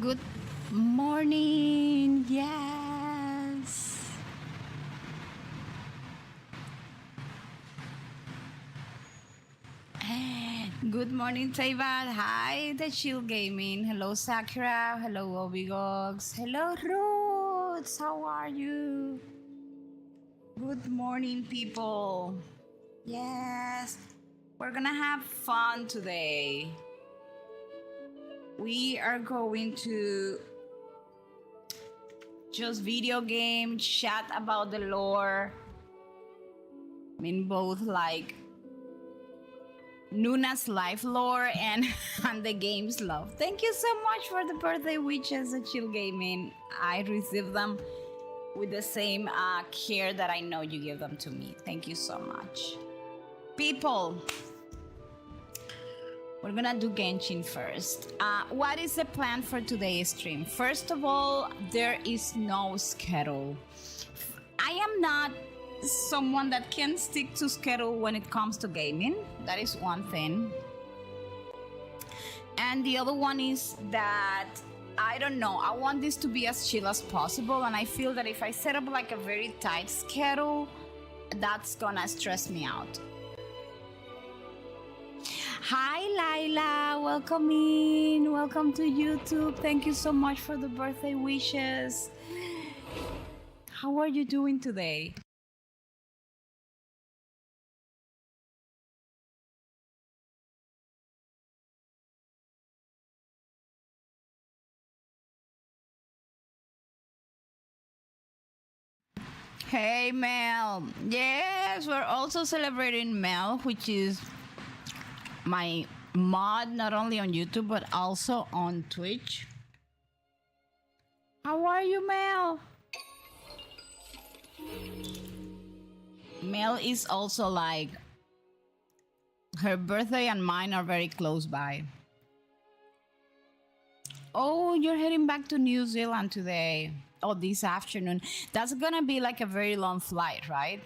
Good morning. Yes. Good morning, Taibat. Hi, The Chill Gaming. Hello, Sakura. Hello, Obigogs. Hello, Roots. How are you? Good morning, people. Yes. We're gonna have fun today. We are going to just video game, chat about the lore. I mean, both like Noona's life lore and, and the game's love. Thank you so much for the birthday wishes at Chill Gaming. I received them with the same care that I know you give them to me. Thank you so much. People, we're gonna do Genshin first. What is the plan for today's stream? First of all, there is no schedule. I am not someone that can stick to schedule when it comes to gaming. That is one thing. And the other one is that I don't know, I want this to be as chill as possible, and I feel that if I set up like a very tight schedule, that's gonna stress me out. Hi Laila, welcome in, welcome to YouTube. Thank you so much for the birthday wishes. How are you doing today? Hey Mel. Yes, we're also celebrating Mel, which is my mod not only on YouTube but also on Twitch. How are you, Mel? Mel is also like, her birthday and mine are very close by. Oh, you're heading back to New Zealand today. Oh, this afternoon. That's gonna be like a very long flight, right?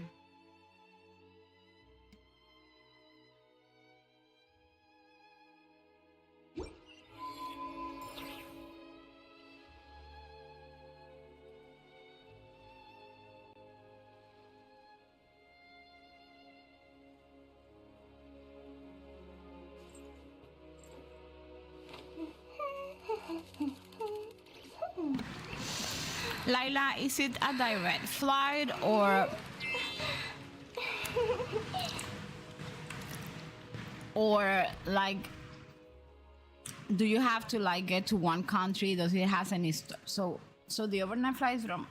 Laila, is it a direct flight or like, do you have to like get to one country? Does it has any so the overnight flight is from?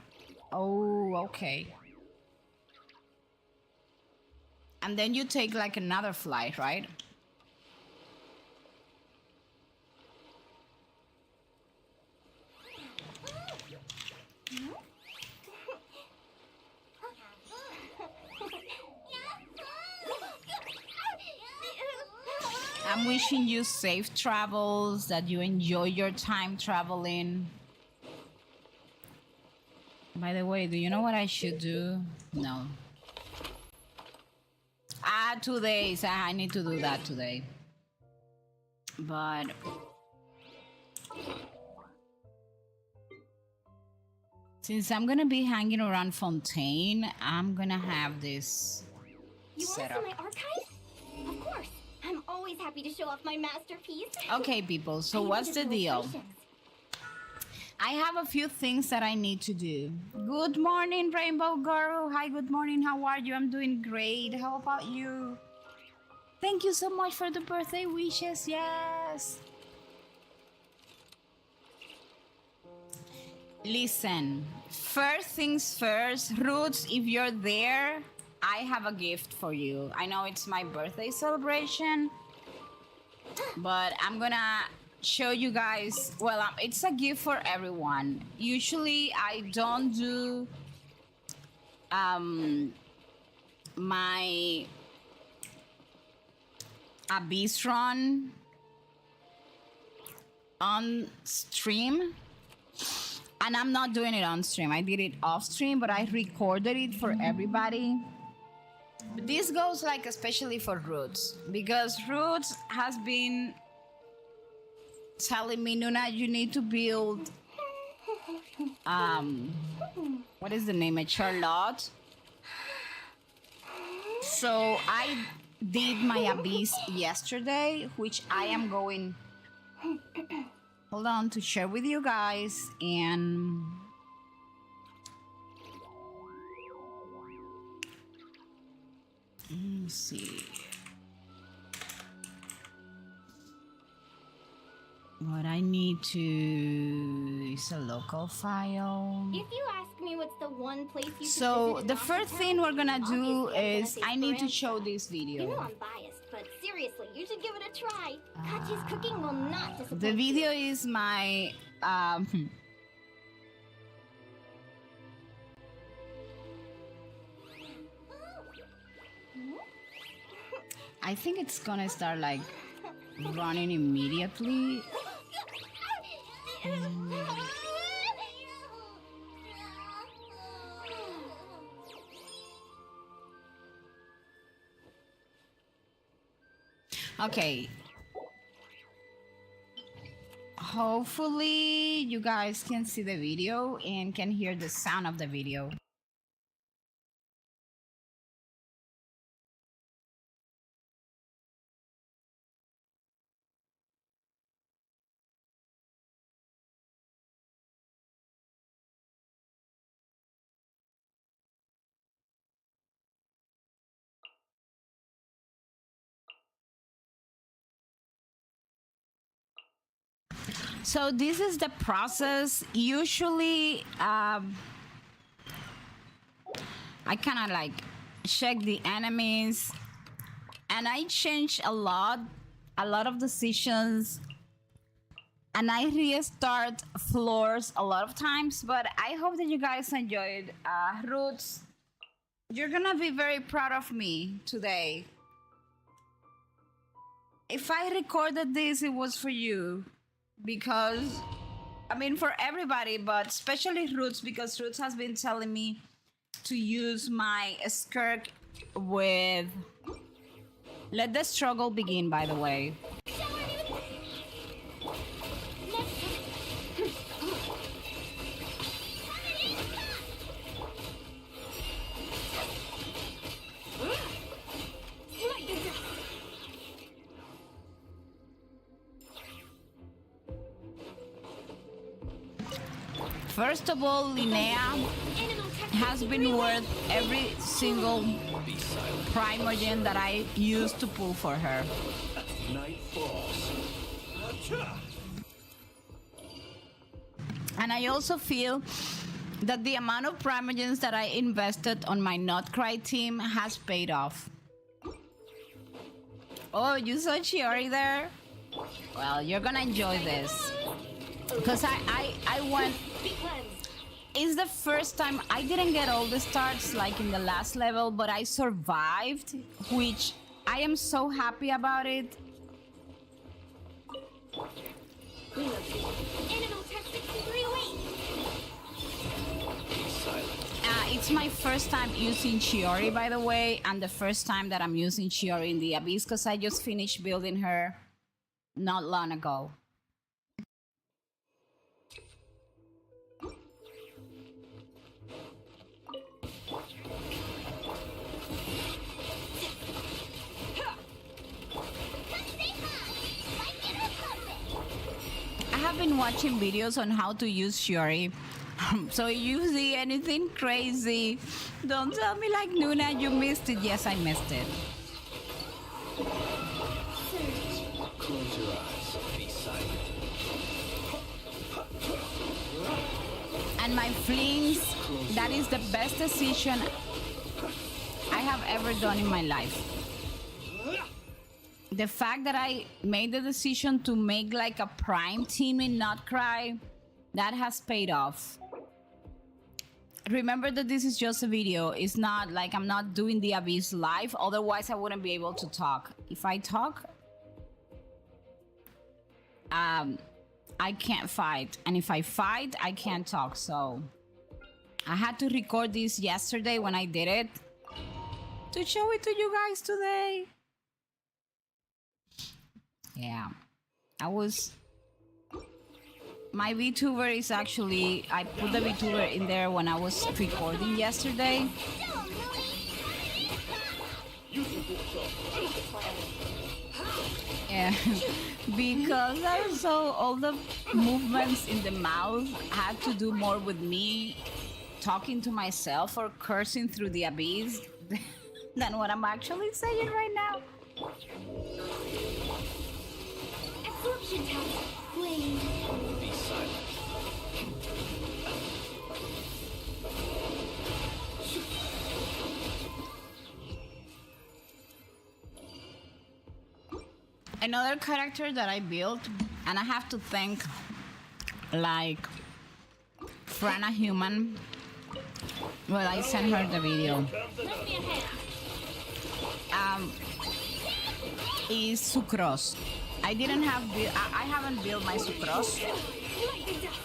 Oh, okay. And then you take like another flight, right? I'm wishing you safe travels, that you enjoy your time traveling. By the way, do you know what I should do? No. 2 days. I need to do that today. But since I'm gonna be hanging around Fontaine, I'm gonna have this set up. You want to see my archive? Of course. I'm always happy to show off my masterpiece. Okay, people, so what's the deal? I have a few things that I need to do. Good morning, Rainbow Girl. Hi, good morning. How are you? I'm doing great. How about you? Thank you so much for the birthday wishes. Yes. Listen, first things first, Roots, if you're there, I have a gift for you. I know it's my birthday celebration, but I'm gonna show you guys. Well, it's a gift for everyone. Usually I don't do my Abyss run on stream, and I'm not doing it on stream. I did it off stream, but I recorded it for everybody. But this goes like especially for Roots, because Roots has been telling me, Noona, you need to build what is the name? A Charlotte. So I did my abyss yesterday, which I am going hold on to share with you guys. And let's see what I need to is a local file. If you ask me what's the one place you should So visit in the first Washington, thing we're gonna do obviously I'm gonna is say I need to Scram. show this You know video. I'm biased, but seriously, you should give it a try. Gacha's cooking will not disappoint The you. video is my I think it's gonna start like running immediately. Okay. Hopefully you guys can see the video and can hear the sound of the video. So this is the process. Usually, I kind of like check the enemies, and I change a lot of decisions, and I restart floors a lot of times. But I hope that you guys enjoyed. Roots, you're gonna be very proud of me today. If I recorded this, it was for you. Because I mean for everybody, but especially Roots, because Roots has been telling me to use my skirt with Let the Struggle Begin, by the way. First of all, Linnea has been worth every single primogen that I used to pull for her. Night falls. And I also feel that the amount of primogens that I invested on my Not Cry team has paid off. Oh, you saw Chiori there? Well, you're gonna enjoy this. Because I went... It's the first time I didn't get all the starts like in the last level, but I survived, which I am so happy about it. It's my first time using Chiori, by the way, and the first time that I'm using Chiori in the Abyss, because I just finished building her not long ago. I have been watching videos on how to use Shiori. So if you see anything crazy, don't tell me like Noona, you missed it. Yes, I missed it. Close your eyes. Be silent. And my flings, that is the best decision I have ever done in my life. The fact that I made the decision to make like a prime team in Not Cry, that has paid off. Remember that this is just a video. It's not like I'm not doing the Abyss live, otherwise I wouldn't be able to talk. If I talk, I can't fight. And if I fight, I can't talk. So I had to record this yesterday when I did it to show it to you guys today. Yeah, I was My VTuber is actually, I put the VTuber in there when I was recording yesterday. Yeah, because I saw all the movements in the mouth had to do more with me talking to myself or cursing through the abyss than what I'm actually saying right now. Absorption test. Blade. Be silent. Another character that I built, and I have to thank like Frana Human. Well, I sent her the video. Is Sucrose. I didn't have I haven't built my Sucrose,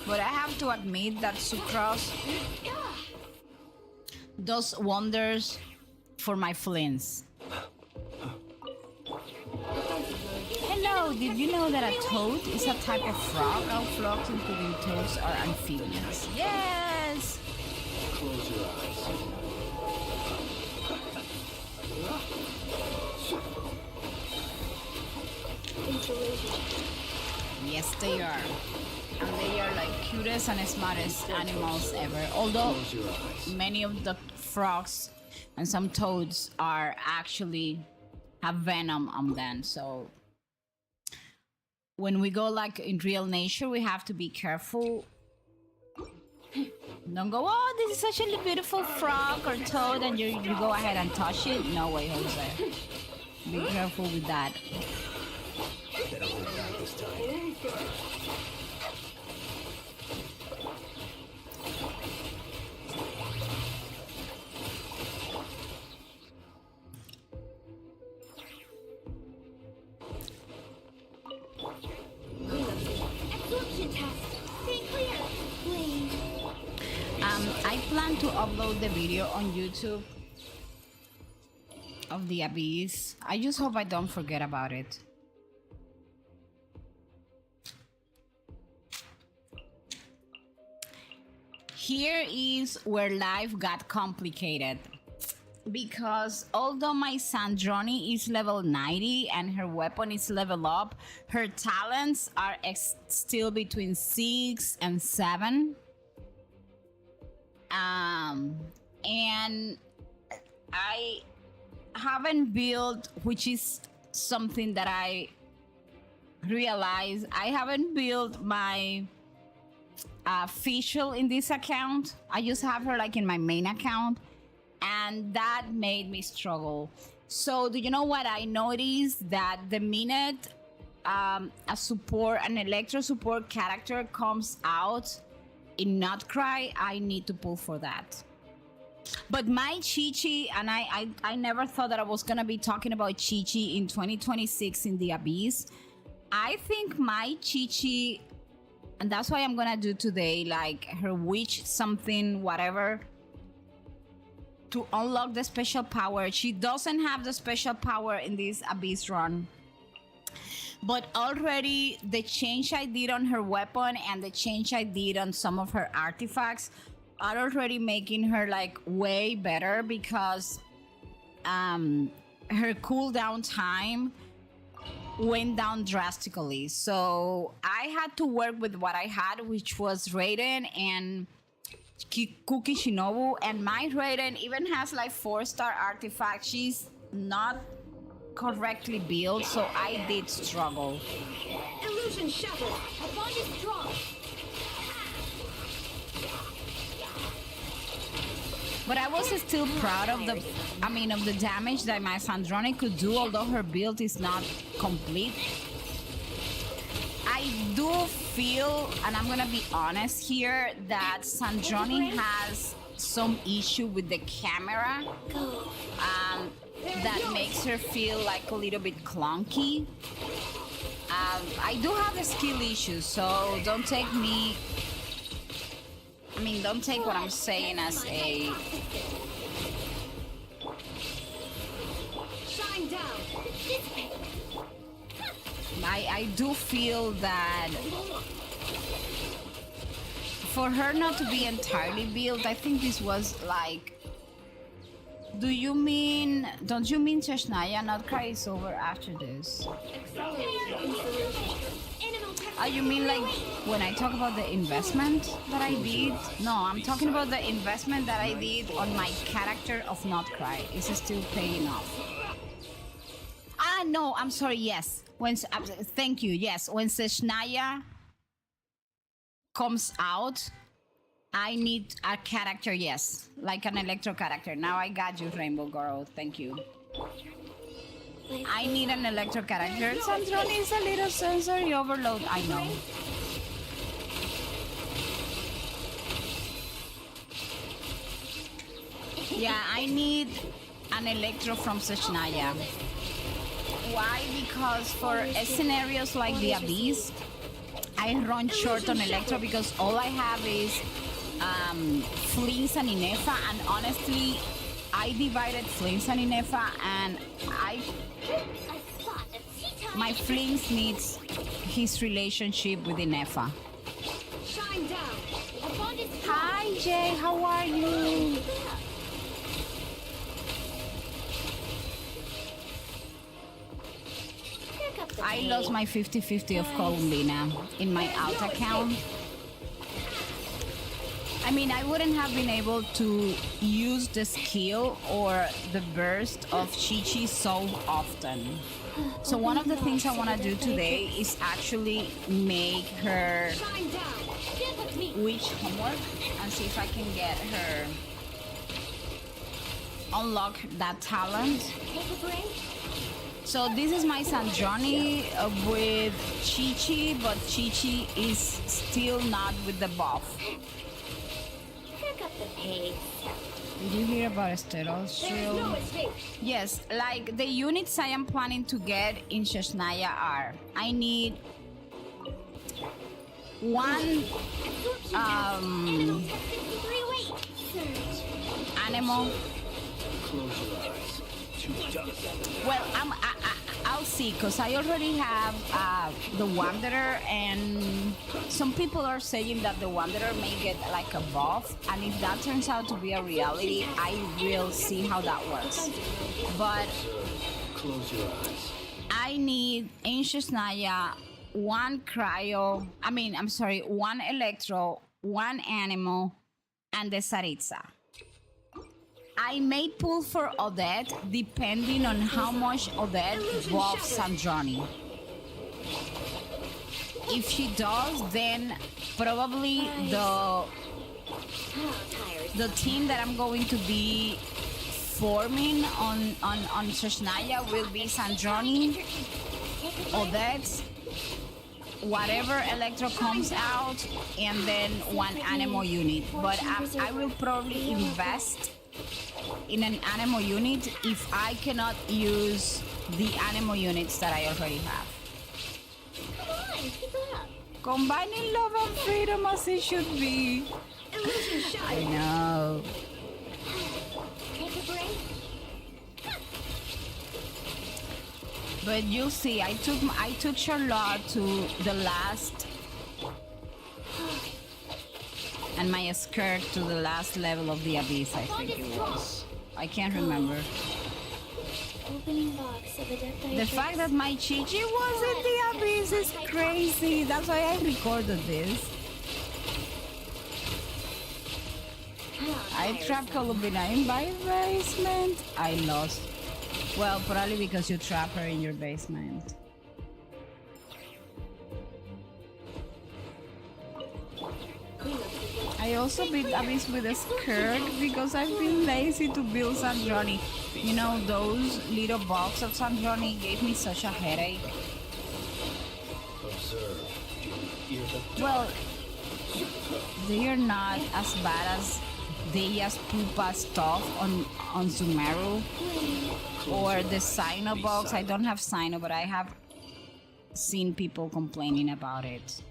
but I have to admit that Sucrose does wonders for my flints. Hello, did you know that a toad is a type of frog? All frogs, including toads, are amphibians. Yes! Close your eyes. Yes, they are. And they are like cutest and smartest animals ever. Although Close your eyes. many of the frogs and some toads are actually have venom on them. So when we go like in real nature, we have to be careful. Don't go, oh, this is such a beautiful frog or toad, and you go ahead and touch it. No way, Jose. Be careful with that. Better hold back this time. Absorption test. Stay clear. Blade. I plan to upload the video on YouTube of the abyss. I just hope I don't forget about it. Here is where life got complicated. Because although my Sandroni is level 90 and her weapon is level up, her talents are still between 6 and 7. And I haven't built, which is something that I realized, I haven't built my official in this account. I just have her like in my main account, and that made me struggle. So do you know what I noticed? That the minute an electro support character comes out in Nutcry, I need to pull for that. But my Chi-Chi, and I never thought that I was gonna be talking about Chi-Chi in 2026 in the Abyss. I think my Chi-Chi, and that's why I'm gonna do today, like her witch something, whatever, to unlock the special power. She doesn't have the special power in this Abyss run. But already the change I did on her weapon and the change I did on some of her artifacts are already making her like way better, because her cooldown time went down drastically. So I had to work with what I had, which was Raiden and Kuki Shinobu, and my Raiden even has like 4-star artifact. She's not correctly built, so I did struggle. Illusion shattered. A bond is strong. But I was still proud of the damage that my Sandroni could do, although her build is not complete. I do feel, and I'm gonna be honest here, that Sandroni has some issue with the camera. That makes her feel like a little bit clunky. I do have a skill issue, so don't take what I'm saying as a... Shine down. I do feel that for her not to be entirely built, I think this was like. Don't you mean Cheshnaya not cry is over after this? You mean like when I talk about the investment that I did? No, I'm talking about the investment that I did on my character of not cry. Is it still paying off? No, I'm sorry. Yes, thank you. Yes, when Seshnaya comes out, I need a character. Yes, like an electro character. Now I got you, Rainbow Girl. Thank you. I need an electro character. Sandrone is a little sensory overload. I know. Yeah, I need an electro from Seshnaya. Why? Because for scenarios like the Abyss, I run short on electro because all I have is Flinks and Inefa, and honestly, I divided Flinks and Inefa, and my Flinks needs his relationship with Inefa. Hi Jay, how are you? I lost my 50-50 of Columbina in my alt account. I mean, I wouldn't have been able to use the skill or the burst of Chi-Chi so often. So one of the things I want to do today is actually make her witch homework and see if I can get her unlock that talent. So this is my Sandrone with Chi-Chi, but Chi-Chi is still not with the buff. Did you hear about Esteros Shield? Yes, like the units I am planning to get in Sheshnaya are, I need one animal. Close your eyes. Well, I'll see, because I already have the Wanderer, and some people are saying that the Wanderer may get like a buff, and if that turns out to be a reality, I will see how that works. But Close your eyes. I need in Shesnaya one one Electro, one Animal, and the Saritza. I may pull for Odette depending on how much Odette buffs Sandrone. If she does, then probably the team that I'm going to be forming on Sheshnaya will be Sandrone, Odette, whatever Electro comes out, and then one Animal unit. But I will probably invest in an animal unit if I cannot use the animal units that I already have. Come on, keep it up. Combining love and freedom as it should be. I know. Take a break. But you'll see, I took Charlotte to the last, and my skirt to the last level of the Abyss, I think it was. I can't remember. Opening box of The fact that my Chi-Chi was in the Abyss is crazy. That's why I recorded this. I trapped Columbina in my basement. I lost. Well, probably because you trap her in your basement. I also beat Abyss with a skirt because I've been lazy to build Sandrone. You know, those little box of Sandrone gave me such a headache. Observe. Hear the Well, they are not as bad as Deia's Pupa stuff on Sumeru or the Sino box. I don't have Sino, but I have seen people complaining about it.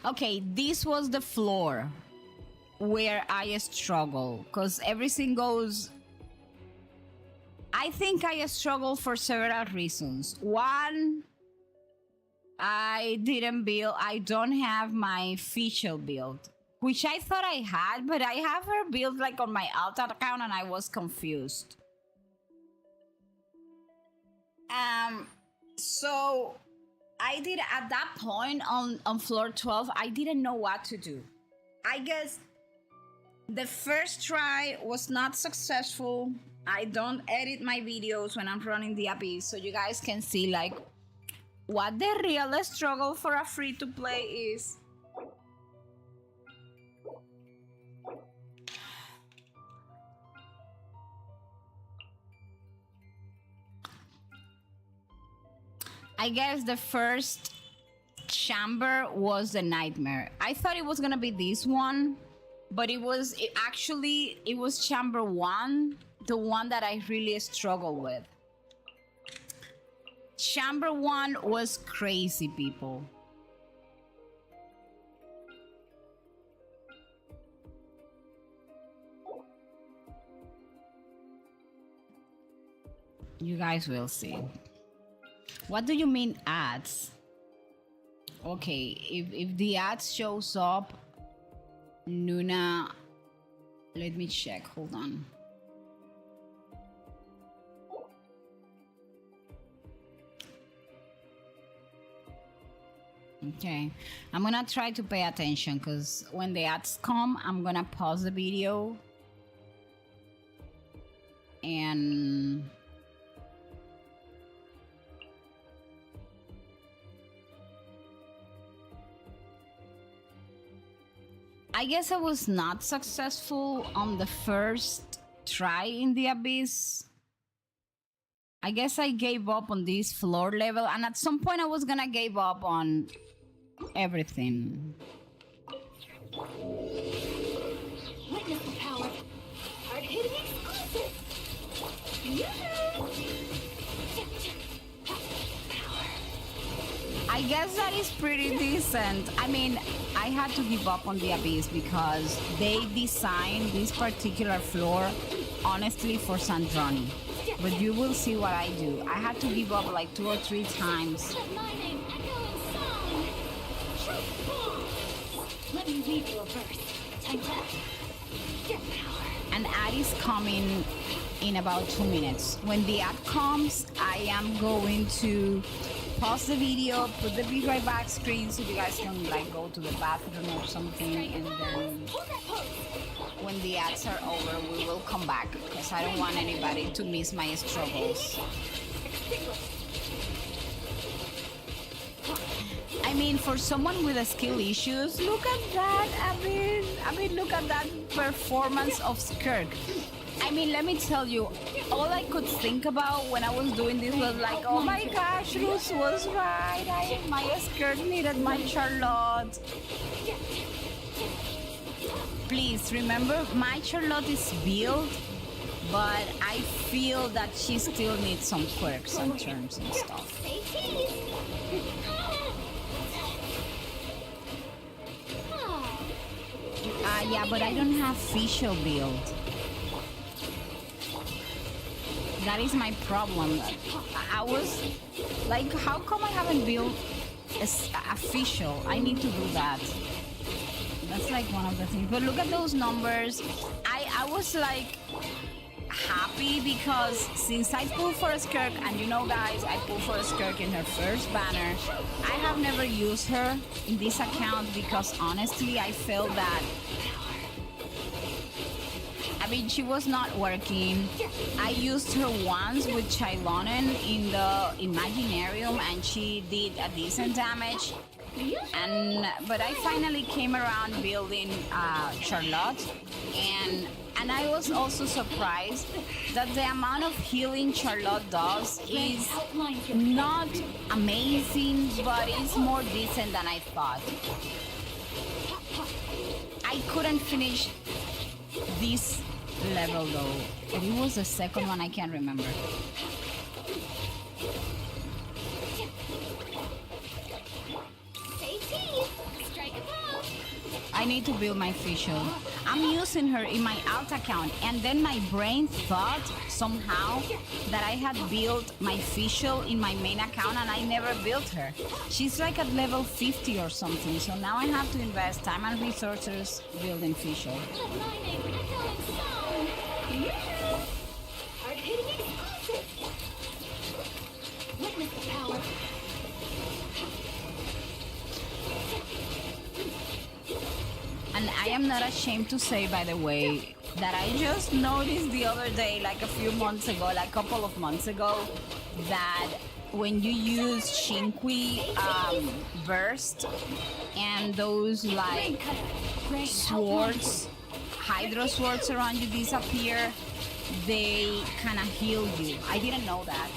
Okay, this was the floor where I struggle, because everything goes I think I struggled for several reasons. One, I don't have my official build, which I thought I had, but I have her build like on my alt account and I was confused. So I did at that point on floor 12, I didn't know what to do. I guess the first try was not successful. I don't edit my videos when I'm running the abyss, so you guys can see like what the real struggle for a free to play is. I guess the first chamber was the nightmare. I thought it was gonna be this one, but it was chamber 1, the one that I really struggled with. Chamber 1 was crazy, people. You guys will see. What do you mean ads? Okay, if the ads shows up, Noona, let me check, hold on. Okay, I'm gonna try to pay attention because when the ads come, I'm gonna pause the video and I guess I was not successful on the first try in the abyss. I guess I gave up on this floor level, and at some point I was gonna give up on everything. Witness the power. Hard-hitting exclusive. I guess that is pretty decent. I mean, I had to give up on the abyss because they designed this particular floor honestly for Sandroni. But you will see what I do. I had to give up like 2 or 3 times. My name echoing song. Truth bombs. Let me read you a verse. Time to get power. An ad is coming in about 2 minutes. When the ad comes, I am going to pause the video, put the be right back screen so you guys can like go to the bathroom or something, and then when the ads are over, we will come back because I don't want anybody to miss my struggles. I mean, for someone with a skill issues, look at that. I mean, look at that performance of Skirk. I mean, let me tell you, all I could think about when I was doing this was like, oh my gosh, Ruth was right. My skirt needed my Charlotte. Please remember, my Charlotte is built, but I feel that she still needs some quirks and terms and stuff. Yeah, but I don't have official build. That is my problem. I was like, how come I haven't built official? I need to do that. That's like one of the things. But look at those numbers. I was like happy because since I pulled for a Skirk, and you know guys, I pulled for a Skirk in her first banner. I have never used her in this account because honestly I felt that she was not working. I used her once with Chailonen in the Imaginarium and she did a decent damage. But I finally came around building Charlotte, and I was also surprised that the amount of healing Charlotte does is not amazing, but it's more decent than I thought. I couldn't finish this level though. It was the second one, I can't remember. I need to build my official. I'm using her in my alt account, and then my brain thought somehow that I had built my official in my main account, and I never built her. She's like at level 50 or something, so now I have to invest time and resources building official. Let my name echo in song. Hard-hitting explosive. Witness the power. And I am not ashamed to say, by the way, that I just noticed the other day, like a few months ago, like a couple of months ago, that when you use Shinqui burst and those like swords, hydro swords around you disappear, they kind of heal you. I didn't know that.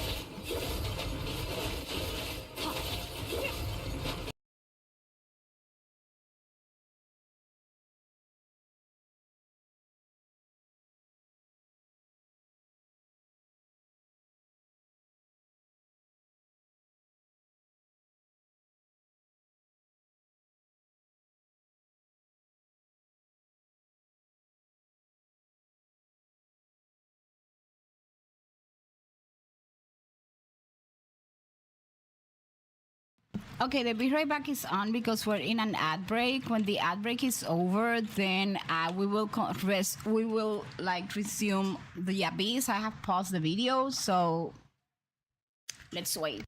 Okay, the Be Right Back is on because we're in an ad break. When the ad break is over, then we will like resume the Abyss. I have paused the video, so let's wait.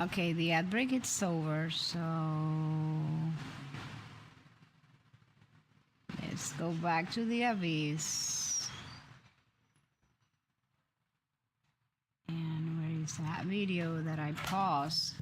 Okay, the ad break is over, so let's go back to the Abyss. And where is that video that I paused?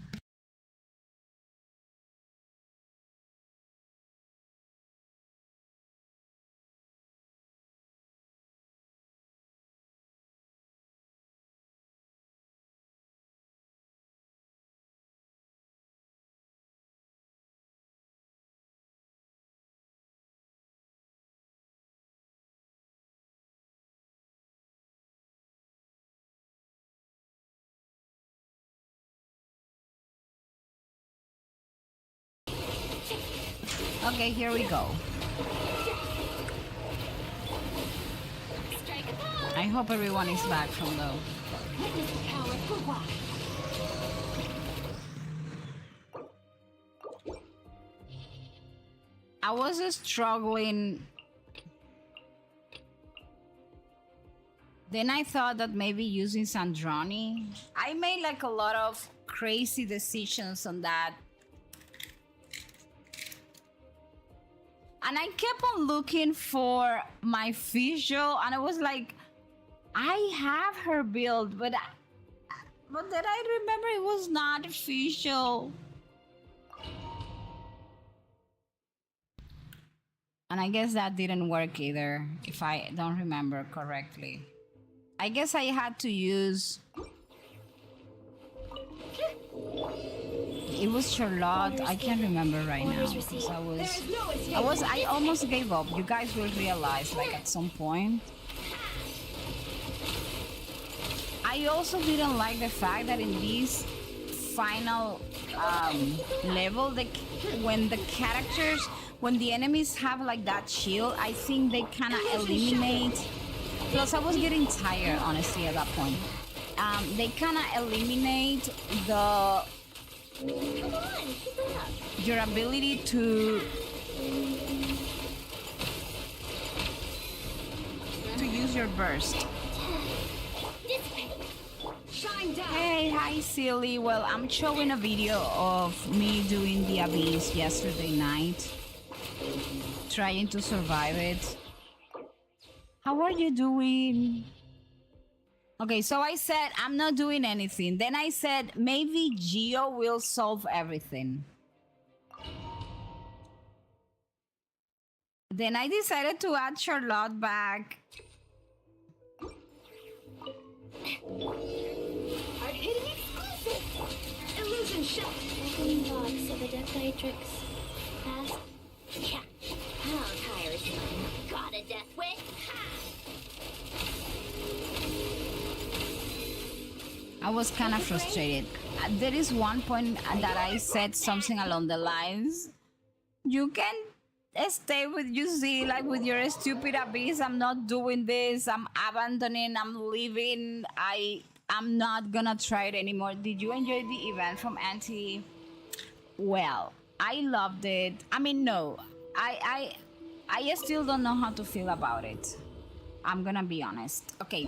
Okay, here we go. I hope everyone is back from the... Witness the power for what? I was struggling. Then I thought that maybe using Sandrani. I made like a lot of crazy decisions on that. And I kept on looking for my visual, and I was like, I have her build, but then I remember it was not official. And I guess that didn't work either, if I don't remember correctly. I guess I had to use... It was Charlotte. I can't remember right now because I almost gave up. You guys will realize, like, at some point. I also didn't like the fact that in this final level, when the characters, when the enemies have like that shield, I think they kind of eliminate. Plus, I was getting tired, honestly, at that point. They kind of eliminate your ability to use your burst. Hey, hi silly. Well, I'm showing a video of me doing the abyss yesterday night, trying to survive it. How are you doing? Okay, so I said I'm not doing anything. Then I said maybe Geo will solve everything. Then I decided to add Charlotte back. Hard-hitting exclusive! Illusion shot! Opening box of a Deathlightrix. Fast. Yeah. How tiresome. Got a death wish? I was kind of frustrated. There is one point that I said something along the lines, you can stay with UZ, like with your stupid abyss. I'm not doing this. I'm abandoning. I'm leaving. I'm not gonna try it anymore. Did you enjoy the event from Auntie? Well, I loved it. I mean, no, I still don't know how to feel about it. I'm gonna be honest. Okay,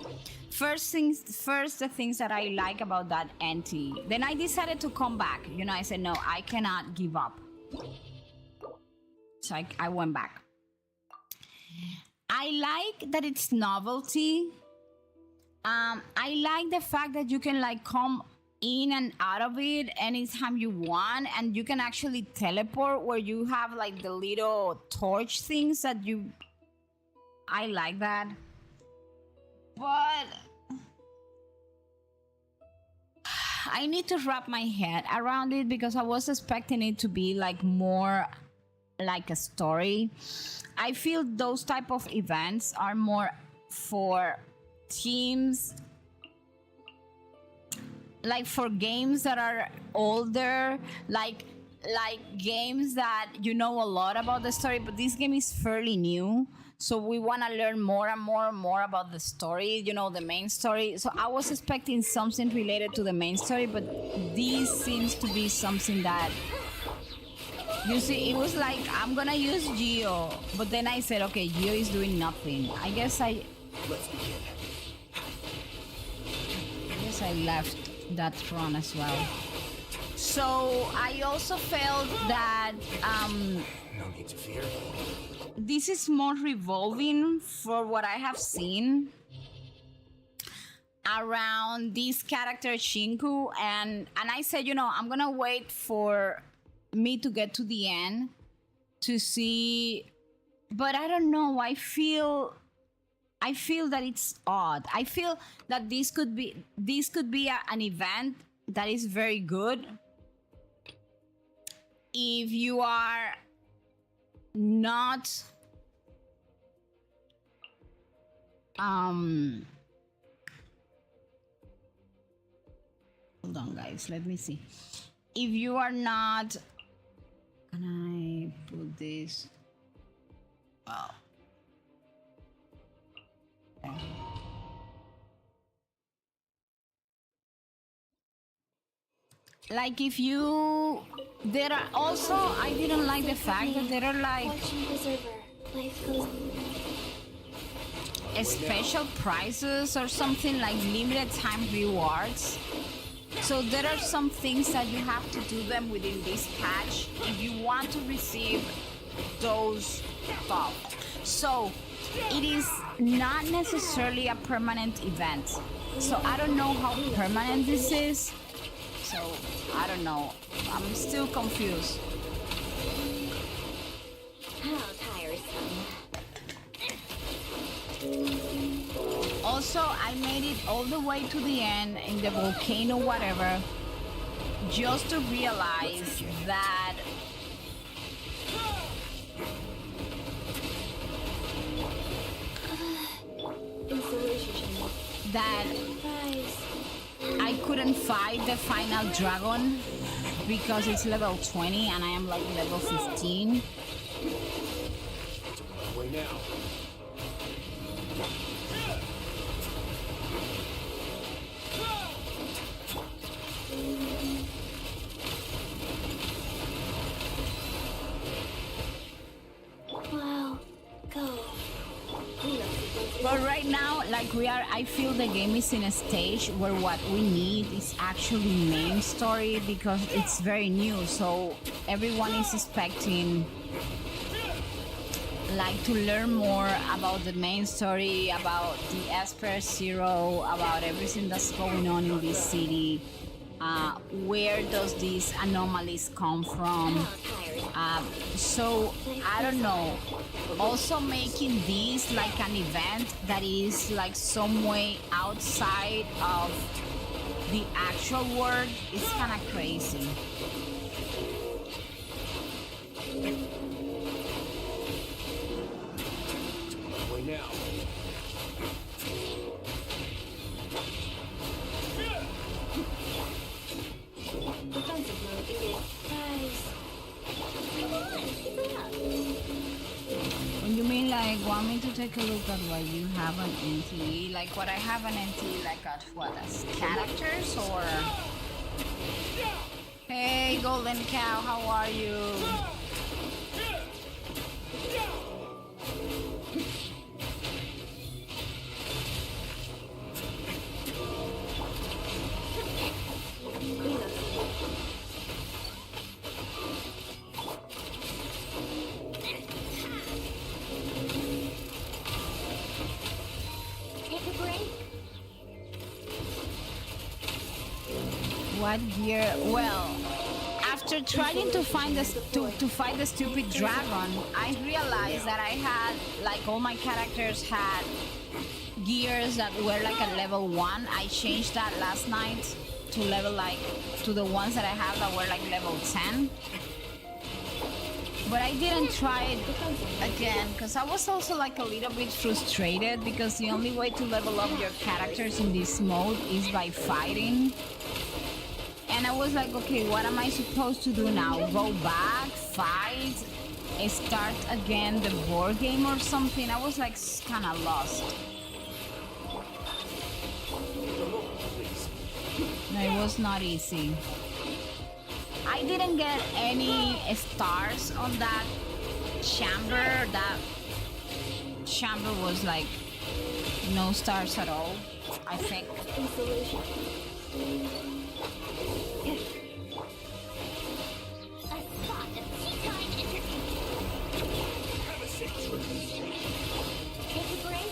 first, the things that I like about that Auntie. Then I decided to come back. You know, I said, no, I cannot give up. So I went back. I like that it's novelty. I like the fact that you can like come in and out of it anytime you want, and you can actually teleport where you have like the little torch things that you... I like that. But I need to wrap my head around it because I was expecting it to be like more like a story. I feel those type of events are more for teams, like for games that are older, like games that you know a lot about the story, but this game is fairly new, so we want to learn more and more about the story, you know, the main story. So I was expecting something related to the main story, but this seems to be something that, you see, it was like, I'm gonna use Geo, but then I said, okay, Geo is doing nothing. I guess I left that run as well. So I also felt that No need to fear. this is more revolving for what I have seen around this character Shinku, and I said, you know, I'm gonna wait for me to get to the end to see, but I don't know, I feel that it's odd. I feel that this could be an event that is very good if you are not hold on guys, let me see. If you are not, can I put this? Oh. Okay. like if you, there are also, I didn't like the fact that there are like Fortune preserver. Life goes. special prizes or something like limited time rewards. So there are some things that you have to do them within this patch if you want to receive those stuff. So it is not necessarily a permanent event. So I don't know how permanent this is. So I don't know. I'm still confused. How tiresome. Also, I made it all the way to the end in the volcano, whatever, just to realize that Installation chamber. that Guys. I couldn't fight the final dragon because it's level 20 and I am like level 15. Way now. Wow. Go. We love people. But right now, like I feel the game is in a stage where what we need is actually main story because it's very new. So everyone is expecting like to learn more about the main story, about the Esper Zero, about everything that's going on in this city. Where does these anomalies come from? How tiresome. So I don't know. Also making this like an event that is like some way outside of the actual world is kind of crazy. Way now. Defensive mode is. Guys. Come on. Keep it up. When you mean like want me to take a look at what you have on NT, like what I have on NT, like at what, as characters or? Hey, Golden Cow, how are you? We love people. Take a break. What gear? Well, after trying to find to fight the stupid dragon, I realized that I had like all my characters had gears that were like at level 1. I changed that last night to level like to the ones that I have that were like level 10. But I didn't try it again because I was also like a little bit frustrated because the only way to level up your characters in this mode is by fighting. And I was like, okay, what am I supposed to do now? Go back, fight, start again the board game or something? I was like kind of lost. No, it was not easy. I didn't get any stars on that chamber. That chamber was like no stars at all, I think. Installation. A spot of tea-time entertainment. Take a break.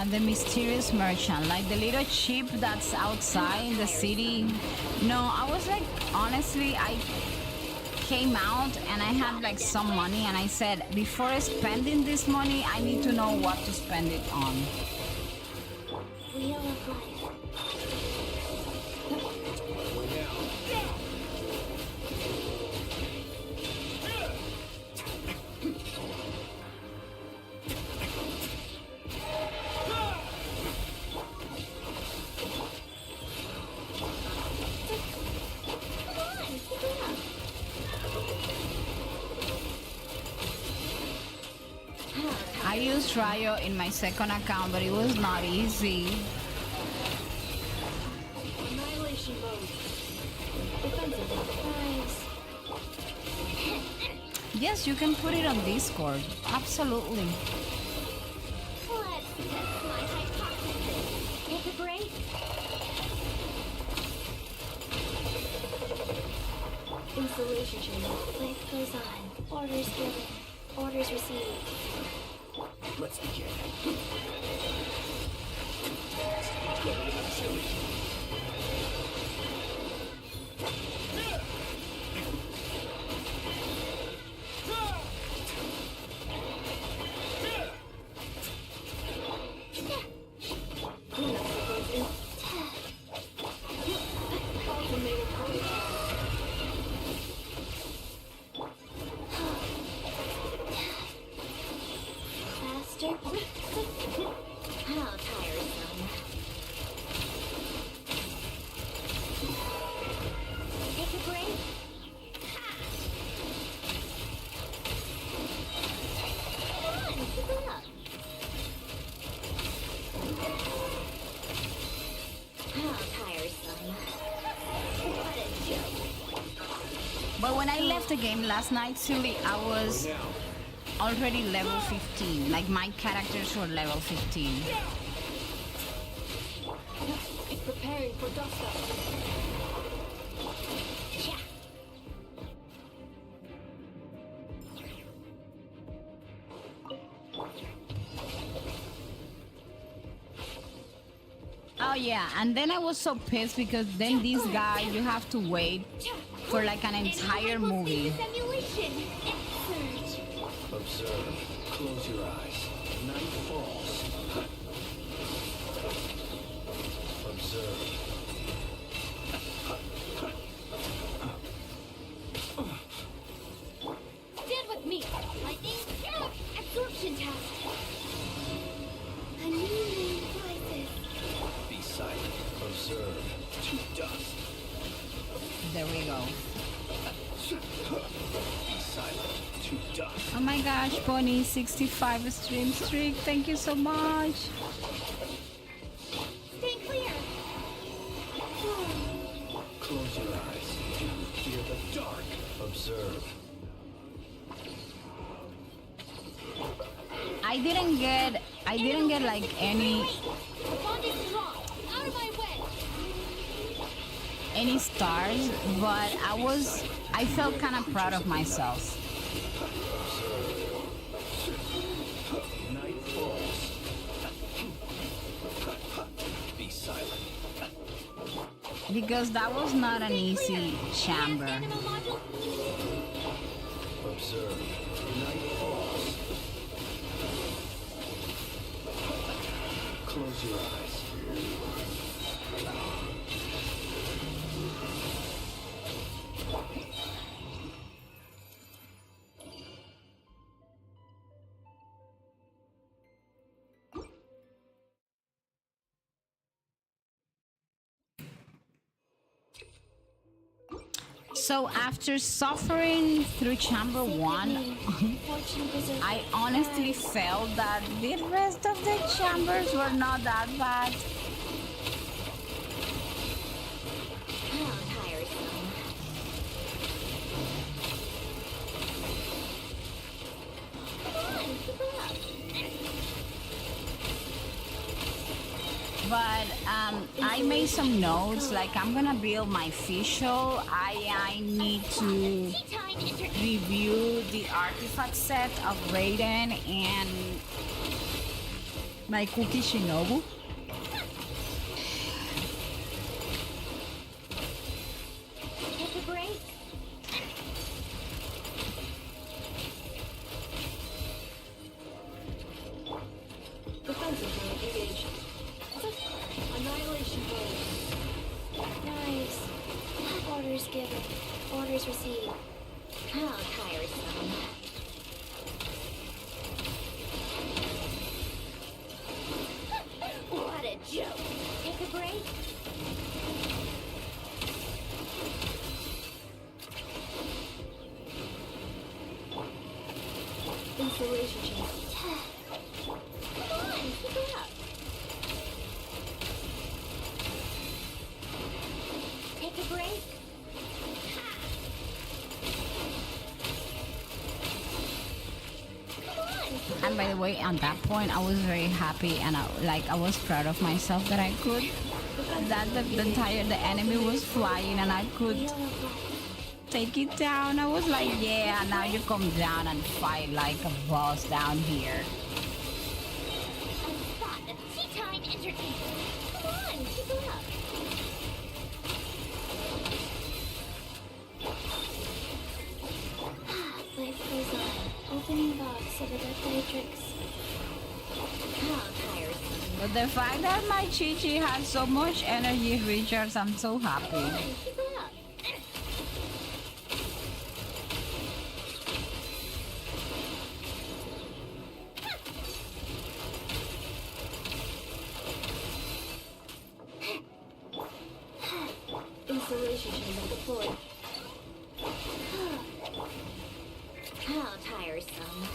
The mysterious merchant, like the little ship that's outside in the city. No, I was like, honestly, I came out and I had like some money and I said, before spending this money, I need to know what to spend it on. Wheel of life. Come on, keep it up. I used Rayo in my second account, but it was not easy. Annihilation mode. Yes, you can put it on Discord. Absolutely. Let's test my hypothesis. Take a break. Installation chamber. Life goes on. Orders given. Orders received. Let's begin. Faster. How tiresome. Take a break. Come on, keep it up. How tiresome. What a joke. But when I left the game last night, silly, I was already level 15. Like my characters were level 15. Preparing for dust up. Yeah. Oh yeah, and then I was so pissed because then this guy, you have to wait for like an entire movie. Simulation. Surge. Observe. Close your eyes. Night falls. Observe. Stand with me. Lightning. Absorption test. A new name rises. Be silent. Observe. To dust. There we go. Be silent. To dust. Oh my gosh, Pony, 65 stream streak. Thank you so much. Stay clear. Close your eyes. Do you fear the dark? Observe. I didn't get like any Bond is strong. Out of my way. any stars, but I felt kind of proud of myself Night falls. Be silent. because that was not an easy chamber. Animal module. Observe. Night falls. Close your eyes. So after suffering through chamber 1, Fortune preserve. I honestly felt that the rest of the chambers were not that bad. How tiresome. Come on, keep it up. But I made some notes, like I'm gonna build my official. I need to Tea time enter. review the artifact set of Raiden and my Cookie Shinobu. Take a break. Defensive mode engaged. Annihilation mode. Nice. Orders given. Orders received. How tiresome. What a joke. Take a break. Installation chamber. Come on, keep it up. Take a break. by the way, at that point, I was very happy and I was proud of myself that I could. That the enemy was flying and I could take it down. I was like, yeah, now you come down and fight like a boss down here. A spot of tea time entertainment. Come on, keep it up. Life goes on. Opening box of a Death How tiresome. But the fact that my Chi-Chi has so much energy recharge, I'm so happy. Come on, keep it up. Installation chamber deployed. How tiresome.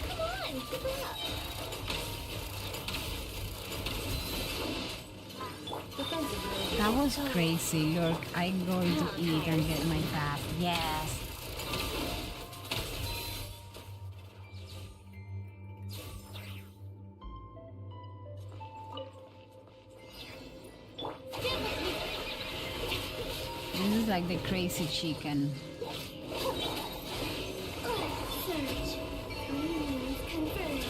Come on, keep it up. Defensive That was crazy. Look, I'm going to eat and get my bath. Yes. This is like the crazy chicken. Surge. Confirmed.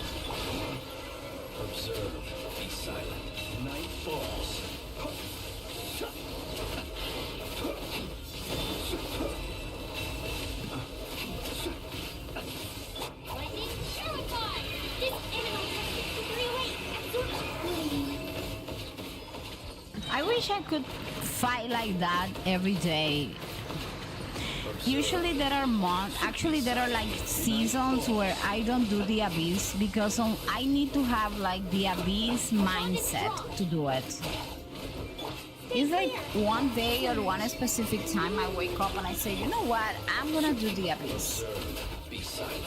Observe. Be silent. Night falls. Lightning shower pod! This animal has 63 weight. Absorption. I wish I could fight like that every day. Usually there are actually there are like seasons where I don't do the abyss because I need to have like the abyss mindset to do it. It's like one day or one specific time I wake up and I say, you know what, I'm gonna do the abyss. Be silent.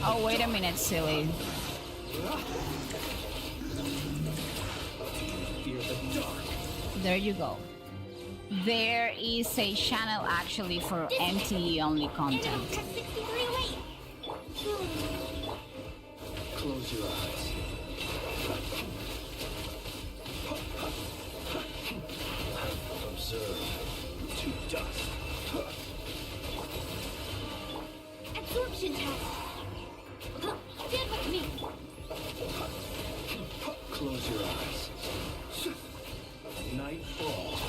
Oh, wait a minute, silly. Fear the dark. There you go. There is a channel actually for MTE only content. Animal has 63 weight. Close your eyes. Observe. To dust. Absorption test. Stand with me. Close your eyes. Night falls.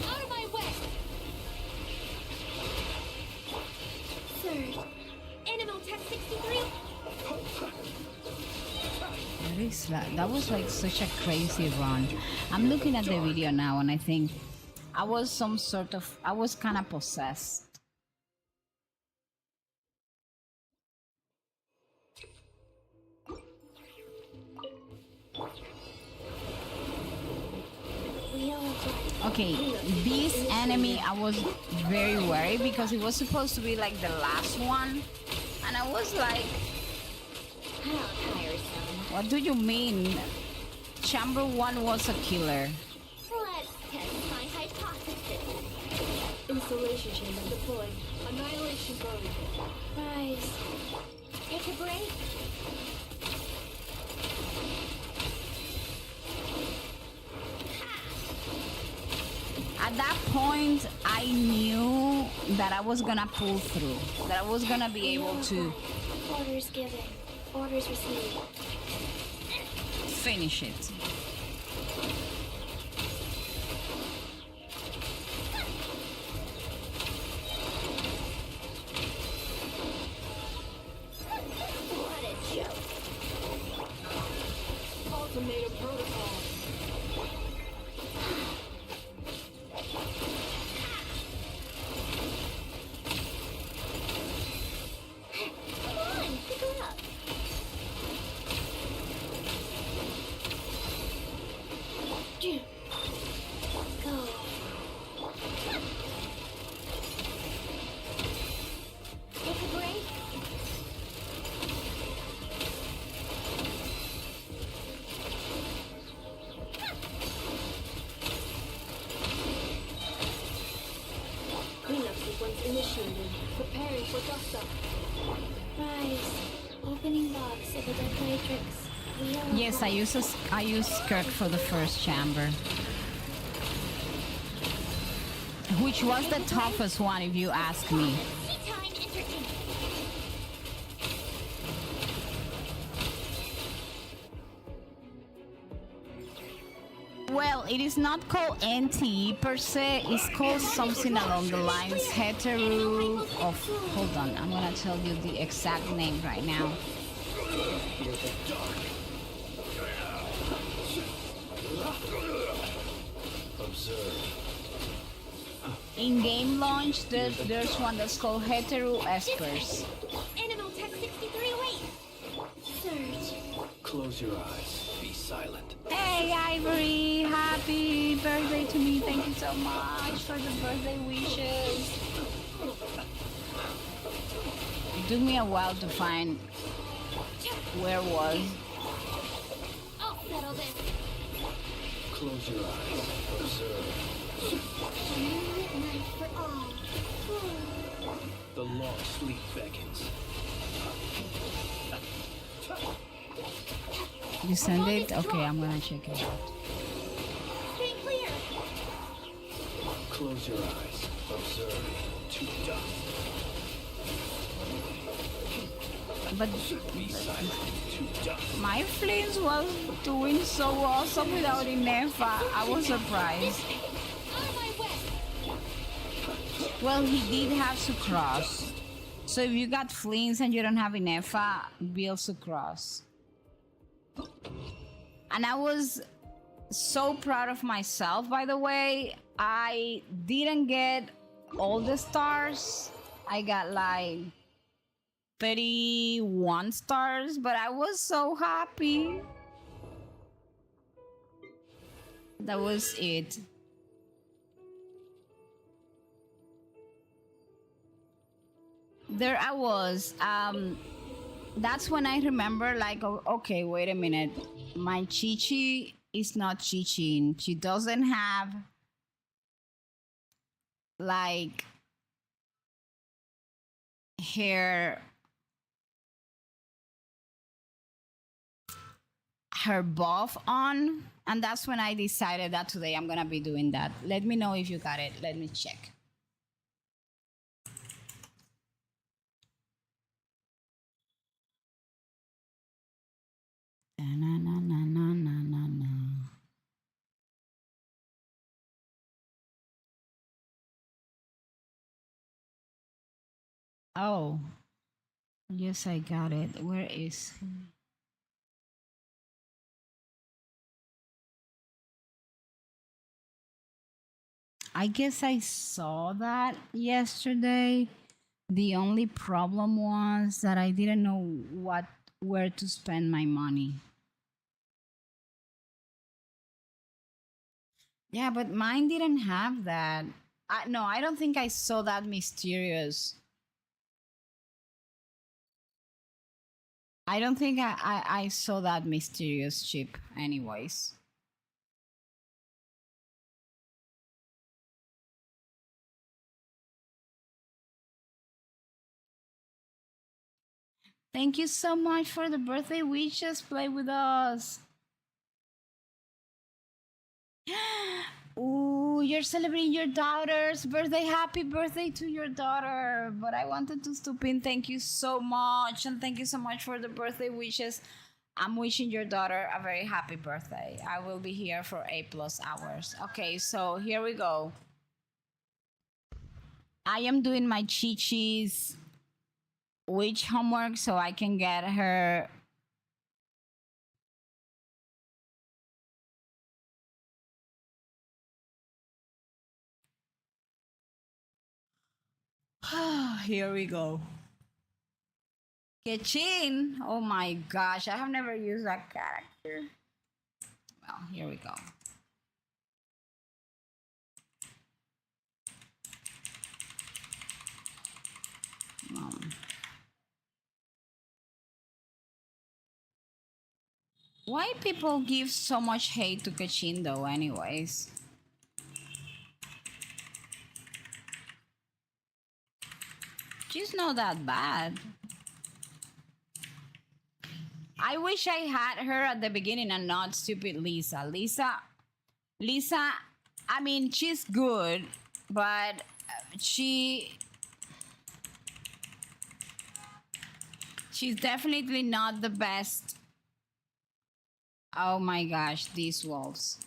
Out of my way. Surge. Animal test 63. That was like such a crazy run. I'm looking at the video now and I think I was kind of possessed. Okay, this enemy I was very worried because it was supposed to be like the last one and I was like, How tiresome. what do you mean? Chamber 1 was a killer. Let's test my hypothesis. Installation chamber deployed. Annihilation mode. Rise. Take a break. At that point, I knew that I was gonna pull through, that I was gonna be able to Orders given. Orders received. finish it. What a joke. Ultimatum protocol. Come on, pick her up. Buster. Rise. Opening box of the Decoratrix. Yes, I use skirt for the first chamber, which was the toughest one, if you ask me. Tea time entertainment. Well, it is not called NT per se. It's called something along the lines hetero of. Hold on, I'm gonna tell you the exact name right now. Observe. In game launch, there's one that's called hetero espers. Animal Tech 63 wait. Surge. Close your eyes. Be silent. Hey Ivory, happy birthday to me. Thank you so much for the birthday wishes. It took me a while to find where was. I'll settle this. Close your eyes. Observe. Moonlit night for all. The long sleep beckons. You send it? Okay, I'm gonna check it out. Stay clear. Close your eyes. Observe. To dust. But Be silent. To dust. my Flins was doing so awesome without Inefa. I was surprised. Out of my way. Well, he did have Sucrose. So if you got Flins and you don't have Inefa, build Sucrose. And I was so proud of myself, by the way. I didn't get all the stars. I got like 31 stars, but I was so happy. That was it. There I was. That's when I remember, like, okay, wait a minute. My Chi-Chi is not Chi-Chin. She doesn't have, like, her buff on. And that's when I decided that today I'm gonna be doing that. Let me know if you got it. Let me check. Na, na, na, na, na, na, na. Oh, yes, I got it. Where is he? I guess I saw that yesterday. The only problem was that I didn't know where to spend my money. Yeah, but mine didn't have that. No, I don't think I saw that mysterious. I don't think I saw that mysterious chip anyways. Thank you so much for the birthday wishes. Play with us. Ooh, you're celebrating your daughter's birthday. Happy birthday to your daughter. But I wanted to stop in. Thank you so much. And thank you so much for the birthday wishes. I'm wishing your daughter a very happy birthday. I will be here for 8+ hours. Okay, so here we go. I am doing my Chi-Chi's witch homework so I can get her. Here we go. Kechin. Oh my gosh, I have never used that character. Well, here we go. Why people give so much hate to Kachin though, anyways? She's not that bad. I wish I had her at the beginning and not stupid Lisa. Lisa, I mean, she's good, but she's definitely not the best. Oh my gosh, these wolves.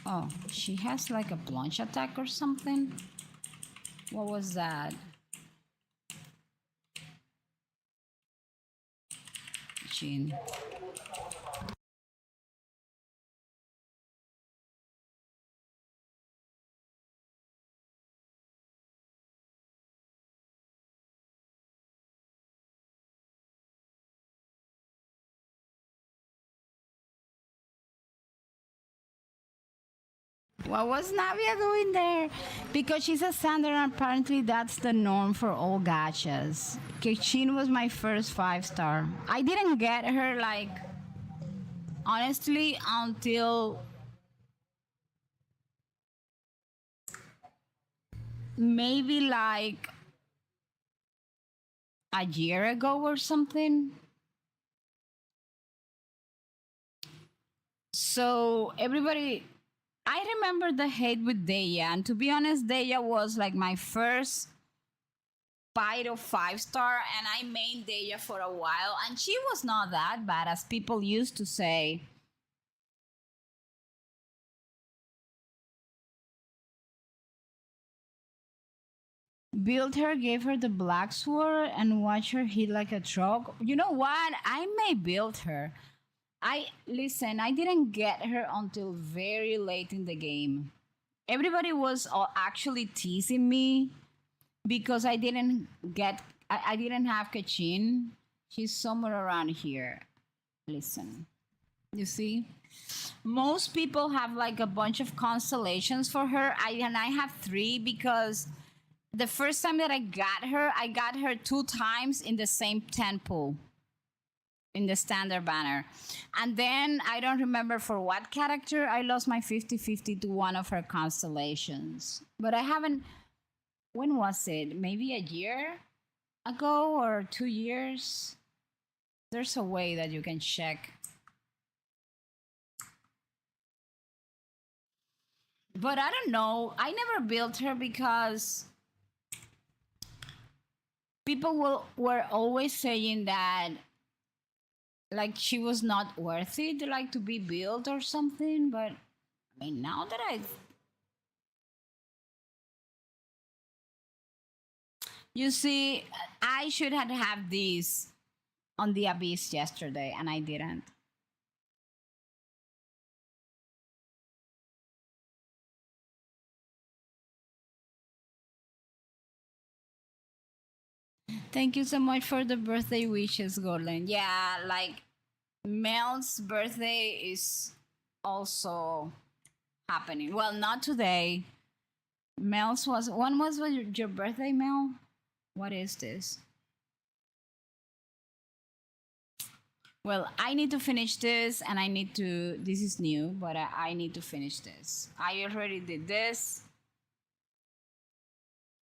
Oh, she has like a plunge attack or something. What was that? Jean. What was Navia doing there? Because she's a standard, and apparently that's the norm for all gachas. Kichin was my first 5-star. I didn't get her, like, honestly, until maybe like a year ago or something. So everybody, I remember the hate with Deya, and to be honest, Deya was like my first bite of 5-star, and I mained Deya for a while, and she was not that bad as people used to say. Built her, gave her the black sword, and watch her hit like a truck. You know what? I may build her. I listen. I didn't get her until very late in the game. Everybody was actually teasing me because I didn't get. I didn't have Kachin. She's somewhere around here. Listen, you see, most people have like a bunch of constellations for her. I have 3 because the first time that I got her 2 times in the same temple in the standard banner. And then I don't remember for what character I lost my 50-50 to one of her constellations. But I haven't, when was it? Maybe a year ago or 2 years? There's a way that you can check. But I don't know. I never built her because people were always saying that like she was not worthy to like to be built or something. But I mean, now that you see, I should have these on the abyss yesterday, and I didn't. Thank you so much for the birthday wishes, Gordon. Yeah, like Mel's birthday is also happening. Well, not today. Mel's was, when was your birthday, Mel? What is this? Well, I need to finish this, and I need to. This is new, but I need to finish this. I already did this,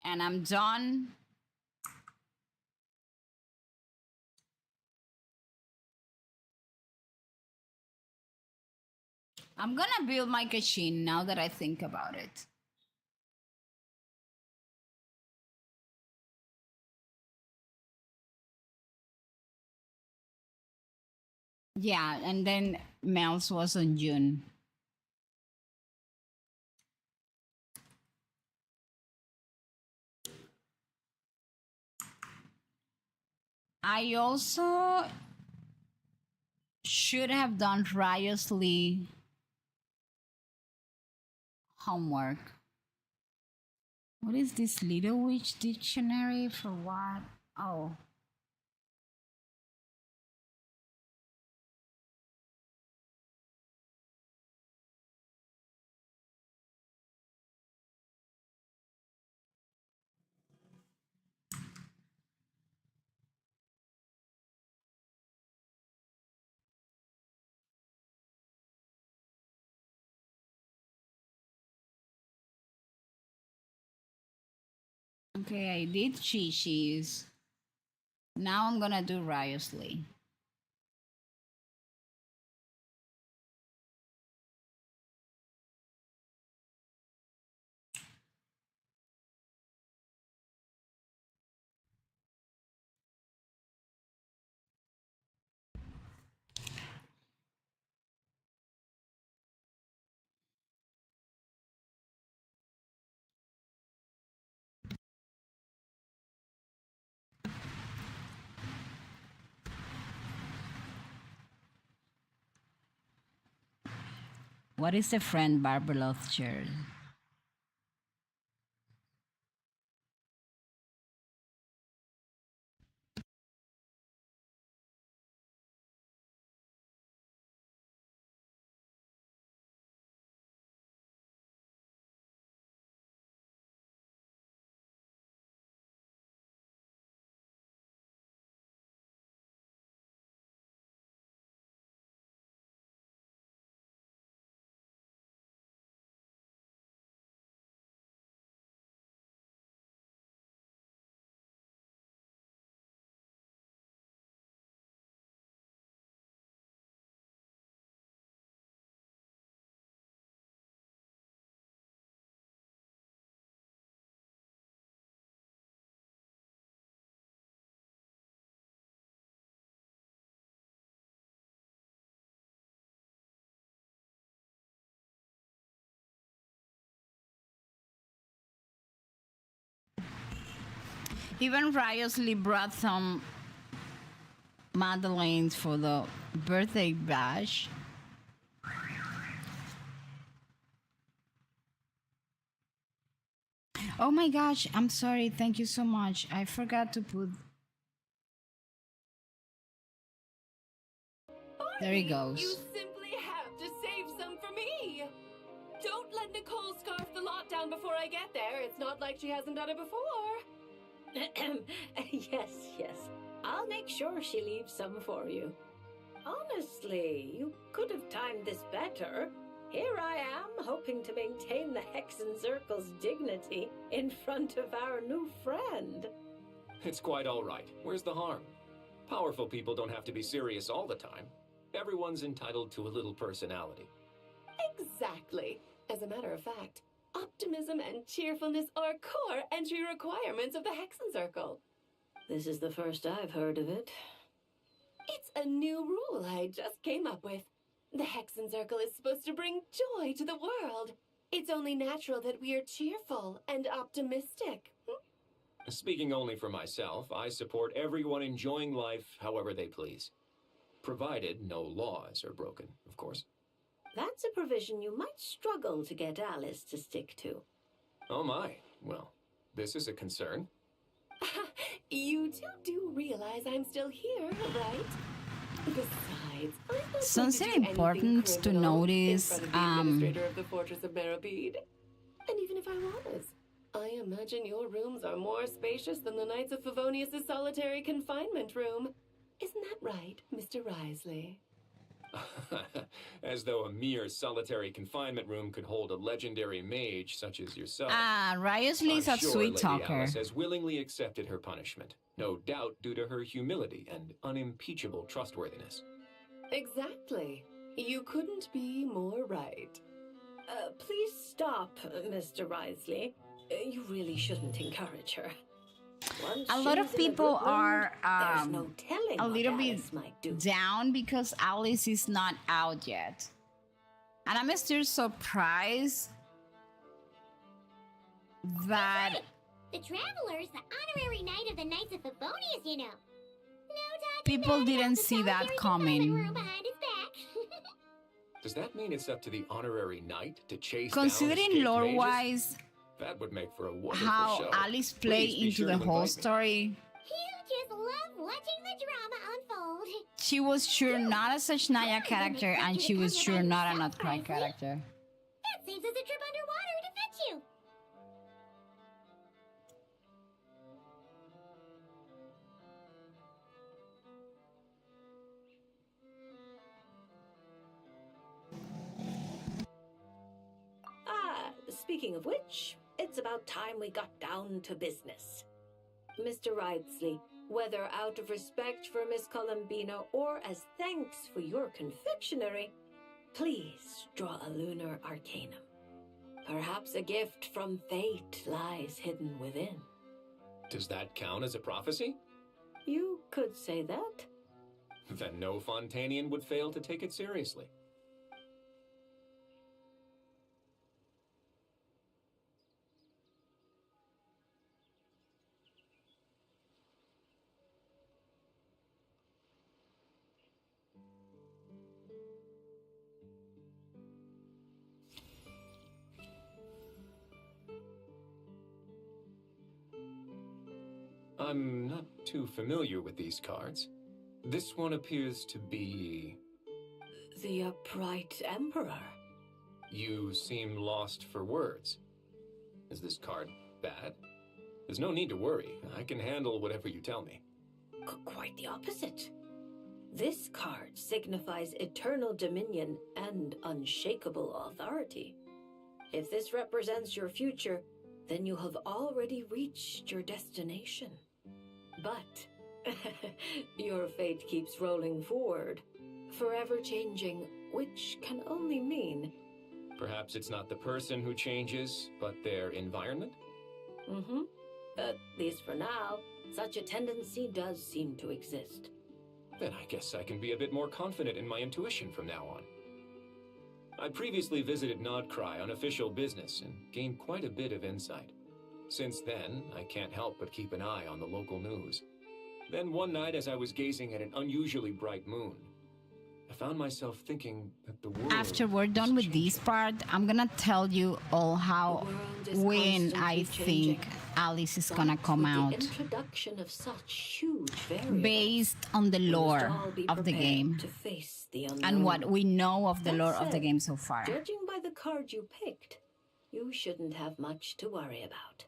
and I'm done. I'm gonna build my Kashin now that I think about it. Yeah, and then Mel's was on June. I also should have done Riot's Lee homework. What is this Little Witch dictionary for what? Oh. Okay, I did Chi-Chi's. Now I'm gonna do Riosley. What is the friend Barbeloth shared? Even Riosley brought some Madeleines for the birthday bash. Oh my gosh, I'm sorry. Thank you so much. I forgot to put. There he You goes. simply have to save some for me. Don't let Nicole scarf the lot down before I get there. It's not like she hasn't done it before. Yes. I'll make sure she leaves some for you. Honestly, you could have timed this better. Here I am, hoping to maintain the Hexen Circle's dignity in front of our new friend. It's quite all right. Where's the harm? Powerful people don't have to be serious all the time. Everyone's entitled to a little personality. Exactly. As a matter of fact, optimism and cheerfulness are core entry requirements of the Hexen Circle. This is the first I've heard of it. It's a new rule I just came up with. The Hexen Circle is supposed to bring joy to the world. It's only natural that we are cheerful and optimistic. Speaking only for myself, I support everyone enjoying life however they please. Provided no laws are broken, of course. That's a provision you might struggle to get Alice to stick to. Oh my. Well, this is a concern. You two do realize I'm still here, right? Besides, I'm not Something going to do important anything to criminal notice, in front of the administrator of the Fortress of Meribede. And even if I was, I imagine your rooms are more spacious than the Knights of Favonius' solitary confinement room. Isn't that right, Mr. Risley? As though a mere solitary confinement room could hold a legendary mage such as yourself. Riosley's I'm a sure sweet Lady talker. Alice has willingly accepted her punishment, no doubt due to her humility and unimpeachable trustworthiness. Exactly. You couldn't be more right. Please stop, Mr. Risley. You really shouldn't encourage her. Once A lot of she's in a people good mood, are there's no telling a what little bit Alice might do. down because Alice is not out yet. And I'm still surprised that The Traveler's the honorary knight of the Knights of Favonius, you know. No talking people bad about didn't the see that solitary confinement coming. room behind his back. Does that mean it's up to the honorary knight to chase Considering down escaped mages? lore-wise That would make for a wonderful how show. Alice played Please be into sure the to whole invite me. story, You just love watching the drama unfold. she was sure not a Sashnaya character and she was sure not an Outcry Risley. character. That saves us a trip underwater to fetch you. Speaking of which, it's about time we got down to business. Mr. Ridsley, whether out of respect for Miss Columbina or as thanks for your confectionery, please draw a lunar arcanum. Perhaps a gift from fate lies hidden within. Does that count as a prophecy? You could say that. Then no Fontanian would fail to take it seriously. I'm not too familiar with these cards. This one appears to be... The Upright Emperor. You seem lost for words. Is this card bad? There's no need to worry. I can handle whatever you tell me. Quite the opposite. This card signifies eternal dominion and unshakable authority. If this represents your future, then you have already reached your destination. But your fate keeps rolling forward, forever changing, which can only mean... Perhaps it's not the person who changes, but their environment? Mm-hmm. At least for now, such a tendency does seem to exist. Then I guess I can be a bit more confident in my intuition from now on. I previously visited Nodcry on official business and gained quite a bit of insight. Since then, I can't help but keep an eye on the local news. Then one night, as I was gazing at an unusually bright moon, I found myself thinking that the world... After we're done with this part, I'm gonna tell you all how when I think Alice is gonna come out, The introduction of such huge variables, based on the we must lore all be of the prepared game to face the and unknown. what we know of the That lore of the said, game so far. Judging by the card you picked, you shouldn't have much to worry about.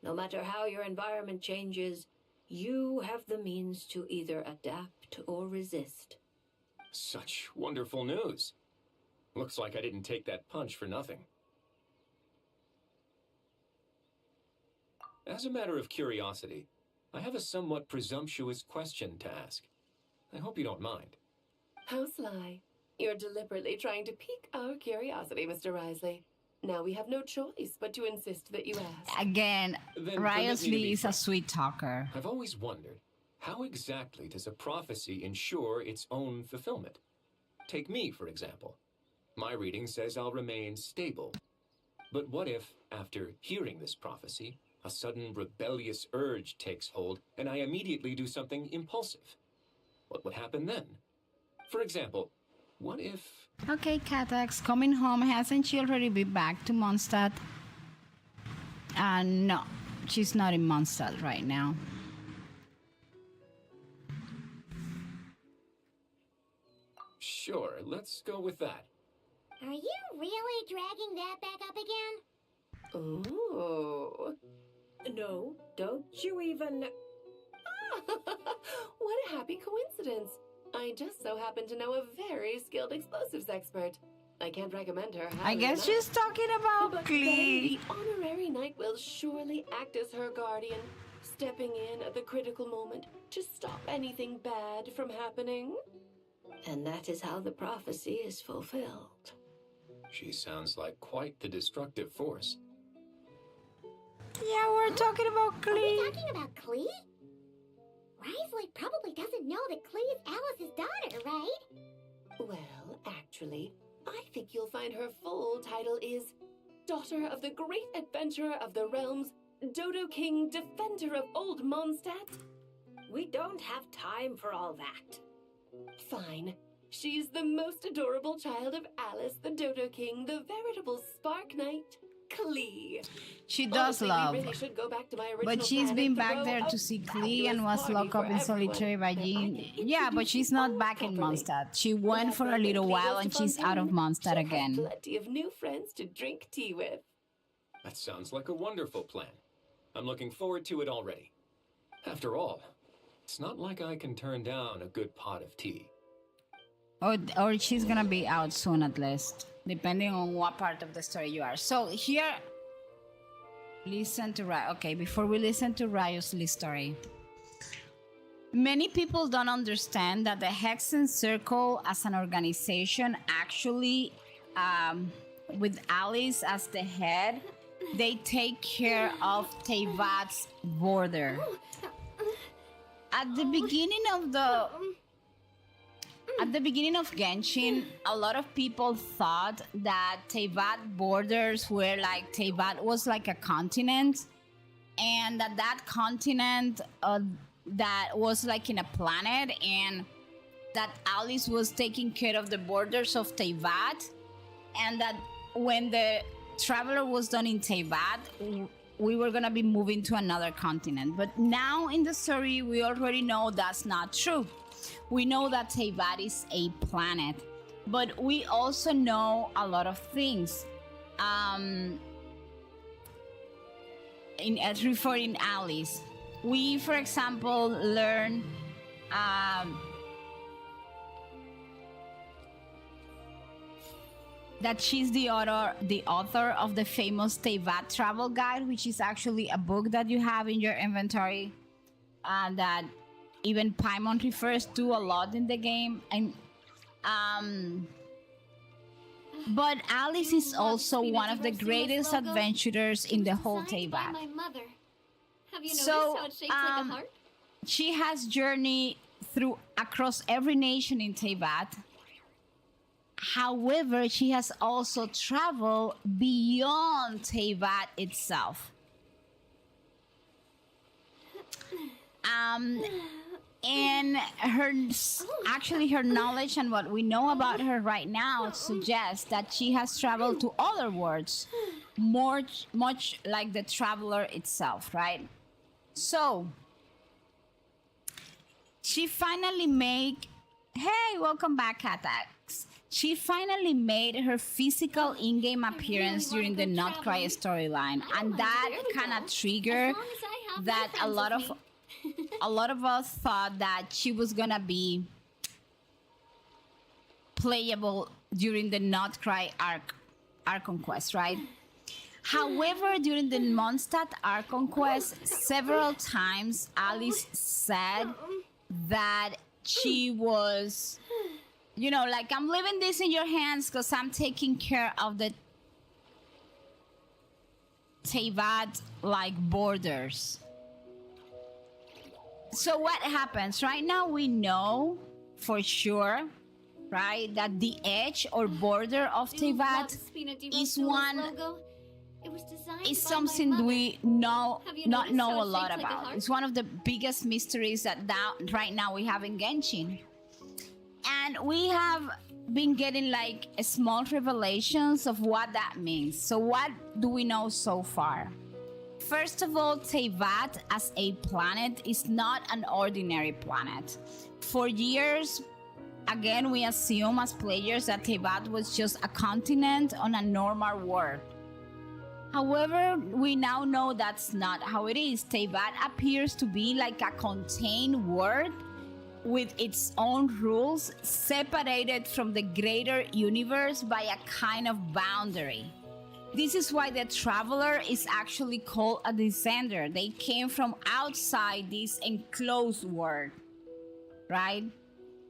No matter how your environment changes, you have the means to either adapt or resist. Such wonderful news. Looks like I didn't take that punch for nothing. As a matter of curiosity, I have a somewhat presumptuous question to ask. I hope you don't mind. How sly. You're deliberately trying to pique our curiosity, Mr. Risley. Now we have no choice but to insist that you ask. Again, Then permit me to Riosley be is a frank. sweet talker. I've always wondered, how exactly does a prophecy ensure its own fulfillment? Take me, for example. My reading says I'll remain stable. But what if, after hearing this prophecy, a sudden rebellious urge takes hold and I immediately do something impulsive? What would happen then? For example, what if... Okay, Catax, coming home. Hasn't she already been back to Mondstadt? No, she's not in Mondstadt right now. Sure, let's go with that. Are you really dragging that back up again? Ooh. No, don't you even... What a happy coincidence. I just so happen to know a very skilled explosives expert. I can't recommend her I highly guess enough. she's talking about But then Klee. the honorary knight will surely act as her guardian, stepping in at the critical moment to stop anything bad from happening. And that is how the prophecy is fulfilled. She sounds like quite the destructive force. Yeah, we're talking about Are we Klee. talking about Klee? Risley probably doesn't know that Klee is Alice's daughter, right? Well, actually, I think you'll find her full title is Daughter of the Great Adventurer of the Realms, Dodo King, Defender of Old Mondstadt. We don't have time for all that. Fine. She's the most adorable child of Alice, the Dodo King, the veritable Spark Knight, Klee. She does Honestly, love. we really should go back to my original But she's plan been and back throw there a to see Klee and fabulous was party locked up for in solitary by everyone. Jean. I can Yeah, but introduce she's you not all back in properly. Mondstadt. She And went after for a my little Klee while goes and to she's out of Fontaine, Mondstadt she'll have again. plenty of new friends to drink tea with. That sounds like a wonderful plan. I'm looking forward to it already. After all, it's not like I can turn down a good pot of tea. Or she's gonna be out soon at least, depending on what part of the story you are. So here, Listen to Ray. Okay, before we listen to Rayo's story. Many people don't understand that the Hexen Circle as an organization actually, with Alice as the head, they take care of Teyvat's border. At the beginning of Genshin, a lot of people thought that Teyvat borders were like Teyvat was like a continent, and that continent that was like in a planet, and that Alice was taking care of the borders of Teyvat, and that when the traveler was done in Teyvat, we were gonna be moving to another continent. But now in the story, we already know that's not true. We know that Teyvat is a planet, but we also know a lot of things. Referring Alice, we, for example, learn that she's the author of the famous Teyvat travel guide, which is actually a book that you have in your inventory, and that even Paimon refers to a lot in the game. And but Alice is also one of the greatest adventurers in the whole Designed by Teyvat. my mother. Have you noticed So, how it's shaped like a heart? She has journeyed across every nation in Teyvat. However, she has also traveled beyond Teyvat itself. And her knowledge and what we know about her right now suggests that she has traveled to other worlds, much like the traveler itself, right? So she finally made. Hey, welcome back, Katax. She finally made her physical in-game appearance during the Not Cry storyline, and that kind of triggered that a lot of us thought that she was gonna be playable during the Not Cry arc conquest, right? However, during the Mondstadt arc conquest, several times Alice said that she was, like, I'm leaving this in your hands because I'm taking care of the Teyvat like borders. So what happens? Right now we know for sure, right, that the edge or border of Teyvat is something we not know a lot about. It's one of the biggest mysteries that right now we have in Genshin. And we have been getting like small revelations of what that means. So what do we know so far? First of all, Teyvat as a planet is not an ordinary planet. For years, again, we assume as players that Teyvat was just a continent on a normal world. However, we now know that's not how it is. Teyvat appears to be like a contained world with its own rules, separated from the greater universe by a kind of boundary. This is why the traveler is actually called a descender. They came from outside this enclosed world, right?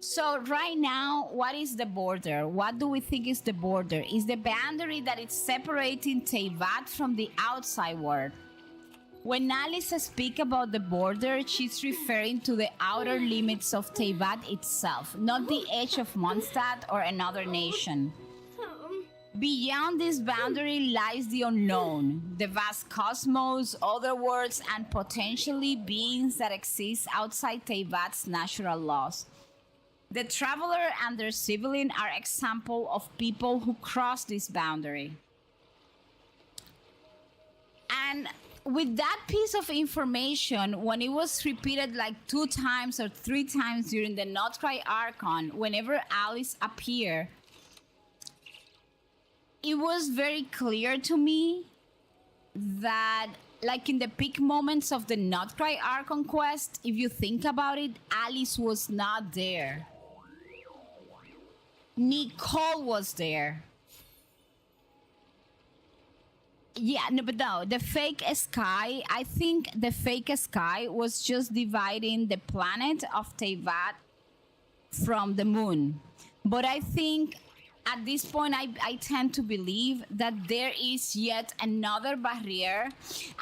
So right now, what is the border? What do we think is the border? Is the boundary that is separating Teyvat from the outside world. When Alice speaks about the border, she's referring to the outer limits of Teyvat itself, not the edge of Mondstadt or another nation. Beyond this boundary lies the unknown, the vast cosmos, other worlds, and potentially beings that exist outside Teyvat's natural laws. The traveler and their sibling are examples of people who cross this boundary. And with that piece of information, when it was repeated like 2 times or 3 times during the Not Cry Archon, whenever Alice appeared, it was very clear to me that, like in the peak moments of the Not Cry Archon quest, if you think about it, Alice was not there. Nicole was there. Yeah, no, but no, the fake sky, I think the fake sky was just dividing the planet of Teyvat from the moon. But I think at this point, I tend to believe that there is yet another barrier,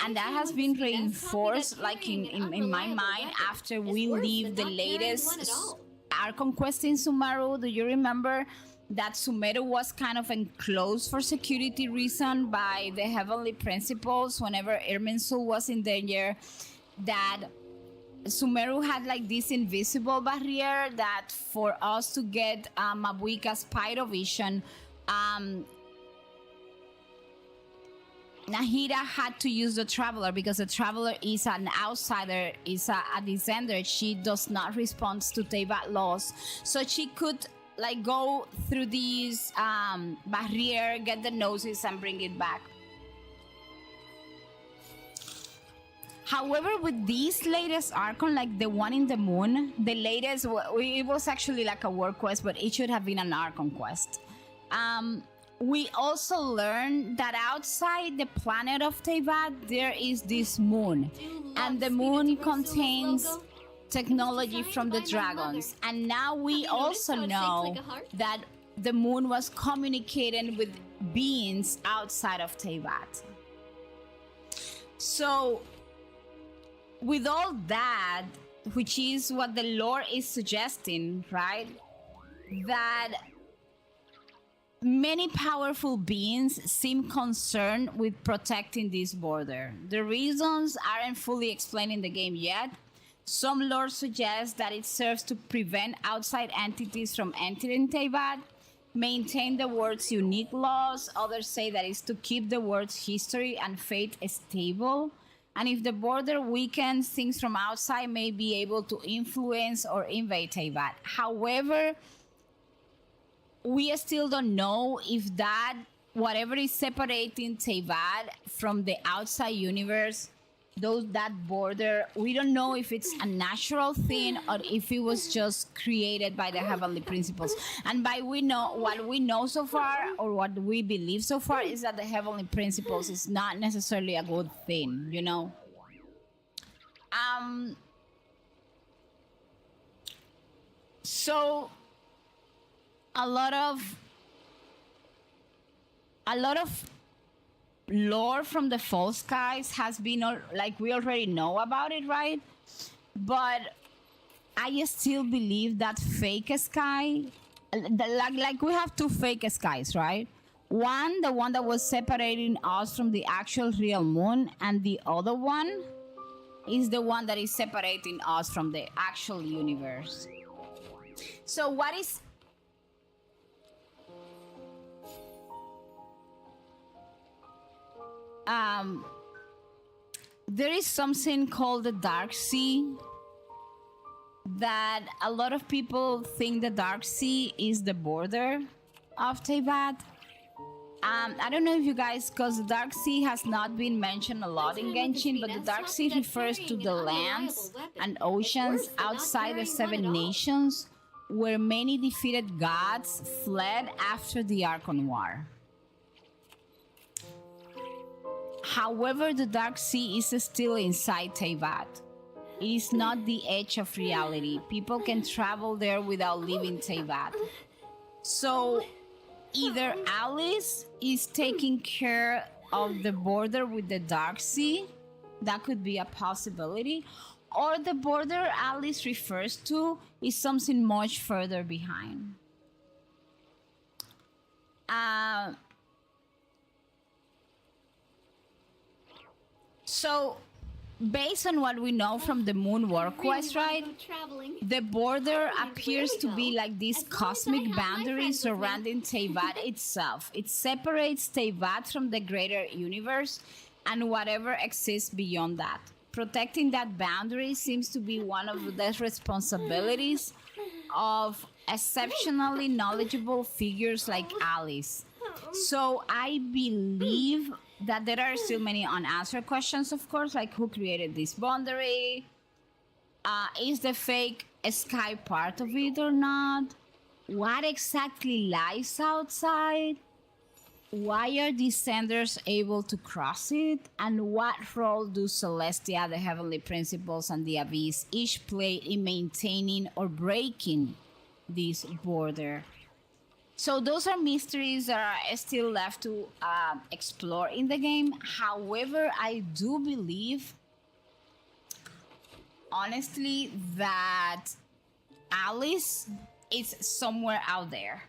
and that has been reinforced, like in my mind, after we leave the latest Archon quest in Sumeru. Do you remember that Sumeru was kind of enclosed for security reason by the heavenly principles whenever Irminsul was in danger? That Sumeru had like this invisible barrier that for us to get Mabuika's pyrovision, Nahida had to use the Traveler because the Traveler is an outsider, is a descender. She does not respond to Teyvat laws. So she could like go through these barrier, get the noses and bring it back. However, with this latest Archon, like the one in the moon, the latest, it was actually like a work quest, but it should have been an Archon quest. We also learned that outside the planet of Teyvat, there is this moon. And the moon contains technology from the dragons. And now we also know that the moon was communicating with beings outside of Teyvat. So, with all that, which is what the lore is suggesting, right? That many powerful beings seem concerned with protecting this border. The reasons aren't fully explained in the game yet. Some lore suggests that it serves to prevent outside entities from entering Teyvat, maintain the world's unique laws. Others say that it's to keep the world's history and fate stable. And if the border weakens, things from outside may be able to influence or invade Teyvat. However, we still don't know if that, whatever is separating Teyvat from the outside universe, that border, we don't know if it's a natural thing or if it was just created by the heavenly principles. And by what we know so far, or what we believe so far, is that the heavenly principles is not necessarily a good thing, you know. So a lot of lore from the False Skies has been like, we already know about it, right? But I still believe that fake sky, like we have two fake skies, right? One, the one that was separating us from the actual real moon, and the other one is the one that is separating us from the actual universe. So what is there is something called the Dark Sea, that a lot of people think the Dark Sea is the border of Teyvat. I don't know if you guys, because the Dark Sea has not been mentioned a lot in Genshin, but the Dark Sea refers to the lands and oceans outside the Seven Nations, where many defeated gods fled after the Archon War. However, the Dark Sea is still inside Teyvat. It is not the edge of reality. People can travel there without leaving Teyvat. So, either Alice is taking care of the border with the Dark Sea, that could be a possibility, or the border Alice refers to is something much further behind. So, based on what we know from the Moon War quest, right? The border appears to be like this cosmic boundary surrounding Teyvat itself. It separates Teyvat from the greater universe and whatever exists beyond that. Protecting that boundary seems to be one of the responsibilities of exceptionally knowledgeable figures like Alice. So I believe that there are still many unanswered questions, of course, like who created this boundary? Is the fake sky part of it or not? What exactly lies outside? why are descenders able to cross it? And what role do Celestia, the Heavenly Principles, and the Abyss each play in maintaining or breaking this border? So those are mysteries that are still left to explore in the game. However, I do believe, honestly, that Alice is somewhere out there.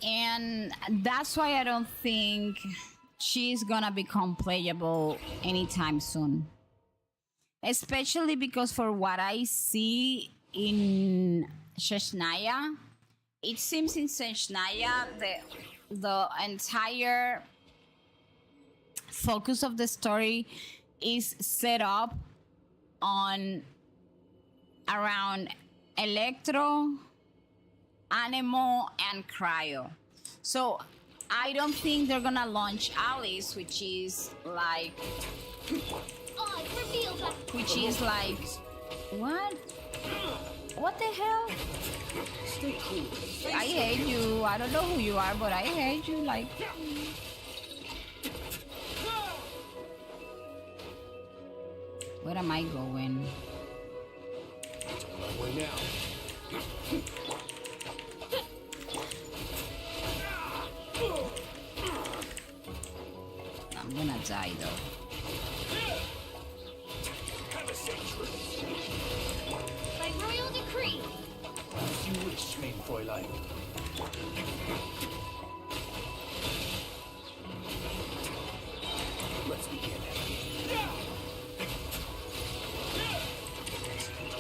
And that's why I don't think she's gonna become playable anytime soon. Especially because for what I see in Sheshnaya, it seems in Sheshnaya the entire focus of the story is set up on around Electro, Anemo, and Cryo. So I don't think they're gonna launch Alice, which is like Oh, it's revealed that which is like what? What the hell? Stay cool. I hate you. I don't know who you are, but I hate you. Like, where am I going? My way now. I'm gonna die though. by royal decree. You wish, mein Fräulein. Let's begin.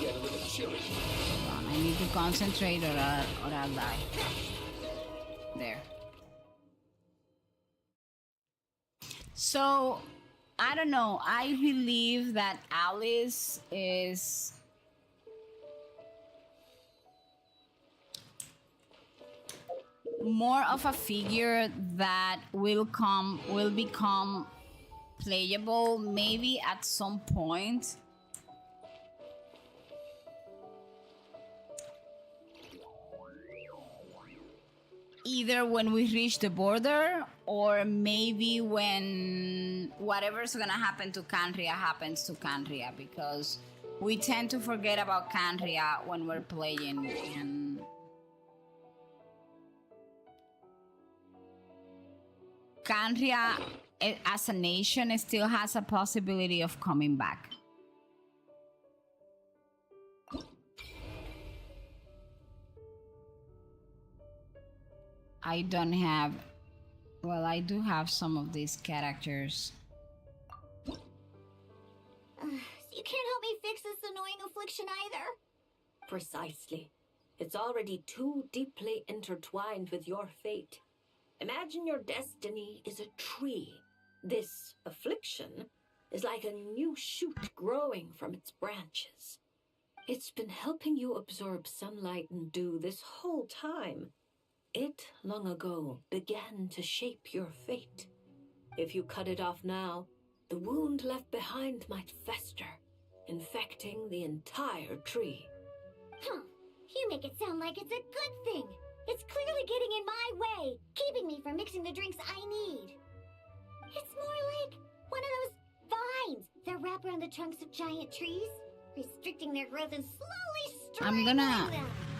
Get a little chilly. Hold on, I need to concentrate or I'll die. There. So, I don't know. I believe that Alice is more of a figure that will become playable maybe at some point. Either when we reach the border or maybe when whatever's gonna happen to Candria happens to Candria, because we tend to forget about Candria when we're playing, and Candria as a nation still has a possibility of coming back. I don't have... Well, I do have some of these characters. So you can't help me fix this annoying affliction either? Precisely. It's already too deeply intertwined with your fate. Imagine your destiny is a tree. This affliction is like a new shoot growing from its branches. It's been helping you absorb sunlight and dew this whole time. It, long ago, began to shape your fate. If you cut it off now, the wound left behind might fester, infecting the entire tree. Huh. You make it sound like it's a good thing. It's clearly getting in my way, keeping me from mixing the drinks I need. It's more like one of those vines that wrap around the trunks of giant trees, restricting their growth and slowly strangling them.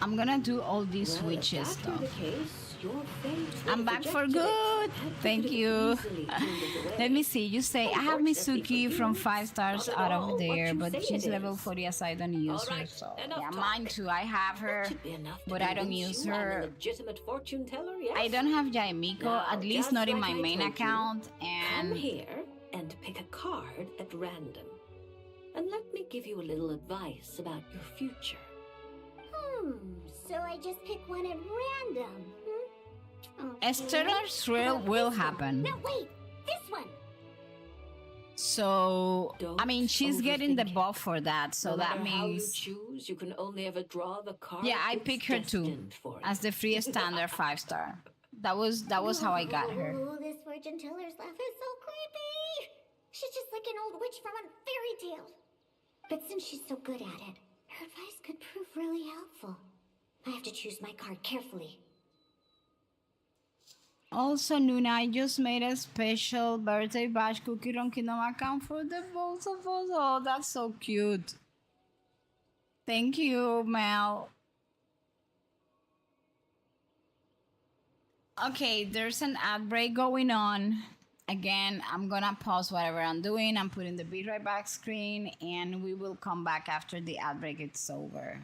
I'm gonna do all these Well, switches if that were though. the case, your fate I'm would back have for rejected it, good. and Thank could have you. easily tuned it away. Let me see. You say I have Unfortunately for Mitsuki from you, 5 stars not at out all of there, what you but say she's it level is. 40 as I don't use All her. right, So enough yeah, talk. mine too. I have her, That should be enough to but I don't convince use you I'm a her. legitimate fortune teller, yes? I don't have Yaemiko, Now, at least just not in like my I main told you, account. Come And here and pick a card at random. And let me give you a little advice about your future. So I just pick one at random, a stellar thrill will happen. No, wait! This one! So Don't I mean, she's getting the overthink it. buff for that. So No that matter how you means choose, you can only ever draw the card. yeah, I that's pick her too destined for as the free standard 5 star. That was how I got her. Oh, this fortune teller's laugh is so creepy! She's just like an old witch from a fairy tale. But since she's so good at it, her advice could prove really helpful. I have to choose my card carefully. Also, Noona, I just made a special birthday bash cookie on Kingdom account for the both of us. Oh, that's so cute. Thank you, Mel. Okay, there's an ad break going on. Again, I'm gonna pause whatever I'm doing. I'm putting the be right back screen, and we will come back after the ad break is over.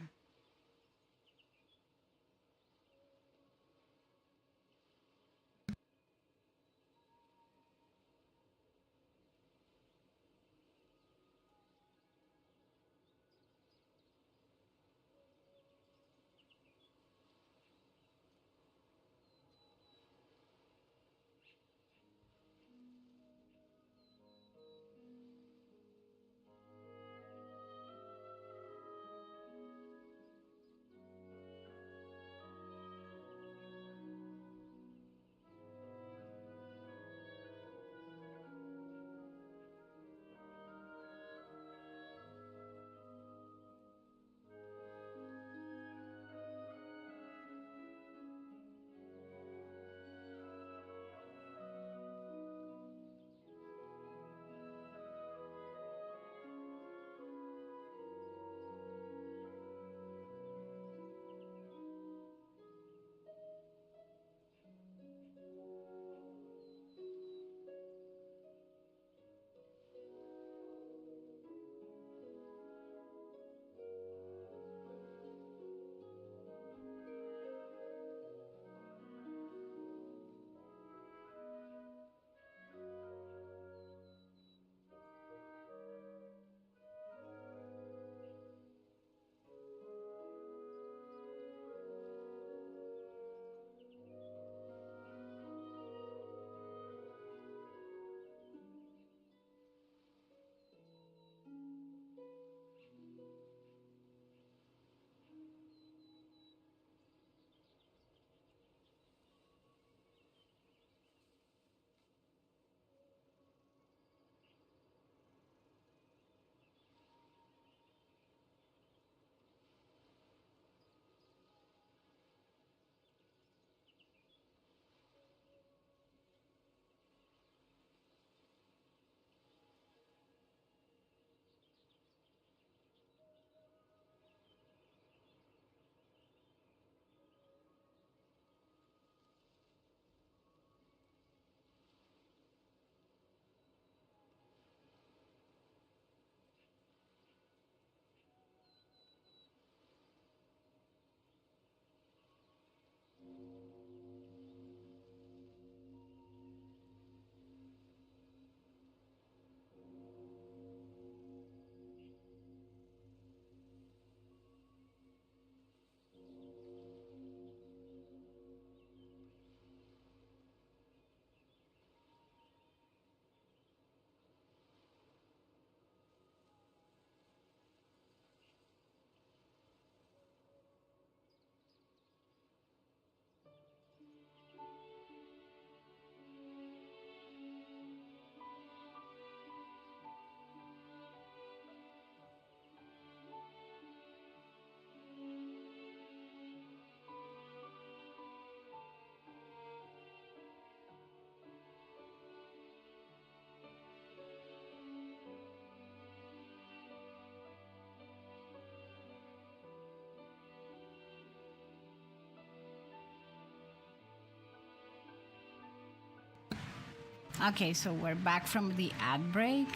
Okay, so we're back from the ad break.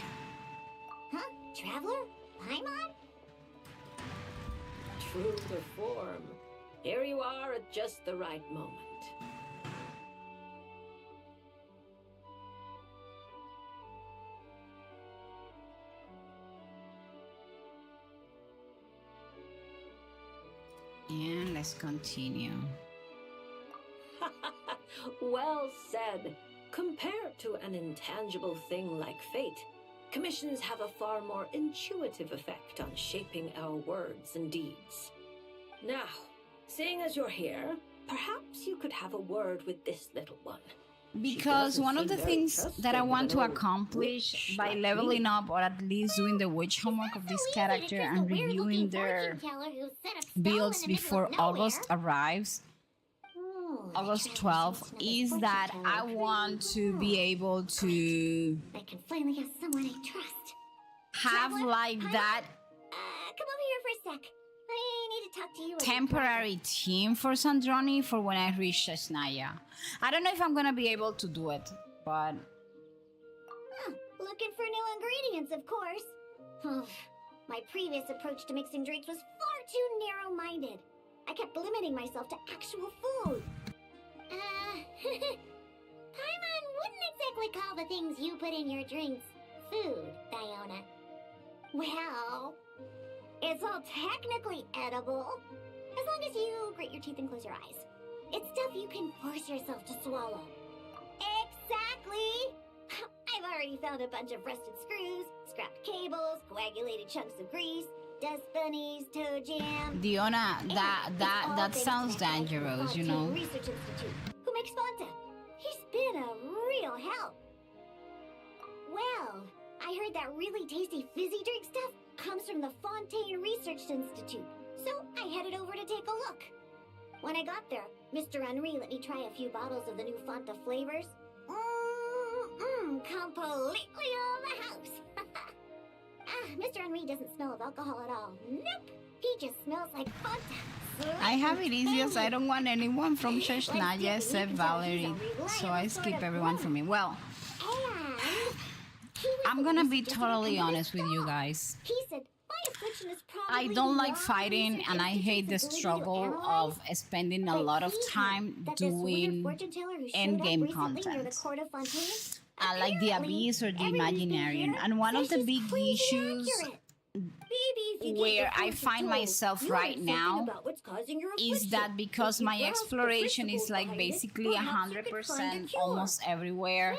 Huh? Traveler? Paimon? True to form. Here you are at just the right moment. And let's continue. Well said. Compared to an intangible thing like fate, commissions have a far more intuitive effect on shaping our words and deeds. Now, seeing as you're here, perhaps you could have a word with this little one. Because one of the doesn't seem things very that I trusting want of to an old accomplish witch by like leveling me. up or at least doing the witch homework of this character and reviewing their builds before August arrives, August 12th, is that I want to be able to I can finally have someone I trust. have Traveler, like hi. that Come over here for a sec. I need to talk to you. in temporary team for Sandroni for when I reach Shesnaya. I don't know if I'm gonna be able to do it, but Looking for new ingredients, of course. My previous approach to mixing drinks was far too narrow-minded. I kept limiting myself to actual food. Paimon wouldn't exactly call the things you put in your drinks food, Diona. Well, it's all technically edible, as long as you grit your teeth and close your eyes. It's stuff you can force yourself to swallow. Exactly! I've already found a bunch of rusted screws, scrapped cables, coagulated chunks of grease, dust bunnies, toe jam. Diona, And that it's all thanks to sounds that guy from the dangerous, you Fontaine know. Research Institute, who makes Fanta. He's been a real help. Well, I heard that really tasty fizzy drink stuff comes from the Fontaine Research Institute, so I headed over to take a look. When I got there, Mr. Henri let me try a few bottles of the new Fanta flavors. Completely on the house. Mr. Henri doesn't smell of alcohol at all. Nope, he just smells like Fanta. I have it easiest. I don't want anyone from Like Shesnaya Dippy, except you can tell he's Valerie, a so I reliable skip sort of everyone from me. Well, And he was I'm the gonna one be who suggested totally I come to honest this with you talk. guys. He said, my affliction is I probably don't like beyond fighting research and I hate the institute's ability to struggle analyze. of spending a But lot of he heard time that this weird doing fortune teller who showed up endgame recently near the content. court of Fontaine, Like the apparently, Abyss or the everybody's been Imaginarian. here And one of says the she's big crazy issues accurate. Maybe if you get where your I fortune find told, myself you'll right learn something now about what's causing your is affliction. that because If you my grasp the exploration is principles like behind it, basically perhaps you could find a 100% cure. almost everywhere,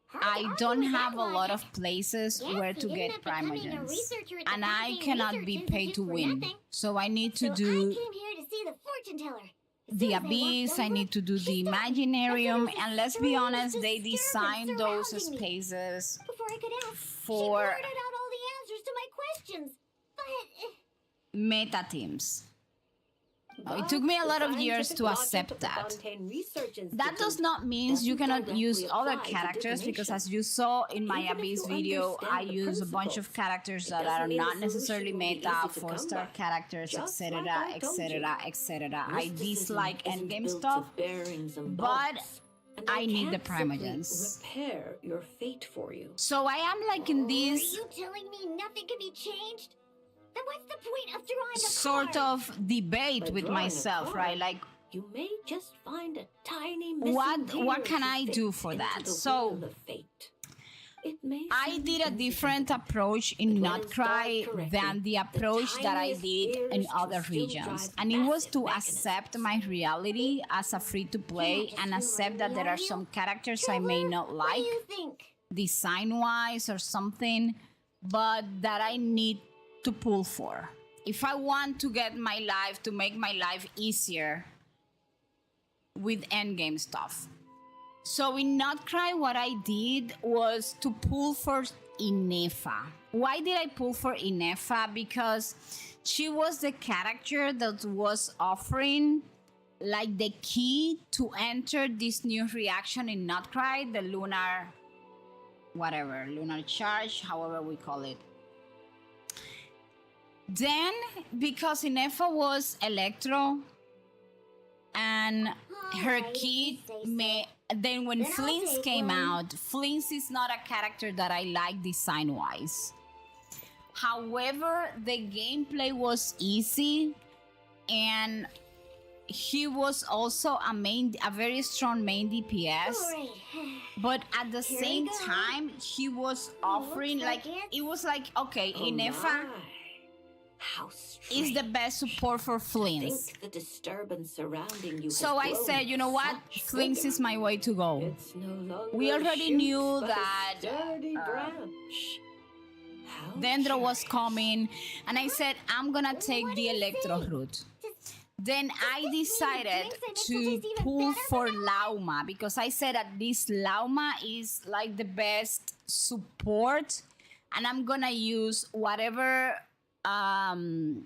Hard to I argue don't with have that a lot logic. of places Yes, where he to ended get up becoming a primogens. researcher at the And I Fontaine cannot Research be paid Institute to for win. nothing. So I need So to I do came here to see the fortune teller. As the soon as I walked Abyss, I over, need to do she the stopped me and said there Imaginarium, was a and let's be strange honest, they disturbance designed those surrounding me. spaces Before I could ask, she for blurted out all the answers to my questions. But meta teams. It took me a lot of years to accept that. That does not mean you cannot use other characters, because as you saw in my Even if Abyss you video, I understand the use a bunch of principles, characters it that doesn't are mean the not necessarily solution will be meta, easy to come 4-star by. characters, Just etc., like I told you. etc., etc. I Mysticism dislike isn't endgame built stuff, of bearings and but bolts, and I need the can't simply primogens. repair your fate for you. So I am like in are this you telling me nothing can be changed? Then what's the point of drawing a sort card? of debate By with drawing a myself, card, right? Like, you may just find a tiny missing what gear can to I fit do for into that? the So wheel of fate. It may I seem did a different insignificant, approach in but when Nutcry installed correctly, than the approach that I tiniest did in gears can other still regions. drive And it was massive to mechanisms. accept my reality as a free to play and accept that there are some characters I may not What like do you think? design wise or something, but that I need to pull for. If I want to get my life, to make my life easier with endgame stuff. So in Nutcry, what I did was to pull for Inefa. Why did I pull for Inefa? Because she was the character that was offering like the key to enter this new reaction in Nutcry, the lunar, whatever, lunar charge, however we call it. Then, because Inefa was Electro, and her Alright, kid if you say so. may. Then when Then I'll Flints take came one. out, Flints is not a character that I like design wise. However, the gameplay was easy, and he was also a very strong main DPS. Alright. But at the Here same we go. time, he was offering looks like like it. it was like, okay, Oh Inefa my. How is the strange. best support for Flints. Think the disturbance surrounding you So has I grown said, you know what? such Flints vigor. is my way to go. It's no longer We a already shoot, knew but a that, sturdy branch. How Dendro was curious. coming, and I said, I'm gonna take What the do you Electro say? route. Just Then I this mean decided drinks I mix will to taste even pull better for from now Lauma because I said that this Lauma is like the best support, and I'm gonna use whatever Dendro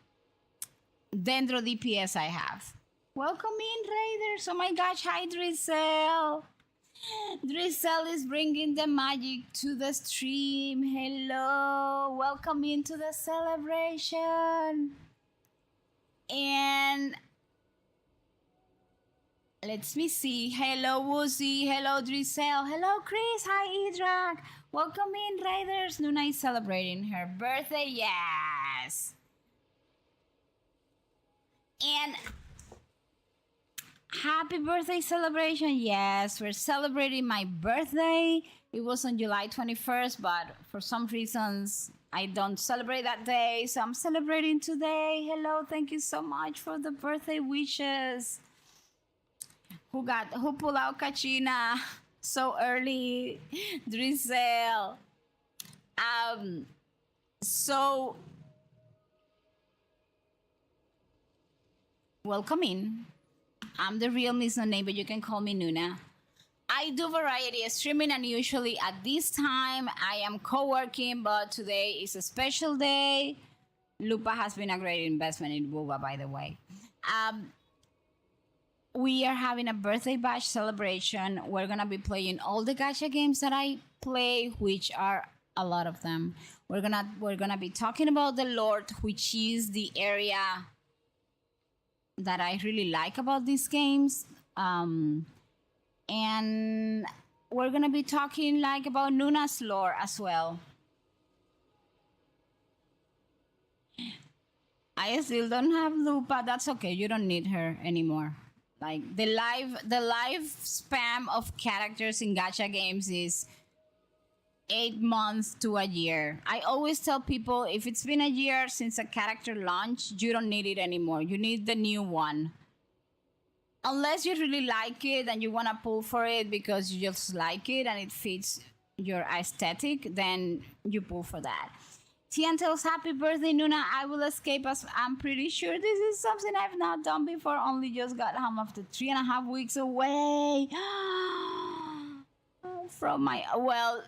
DPS I have. Welcome in, Raiders. Oh my gosh, hi Drizzle. Drizzle is bringing the magic to the stream. Hello, welcome into the celebration. And let me see. Hello, Woozy. Hello, Drizzle. Hello, Chris. Hi, Idrak. Welcome in, Raiders. Noona is celebrating her birthday. Yes. And happy birthday celebration. Yes, we're celebrating my birthday. It was on July 21st, but for some reasons, I don't celebrate that day. So I'm celebrating today. Hello, thank you so much for the birthday wishes. Who pulled out Kachina so early? Drizzle. So welcome in. I'm the real Miss Noona, but you can call me Noona. I do variety streaming, and usually at this time I am co-working, but today is a special day. Lupa has been a great investment in Buba, by the way. We are having a birthday bash celebration. We're gonna be playing all the gacha games that I play, which are a lot of them. We're gonna be talking about the Lord, which is the area that I really like about these games. And we're gonna be talking like about Noona's lore as well. I still don't have Lupa. That's okay. You don't need her anymore. Like the live spam of characters in gacha games is 8 months to a year. I always tell people if it's been a year since a character launched, you don't need it anymore. You need the new one. Unless you really like it and you want to pull for it because you just like it and it fits your aesthetic, then you pull for that. Tian tells, happy birthday, Noona. I will escape as I'm pretty sure this is something I've not done before. Only just got home after 3.5 weeks away from my, well,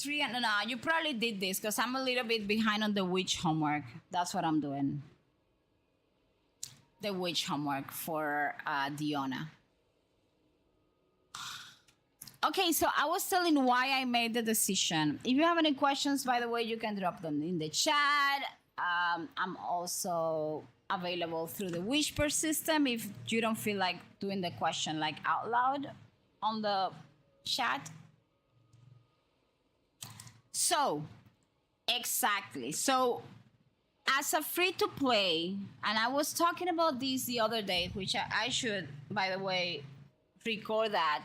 no, you probably did this because I'm a little bit behind on the witch homework. That's what I'm doing. The witch homework for Diona. Okay, so I was telling why I made the decision. If you have any questions, by the way, you can drop them in the chat. I'm also available through the Whisper system if you don't feel like doing the question like out loud on the chat. So, exactly. So, as a free-to-play, and I was talking about this the other day, which I should, by the way, record that.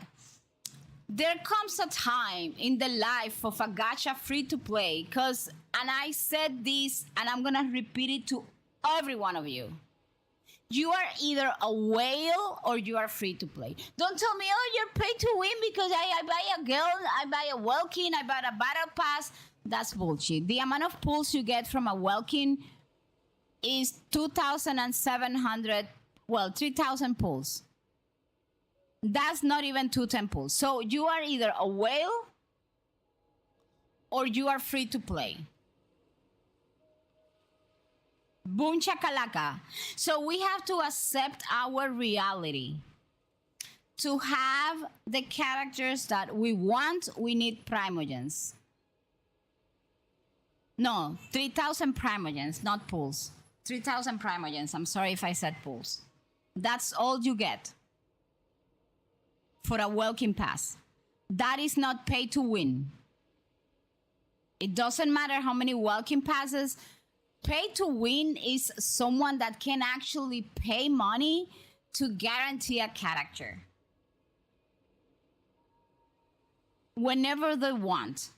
There comes a time in the life of a gacha free-to-play, and I said this, and I'm gonna repeat it to every one of you. You are either a whale or you are free to play. Don't tell me, oh, you're pay to win because I buy a girl, I buy a Welkin, I buy a battle pass. That's bullshit. The amount of pulls you get from a Welkin is 2,700, well, 3,000 pulls. That's not even 2 temples. So you are either a whale or you are free to play. Boom chakalaka. So we have to accept our reality. To have the characters that we want, we need primogens. No, 3,000 primogens, not pools. 3,000 primogens. I'm sorry if I said pools. That's all you get for a welcome pass. That is not pay to win. It doesn't matter how many welcome passes. Pay to win is someone that can actually pay money to guarantee a character whenever they want.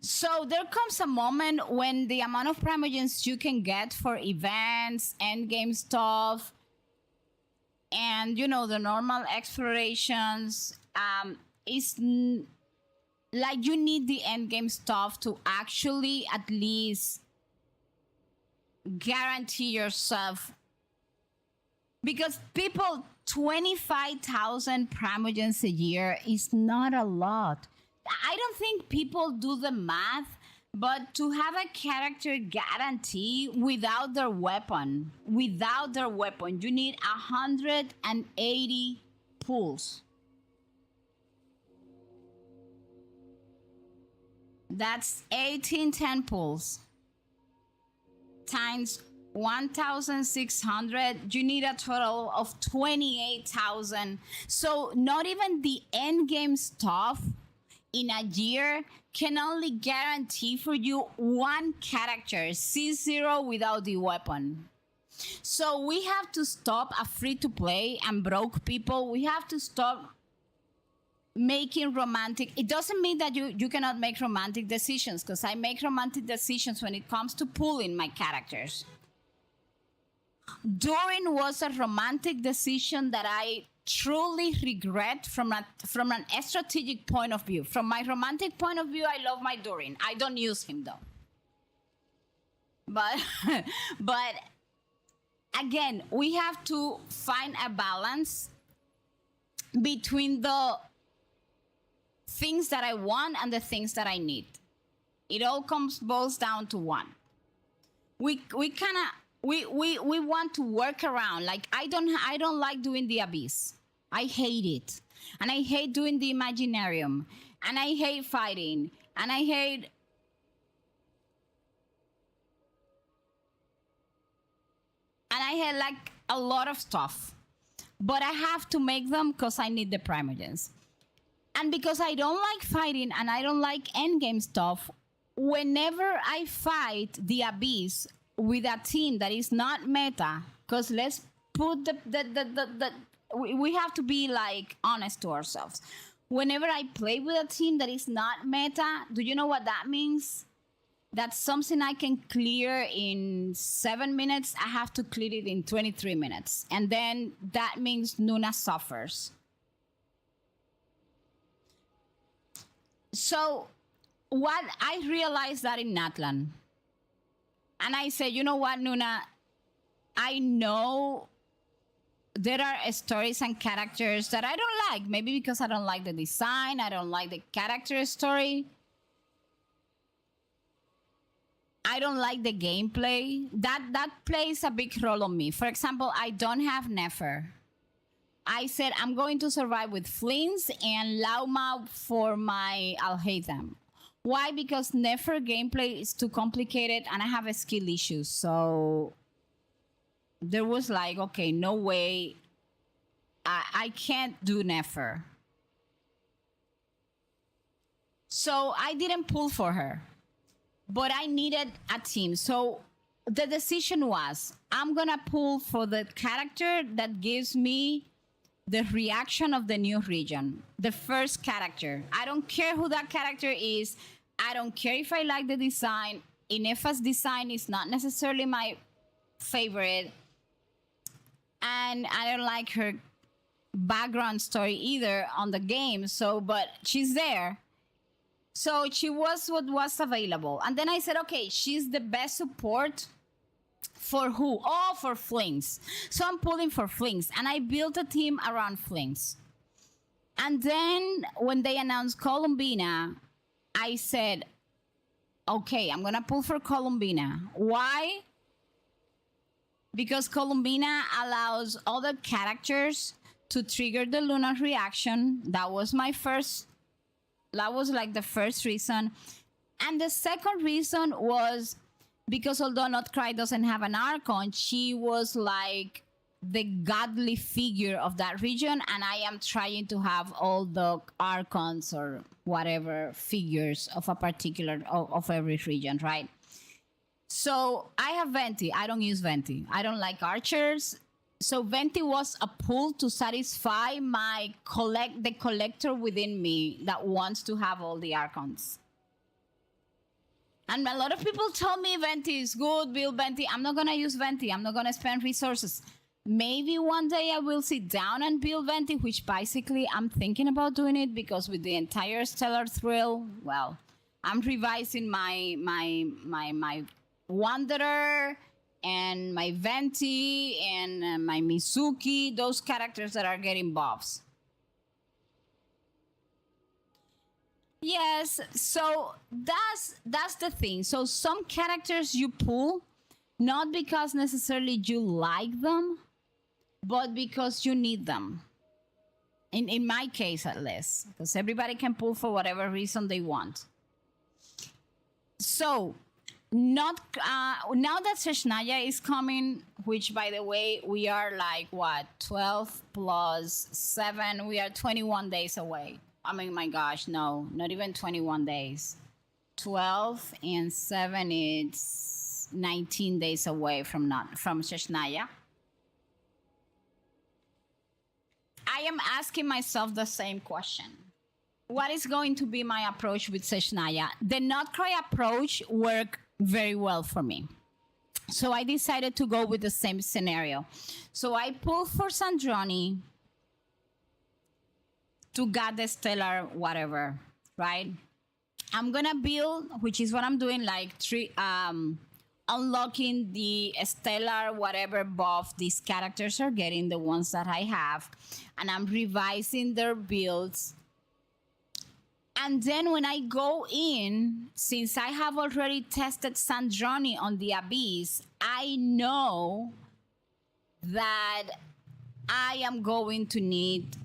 So there comes a moment when the amount of primogens you can get for events, endgame stuff, and the normal explorations is like you need the endgame stuff to actually at least guarantee yourself, because people, 25,000 primogens a year is not a lot. I don't think people do the math, but to have a character guarantee without their weapon, you need 180 pulls. That's 1810 pulls times 1,600. You need a total of 28,000. So not even the end game stuff in a year can only guarantee for you one character, C0, without the weapon. So we have to stop a free-to-play and broke people. We have to stop making romantic. It doesn't mean that you cannot make romantic decisions, because I make romantic decisions when it comes to pulling my characters. Durin was a romantic decision that I truly regret from an strategic point of view. From my romantic point of view, I love my Durin. I don't use him though. But again, we have to find a balance between the things that I want and the things that I need. It all boils down to one. We want to work around. Like I don't like doing the abyss. I hate it. And I hate doing the Imaginarium. And I hate fighting. And I hate like a lot of stuff. But I have to make them because I need the primogens. And because I don't like fighting and I don't like endgame stuff, whenever I fight the abyss with a team that is not meta, because let's put we have to be like honest to ourselves. Whenever I play with a team that is not meta, do you know what that means? That's something I can clear in 7 minutes. I have to clear it in 23 minutes. And then that means Noona suffers. So what I realized that in Natlan, and I said, you know what, Noona, I know there are stories and characters that I don't like. Maybe because I don't like the design, I don't like the character story. I don't like the gameplay. That plays a big role on me. For example, I don't have Nefer. I said I'm going to survive with Flins and Lauma for my Alhaitham. Why? Because Nefer gameplay is too complicated and I have a skill issue. So there was like, okay, no way. I can't do Nefer. So I didn't pull for her. But I needed a team. So the decision was, I'm going to pull for the character that gives me the reaction of the new region. The first character. I don't care who that character is. I don't care if I like the design. Inefa's design is not necessarily my favorite. And I don't like her background story either on the game. So, but she's there. So she was what was available. And then I said, okay, she's the best support for who? Oh, for Flings. So I'm pulling for Flings. And I built a team around Flings. And then when they announced Columbina, I said, okay, I'm going to pull for Columbina. Why? Because Columbina allows other characters to trigger the lunar reaction. That was my first. That was like the first reason. And the second reason was because although Notcry doesn't have an Archon, she was like the godly figure of that region. And I am trying to have all the Archons or whatever figures of a particular, of every region, right? So I have Venti. I don't use Venti. I don't like archers. So Venti was a pull to satisfy my the collector within me that wants to have all the Archons. And a lot of people tell me Venti is good, build Venti. I'm not going to use Venti. I'm not going to spend resources. Maybe one day I will sit down and build Venti, which basically I'm thinking about doing it because with the entire Stellar Thrill, well, I'm revising my Wanderer and my Venti and my Mizuki, those characters that are getting buffs. Yes, so that's the thing. So some characters you pull not because necessarily you like them, but because you need them. In my case, at least, because everybody can pull for whatever reason they want. So, not now that Seshnaya is coming, which by the way, we are like what 12 plus 7, we are 21 days away. I mean, my gosh, no, not even 21 days. 12 and 7, it's 19 days away from Seshnaya. I am asking myself the same question. What is going to be my approach with Seshnaya? The not cry approach worked very well for me. So I decided to go with the same scenario. So I pulled for Sandroni to get the stellar whatever, right? I'm gonna build, which is what I'm doing, like unlocking the stellar whatever buff these characters are getting, the ones that I have, and I'm revising their builds. And then when I go in, since I have already tested Sandroni on the Abyss, I know that I am going to need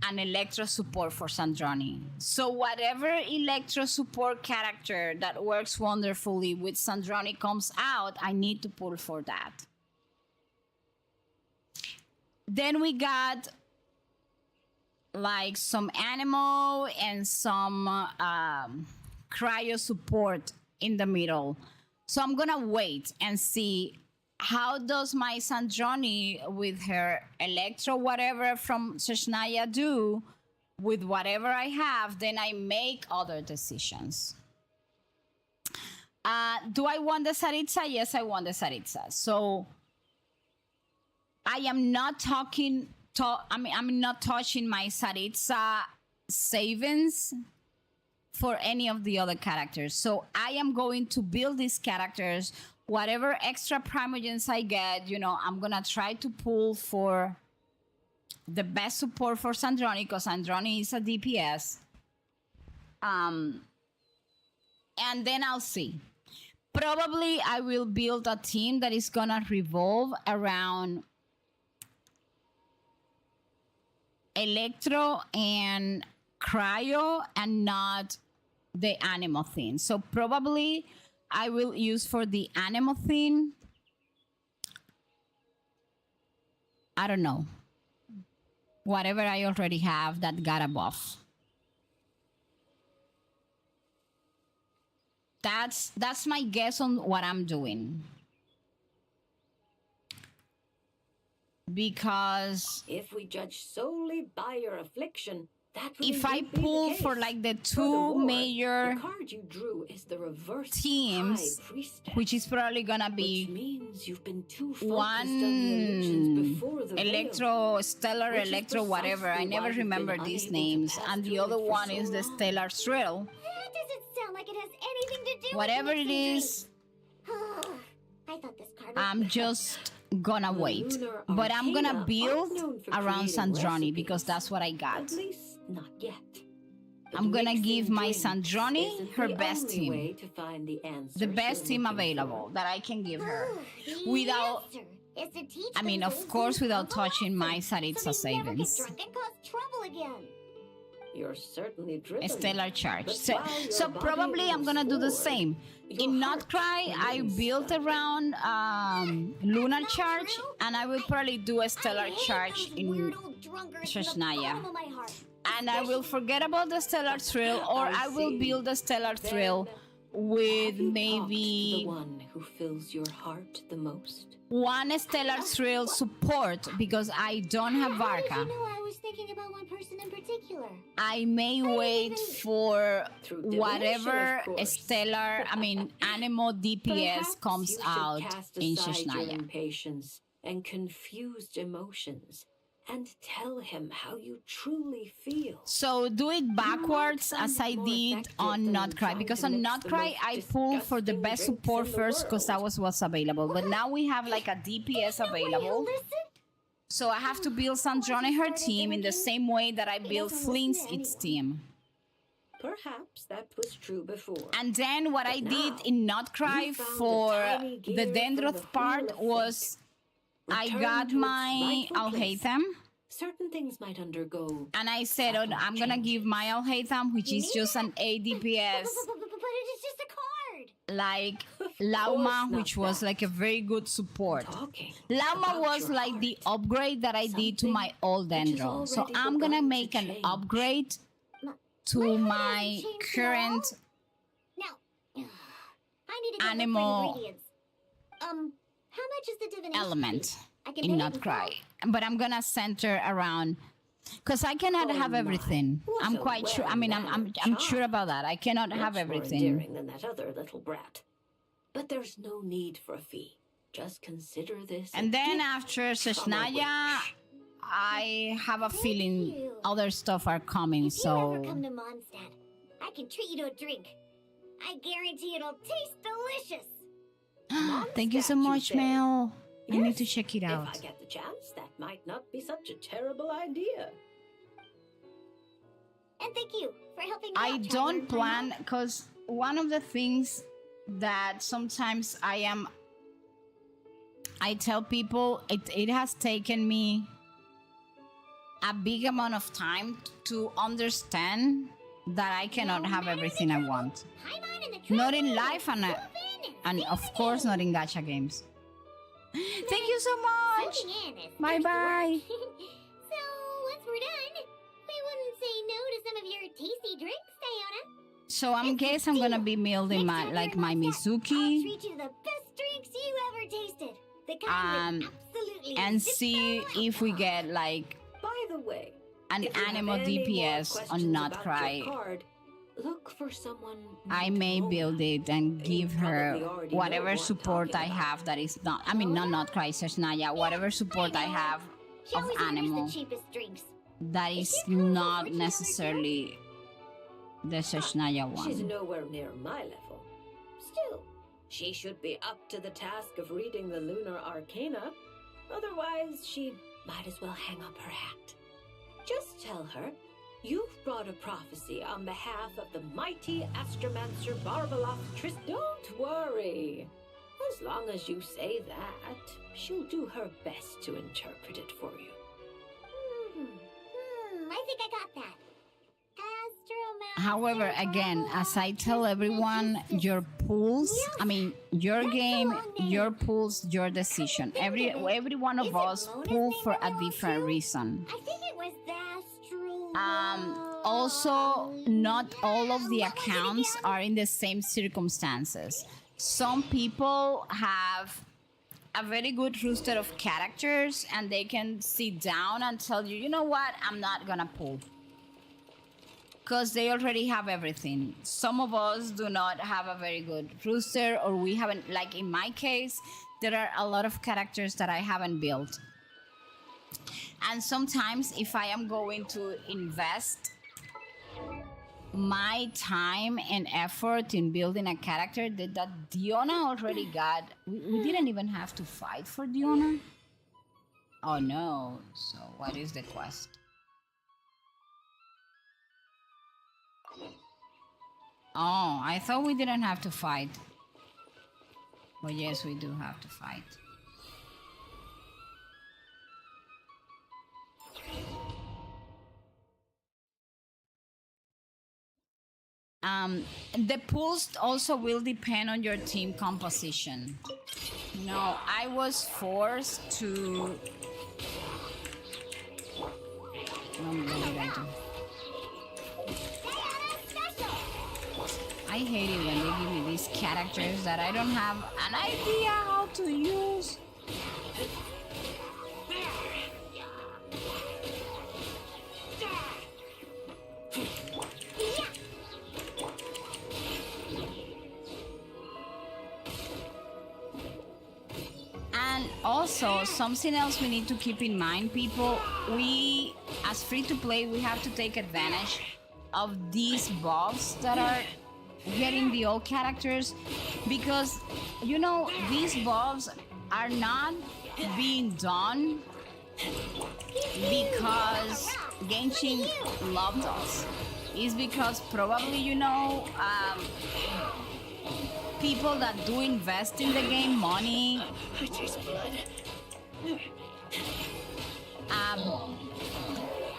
an Electro support for Sandroni. So whatever Electro support character that works wonderfully with Sandroni comes out, I need to pull for that. Then we got like some Animo and some cryo support in the middle. So I'm gonna wait and see how does my Sandroni with her Electro whatever from Seshnaya do with whatever I have, then I make other decisions. Do I want the Saritsa? Yes, I want the Saritsa. So I am not talking I'm not touching my Saritsa savings for any of the other characters. So I am going to build these characters. Whatever extra primogens I get, I'm gonna try to pull for the best support for Sandroni, because Sandroni is a DPS. And then I'll see. Probably I will build a team that is gonna revolve around Electro and Cryo and not the Animo thing. So probably I will use for the Animo thing, I don't know, whatever I already have that got a buff. That's my guess on what I'm doing. Because if we judge solely by your affliction, that really if I would be the pull case. for like the two Furthermore, major the card you drew is the reverse teams, High Priestess, which is probably gonna which be means you've been too focused one on the illusions before the veil. Electro, Stellar, Which is Electro, whatever. I precisely never why you've been remember these unable to names. pass And the through other it for one so is the long. Stellar Thrill. That doesn't sound like it has anything to do Whatever with it mixing is, drinks. I thought this card was I'm just gonna The wait. lunar But I'm gonna arcana build aren't known for around creating Sandroni because recipes. that's what I got. At least not yet. But I'm gonna mixing give my drinks Sandroni isn't her the best only team. way to find the answers The best you're team looking available for. that I can give her. The Without, answer is to teach I mean, them of those course, who without have a touching my lesson, Saritsa so they never get savings. drunk and cause trouble again. You're certainly driven. A stellar charge. But So, while your so body probably I'm gonna do the moves same. forward, In your Not heart Cry, I remains built stuck. around Lunar Not Charge, true. and I will probably do a Stellar I hate Charge those in weird old drunkards from the Seshnaya. bottom of my heart. And I will forget about the Stellar Thrill, or I will see. build a Stellar Then, Thrill with Have you talked to maybe the one who fills your heart the most? one Stellar Thrill support, because I don't have How did you Varka. know I was thinking about one person in particular? I may wait for Through divination, whatever of course. Stellar, Animo DPS Perhaps comes you should out cast in aside your Seshnaya. impatience and confused emotions and tell him how you truly feel. So do it backwards as I did on Not Cry, because on Not Cry I pulled for the best support first because that was what's available. But now we have like a DPS available. So I have to build Sandrone her team in the same way that I built Flint's its team. Perhaps that was true before. And then what I did in Not Cry for the Dendroth part was I got my Alhaitham. Certain things might undergo. And I said, oh, I'm gonna give my Alhaitham, which is just an ADPS, But it is just a card. like Lauma, which was like a very good support. Lauma was like the upgrade that I did to my old Dendro. So I'm gonna make an upgrade to my current Now, I need to get animal ingredients. How much is the divination element fee? I can in pay Not it in Cry. But I'm gonna center around, because I cannot have everything. I'm quite sure. I mean, I'm sure about that. I cannot have Much more everything. endearing than that other little brat. But there's no need for a fee. Just consider this. And then after Seshnaya, I have a feeling other stuff are coming. If you ever So come to Mondstadt, I can treat you to a drink. I guarantee it'll taste delicious. thank you so Mondstadt, you much, say? Mel. I need to Yes, check it If out. I get the chance, that might not be such a terrible idea. And thank you for helping me I out, don't Traveler. plan, because one of the things that sometimes I tell people, it has taken me a big amount of time to understand that I cannot have everything I want. Paimon and the Not in Traveler life will and swoop in and save of the course day. not in gacha games. Thank you so much. Soaking in is Bye thirsty bye. work. So, once we're done, we wouldn't say no to some of your tasty drinks, Diona. So I guess I'm gonna be building my like my I'll Mizuki treat you to the best drinks you ever tasted. The kind with absolutely and see zero if we alcohol. get like By the way, an if you have animal any more DPS questions on Not about Cry. your card, look for someone I named may Noona. build it and give her probably already know whatever who I'm support talking I about. have that is not, I mean, not Cry Seshnaya, whatever support I have She of always orders animal the cheapest drinks. that Is is she cool not for $2 necessarily the Seshnaya She's one. nowhere near my level. Still, she should be up to the task of reading the lunar arcana. Otherwise, she might as well hang up her hat. Just tell her you've brought a prophecy on behalf of the mighty astromancer Barbaloth Trist. Don't worry. As long as you say that, she'll do her best to interpret it for you. I think I got that. Astromancer. However, again, as I tell everyone, your pulls, I mean, your game, your pulls, your decision. Every one of us pull for a different reason. I think it was the Astro. Also, not all of the accounts are in the same circumstances. Some people have a very good roster of characters and they can sit down and tell you, you know what, I'm not gonna pull. Because they already have everything. Some of us do not have a very good roster, or we haven't, like in my case, there are a lot of characters that I haven't built. And sometimes if I am going to invest my time and effort in building a character that Diona already got, we didn't even have to fight for Diona. Oh no, so what is the quest? Oh, I thought we didn't have to fight. But yes, we do have to fight. The pulls also will depend on your team composition. No, I was forced to... what did I do? I hate it when they give me these characters that I don't have an idea how to use. And Also, something else we need to keep in mind, people, we, as free to play, we have to take advantage of these buffs that are getting the old characters, because, you know, these buffs are not being done because Genshin loved us. It's because probably, you know, people that do invest in the game money,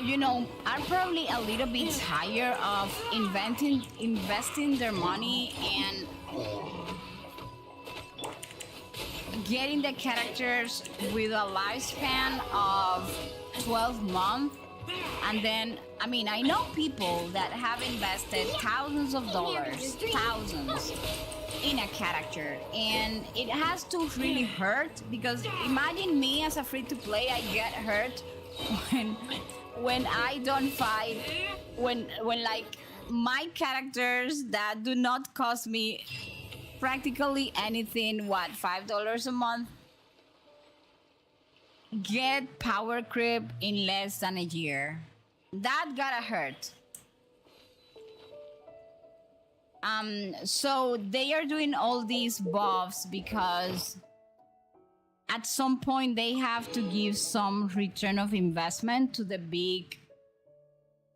you know, are probably a little bit tired of investing their money and getting the characters with a lifespan of 12 months. And then, I mean, I know people that have invested thousands of dollars, thousands, in a character, and it has to really hurt, because imagine me as a free-to-play, I get hurt when I don't fight, when like my characters that do not cost me practically anything, what, $5 a month, get power creep in less than a year. That gotta hurt. So they are doing all these buffs because at some point they have to give some return of investment to the big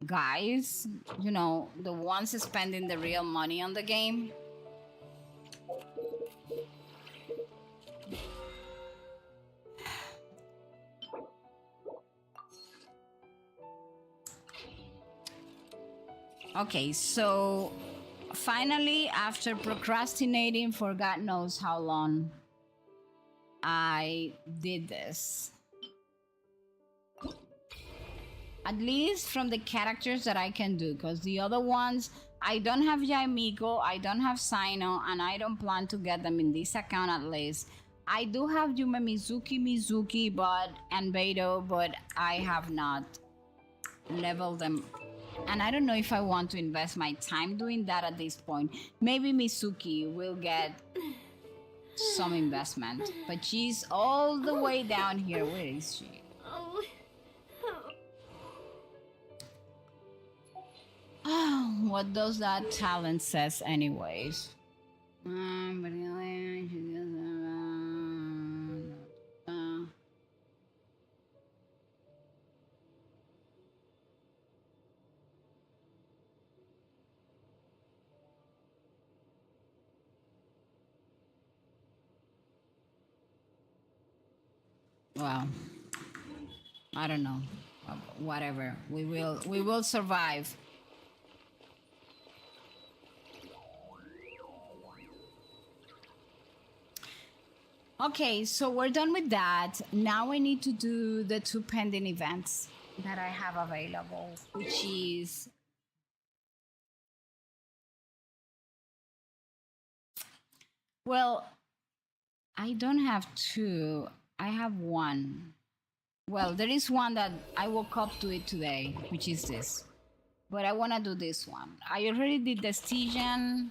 guys, you know, the ones spending the real money on the game. Okay, so finally, after procrastinating for God knows how long, I did this. At least from the characters that I can do, because the other ones, I don't have Yaimiko, I don't have Sino, and I don't plan to get them in this account at least. I do have Yume Mizuki, and Beidou, but I have not leveled them. And I don't know if I want to invest my time doing that at this point. Maybe Mizuki will get some investment, but she's all the way down here. Where is she? Oh, what does that talent says anyways? Well, I don't know. Whatever. We will survive. Okay, so we're done with that. Now I need to do the 2 pending events that I have available, which is well, I don't have 2. I have 1. Well, there is one that I woke up to it today, which is this. But I want to do this one. I already did the Stygian,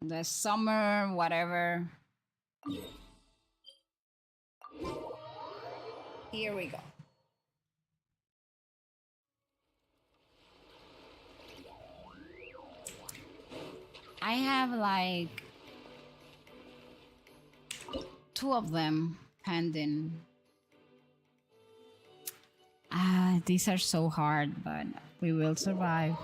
the summer, whatever. Here we go. I have like 2 of them pending. These are so hard, but we will survive.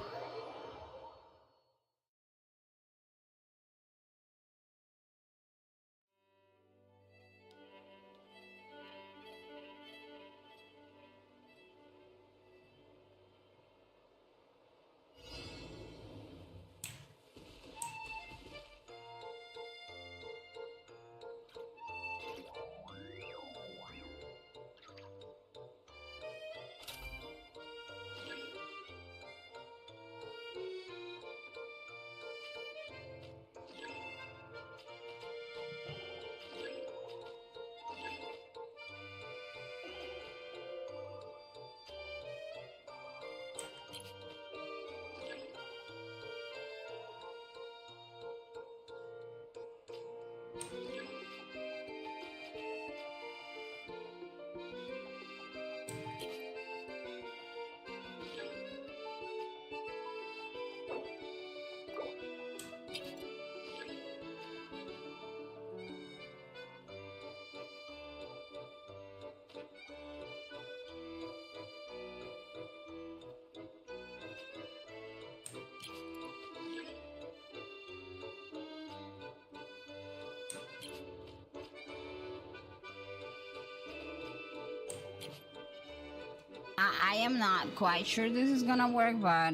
I am not quite sure this is gonna work, but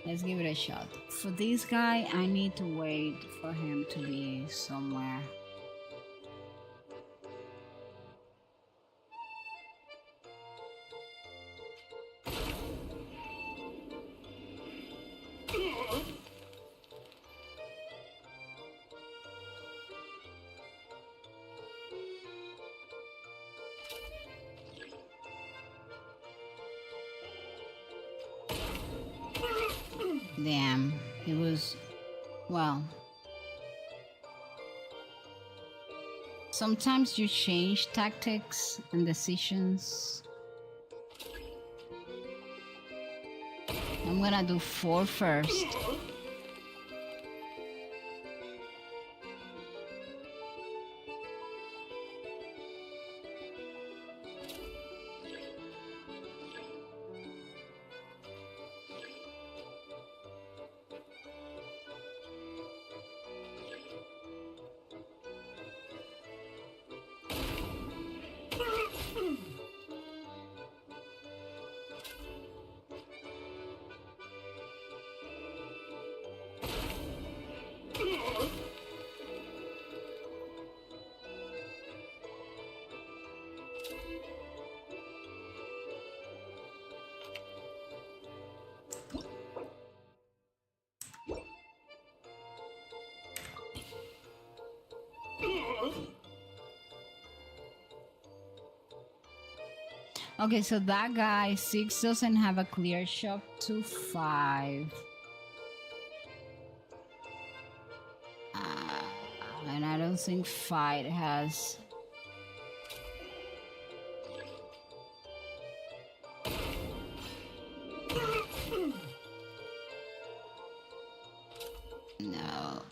let's give it a shot. For this guy, I need to wait for him to be somewhere. Damn, it was, well, sometimes you change tactics and decisions. I'm gonna do 4 first. Okay, so that guy 6 doesn't have a clear shot to 5. And I don't think fight has. No.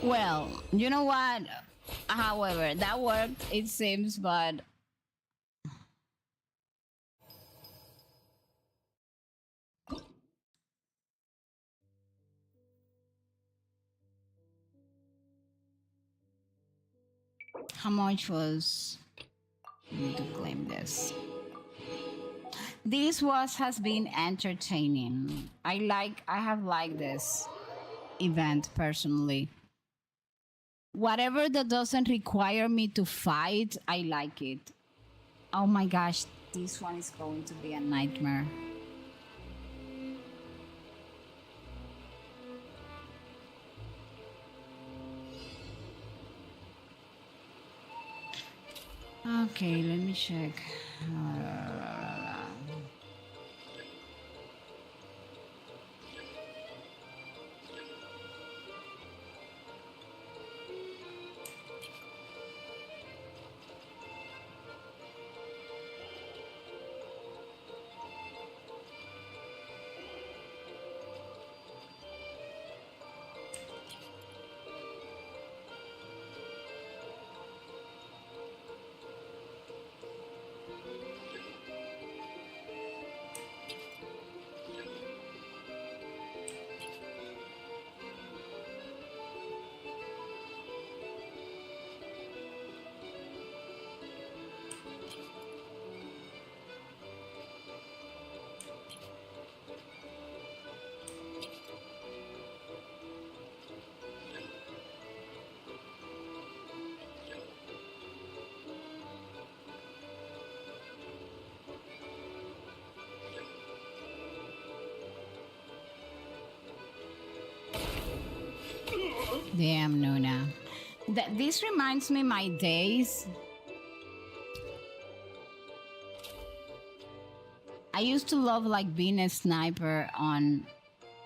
Well, you know what? However, that worked, it seems, but how much was, I need to claim this. This has been entertaining. I have liked this event personally. Whatever that doesn't require me to fight, I like it. Oh my gosh, this one is going to be a nightmare. Okay, let me check. Damn, Noona. This reminds me my days. I used to love like being a sniper on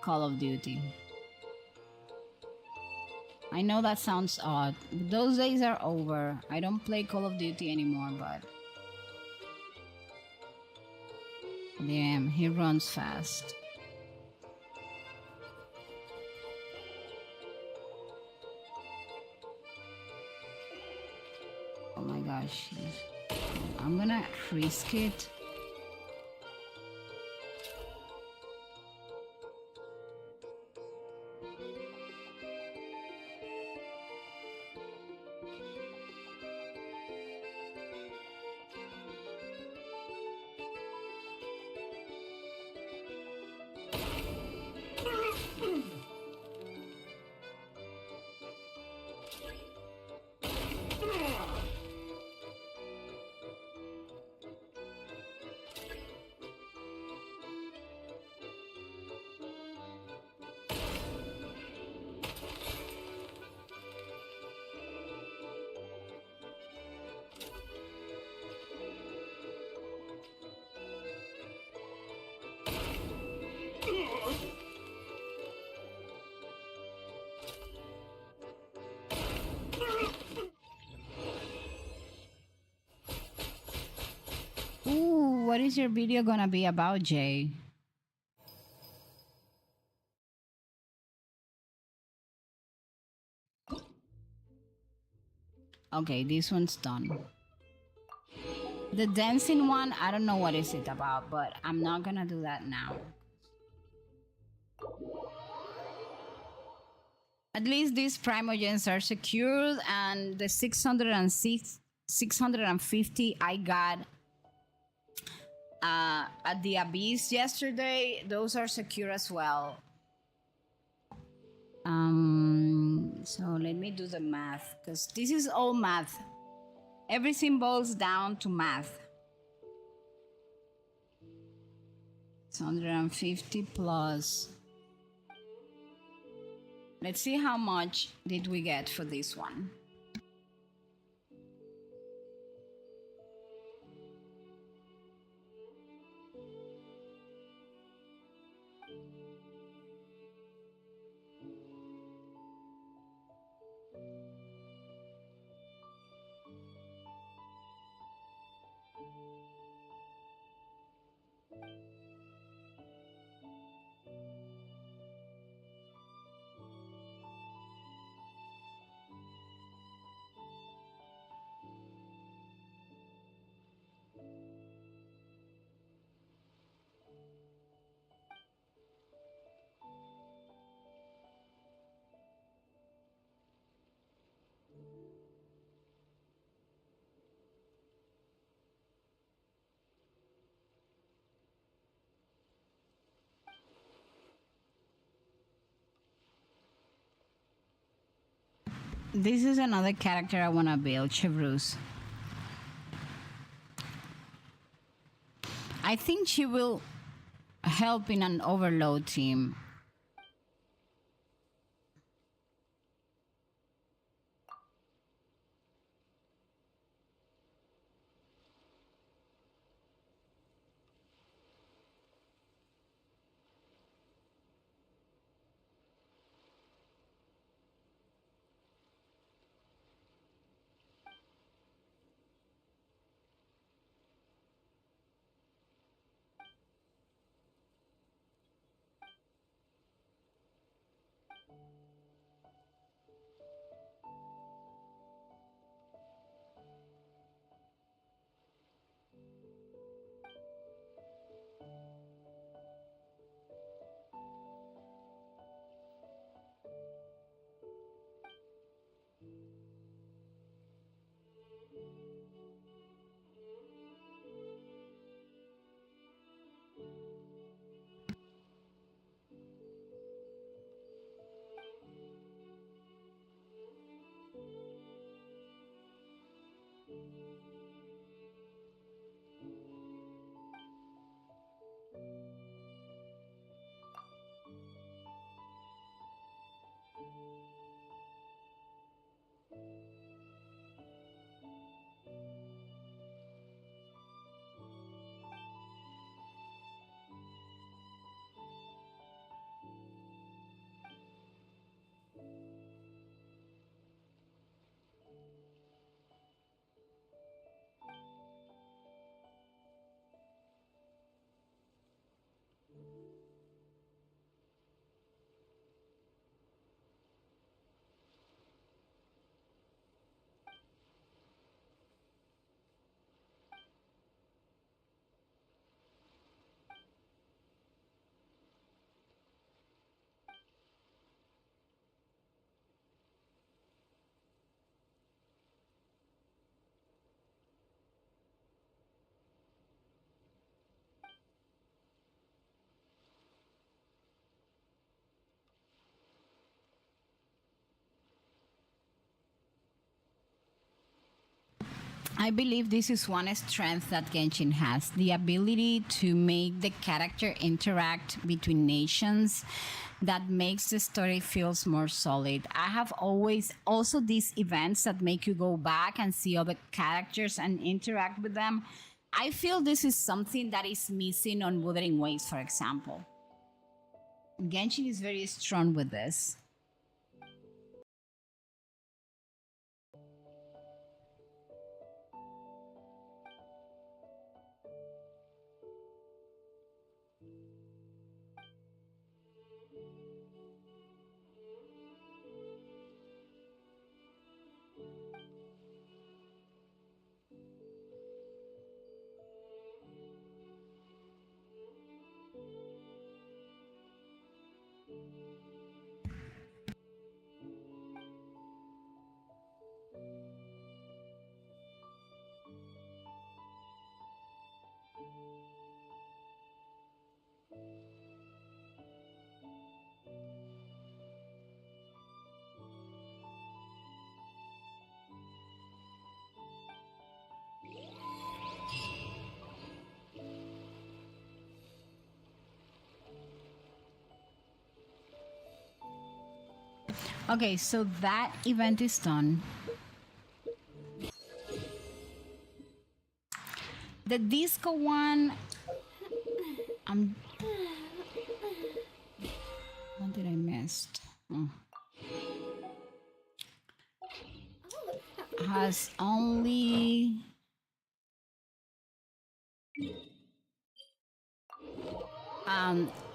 Call of Duty. I know that sounds odd, but those days are over. I don't play Call of Duty anymore, but damn, he runs fast. Oh my gosh. I'm gonna risk it. what is your video gonna be about, Jay? Okay, this one's done. The dancing one, I don't know what is it about, but I'm not gonna do that now. At least these primogens are secured, and the 650 I got at the Abyss yesterday, those are secure as well. So let me do the math, because this is all math. Everything boils down to math. 650 plus. Let's see how much did we get for this one. This is another character I want to build, Chevruz. I think she will help in an overload team. I believe this is one strength that Genshin has, the ability to make the character interact between nations that makes the story feels more solid. I have always also these events that make you go back and see other characters and interact with them. I feel this is something that is missing on Wuthering Waves, for example. Genshin is very strong with this. Okay, so that event is done. The disco one, what did I miss? Has only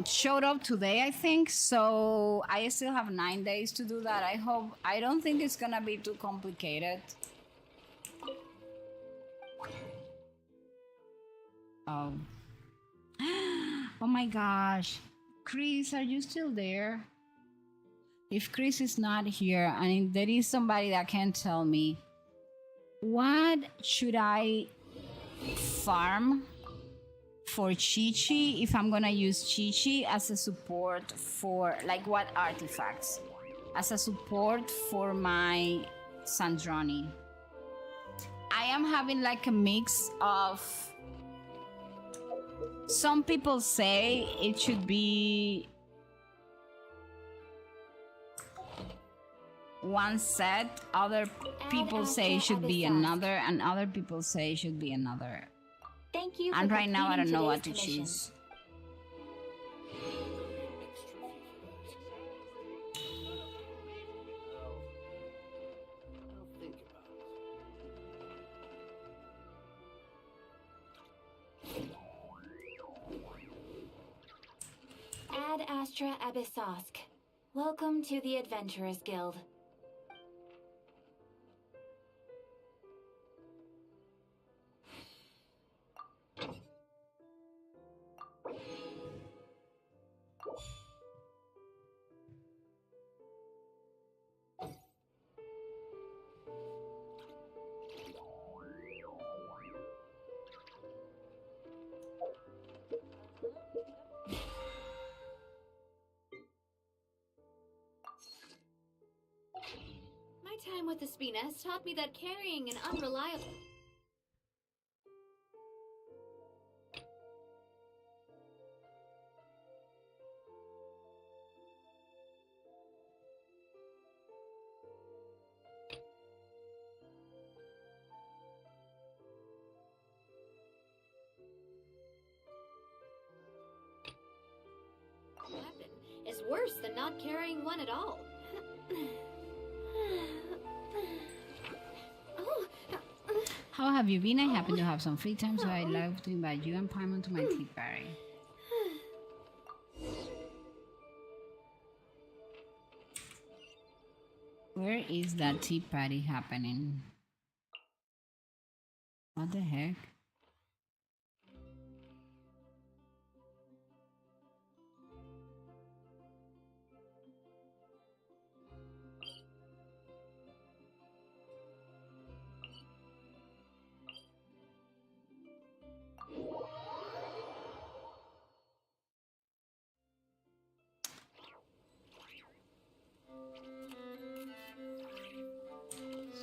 showed up today, I think. So I still have 9 days to do that. I don't think it's gonna be too complicated. Oh. Oh my gosh. Chris, are you still there? If Chris is not here, and there is somebody that can tell me, what should I farm for Chi-Chi if I'm gonna use Chi-Chi as a support for, like, what artifacts? As a support for my Sandroni. I am having like a mix of, some people say it should be one set, other people say it should be another, and other people say it should be another. Thank you. And right now I don't know what to commission. choose. Ad Astra Abyssosk. Welcome to the Adventurers Guild. My time with the Spina has taught me that carrying an unreliable... weapon is worse than not carrying one at all. How have you been? I happen to have some free time, so I'd love to invite you and Paimon to my tea party. Where is that tea party happening? What the heck?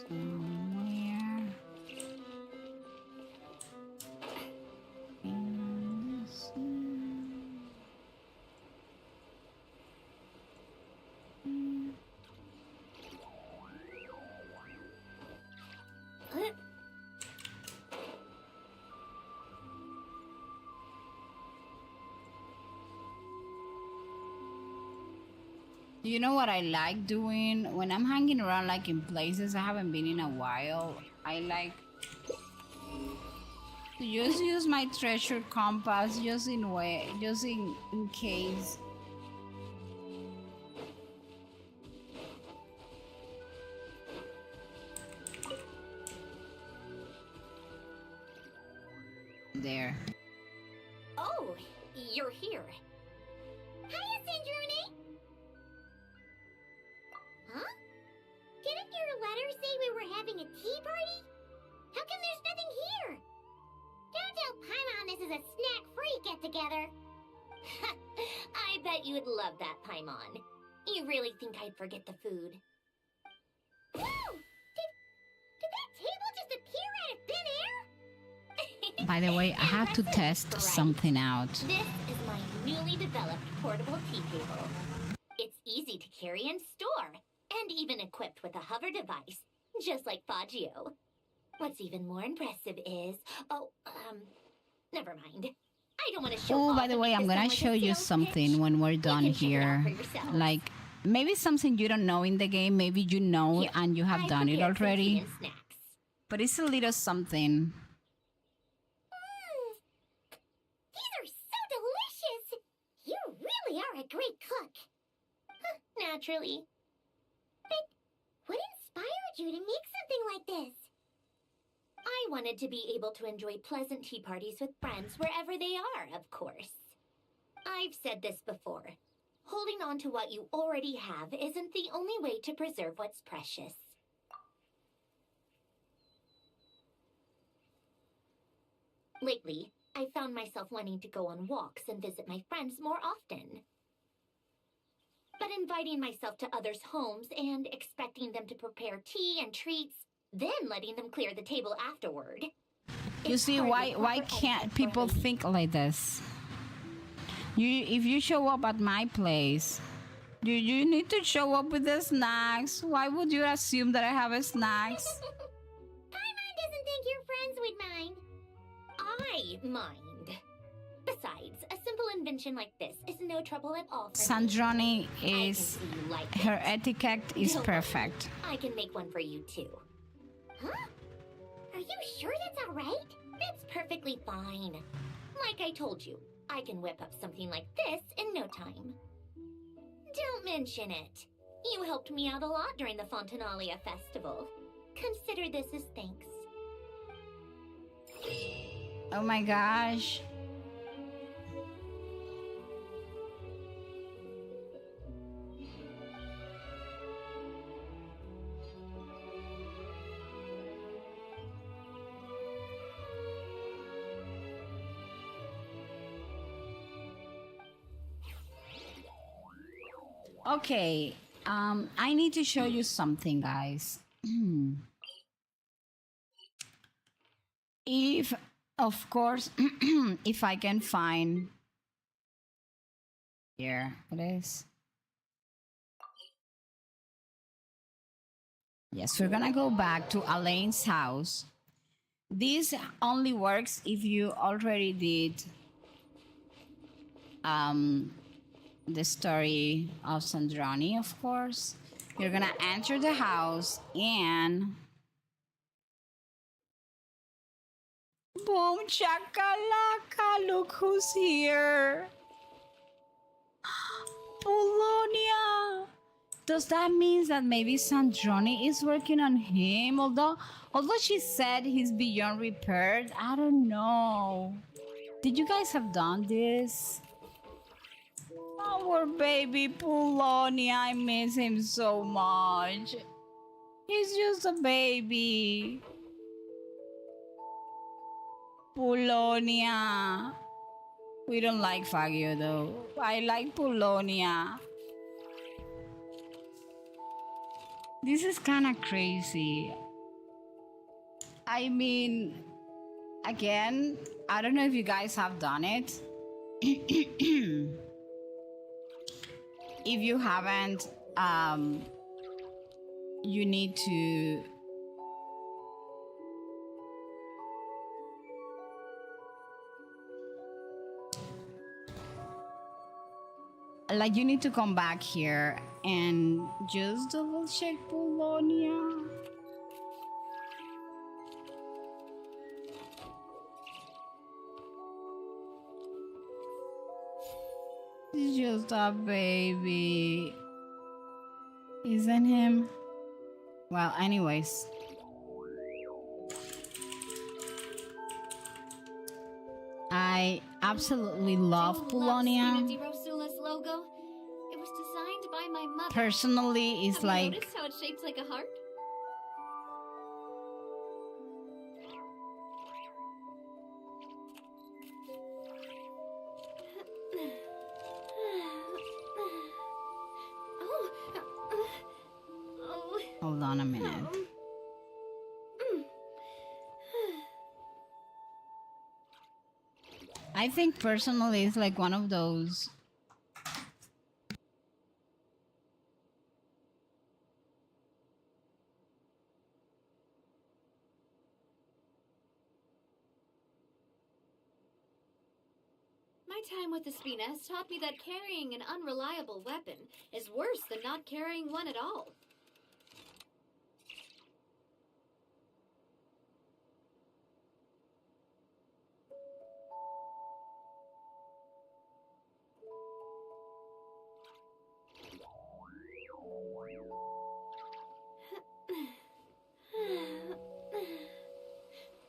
Somewhere in the sea. You know what I like doing when I'm hanging around, like in places I haven't been in a while? I like to just use my treasure compass just in case. There. Oh, you're here. Hiya, Sandrone! tea party? How come there's nothing here? Don't tell Paimon this is a snack-free get-together. I bet you'd love that, Paimon. You really think I'd forget the food? Whoa! Did that table just appear out of thin air? By the way, I have to test Right. something out. This is my newly developed portable tea table. It's easy to carry and store, and even equipped with a hover device, just like Faggio. What's even more impressive is... never mind. I don't want to show Oh, off by the and way, make I'm this gonna sound like a show you sales something pitch. when we're You done can check it out here. for yourselves. Like, maybe something you don't know in the game, maybe you know Here, and you have I done it prepared some tea already. and snacks. But it's a little something. These are so delicious! You really are a great cook. Naturally. But what inspired you to make something like this? I wanted to be able to enjoy pleasant tea parties with friends wherever they are, of course. I've said this before. Holding on to what you already have isn't the only way to preserve what's precious. Lately, I found myself wanting to go on walks and visit my friends more often. But inviting myself to others' homes and expecting them to prepare tea and treats, then letting them clear the table afterward. You It's see, hardly why proper can't etiquette for a people lady. think like this? If you show up at my place, you need to show up with the snacks. Why would you assume that I have a snacks? Paimon doesn't think your friends would mind. I mind. Besides, a simple invention like this is no trouble at all for me. Sandroni I can is see you like her it. etiquette is Don't worry. perfect. I can make one for you too. Huh? Are you sure that's all right? That's perfectly fine. Like I told you, I can whip up something like this in no time. Don't mention it. You helped me out a lot during the Fontanalia festival. Consider this as thanks. Oh my gosh. Okay, I need to show you something, guys. If, of course, if I can find here, it is. Yes, we're gonna go back to Elaine's house. This only works if you already did the story of Sandroni, of course. You're gonna enter the house and boom chakalaka, look who's here. Polonia. Does that mean that maybe Sandroni is working on him? Although she said he's beyond repaired, I don't know. Did you guys have done this? Our baby Polonia, I miss him so much. He's just a baby. Polonia. We don't like Fagio though. I like Polonia. This is kind of crazy. I mean, again, I don't know if you guys have done it. If you haven't, you need to you need to come back here and just double check Polonia. He's just a baby. Isn't him? Well, anyways. I absolutely love Polonia. Spina di Rosula's logo. It was designed by my mother. Personally, it's Have you like noticed how it's shaped like a heart? Hold on a minute. I think personally it's like one of those. My time with the Spina has taught me that carrying an unreliable weapon is worse than not carrying one at all.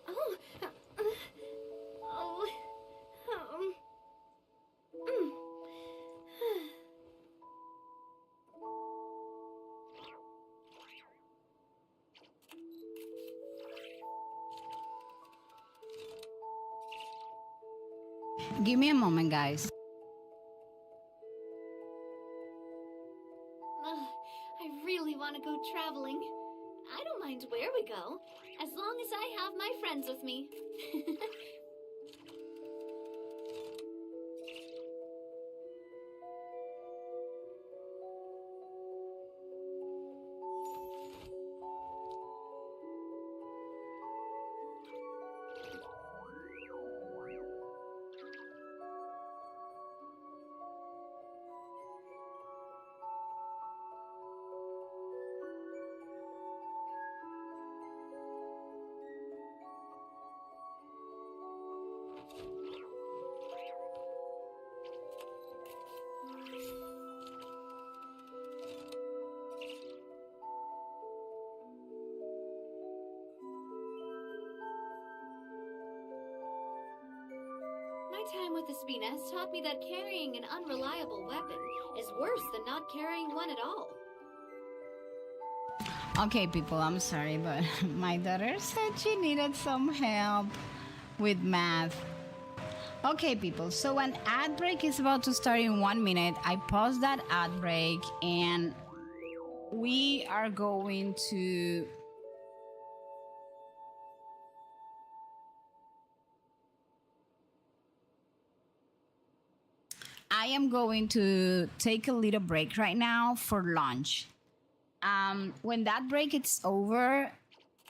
Oh, oh, Give me a moment, guys. I really want to go traveling. I don't mind where we go, as long as I have my friends with me. My time with the Spina has taught me that carrying an unreliable weapon is worse than not carrying one at all. Okay, people, I'm sorry, but my daughter said she needed some help with math. Okay, people, so an ad break is about to start in 1 minute. I paused that ad break and we are going to I am going to take a little break right now for lunch. When that break is over,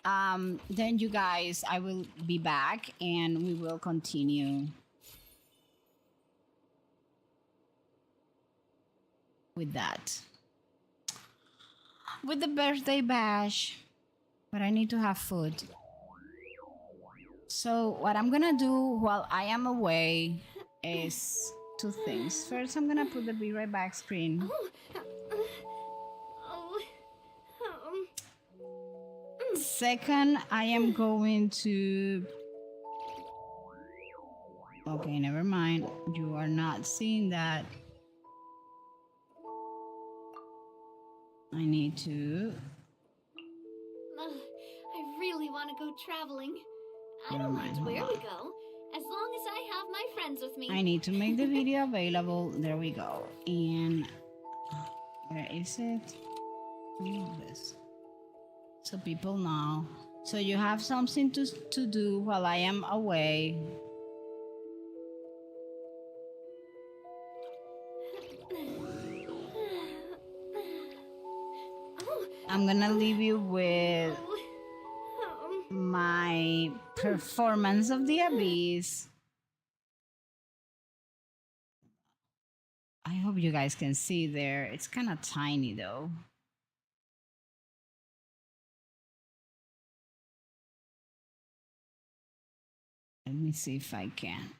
then you guys, I will be back and we will continue with that. With the birthday bash. But I need to have food. So what I'm gonna do while I am away is two things. First, I'm gonna put the be right back screen. Second, I am going to... Okay, never mind. You are not seeing that. I need to... I really want to go traveling. I don't mind where we go, as long as I have my friends with me. I need to make the video available. There we go. And where is it? Remove this. So people know. So you have something to do while I am away. I'm gonna leave you with my performance of the abyss. I hope you guys can see there. It's kind of tiny though. Let me see if I can.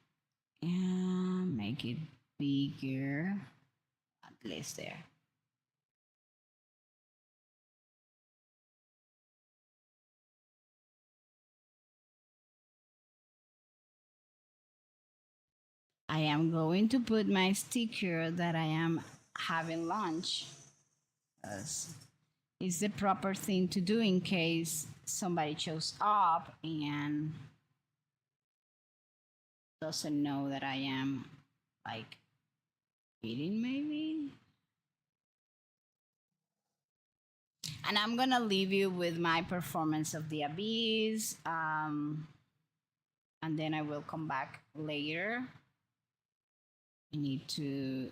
Yeah, make it bigger. At least there. I am going to put my sticker that I am having lunch. It's the proper thing to do in case somebody shows up and doesn't know that I am like eating maybe. And I'm gonna leave you with my performance of the Abyss. And then I will come back later. I need to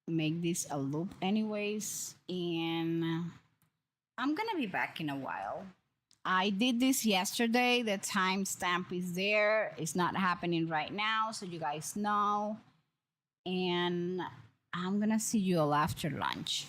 make this a loop anyways, and I'm gonna be back in a while. I did this yesterday. The timestamp is there. It's not happening right now, so you guys know. And I'm gonna see you all after lunch.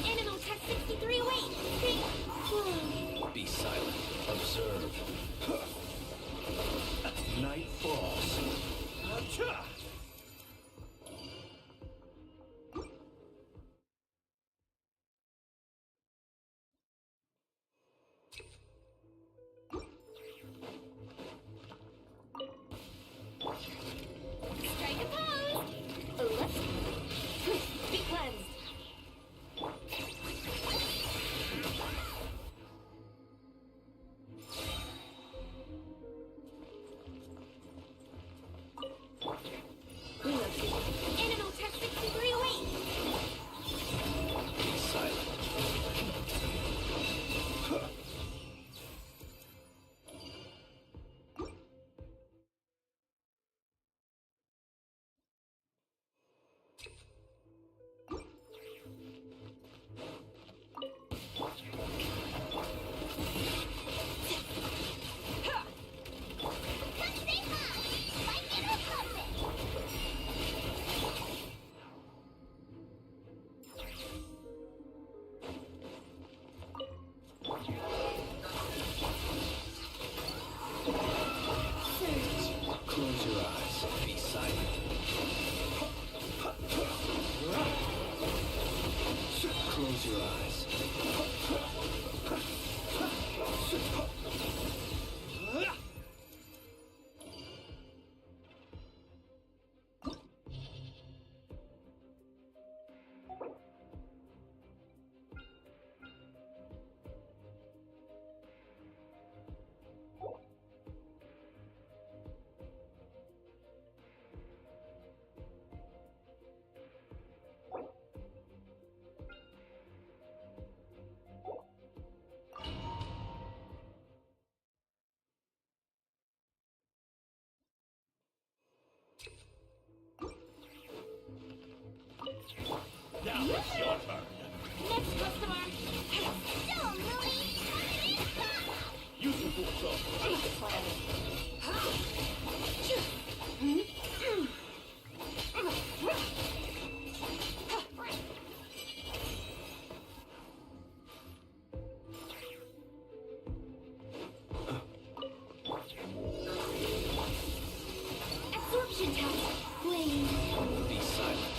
Animal Tech 63 away! Be silent. Observe. Night falls. Acha! Strike a pose! Let's be cleansed. Animal Tech 63 away! Be silent. Close your eyes. Be silent. Close your eyes. Now it's your turn. Next customer! Go, Louie! Use your full Absorption test! Wait. Be silent.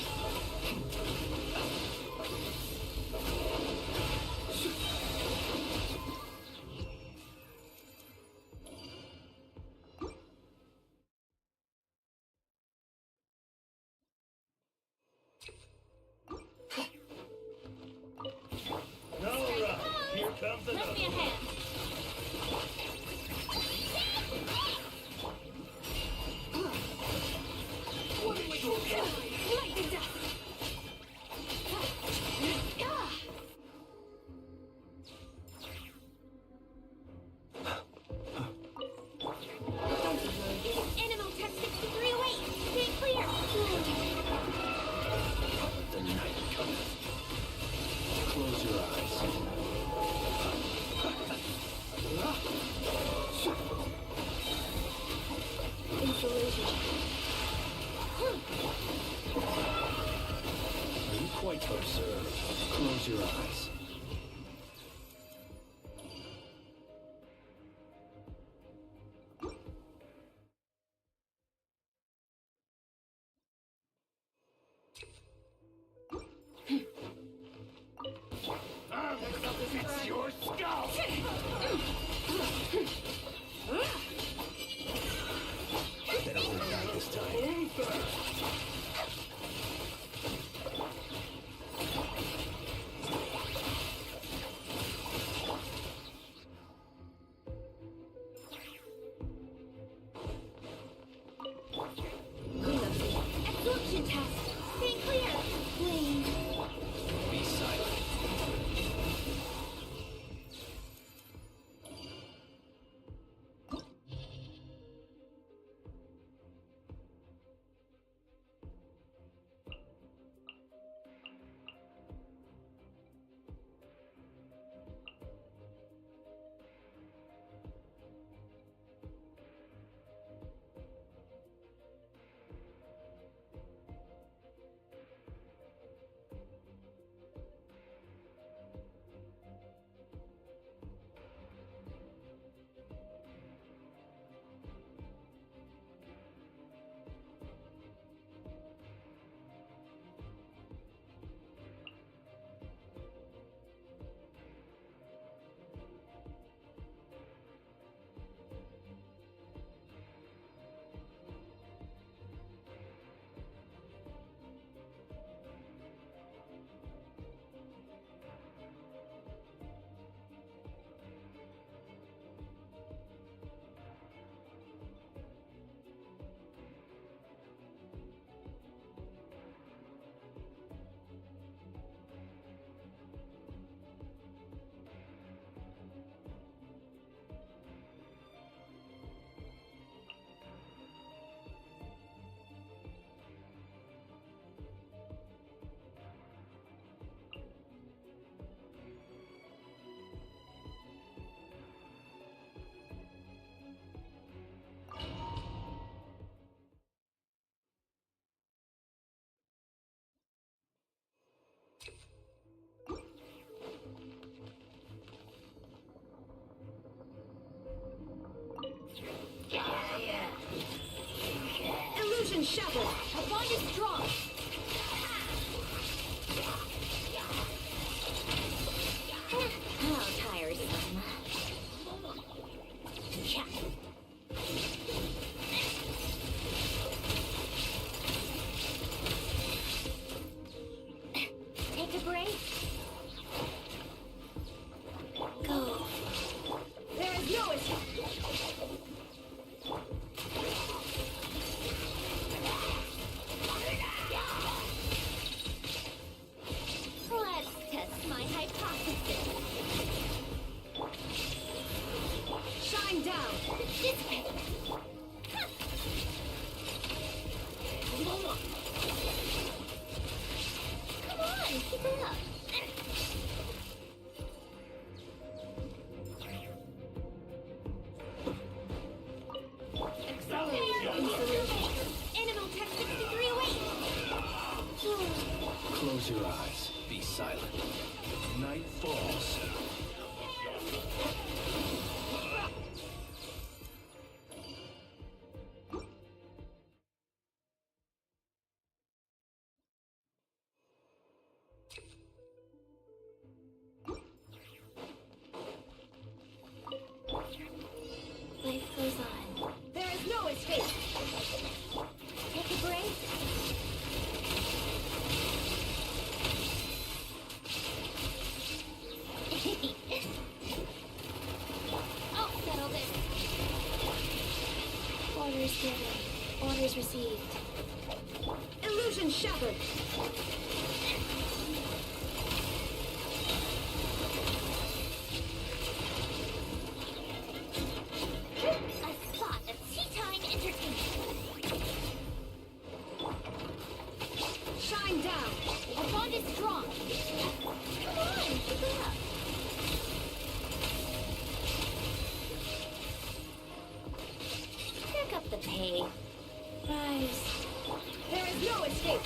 Lend me a hand. Lightning dust! Animal test 63 away! Stay clear! The night cometh. Close your eyes. Insulation. Are you quite observed? Close your eyes. It's your skull! Better hold back this time. Absorption test! Stay clear! Blame. Be silent. Illusion shattered! A bond is strong! How tiresome. Yeah. Take a break. Go. There is no escape. Let's test my hypothesis. Shine down. This way. Huh. Come on, keep it up. Animal tech 63 away. Close your eyes. Be silent. Night falls. Life goes on. There is no escape. Take a break. Messages received. Illusion shattered. A spot of tea time entertainment. Shine down. Our bond is strong. Come on, keep it up. Pick up the pay. Rise. There is no escape.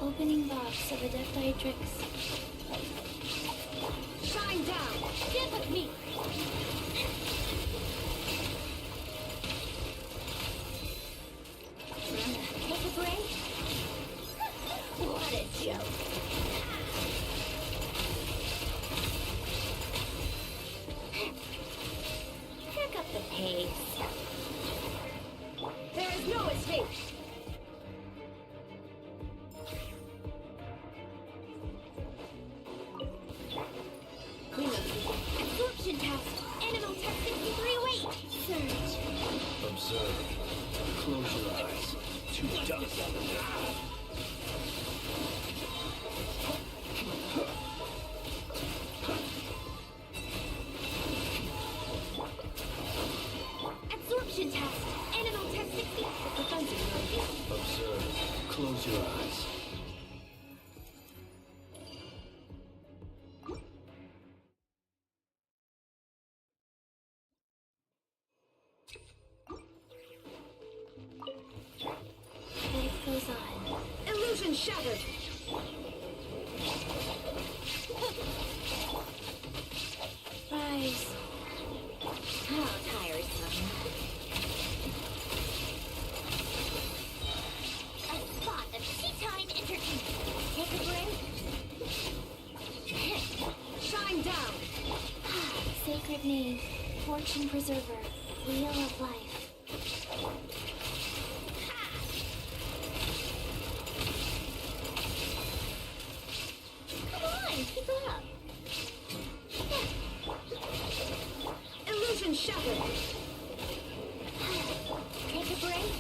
Opening box of Adepti Shine down. Get with me. Take a break. What a joke. Pick up the pace. There is no escape. Absorption test. Animal test 6308. Surge. Observe. Close your eyes. To dust. Absorption test. Animal test 60. Observe. Close your eyes. Life goes on. Illusion shattered. Rise. How tiresome. A spot of tea time entertainment. Take a break. Shine down. Sacred name. Fortune preserver. Wheel of life. Come on, keep it up. Illusion shattered. Take a break.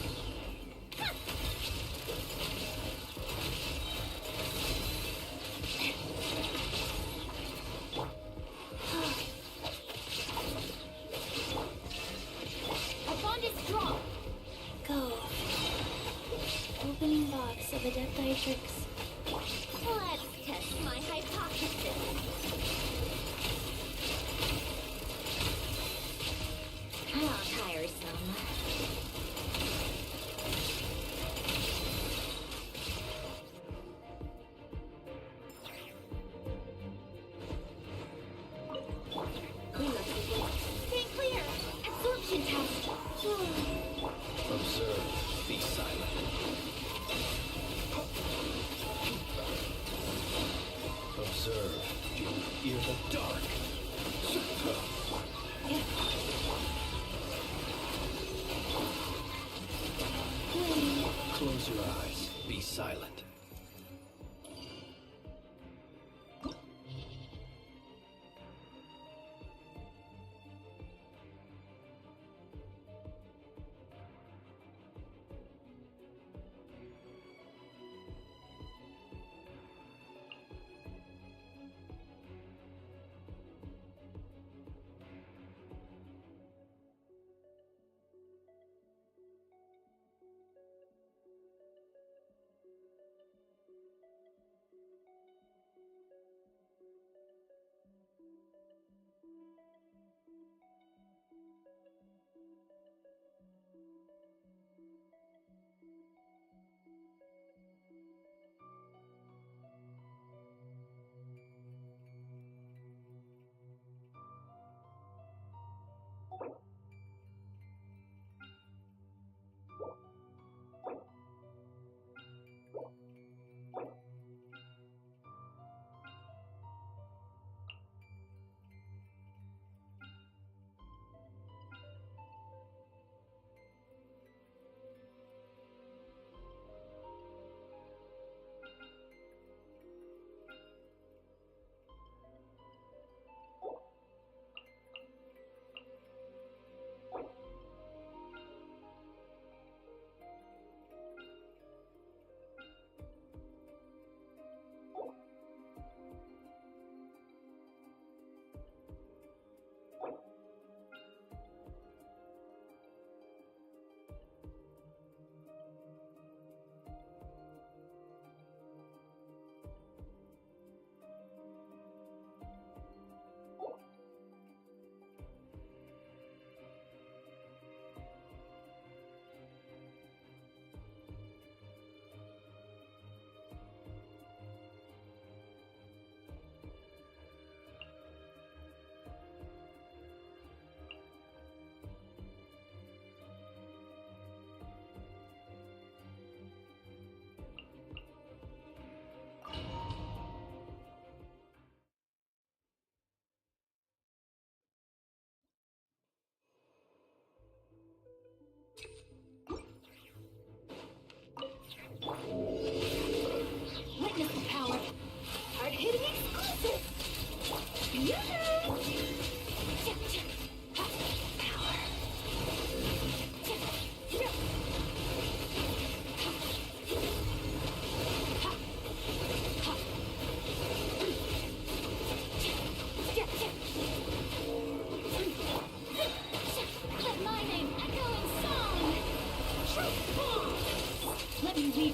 Our bond is strong. Go. Opening box of Adepti Let's test my hypothesis. How tiresome. Stay clear. Absorption test. Observe. Be silent. Observe. Do you fear the dark? Close your eyes. Be silent.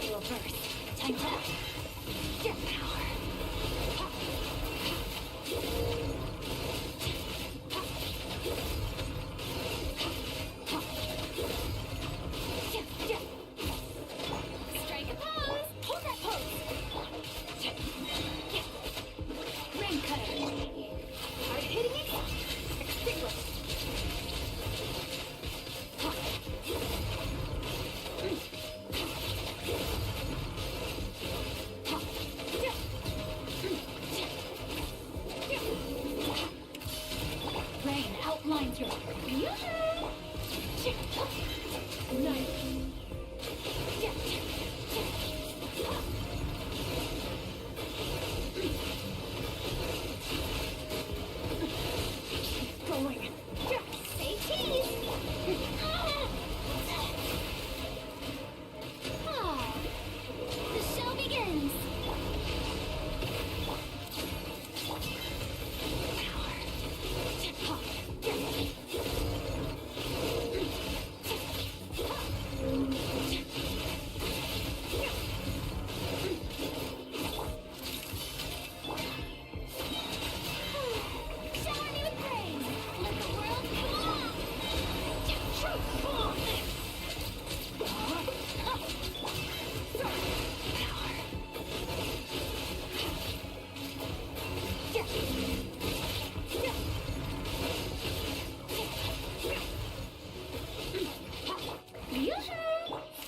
into a burst. Time to act. Get power. Strike a pose. Hold that pose. Rain cutter. Hard hitting it. Extinguish. Rain outlines your future. Nice. Keep going. Say cheese. Ah, the show begins. Shower me with praise. Let the world come on.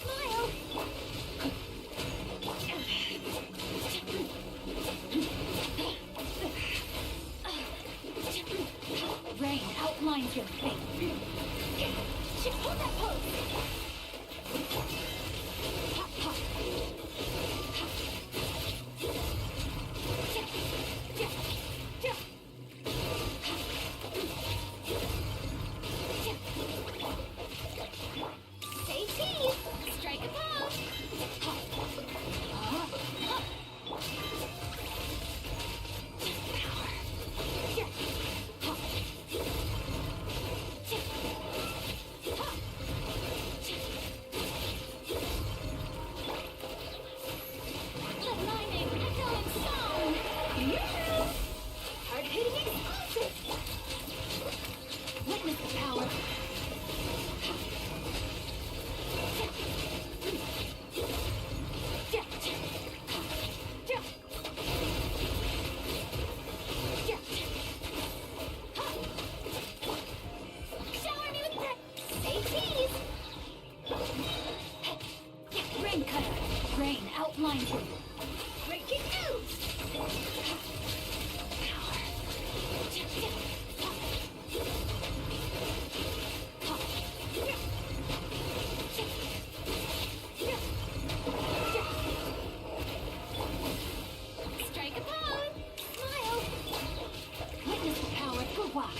Smile. Rain outlines your face. Hold that pose. Say cheese. Strike a pose. Let my name echo in song. Hard hitting explosive. Witness the power. Shower me with praise. Say cheese. Rain cutter. Rain outlines you. Breaking news. Strike a pose. Smile. Witness the power of Vulgar.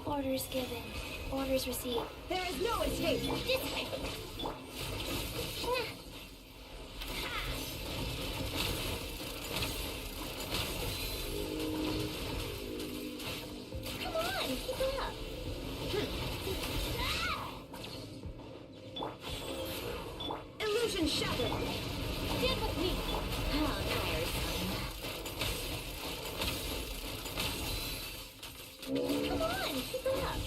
Orders given. Orders received. There is no escape. Dissipate. Come on, keep it up. Illusion shattered. Stand with me. Oh, tiresome. Come on, keep it up.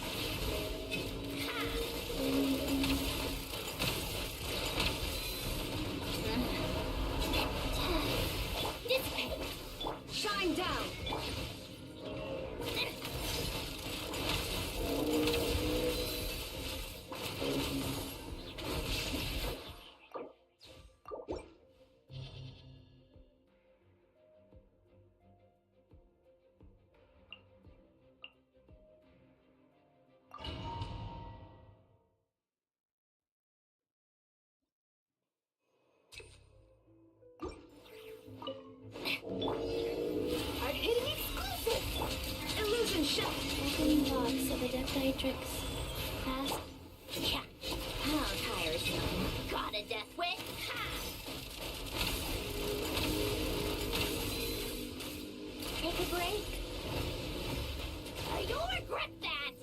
Dissipate. Shine down. Twin blocks of Adeptitrix. Fast. Yeah. How tiresome. Got a death wish? Ha! Take a break. You'll regret that!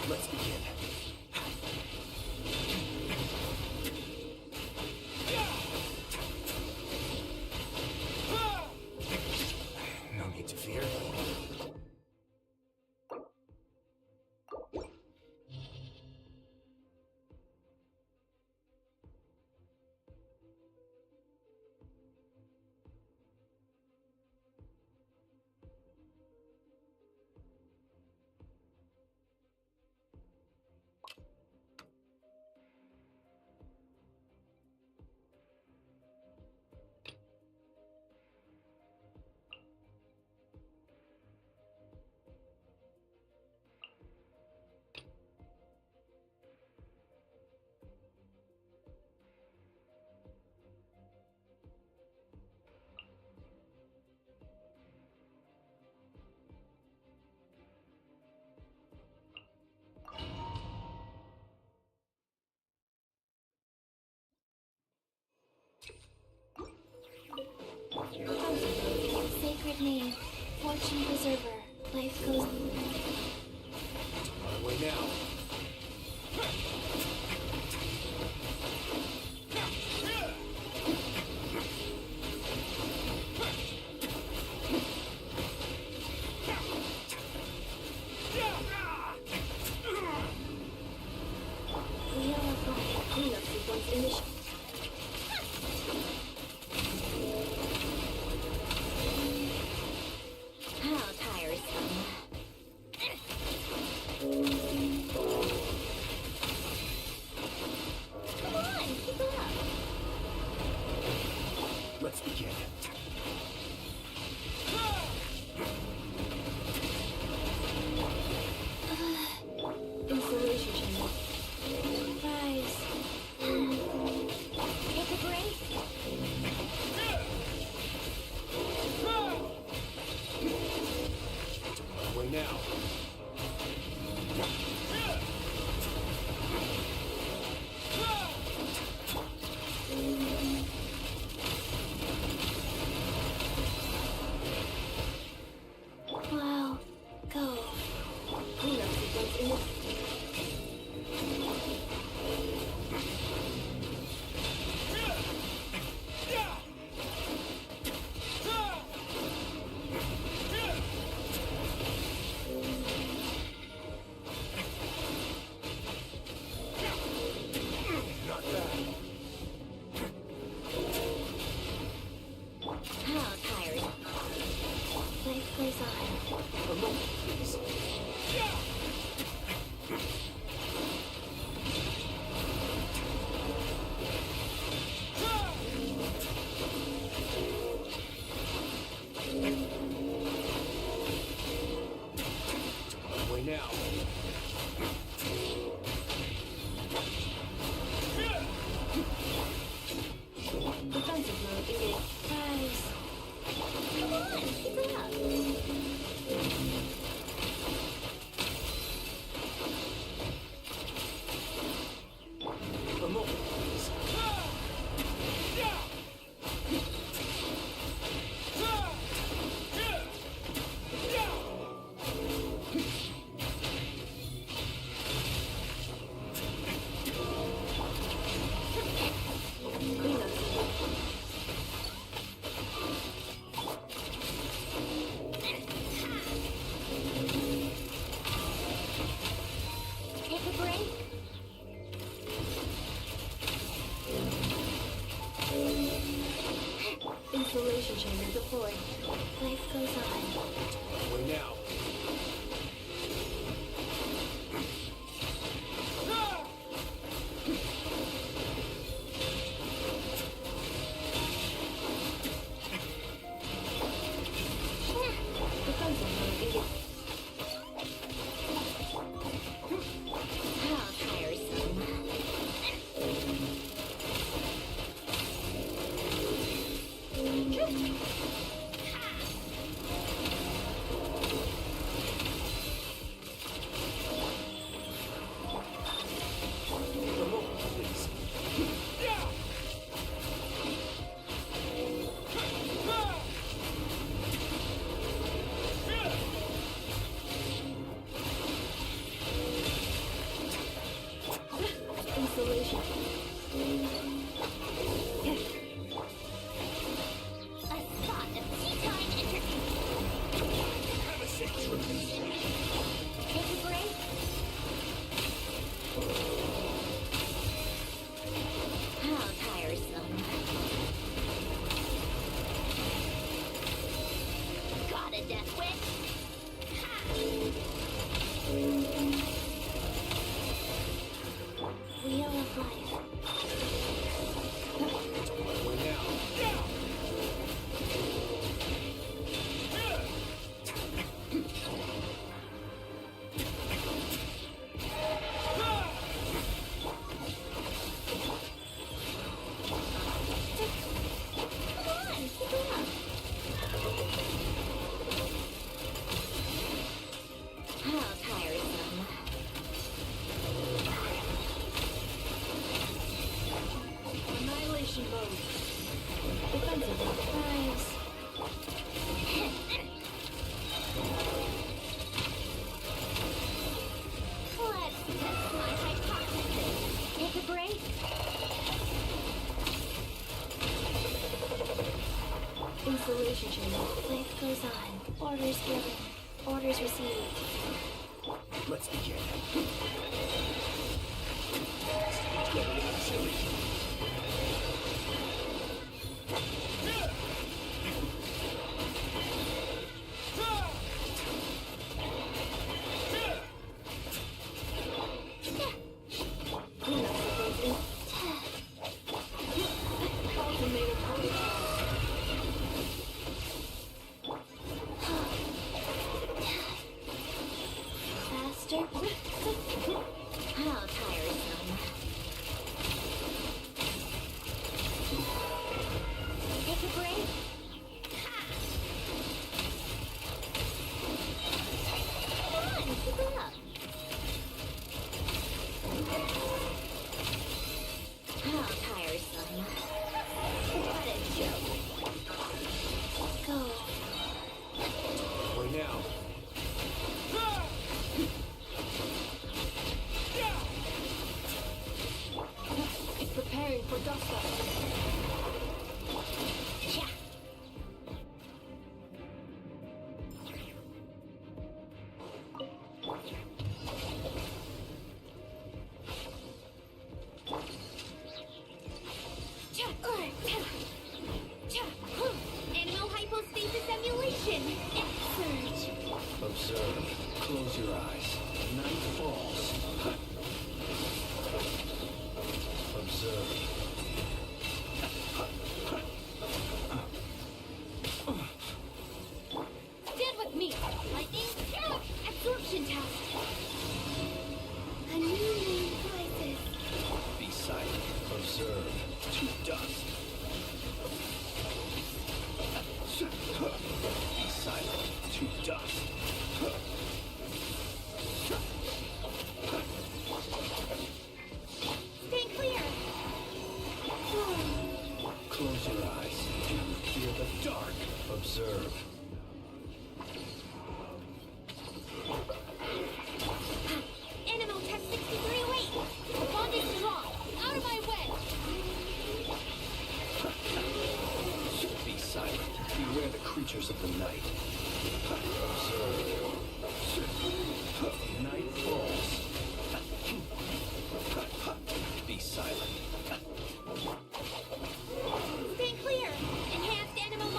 Let's begin. No need to fear. Sacred name. Fortune preserver. Life goes... On our way now. We all have got a cleanup sequence initiated. How tiresome. Come on, keep up. Let's begin. Installation channel. Rise. Take a break. On our way now. Insulation chamber deployed. Life goes on. Way now. Defensive mode engaged. How tiresome. Remote, please. Insulation. A spot of tea time entertainment. Have a seat, Trudy. Take a break. How tiresome. Got a death wish? Wheel of life. Way now. Come on, keep it up. How tiresome. Annihilation mode. Defensive mode. Nice. Let's test my hypothesis. Take a break. Insulation chamber. Life goes on. Orders given. Orders received. Let's begin. Get a little chilly. Ultimatum protocol. Faster. How tiresome. Take a break. Come on, keep it up. How tiresome. What a joke. Go. Way now. It's preparing for dust up. Yeah. Animal hypostasis emulation. Surge. Observe. Close your eyes. Night falls. Observe. Stand with me. Lightning. Absorption test. A new name rises. Be silent. Observe. To dust. Be silent. To dust. Stay clear. Close your eyes. Do you fear the dark? Observe. Animal test 6308. The bond is strong. Out of my way. Be silent. Beware the creatures of the night. Observe. Night falls. Be silent. Stay clear. Enhanced animal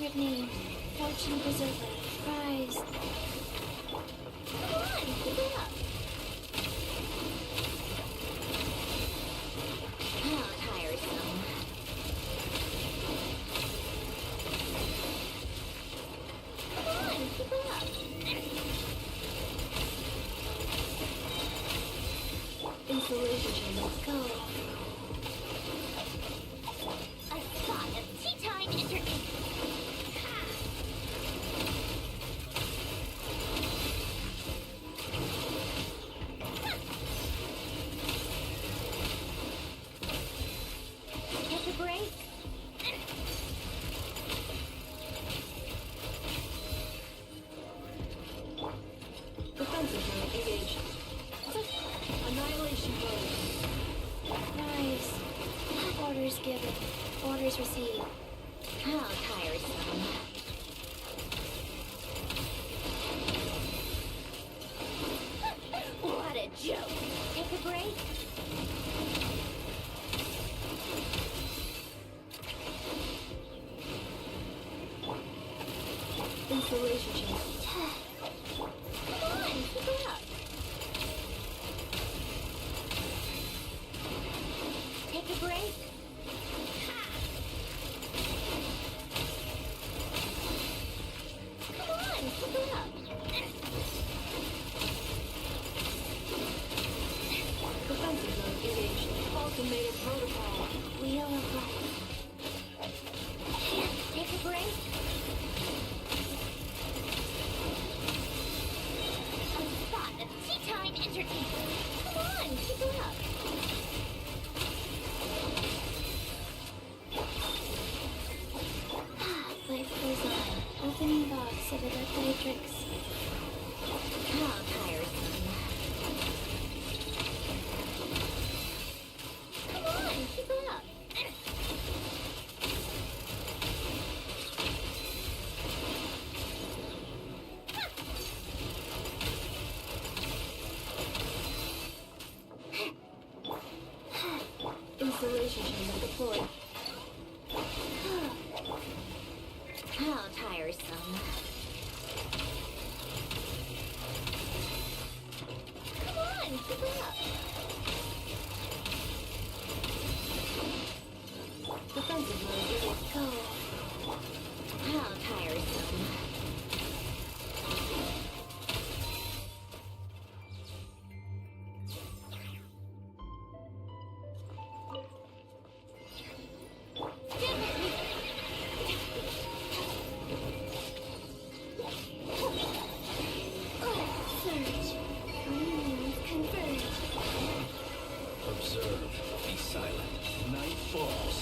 sacred name. Fortune Preserver. Prize. Come on, keep it up. Oh, tiresome. Come on, keep it up. Installation chamber. Go. A spot of tea time entertainment. Take a break. Defensive mode engaged. Annihilation mode. Prize. Orders given. Orders received. How tiresome. What a joke. Take a break. Installation chamber. Come on, keep it up. Take a break. Come on, keep it up. Defensive mode engaged. Automated protocol. Wheel of Life. Take a break. A spot of tea time entertainment. Come on, keep it up. Life goes on. Opening box of a birthday drinks. How tiresome. Come on, keep it up. Installation chamber deployed. How tiresome. Come on, keep it up. Defensive mode engaged. Go. How tiresome. Search. Confirmed. Observe. Be silent. Night falls.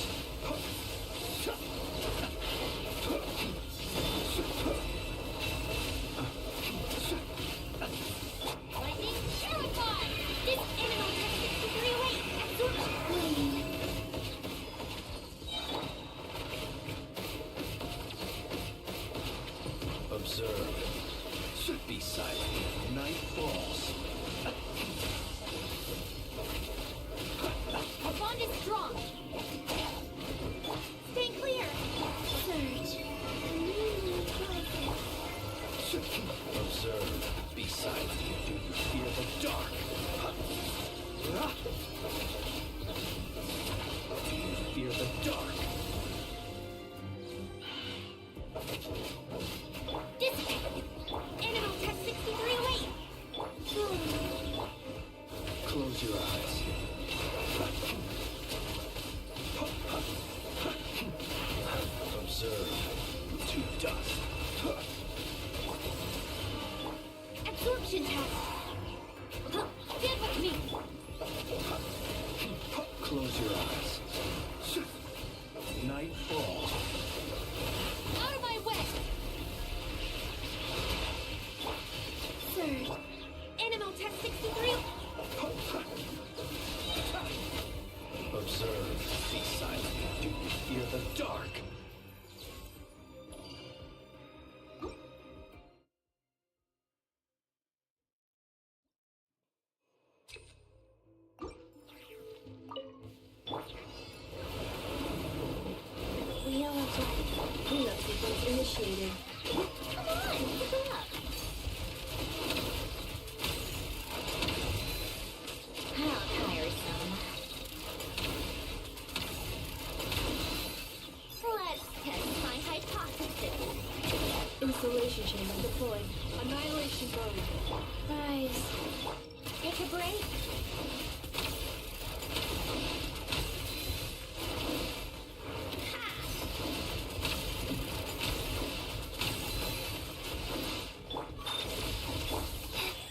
Lightning terrified! This animal has 63 weight. Absorption. Observe. Be silent. Night falls. Our bond is strong. Stay clear. Search. Observe. Be silent. Do you fear the dark? Do you fear the dark? Dissipate. Animal test 63 weight. Close your eyes. Observe. To dust. Absorption test. Get with me. Close your eyes. Night falls. Out of my way. Search. Animal test 63. Observe. Be silent. Do you fear the dark? Wheel of flight. Cleanup sequence initiated. Come on, keep it up. How tiresome. Let's test my hypothesis. Installation chamber deployed. Annihilation mode. Rise. Take a break.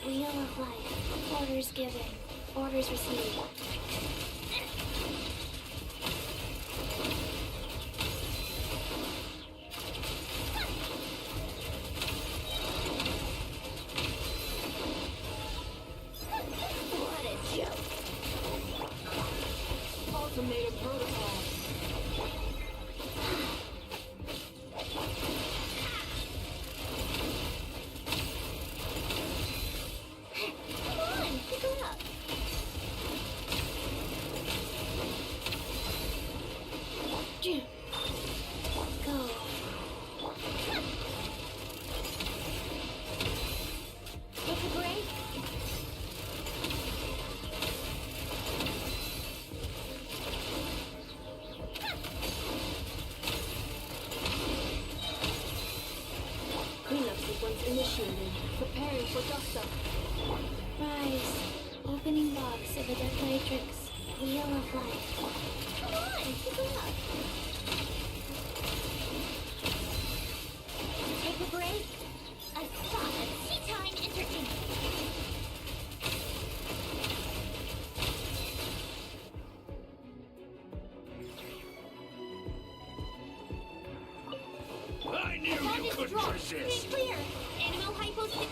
Wheel of life. Orders given. Orders received. What a joke. Ultimatum protocol. Come on, pick her up. Go. Take a break. Cleanup sequence initiated. Preparing for dust-up. Rise. Opening box of a death matrix. Wheel of life. Come on, pick her up. Take a break. A spot of tea time entertainment. I knew you couldn't resist! Stay clear. Animal hypostic.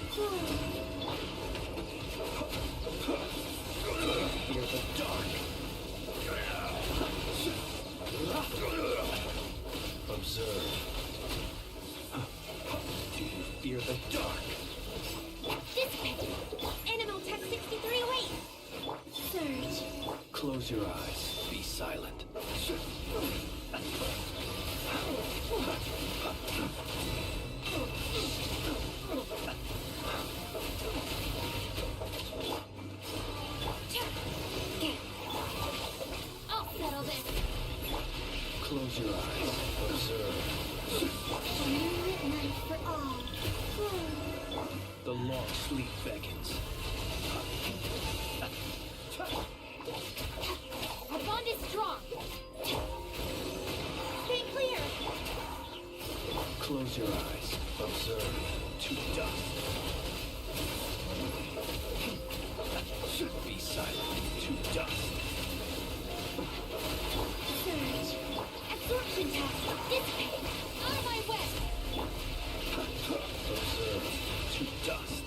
Fear the dark. Observe. Do you fear the dark? Dissipate. Animal tech 6308. Surge. Close your eyes. Be silent. I'll settle this. Close your eyes. Observe. A moonlit night for all. The long sleep beckons. Our bond is strong. Stay clear. Close your eyes. Observe. To dust. Be silent. To dust. Surge. Absorption test. Dissipate. Out of my way. Observe. To dust.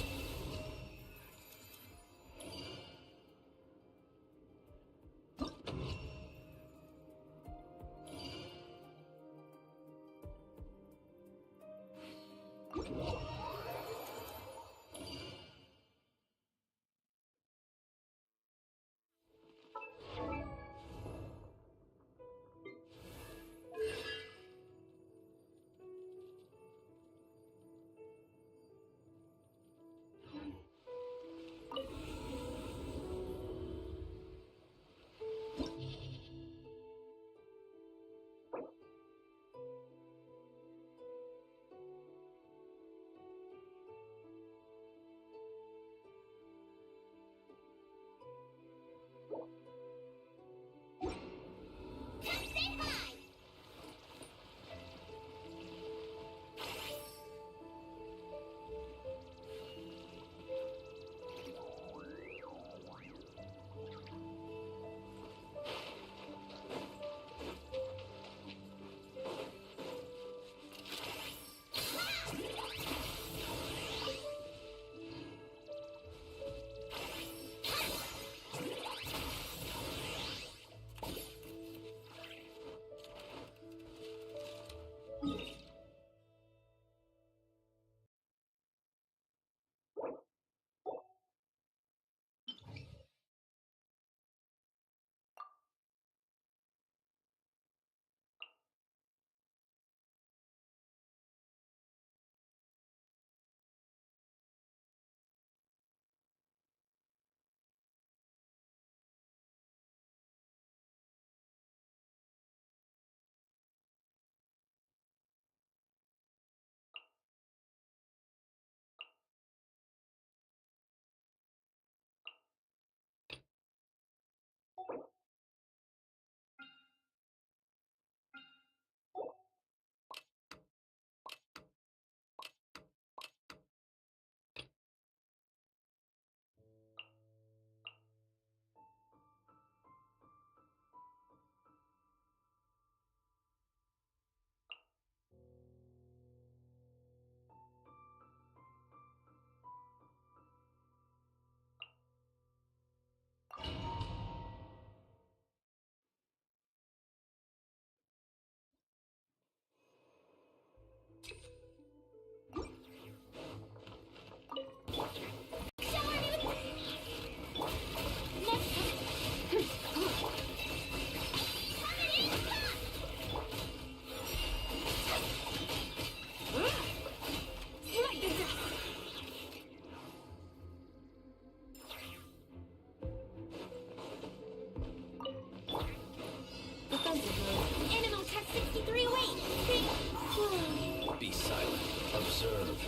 observe.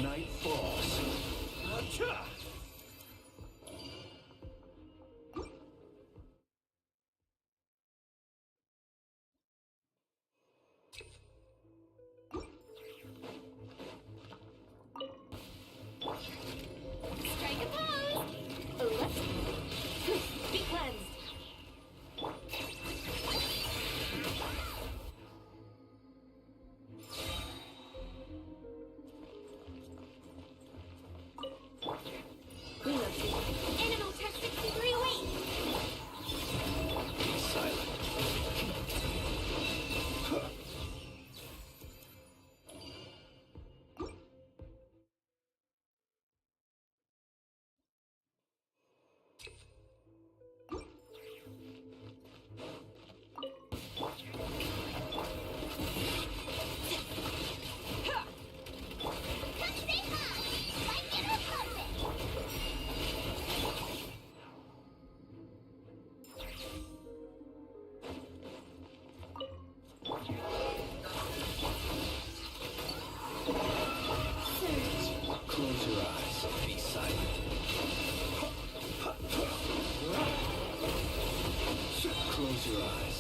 Night falls. Acha! Strike a pose! Let's be cleansed. We love you. Animal test 63 away! Be silent. Come say hi! Like in a puppet! Close your eyes. Be silent. Close your eyes.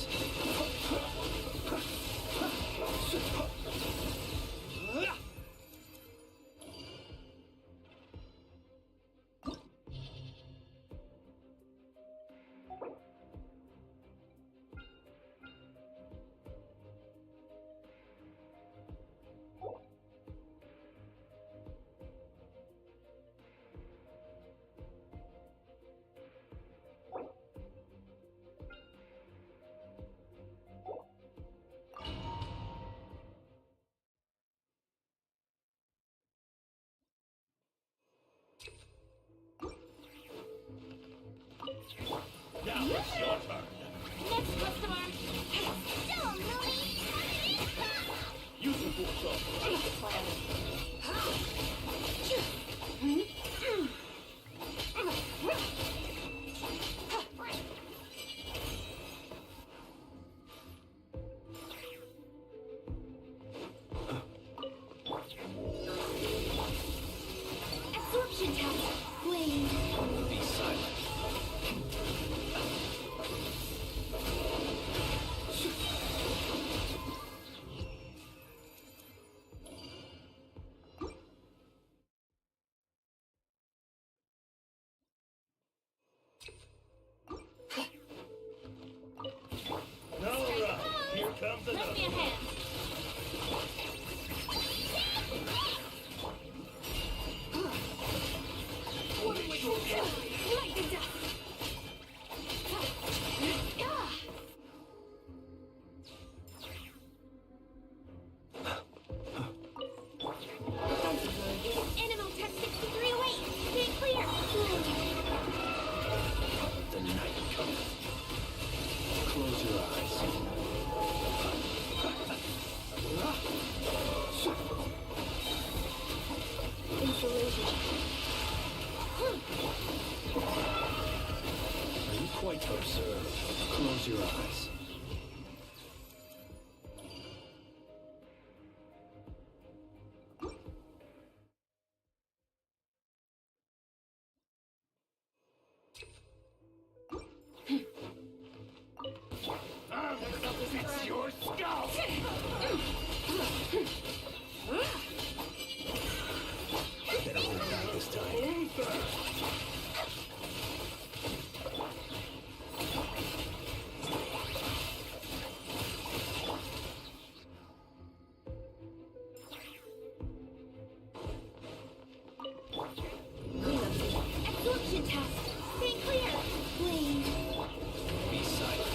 Now it's your turn. Next customer! Still, Millie! Use your boots Absorption test! Wait. Be silent. All right, here comes Lend another. me a hand. Light the dust! Animal test 63 away! Stay clear! The night comes. Close your eyes. Insulation. Are you quite observed? Close your eyes. It's your skull! Better hold it out this time. Absorption test! Stay clear! Wait. Be silent.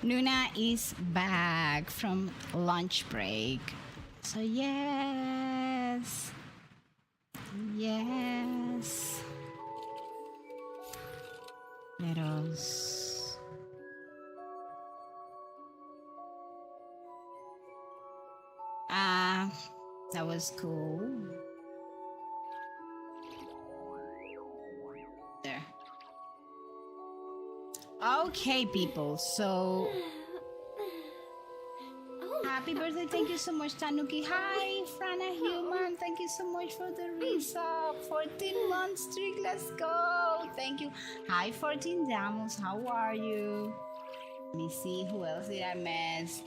Noona is back from lunch break. So yes. Yes. Let us. That was cool. There. Okay, people. So happy birthday. Thank you so much, Tanuki. Hi, Frana Human. Thank you so much for the resub. 14 month streak. Let's go. Thank you. Hi, 14 Damos. How are you? Let me see. Who else did I miss?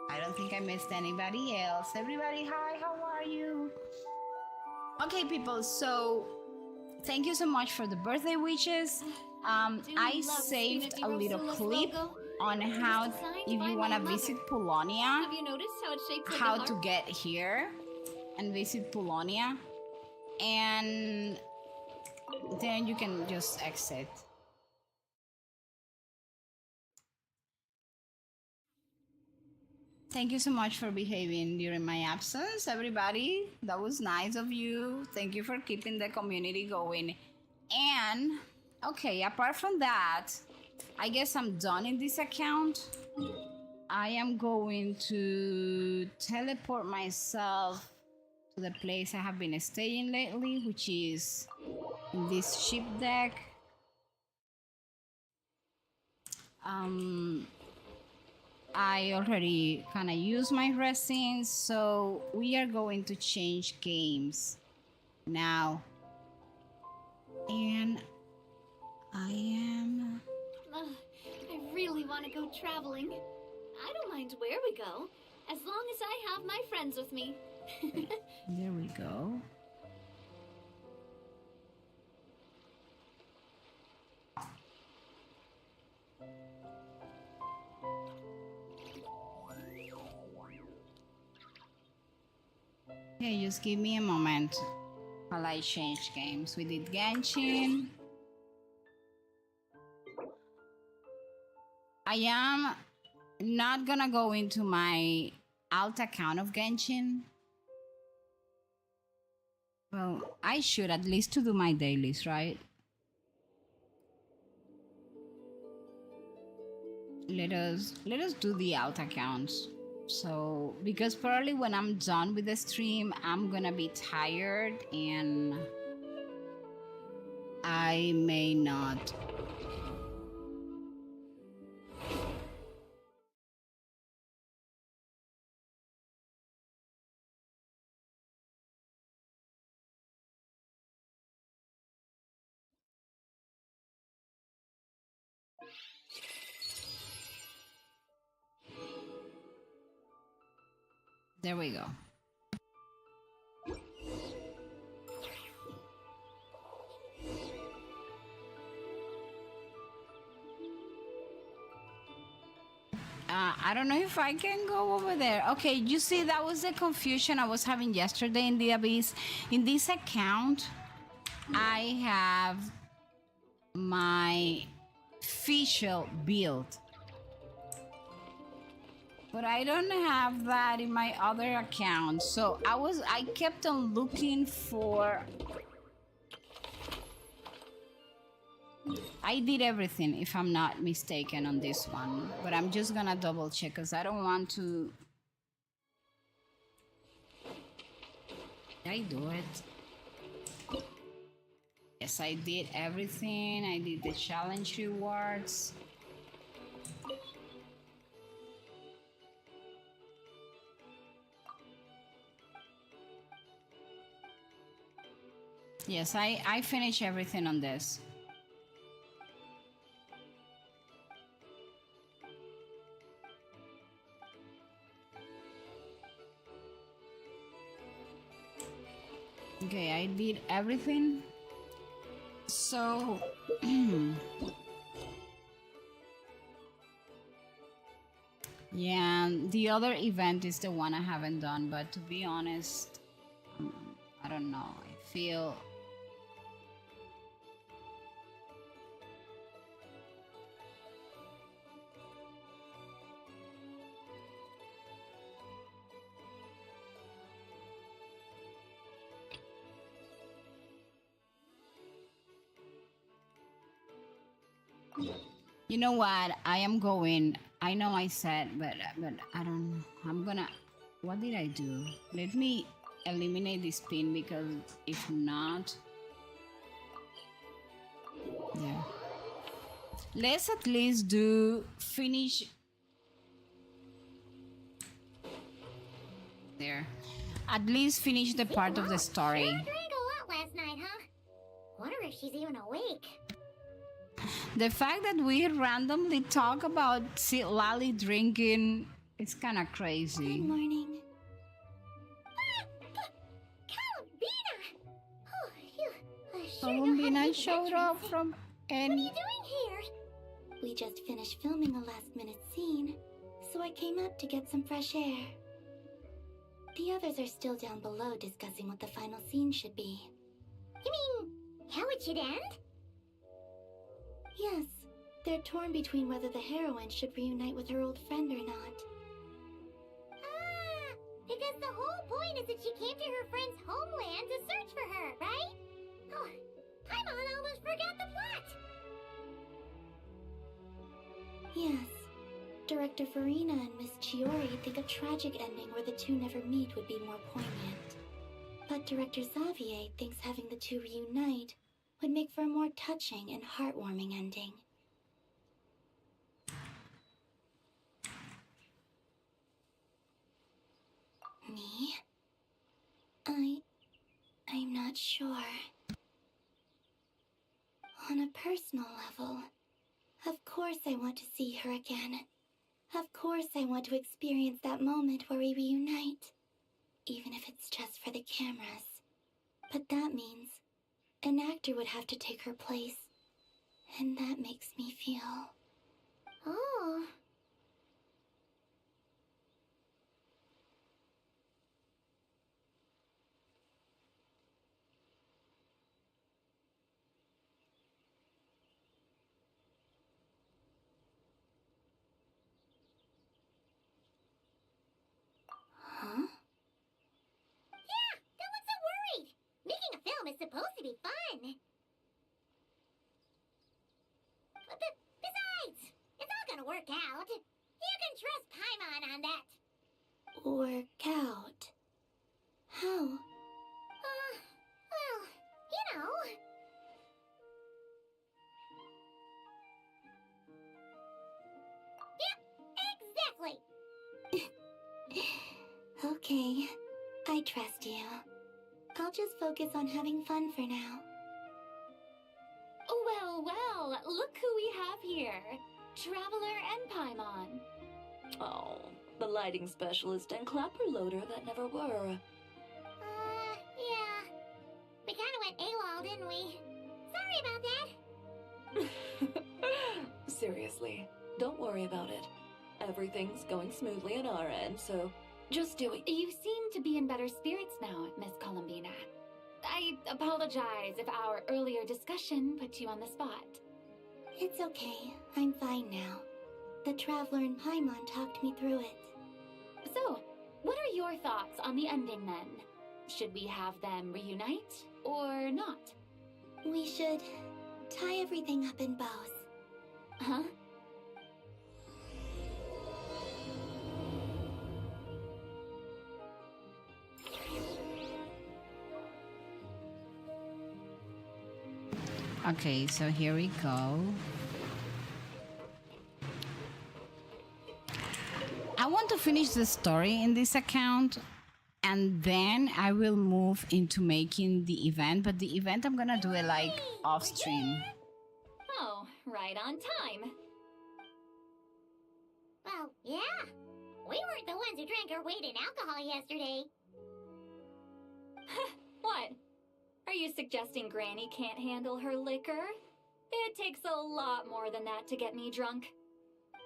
I don't think I missed anybody else. Everybody, hi. How are you? Okay, people. So thank you so much for the birthday wishes. I saved a little clip on how, if you want to visit Polonia, Have you noticed how it's shaped like a how heart? to get here and visit Polonia, and then you can just exit. Thank you so much for behaving during my absence, everybody. That was nice of you. Thank you for keeping the community going. And okay, apart from that, I guess I'm done in this account. I am going to teleport myself to the place I have been staying lately, which is in this ship deck. I already kind of used my resins, so we are going to change games now. And I am... I really want to go traveling. I don't mind where we go, as long as I have my friends with me. There we go. Okay, just give me a moment while I change games. We did Genshin. I am not gonna go into my alt account of Genshin. Well, I should at least to do my dailies, right? Let us do the alt accounts. So because probably when I'm done with the stream, I'm gonna be tired and I may not. There we go. I don't know if I can go over there. Okay, you see, that was the confusion I was having yesterday in the Abyss. In this account, I have my official build. But I don't have that in my other account. So I kept on looking for... I did everything, if I'm not mistaken, on this one. But I'm just gonna double check because I don't want to... Did I do it? Yes, I did everything. I did the challenge rewards. Yes, I finished everything on this. Okay, I did everything. So yeah, the other event is the one I haven't done, but to be honest, I don't know. I feel You know what? I am going. I know I said, but I don't. I'm gonna. What did I do? Let me eliminate this pin because if not, yeah. Let's at least do finish there. At least finish the part of the story. Sure drank a lot last night, huh? Wonder if she's even awake. The fact that we randomly talk about Lally drinking is kind of Good crazy. morning. Columbina! Oh, you sure know how to Columbina use showed that up transit. from What are you any. doing here? We just finished filming a last-minute scene, so I came up to get some fresh air. The others are still down below discussing what the final scene should be. You mean how it should end? Yes, they're torn between whether the heroine should reunite with her old friend or not. Ah, because the whole point is that she came to her friend's homeland to search for her, right? Oh, Paimon almost forgot the plot. Yes, Director Farina and Miss Chiori think a tragic ending where the two never meet would be more poignant. But Director Xavier thinks having the two reunite would make for a more touching and heartwarming ending. Me? I'm not sure. On a personal level, of course I want to see her again. Of course I want to experience that moment where we reunite. Even if it's just for the cameras. But that means an actor would have to take her place. And that makes me feel... Oh. Huh? Yeah, don't look so worried. Making a film is supposed to be fun. Besides, it's all gonna work out. You can trust Paimon on that. Work out. How? Well, you know. Yep, exactly. Okay, I trust you. I'll just focus on having fun for now. Well, well, look who we have here. Traveler and Paimon. Oh, the lighting specialist and clapper loader that never were. Yeah. We kinda went AWOL, didn't we? Sorry about that. Seriously, don't worry about it. Everything's going smoothly on our end, so just do it. You seem to be in better spirits now, Miss Columbina. I apologize if our earlier discussion put you on the spot. It's okay, I'm fine now. The Traveler and Paimon talked me through it. So, what are your thoughts on the ending then? Should we have them reunite or not? We should tie everything up in bows. Huh? Okay, so here we go. I want to finish the story in this account and then I will move into making the event, but the event I'm gonna do it like off stream. Oh, right on time. Well, yeah. We weren't the ones who drank our weight in alcohol yesterday. What? Are you suggesting Granny can't handle her liquor? It takes a lot more than that to get me drunk.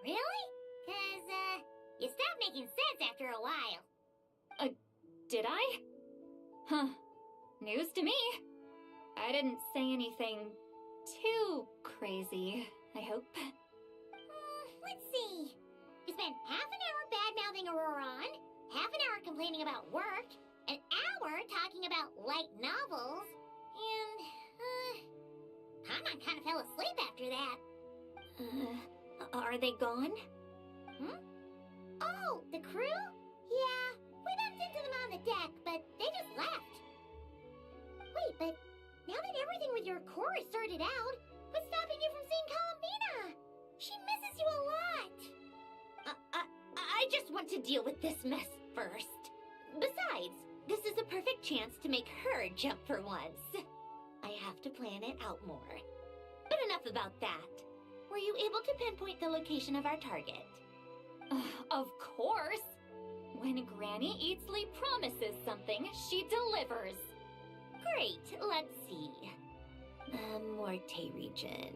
Really? 'Cause, you stopped making sense after a while. Did I? Huh. News to me. I didn't say anything too crazy, I hope. Let's see. We spent half an hour bad-mouthing Auroron, half an hour complaining about work, an hour talking about light novels, and, Paimon kind of fell asleep after that. Are they gone? Hmm? Oh, the crew? Yeah, we bumped into them on the deck, but they just left. Wait, but now that everything with your core is sorted out, what's stopping you from seeing Columbina? She misses you a lot. I just want to deal with this mess first. Besides, this is a perfect chance to make her jump for once. I have to plan it out more. But enough about that. Were you able to pinpoint the location of our target? Of course! When Granny Eatsley promises something, she delivers. Great, let's see. Morte region.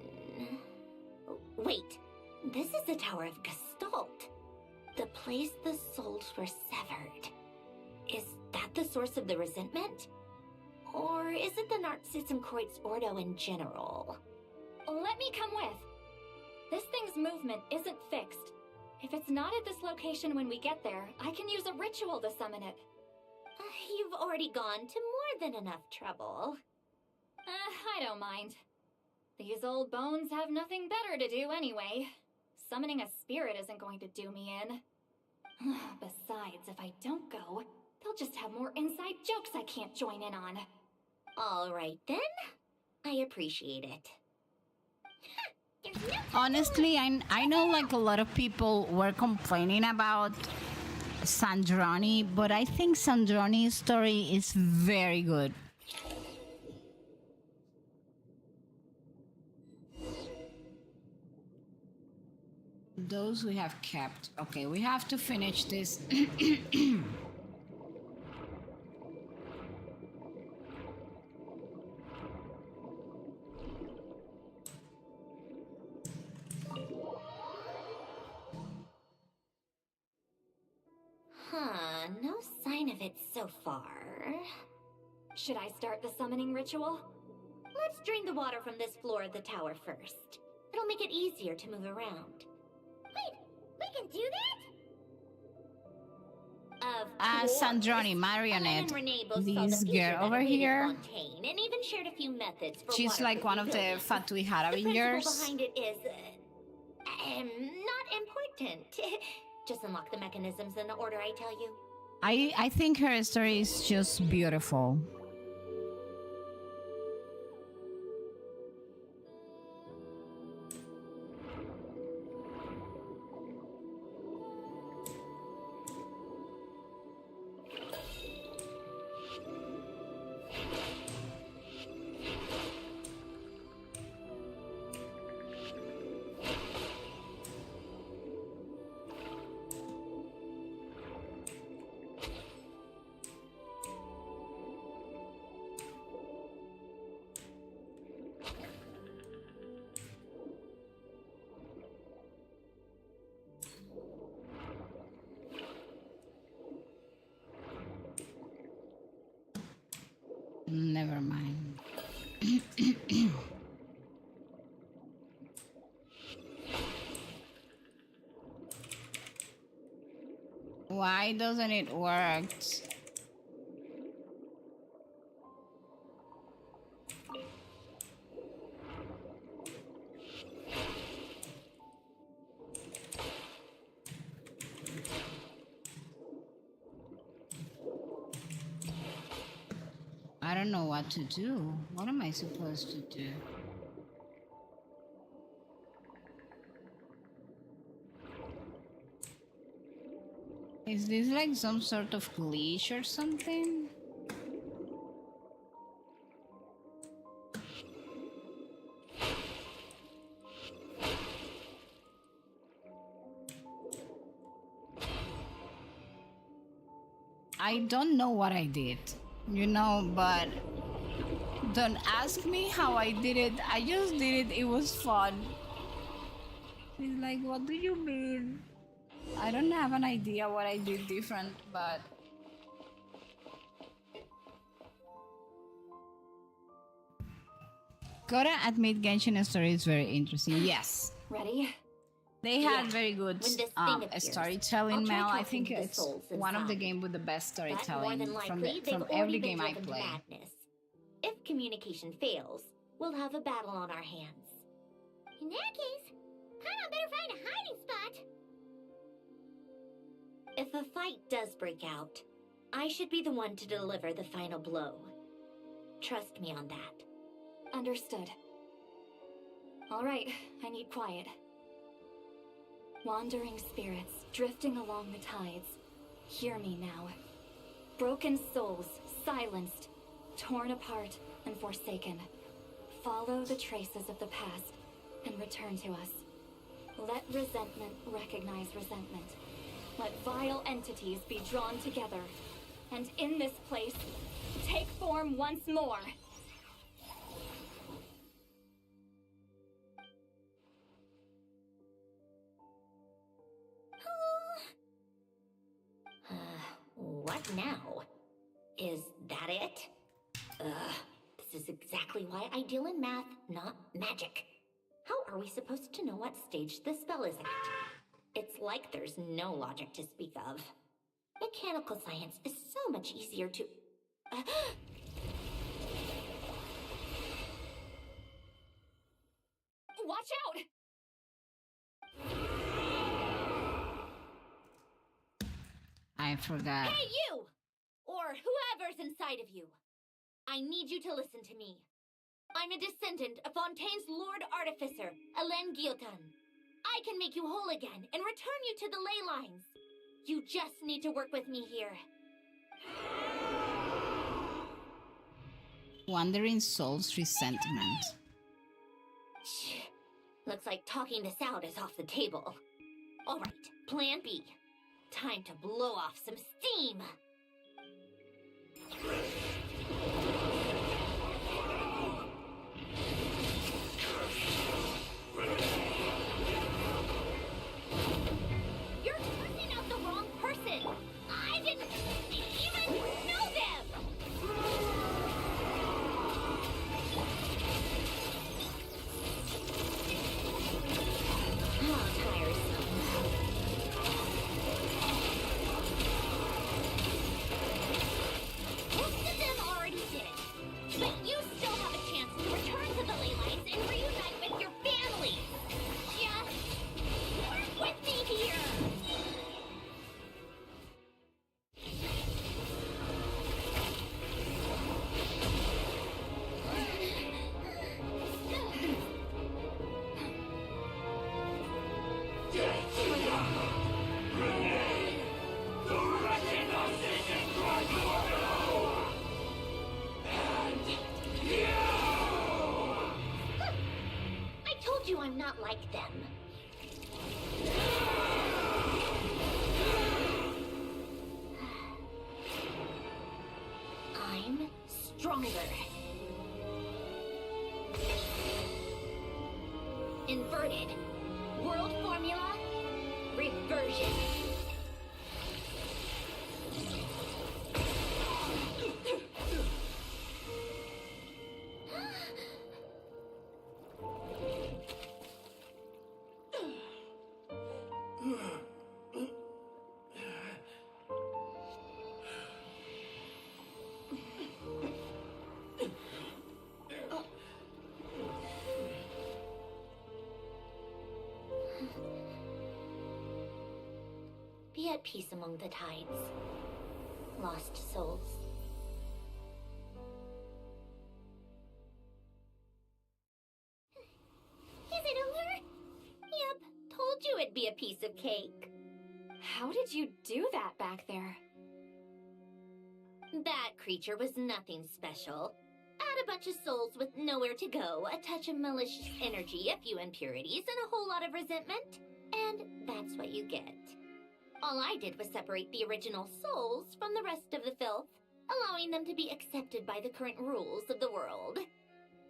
Wait, this is the Tower of Gestalt. The place the souls were severed. Is that the source of the resentment? Or is it the Narcissism Ordo in general? Let me come with. This thing's movement isn't fixed. If it's not at this location when we get there, I can use a ritual to summon it. You've already gone to more than enough trouble. I don't mind. These old bones have nothing better to do anyway. Summoning a spirit isn't going to do me in. Besides, if I don't go, they'll just have more inside jokes I can't join in on. All right then. I appreciate it. Honestly, I know like a lot of people were complaining about Sandrani, but I think Sandrani's story is very good. Those we have kept. Okay, we have to finish this. No sign of it so far. Should I start the summoning ritual? Let's drain the water from this floor of the tower first. It'll make it easier to move around. Wait, we can do that? Of course. Sandrani, Marionette, Ellen and Renee both saw this the picture girl that over evaded here, Fontaine, and even shared a few methods for she's water like one of the reusability. Fatui The Harabingers. principle behind it is, not important. Just unlock the mechanisms in the order I tell you. I think her story is just beautiful. Never mind. Why doesn't it work? I don't know what to do. What am I supposed to do? Is this like some sort of glitch or something? I don't know what I did, you know, but don't ask me how I did it. I just did it. It was fun. She's like, what do you mean? I don't have an idea what I did different, but gotta admit, Genshin story is very interesting. Yes, Ready? they had very good When this thing appears, storytelling. I'll try Mel, I talking think to the it's souls one of the inside. game with the best But more storytelling than from likely, they've from already every been game I driven to play. madness. If communication fails, we'll have a battle on our hands. In that case, Paimon better find a hiding spot. If a fight does break out, I should be the one to deliver the final blow. Trust me on that. Understood. All right, I need quiet. Wandering spirits, drifting along the tides. Hear me now. Broken souls, silenced, torn apart, and forsaken. Follow the traces of the past, and return to us. Let resentment recognize resentment. Let vile entities be drawn together, and in this place, take form once more. What now? Is that it? This is exactly why I deal in math, not magic. How are we supposed to know what stage the spell is at? It's like there's no logic to speak of. Mechanical science is so much easier to... Watch out! I forgot. Hey, you! Or whoever's inside of you. I need you to listen to me. I'm a descendant of Fontaine's Lord Artificer, Hélène Guillotin. I can make you whole again and return you to the ley lines. You just need to work with me here. Wandering Soul's resentment. Shh. Looks like talking this out is off the table. All right, plan B. Time to blow off some steam. You're cursing out the wrong person. I didn't even know them. Oh, tiresome. Most of them already did it, but you still have a chance to return to the ley lines and reunite with your family. Just work with me here. I told you I'm not like them. I'm stronger. Inverted. World formula. Reversion. Be at peace among the tides. Lost souls. Is it over? Yep, told you it'd be a piece of cake. How did you do that back there? That creature was nothing special. Add a bunch of souls with nowhere to go, a touch of malicious energy, a few impurities, and a whole lot of resentment. And that's what you get. All I did was separate the original souls from the rest of the filth, allowing them to be accepted by the current rules of the world.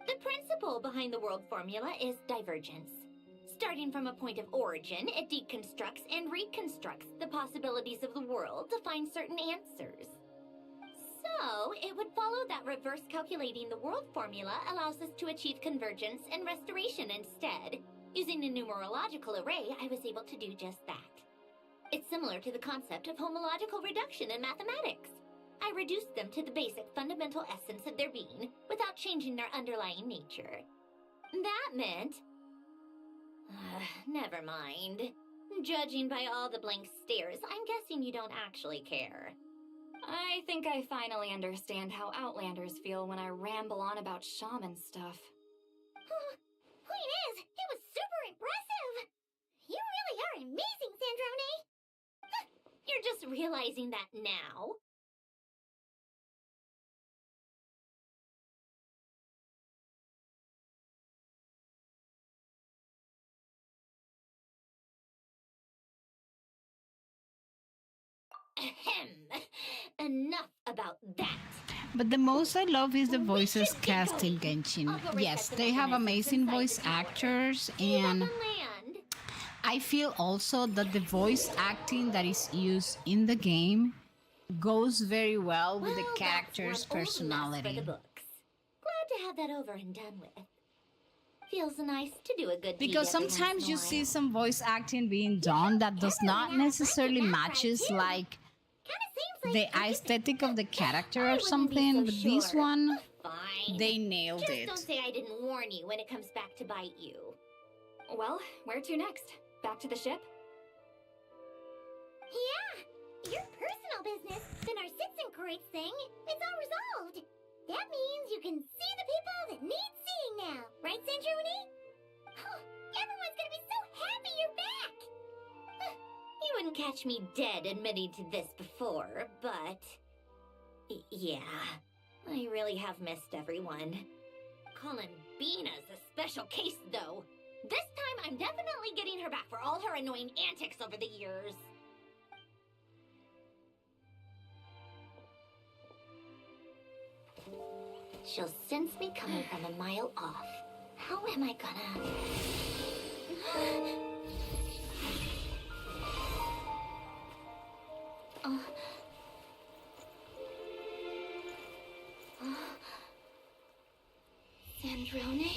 The principle behind the world formula is divergence. Starting from a point of origin, it deconstructs and reconstructs the possibilities of the world to find certain answers. So, it would follow that reverse calculating the world formula allows us to achieve convergence and restoration instead. Using a numerological array, I was able to do just that. It's similar to the concept of homological reduction in mathematics. I reduced them to the basic fundamental essence of their being without changing their underlying nature. That meant... Never mind. Judging by all the blank stares, I'm guessing you don't actually care. I think I finally understand how Outlanders feel when I ramble on about shaman stuff. Point is, it was super impressive! You really are amazing, Sandrone! You're just realizing that now. Ahem. Enough about that. But the most I love is the voices cast in Genshin. Yes, they have amazing voice actors, and Land. I feel also that the voice acting that is used in the game goes very well with the Well, character's that's one old mess personality. for the books. Glad to have that over and done with. Feels nice to do a good deed Because every once sometimes in a you while. see some voice acting being done that does not necessarily matches like Kinda seems like the aesthetic of the character I or wouldn't be something, so but this sure. one, Fine. they nailed Just it. don't say I didn't warn you when it comes back to bite you. Well, where to next? Back to the ship? Yeah! Your personal business, then our Sitzenkreuz thing, it's all resolved. That means you can see the people that need seeing now, right, Sandrone? Everyone's gonna be so happy you're back! You wouldn't catch me dead admitting to this before, but... yeah, I really have missed everyone. Columbina's a special case, though. This time, I'm definitely getting her back for all her annoying antics over the years. She'll sense me coming from a mile off. How am I gonna... Sandrone?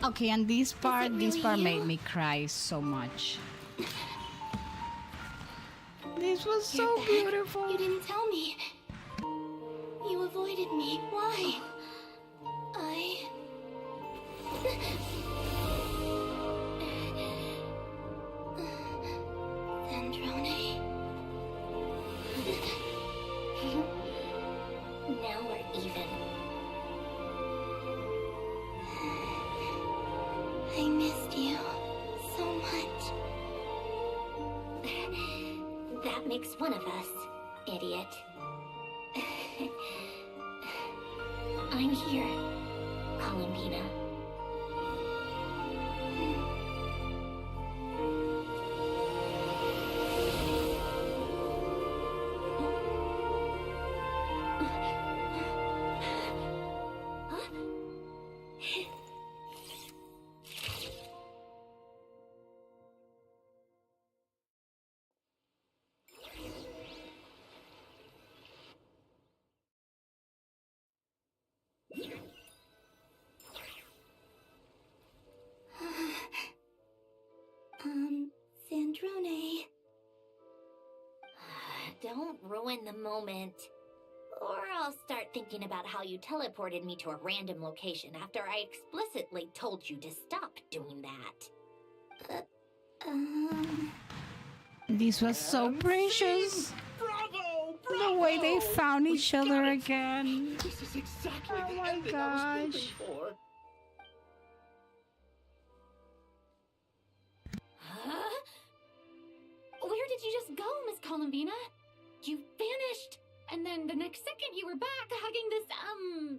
Okay, and this part really made you? me cry so much. This was You're so back. beautiful. You didn't tell me. You avoided me. Why? Sandrone? Now we're even. I missed you so much. That makes one of us, idiot. I'm here, Columbina. Sandrone. Don't ruin the moment. Or I'll start thinking about how you teleported me to a random location after I explicitly told you to stop doing that. This was so precious. Bravo! The way they found each other again. This is exactly Oh the my ending I was hoping gosh. for. Huh? Where did you just go, Miss Columbina? You vanished, and then the next second you were back hugging this,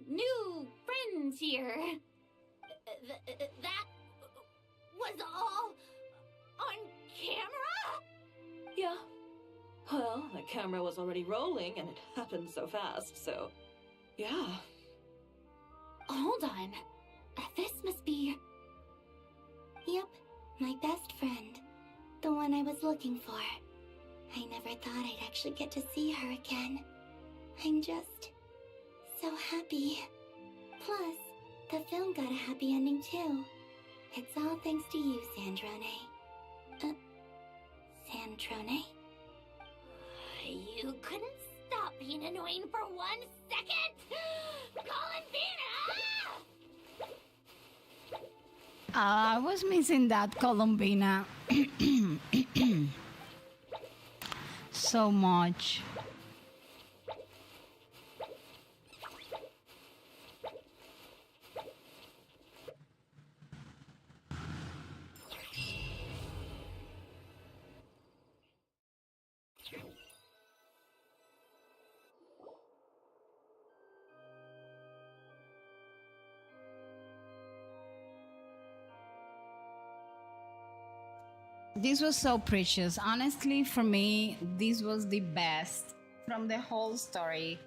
new friend here. That was all on camera? Yeah. Well, the camera was already rolling and it happened so fast, so... yeah. Hold on. This must be... Yep, my best friend. The one I was looking for. I never thought I'd actually get to see her again. I'm just so happy. Plus, the film got a happy ending too. It's all thanks to you, Sandrone. Sandrone? You couldn't stop being annoying for 1 second? Columbina! I was missing that Columbina so much. This was so precious. Honestly, for me, this was the best from the whole story.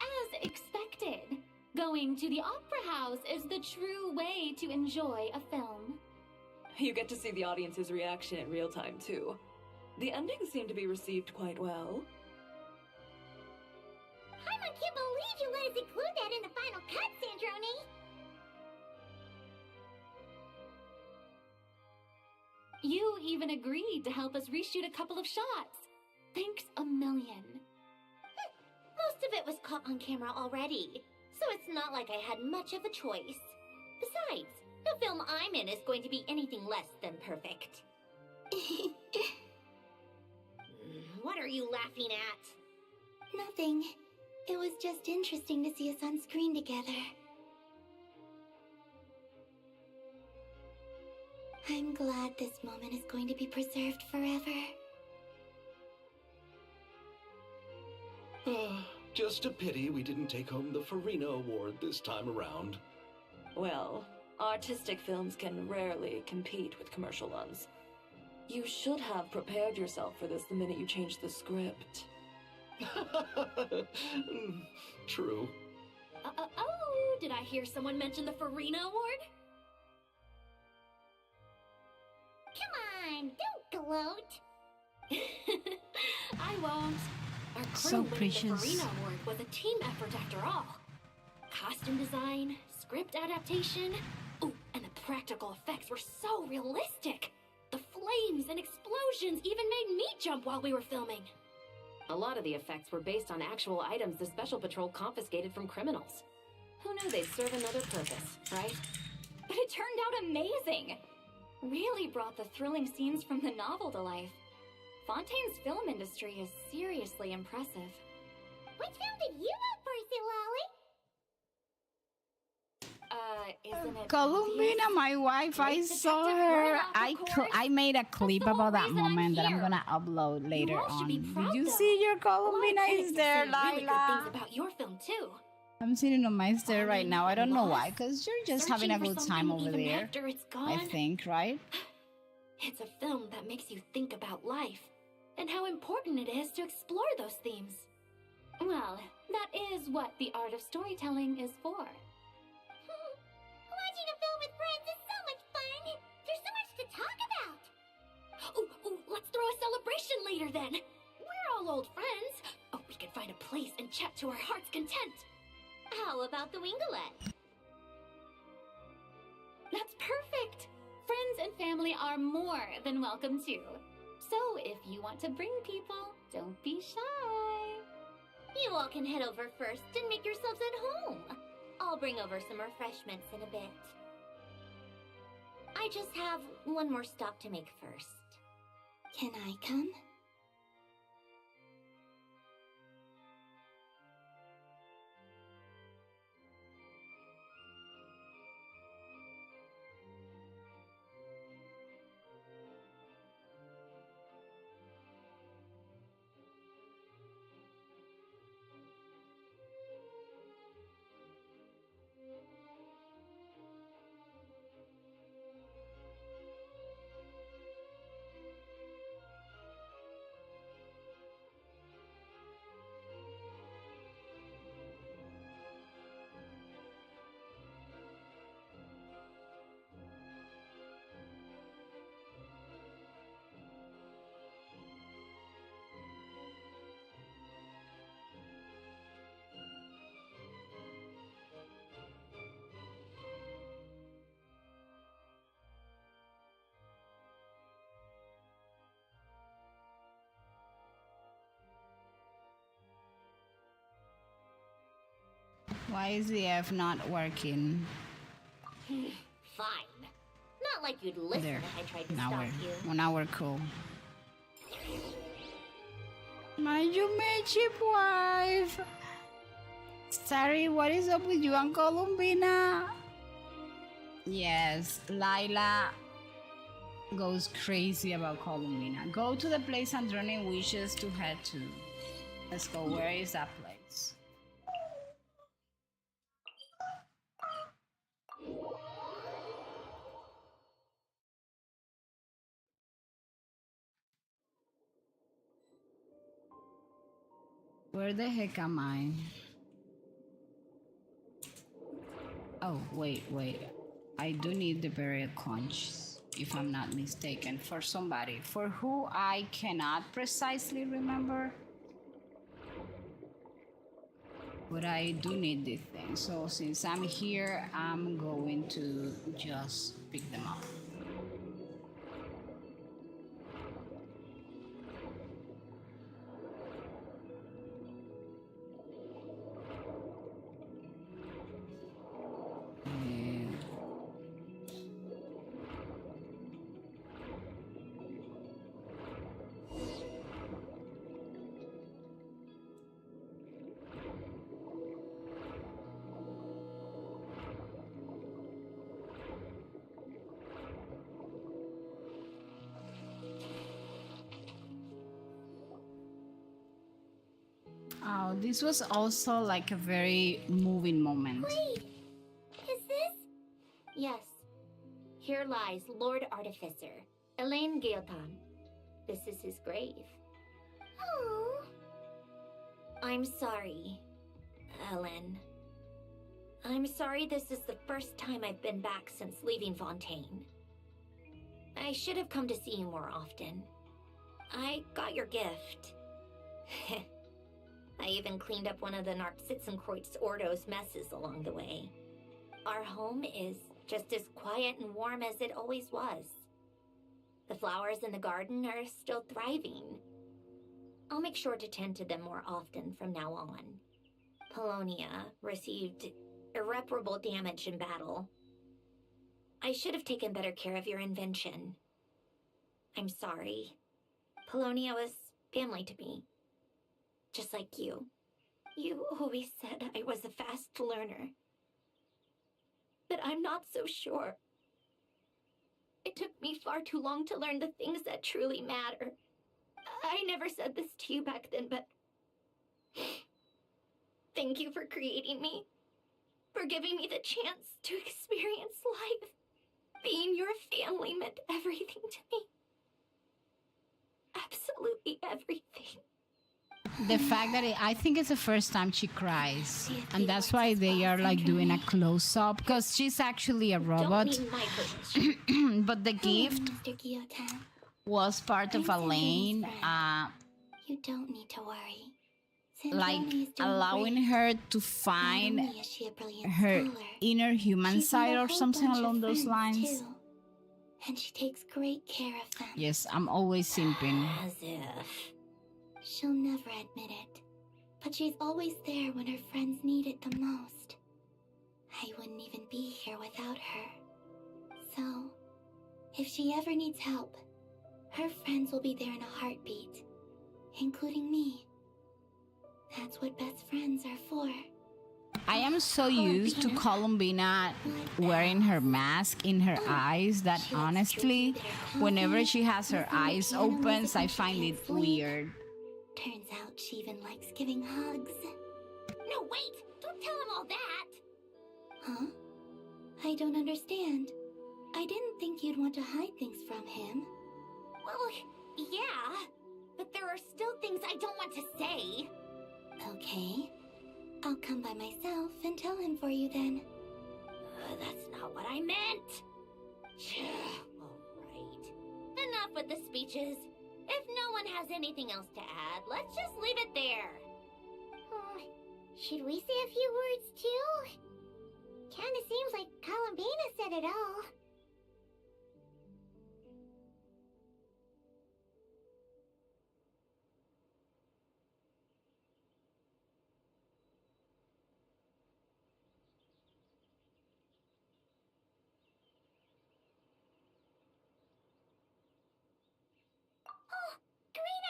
As expected, going to the opera house is the true way to enjoy a film. You get to see the audience's reaction in real time, too. The endings seem to be received quite well. Paimon can't believe you let us include that in the final cut, Sandrone! You even agreed to help us reshoot a couple of shots. Thanks a million. Most of it was caught on camera already, so it's not like I had much of a choice. Besides, the film I'm in is going to be anything less than perfect. What are you laughing at? Nothing. It was just interesting to see us on screen together. I'm glad this moment is going to be preserved forever. Just a pity we didn't take home the Farina Award this time around. Well, artistic films can rarely compete with commercial ones. You should have prepared yourself for this the minute you changed the script. True. Oh, did I hear someone mention the Farina Award? Come on, don't gloat! I won't. Our crew So winning precious. the Farina Award was a team effort after all. Costume design, script adaptation, ooh, and the practical effects were so realistic. The flames and explosions even made me jump while we were filming. A lot of the effects were based on actual items the Special Patrol confiscated from criminals. Who knew they'd serve another purpose, right? But it turned out amazing. Really brought the thrilling scenes from the novel to life. Fontaine's film industry is seriously impressive. Which film did you vote for, Silali? Isn't it Columbina, obvious? my wife, I Great saw detective her. right off the course. I made a clip the whole about that reason I'm moment that I'm here. gonna upload later all should on. be proud, Did you though. see your A lot of Columbina critics is are there, saying really good Lila? things about your film too. I'm sitting on my stair right now. I don't know why, Lost? because you're just Searching having a for good time something over even there. After it's gone. I think, right? It's a film that makes you think about life and how important it is to explore those themes. Well, that is what the art of storytelling is for. Watching a film with friends is so much fun! There's so much to talk about! Ooh, let's throw a celebration later then. We're all old friends. Oh, we could find a place and chat to our heart's content. How about the Winglet? That's perfect. Friends and family are more than welcome too. So if you want to bring people, don't be shy. You all can head over first and make yourselves at home. I'll bring over some refreshments in a bit. I just have one more stop to make first. Can I come? Why is the F not working? Fine. Not like you'd listen There. if I tried to Now stop we're you. well, now we're cool. My Yumechi wife. Sorry, what is up with you and Columbina? Yes, Lila goes crazy about Columbina. Go to the place Androne wishes to head to. Let's go. Where is that place? Where the heck am I? Oh, wait. I do need the burial conch, if I'm not mistaken, for somebody for who I cannot precisely remember. But I do need this thing. So since I'm here, I'm going to just pick them up. Oh, this was also like a very moving moment. Wait, is this? Yes. Here lies Lord Artificer, Elaine Gaeltan. This is his grave. Oh, I'm sorry, Ellen. I'm sorry this is the first time I've been back since leaving Fontaine. I should have come to see you more often. I got your gift. I even cleaned up one of the Narpsitzenkreuz Ordo's messes along the way. Our home is just as quiet and warm as it always was. The flowers in the garden are still thriving. I'll make sure to tend to them more often from now on. Polonia received irreparable damage in battle. I should have taken better care of your invention. I'm sorry. Polonia was family to me. Just like you. You always said I was a fast learner. But I'm not so sure. It took me far too long to learn the things that truly matter. I never said this to you back then, but thank you for creating me. For giving me the chance to experience life. Being your family meant everything to me. Absolutely everything. The fact that I think it's the first time she cries, and that's why they are like doing a close-up, because she's actually a robot. Don't need my permission. But the gift Mr. Guillotin. was part of I'm Elaine, Sandrini's friend. You don't need to worry. like Sandrine is doing allowing great. her to Not find only is she a brilliant her scholar, inner human she's side made a or whole something bunch of along those friends, lines. too. And she takes great care of them. Yes, I'm always simping. As if. She'll never admit it, but she's always there when her friends need it the most. I wouldn't even be here without her. So, if she ever needs help, her friends will be there in a heartbeat, including me. That's what best friends are for. I am so used to Columbina wearing her mask in her eyes that honestly, whenever she has her eyes open, I find it weird. Turns out she even likes giving hugs. no, wait! Don't tell him all that! Huh? I don't understand. I didn't think you'd want to hide things from him. Well, yeah, but there are still things I don't want to say. Okay. I'll come by myself and tell him for you then. That's not what I meant. All right. Enough with the speeches. If no one has anything else to add, let's just leave it there. Should we say a few words too? Kinda seems like Columbina said it all.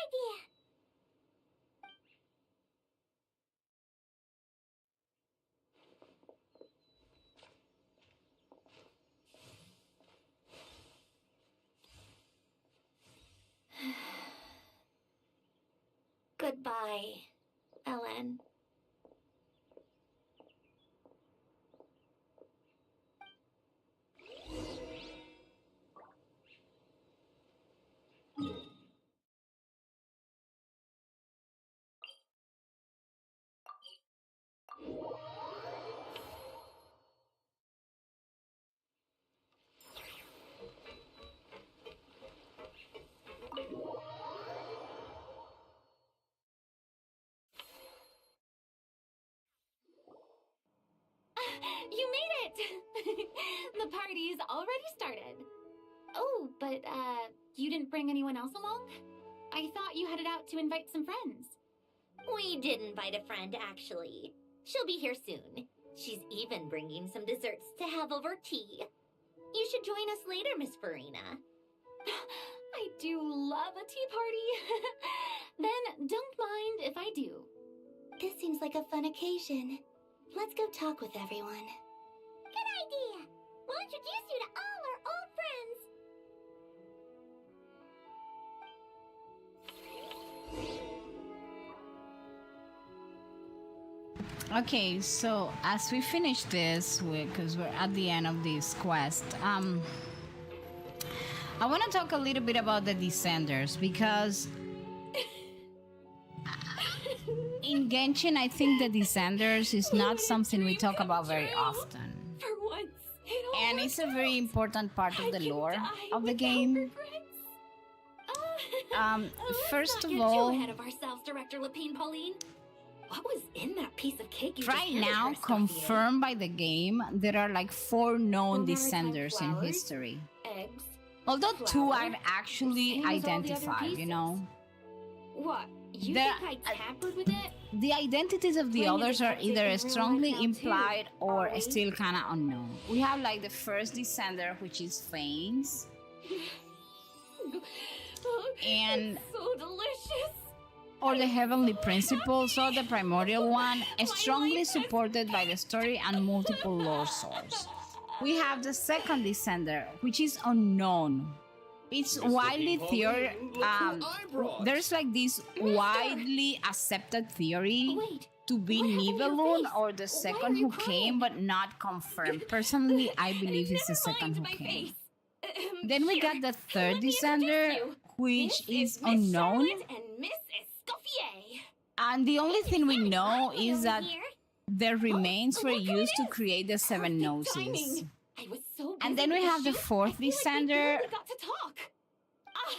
idea. Goodbye, Ellen. You made it! The party's already started. Oh, but, you didn't bring anyone else along? I thought you headed out to invite some friends. We did invite a friend, actually. She'll be here soon. She's even bringing some desserts to have over tea. You should join us later, Miss Farina. I do love a tea party. Then don't mind if I do. This seems like a fun occasion. Let's go talk with everyone. Good idea. We'll introduce you to all our old friends. Okay, so as we finish this, because we're at the end of this quest, I want to talk a little bit about the Descenders, because in Genshin, I think the Descenders is not something we talk about very often. For once, And it's a very important part of the lore of the game. First of all, ahead of ourselves, Director Lapine Pauline. What was in that piece of cake you just right handed now, her, Scofier? confirmed by the game, there are like 4 known Vulgar Descenders in flowers, history. Eggs. Although 2 flour, are actually same as all the other identified, you pieces. know? What? You The- think I tampered with it? The identities of the Playing others are detective either in real life strongly now, too, implied or are we? still kind of unknown. We have like the first Descender, which is Fanes, and It's so delicious. or the Heavenly Principles, or the Primordial One, strongly supported by the story and multiple lore sources. We have the second Descender, which is unknown. It's Miss widely Lapine theory. Pauline, look who I brought. There's like this widely accepted theory Wait, to be what happened to your Nibelung face? or the Why second are you who came, but not confirmed. Personally, I believe it's the second who my came. face. Then we Here, got the third let me introduce Descender, you. which This is Miss unknown. Charlotte and Miss Escoffier. And the only thing we know Over is that here. their remains were look who used it to create the Seven Perfect Noses. timing. I was so And busy then we with have the shoot, fourth I feel like we Descender barely got to talk.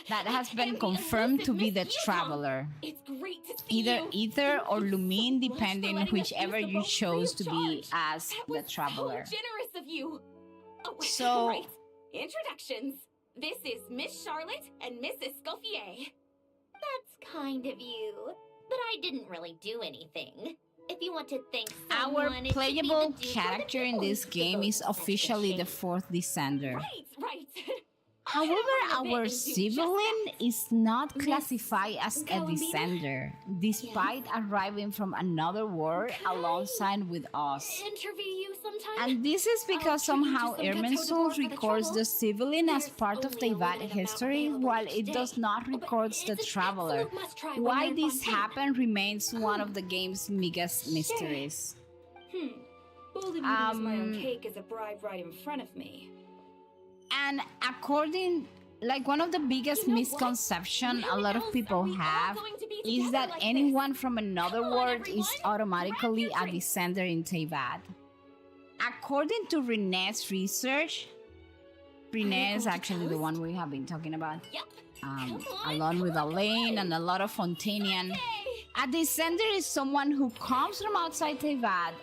that has I been am the confirmed to elusive be the Miss Yutong. Traveler. It's great to see Either you. Ether or Thank you Lumine, so much for depending letting us whichever use the you boat free chose of to be charge. as That the was Traveler. so generous of you. Oh, So- right. Introductions. This is Miss Charlotte and Miss Escoffier. That's kind of you. But I didn't really do anything. If you want to thank someone, Our it should be playable the Duke or the character in Duke. this The game vote is was officially the such a shame. 4th Descender. Right. However, I'm a bit our into just civilian that. is not Miss classified as a Columbina? Descender, despite arriving from another world Could I alongside with us. Interview you sometime. And this is because treat you to somehow some gâteau de Irminsul bord for the records trouble. the civilian as There's part of only a Teyvat limited history, amount while available it each does day. not But record the it's an Traveler. absolute must-try when Why you're in this Fontaine. happened remains one of the game's biggest mysteries. Bold of me to use my own cake as a bribe right in front of me. And according, like one of the biggest You know what? misconception a When lot of else people are we all have going to be is together that like anyone this? from another Come on, world everyone. is automatically Grab a your drinks. descender in Teyvat. According to Renee's research, Renee is going to actually the toast? one we have been talking about, Yep. Come on, along with come on, Elaine and a lot of Fontanian. A descender is someone who comes from outside Teyvat,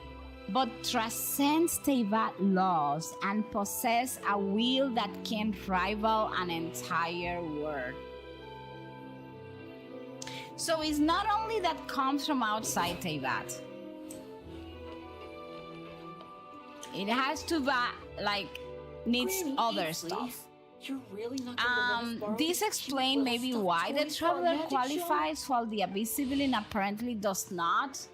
but transcends Teyvat laws and possess a will that can rival an entire world. So it's not only that comes from outside Teyvat. It has to be, like, needs Granny other Eastleigh, stuff. You're really not going to let us borrow This these explains cute maybe little why stuffed the toys for our traveler magic show? qualifies while the abyss civilian apparently does not.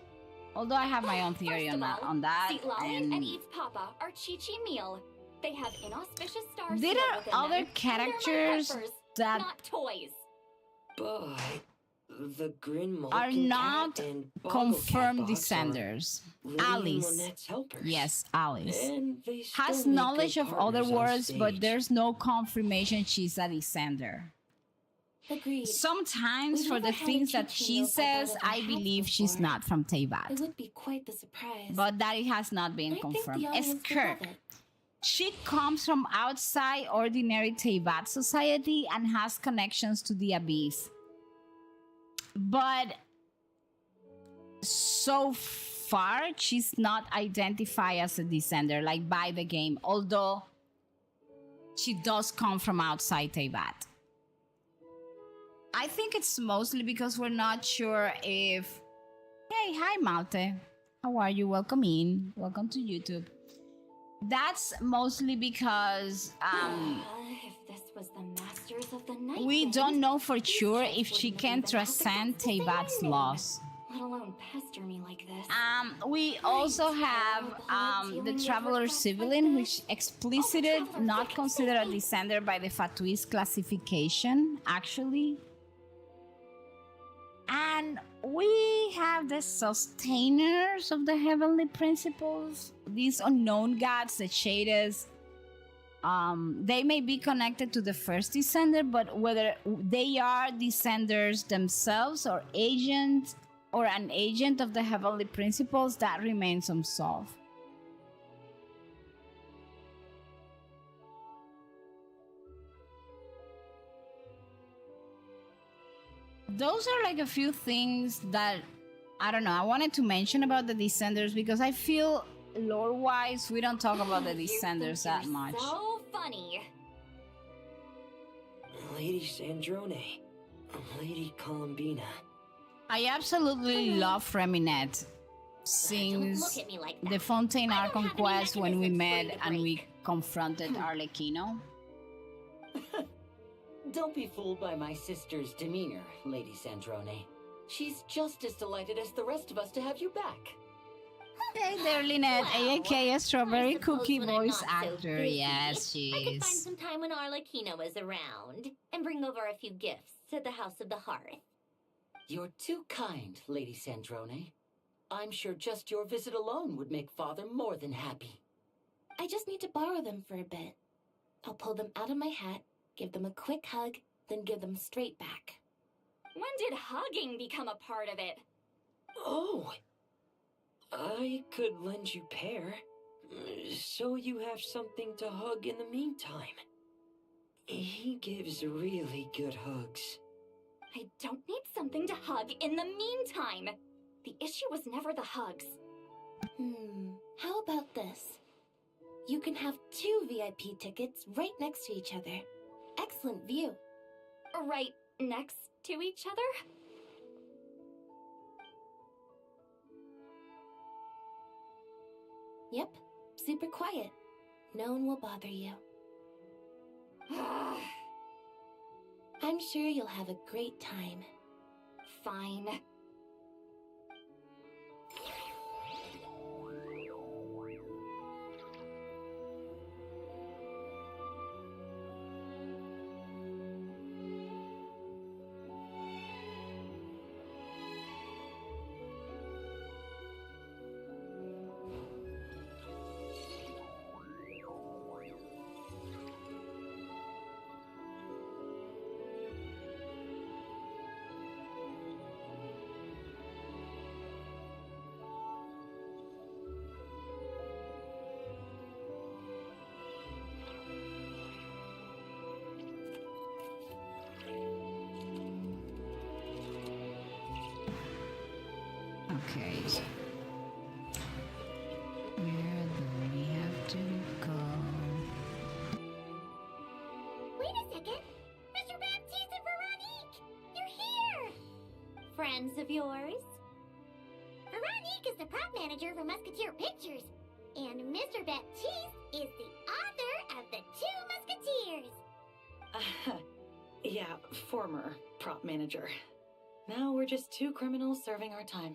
Although I have my own theory First on of all, on that. Seat Lolly and and Eve's Papa are Chi-Chi meal. They have inauspicious stars there sealed are within other them, and they're my characters heifers, that not toys. But the Grin are Malkin not Cat and confirmed Bogglecat box are descenders. Lily and Alice, Lynette's helpers. yes, Alice, And they still has make knowledge good of other partners on worlds, but stage. there's no confirmation she's a descender. Agreed. Sometimes We've for the never had a things that Chi-Chi she milk like says, that at our I house believe she's before. not from It Teyvat. would be quite the surprise. But that it has not been I think confirmed. the audience would Skirk. love it. She comes from outside ordinary Teyvat society and has connections to the Abyss. But so far, she's not identified as a descender, like by the game, although she does come from outside Teyvat. I think it's mostly because we're not sure if... Hey, hi Malte. How are you? Welcome in. Welcome to YouTube. That's mostly because If this was the Masters of the Night we Wind, don't know for these sure kids if she wouldn't can even have to transcend guess the Teyvat's same name, laws. let alone pester me like this. We also have the Traveler Civilian, which explicit not considered a descender by the Fatuis classification, actually. And we have the Sustainers of the Heavenly Principles, these unknown gods, the Shades. They may be connected to the first descender, but whether they are descenders themselves or agents or an agent of the Heavenly Principles, that remains unsolved. Those are like a few things that I don't know. I wanted to mention about the descenders because I feel lore-wise we don't talk about the You think descenders that you're much. So funny. Lady Sandrone, Lady Columbina. I absolutely love Freminette Don't since look at me like the that. Fontaine I don't Archon have any quest when we mechanisms for met you to and we break. confronted Arlecchino. Don't be fooled by my sister's demeanor, Lady Sandrone. She's just as delighted as the rest of us to have you back. Hey there, Lynette, Well, aka Strawberry I suppose Cookie when I'm voice not so actor. busy, Yes, she I could find is. some time when Arlecchino is around and bring over a few gifts to the House of the Hearth. You're too kind, Lady Sandrone. I'm sure just your visit alone would make Father more than happy. I just need to borrow them for a bit. I'll pull them out of my hat, give them a quick hug, then give them straight back. When did hugging become a part of it? Oh, I could lend you pair, so you have something to hug in the meantime. He gives really good hugs. I don't need something to hug in the meantime. The issue was never the hugs. How about this? You can have 2 VIP tickets right next to each other. Excellent view. Right next to each other? Yep, super quiet. No one will bother you. I'm sure you'll have a great time. Fine. Okay. Where do we have to go? Wait a second! Mr. Baptiste and Veronique! You're here! Friends of yours? Veronique is the prop manager for Musketeer Pictures, and Mr. Baptiste is the author of The Two Musketeers. former prop manager. Now we're just two criminals serving our time.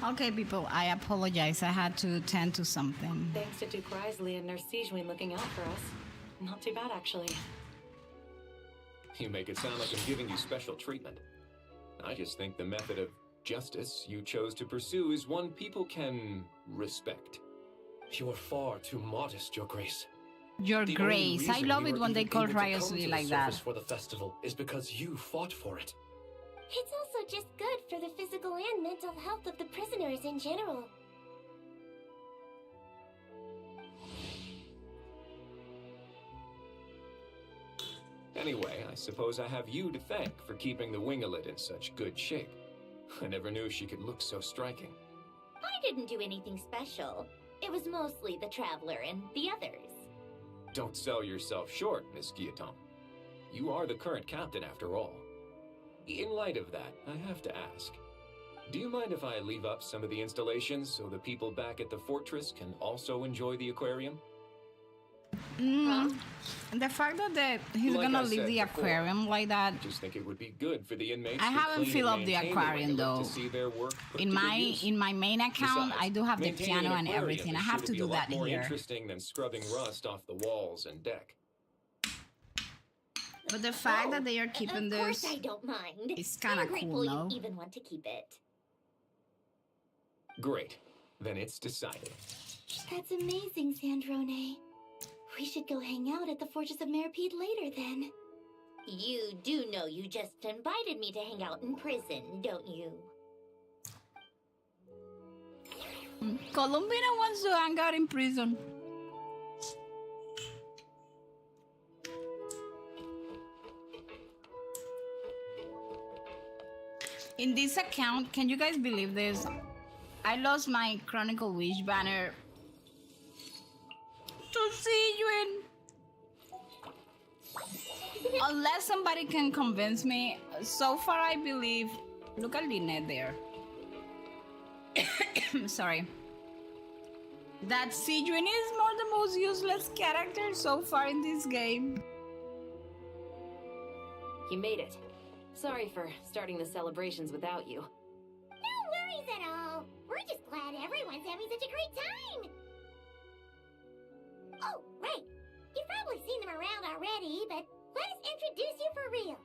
Okay, people, I apologize. I had to tend to something. Thanks to Duke Risley and Nurse Sijuin looking out for us. Not too bad, actually. You make it sound like I'm giving you special treatment. I just think the method of justice you chose to pursue is one people can respect. You are far too modest, Your Grace. Your The Grace. only I reason love we it were when they even call able to come to Riosley the like that. surface for the festival is because you fought for it. It's also just good for the physical and mental health of the prisoners in general. Anyway, I suppose I have you to thank for keeping the winglet in such good shape. I never knew she could look so striking. I didn't do anything special. It was mostly the Traveler and the others. Don't sell yourself short, Miss Guillotin. You are the current captain, after all. In light of that, I have to ask, do you mind if I leave up some of the installations so the people back at the fortress can also enjoy the aquarium? The fact that he's Like gonna I leave said the before, aquarium like that. I just think it would be good for the inmates I to haven't clean filled and up the maintain aquarium winglet though. to see their work put In to good my use. main account, Besides, I do have the maintaining piano an and aquarium everything. I is have sure to be do a lot that more here. interesting than scrubbing rust off the walls and deck. But the fact that they are keeping Of course this I don't mind. is kind I'm of cool, grateful no? you even want to keep it. Great. Then it's decided. That's amazing, Sandrone. We should go hang out at the Fortress of Meripede later then. You do know you just invited me to hang out in prison, don't you? Columbina wants to hang out in prison. In this account, can you guys believe this? I lost my Chronicle Wish banner to see you in. Unless somebody can convince me. So far, I believe. Look at Lynette there. Sorry. That Sijuin is more the most useless character so far in this game. You made it. Sorry for starting the celebrations without you. No worries at all. We're just glad everyone's having such a great time. Oh, right. You've probably seen them around already, but let us introduce you for real.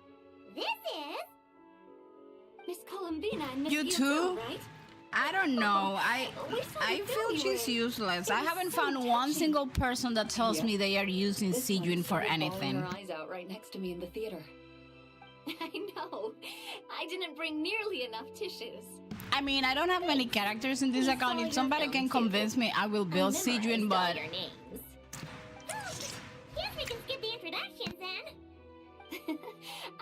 This is Miss Columbina and Miss You Guillotin, too? right? I don't know. I feel she's useless. I haven't found one single person that tells me they are using Sijuin for anything. Her eyes out right next to me in the theater. I know. I didn't bring nearly enough tissues. I mean, I don't have many characters in this account. If somebody can convince me, I will build Sijuin, but your names. Guess we can skip the introductions then.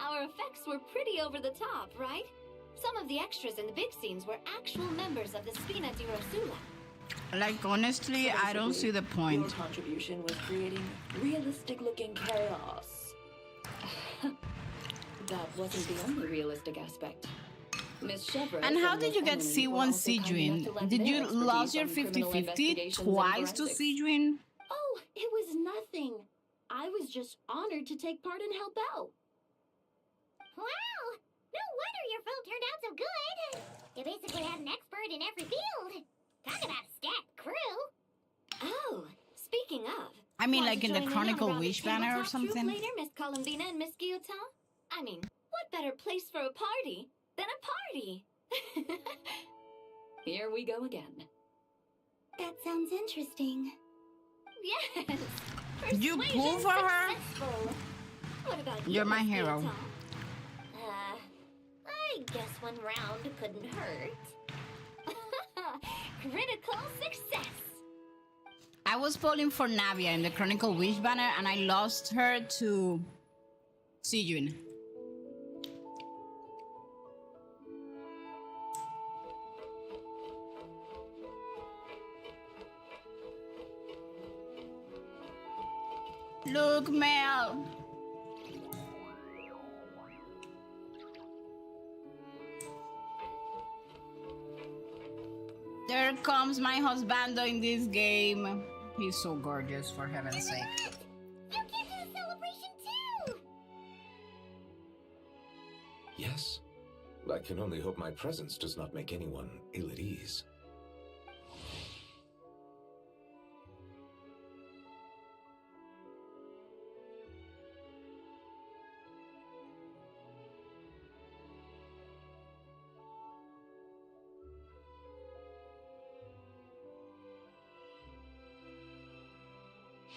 Our effects were pretty over the top, right? Some of the extras in the big scenes were actual members of the Spina di Rosula. like honestly, I don't see the Your point. contribution was creating realistic-looking chaos. That wasn't the only realistic aspect. Miss Chevrolet And how did you get C1 Sijuin? Did you lose your 50-50 twice to Sijuin? Oh, it was nothing. I was just honored to take part and help out. Wow! No wonder your vote turned out so good. You basically had an expert in every field. Talk about a stacked crew. Oh, speaking of. I mean, want like to in the join Chronicle around the Wish banner or tabletop troupe something? Later, Miss Columbina and Miss Guillotin? I mean, what better place for a party than a party? Here we go again. That sounds interesting. Yes. You Persuasion pull for her? successful. What about you, You're my Miss hero. Guillotin? I guess one round couldn't hurt. Critical success. I was polling for Navia in the Chronicle Wish banner and I lost her to Sijuin. Look, Mel. There comes my husbando in this game. He's so gorgeous, for heaven's sake. You came to the celebration too. Yes, I can only hope my presence does not make anyone ill at ease.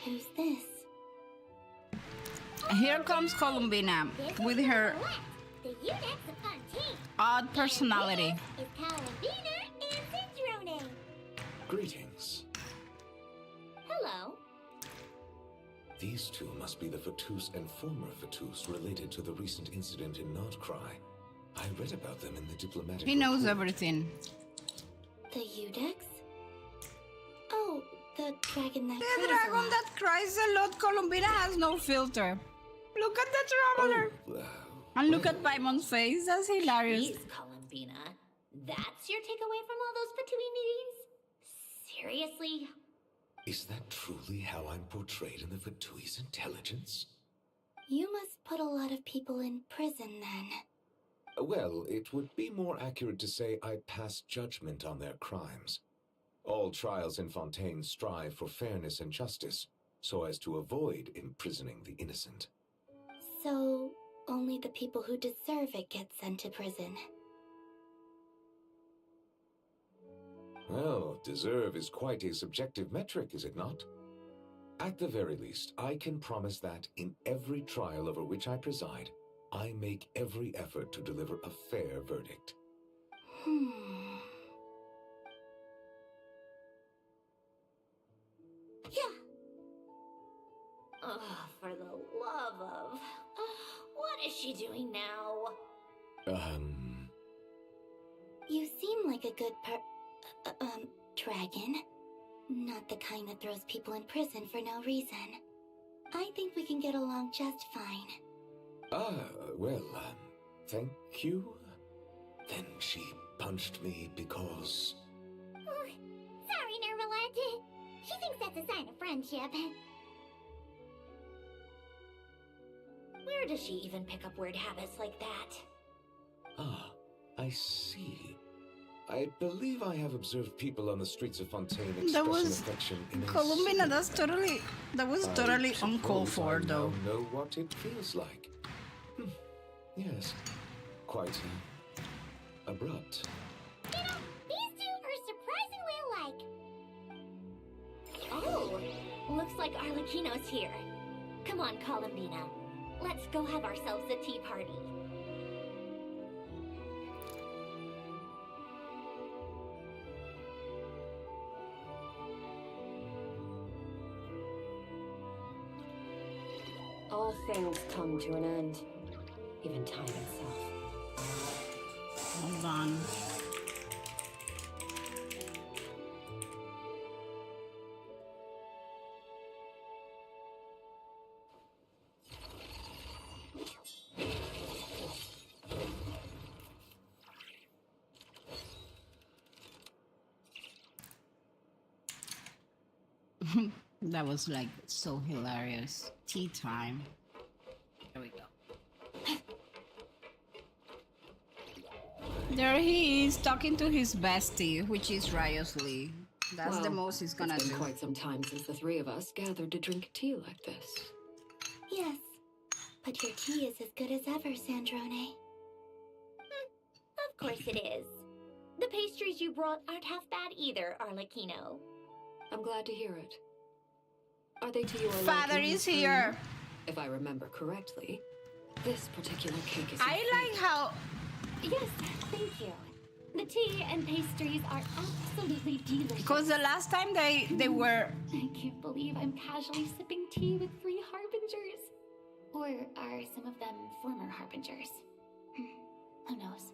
Who's this? Here comes Columbina with her The Unix of Fontaine. odd personality. Is Columbina and Syndrome. Greetings. Hello. These two must be the Fatus and former Fatus related to the recent incident in Nordcry. I read about them in the diplomatic He knows report. everything. The Udex? Oh, the dragon that The cries a dragon lot. that cries a lot. Columbina has no filter. Look at the traveler. And look at Paimon's face. That's hilarious. Jeez, Columbina. That's your takeaway from all those Fatui meetings? Seriously? Is that truly how I'm portrayed in the Fatui's intelligence? You must put a lot of people in prison then. Well, it would be more accurate to say I pass judgment on their crimes. All trials in Fontaine strive for fairness and justice, so as to avoid imprisoning the innocent. So, only the people who deserve it get sent to prison. Well, deserve is quite a subjective metric, is it not? At the very least, I can promise that in every trial over which I preside, I make every effort to deliver a fair verdict. Yeah. Oh, for the love of... What is she doing now? You seem like a good dragon. Not the kind that throws people in prison for no reason. I think we can get along just fine. Well, thank you. Then she punched me because... Oh, sorry, Nermalad. She thinks that's a sign of friendship. Where does she even pick up weird habits like that? Ah, I see. I believe I have observed people on the streets of Fontaine That expressing was affection in a Columbina. That was totally I uncalled suppose for, I though. now know what it feels like. Yes, quite abrupt. You know, these two are surprisingly alike. Oh, looks like Arlecchino's here. Come on, Columbina. Let's go have ourselves a tea party. All things come to an end. Even time itself. Hold on. That was like so hilarious. Tea time. There we go. There he is talking to his bestie, which is Riosley. That's the Well, most he's gonna it's been do. quite some time since the three of us gathered to drink tea like this. Yes, but your tea is as good as ever, Sandrone. Of course it is. The pastries you brought aren't half bad either, Arlecchino. I'm glad to hear it. Are they to your Father liking, is here. If I remember correctly, this particular cake is. I like how Yes, thank you. The tea and pastries are absolutely delicious. because the last time they were I can't believe I'm casually sipping tea with 3 harbingers. Or are some of them former harbingers? Who knows?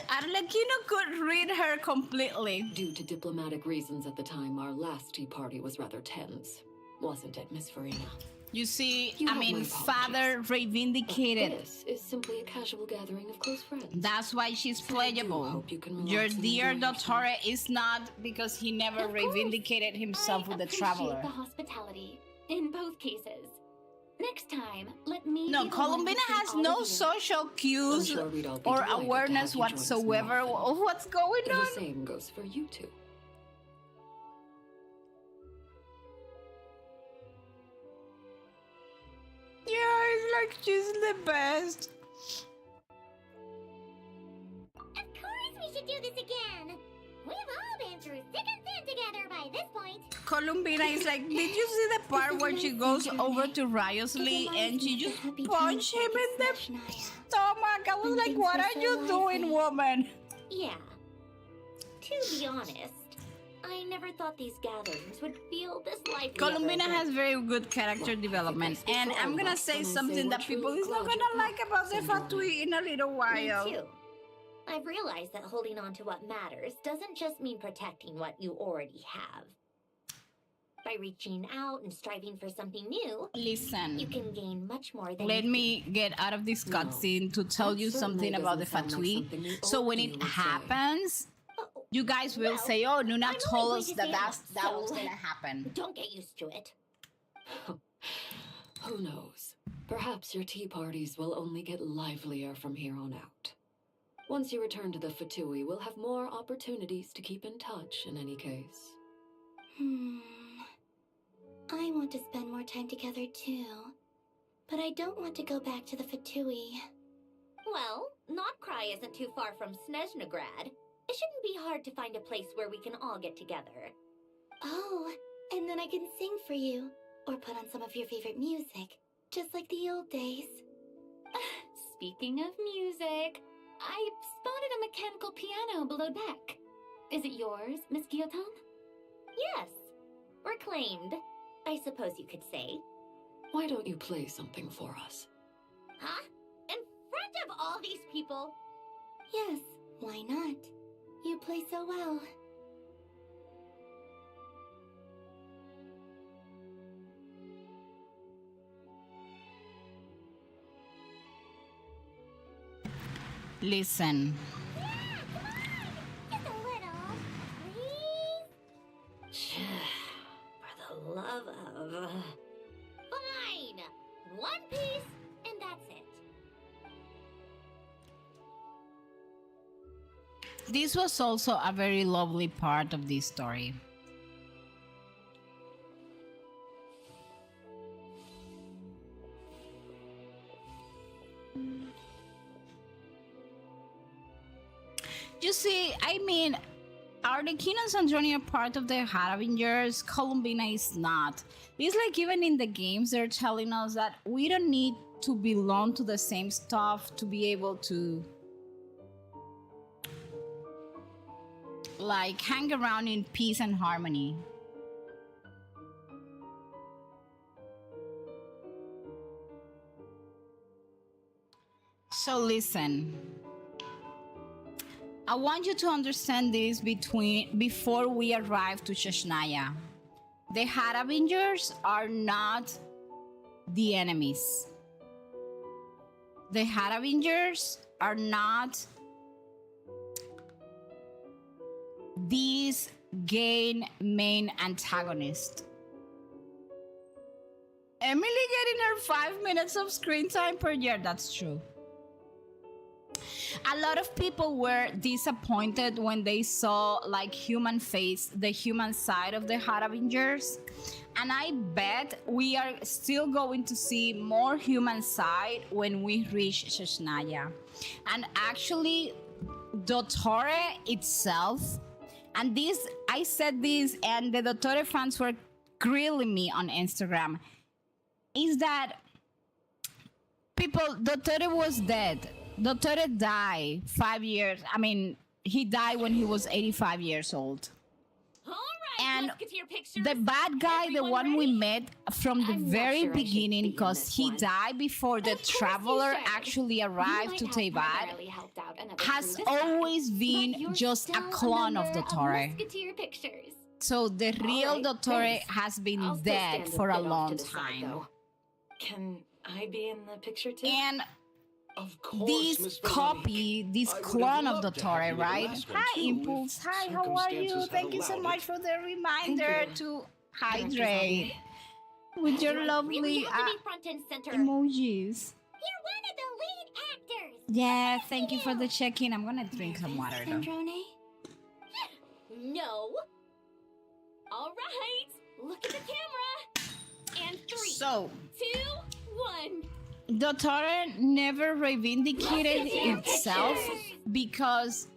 Arlecchino could read her completely. Due to diplomatic reasons at the time, our last tea party was rather tense. Wasn't it, Miss Farina? You see, You I have my mean, apologies. Father reivindicated. This is simply a casual gathering of close friends. That's why she's playable. hope you can Your relax and dear enjoy yourself. Dottore is not because he never Of course. reivindicated himself I with the appreciate traveler. the hospitality in both cases. Next time, let me. No, be the one to Columbina treat has all no of you. social cues sure we'd all be or delighted to have awareness you join us more whatsoever often. of what's going The on. same goes for you two. Yeah, it's like she's the best. Of course we should do this again. We've all been through thick and thin together by this point. Columbina is like, did you see the part where she goes over to Riosley and she just punched him in the stomach? I was like, what are you doing, woman? Yeah. To be honest, I never thought these gatherings would feel this lively. Columbina ever has again. very good character development, and I'm gonna say something that people is not gonna like about the Fatui in a little while. Me too. I've realized that holding on to what matters doesn't just mean protecting what you already have. By reaching out and striving for something new, Listen, you can gain much more than let you me get out of this cutscene to tell that you something certainly about the doesn't sound like Fatui. something we So owe when you it would say. happens, you guys will well, say, "Oh, Noona I'm told only us going to that say that so was gonna happen." Don't get used to it. Who knows? Perhaps your tea parties will only get livelier from here on out. Once you return to the Fatui, we'll have more opportunities to keep in touch in any case. I want to spend more time together too. But I don't want to go back to the Fatui. Well, Notcry isn't too far from Snezhnograd. It shouldn't be hard to find a place where we can all get together. Oh, and then I can sing for you. Or put on some of your favorite music. Just like the old days. Speaking of music, I spotted a mechanical piano below deck. Is it yours, Miss Guillotin? Yes. Reclaimed, I suppose you could say. Why don't you play something for us? Huh? In front of all these people? Yes, why not? You play so well. Listen, Just a little, please. For the love of... Fine! One piece, and that's it. this was also a very lovely part of this story. You see, I mean, Arlequin and Sandroni are part of the Harabingers. Columbina is not. It's like even in the games, they're telling us that we don't need to belong to the same stuff to be able to like hang around in peace and harmony. So listen, I want you to understand this before we arrive to Shashnaya. The Harabingers are not the enemies. The Harabingers are not these main antagonist. Emily getting her 5 minutes of screen time per year, that's true. A lot of people were disappointed when they saw like the human side of the Harabingers. And I bet we are still going to see more human side when we reach Shashnaya. And actually, Dottore itself, and this, I said this and the Dottore fans were grilling me on Instagram, is that Dottore was dead. Dottore died 5 years. I mean, he died when he was 85 years old. All right, And let's get to your pictures. the bad guy, the Everyone one we ready? met from the I'm not very sure I should beginning, be in because this he one. died before the Of course you traveler should. actually arrived to You might have Teyvat, primarily helped out another has crew this time, always but been you're just a still clone of member Dottore. Musketeer Pictures. So the real right, Dottore thanks. has been I'll still dead stand for a a bit off long to the side, time. though. Can I be in the picture too? And Of course, this Miss Veronique. copy, this I would have clone of loved to have Dottore, you in the right? last one, Hi, too, if Impulse. Hi, how are you? circumstances had Thank you so allowed much it. for the reminder you, to Director hydrate. Zombie. with your You lovely really have to be front and center. emojis. You're one of the lead actors. Yeah, thank you for the check-in. I'm gonna drink some water though. Sandrone? No. All right. Look at the camera. And 3, So, 2, 1. Dottore never reivindicated itself because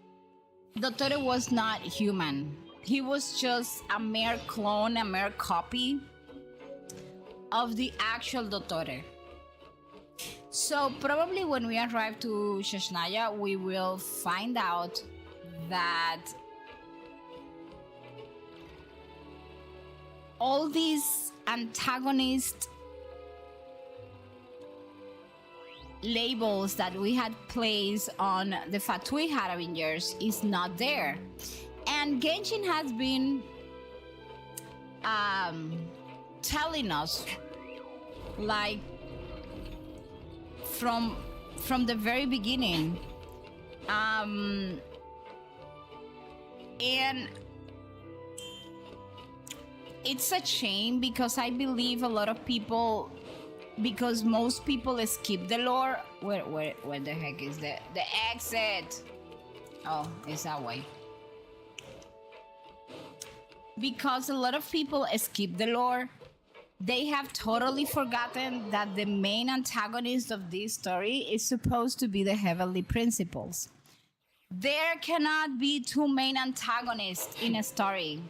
Dottore was not human. He was just a mere clone, a mere copy of the actual Dottore. So probably when we arrive to Sheshnaya, we will find out that all these antagonist labels that we had placed on the Fatui Harabingers is not there. And Genshin has been telling us, like, from the very beginning, and it's a shame because I believe a lot of people, because most people skip the lore. Where the heck is the exit? Oh, it's that way. Because a lot of people skip the lore, they have totally forgotten that the main antagonist of this story is supposed to be the Heavenly Principles. There cannot be two main antagonists in a story.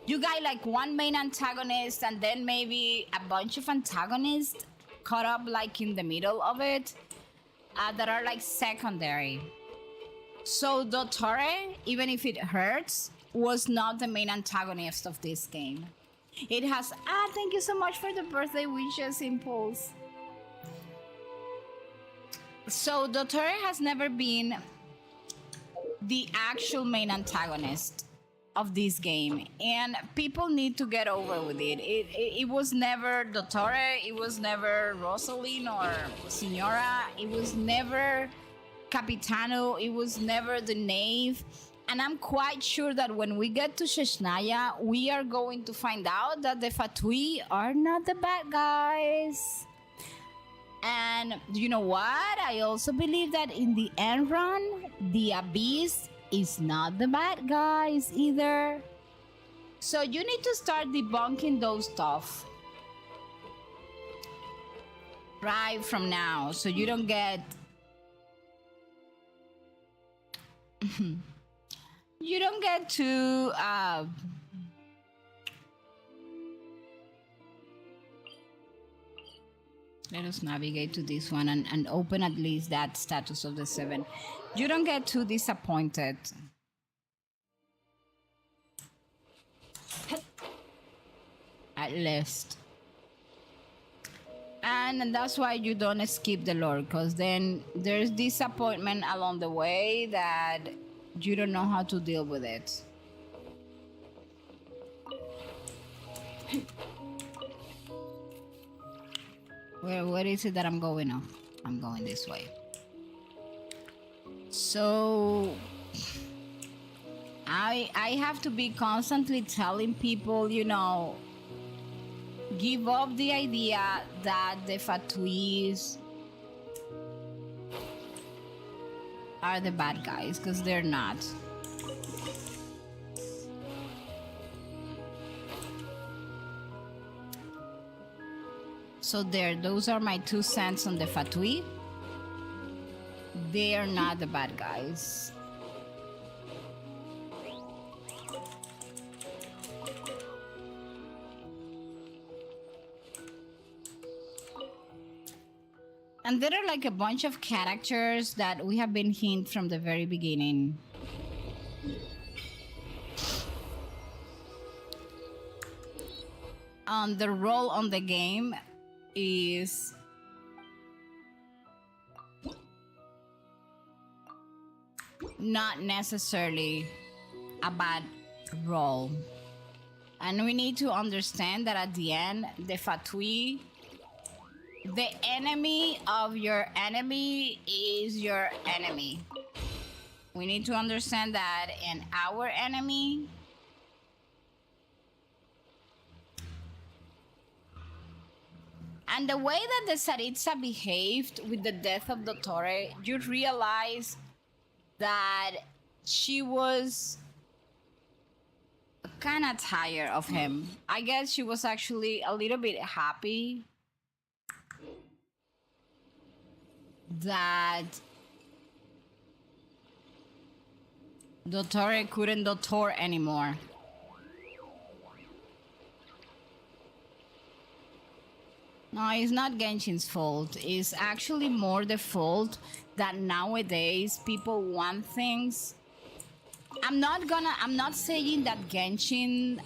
You got like one main antagonist and then maybe a bunch of antagonists caught up like in the middle of it that are like secondary. So Dottore, even if it hurts, was not the main antagonist of this game. It has thank you so much for the birthday wishes, Impulse. So Dottore has never been the actual main antagonist of this game, and people need to get over with it. It was never Dottore, it was never Rosaline or Signora, it was never Capitano, it was never the Knave. And I'm quite sure that when we get to Sheshnaya, we are going to find out that the Fatui are not the bad guys. And you know what? I also believe that in the end run, the Abyss is not the bad guys either. So you need to start debunking those stuff right from now, so you don't get you don't get too let us navigate to this one and open at least that status of the 7. You don't get too disappointed. At least. And that's why you don't skip the lore, because then there's disappointment along the way that you don't know how to deal with it. Where is it that I'm going off? I'm going this way. So I have to be constantly telling people, you know, give up the idea that the Fatuis are the bad guys, because they're not. So there, those are my 2 cents on the Fatui. They are not the bad guys. And there are like a bunch of characters that we have been hinted from the very beginning. The role on the game is not necessarily a bad role. And we need to understand that at the end, the Fatui, the enemy of your enemy is your enemy. We need to understand that, and our enemy And the way that the Saritsa behaved with the death of Dottore, you realize that she was kind of tired of him. I guess she was actually a little bit happy that Dottore couldn't Dottore anymore. No, it's not Genshin's fault. It's actually more the fault that nowadays people want things. I'm not saying that Genshin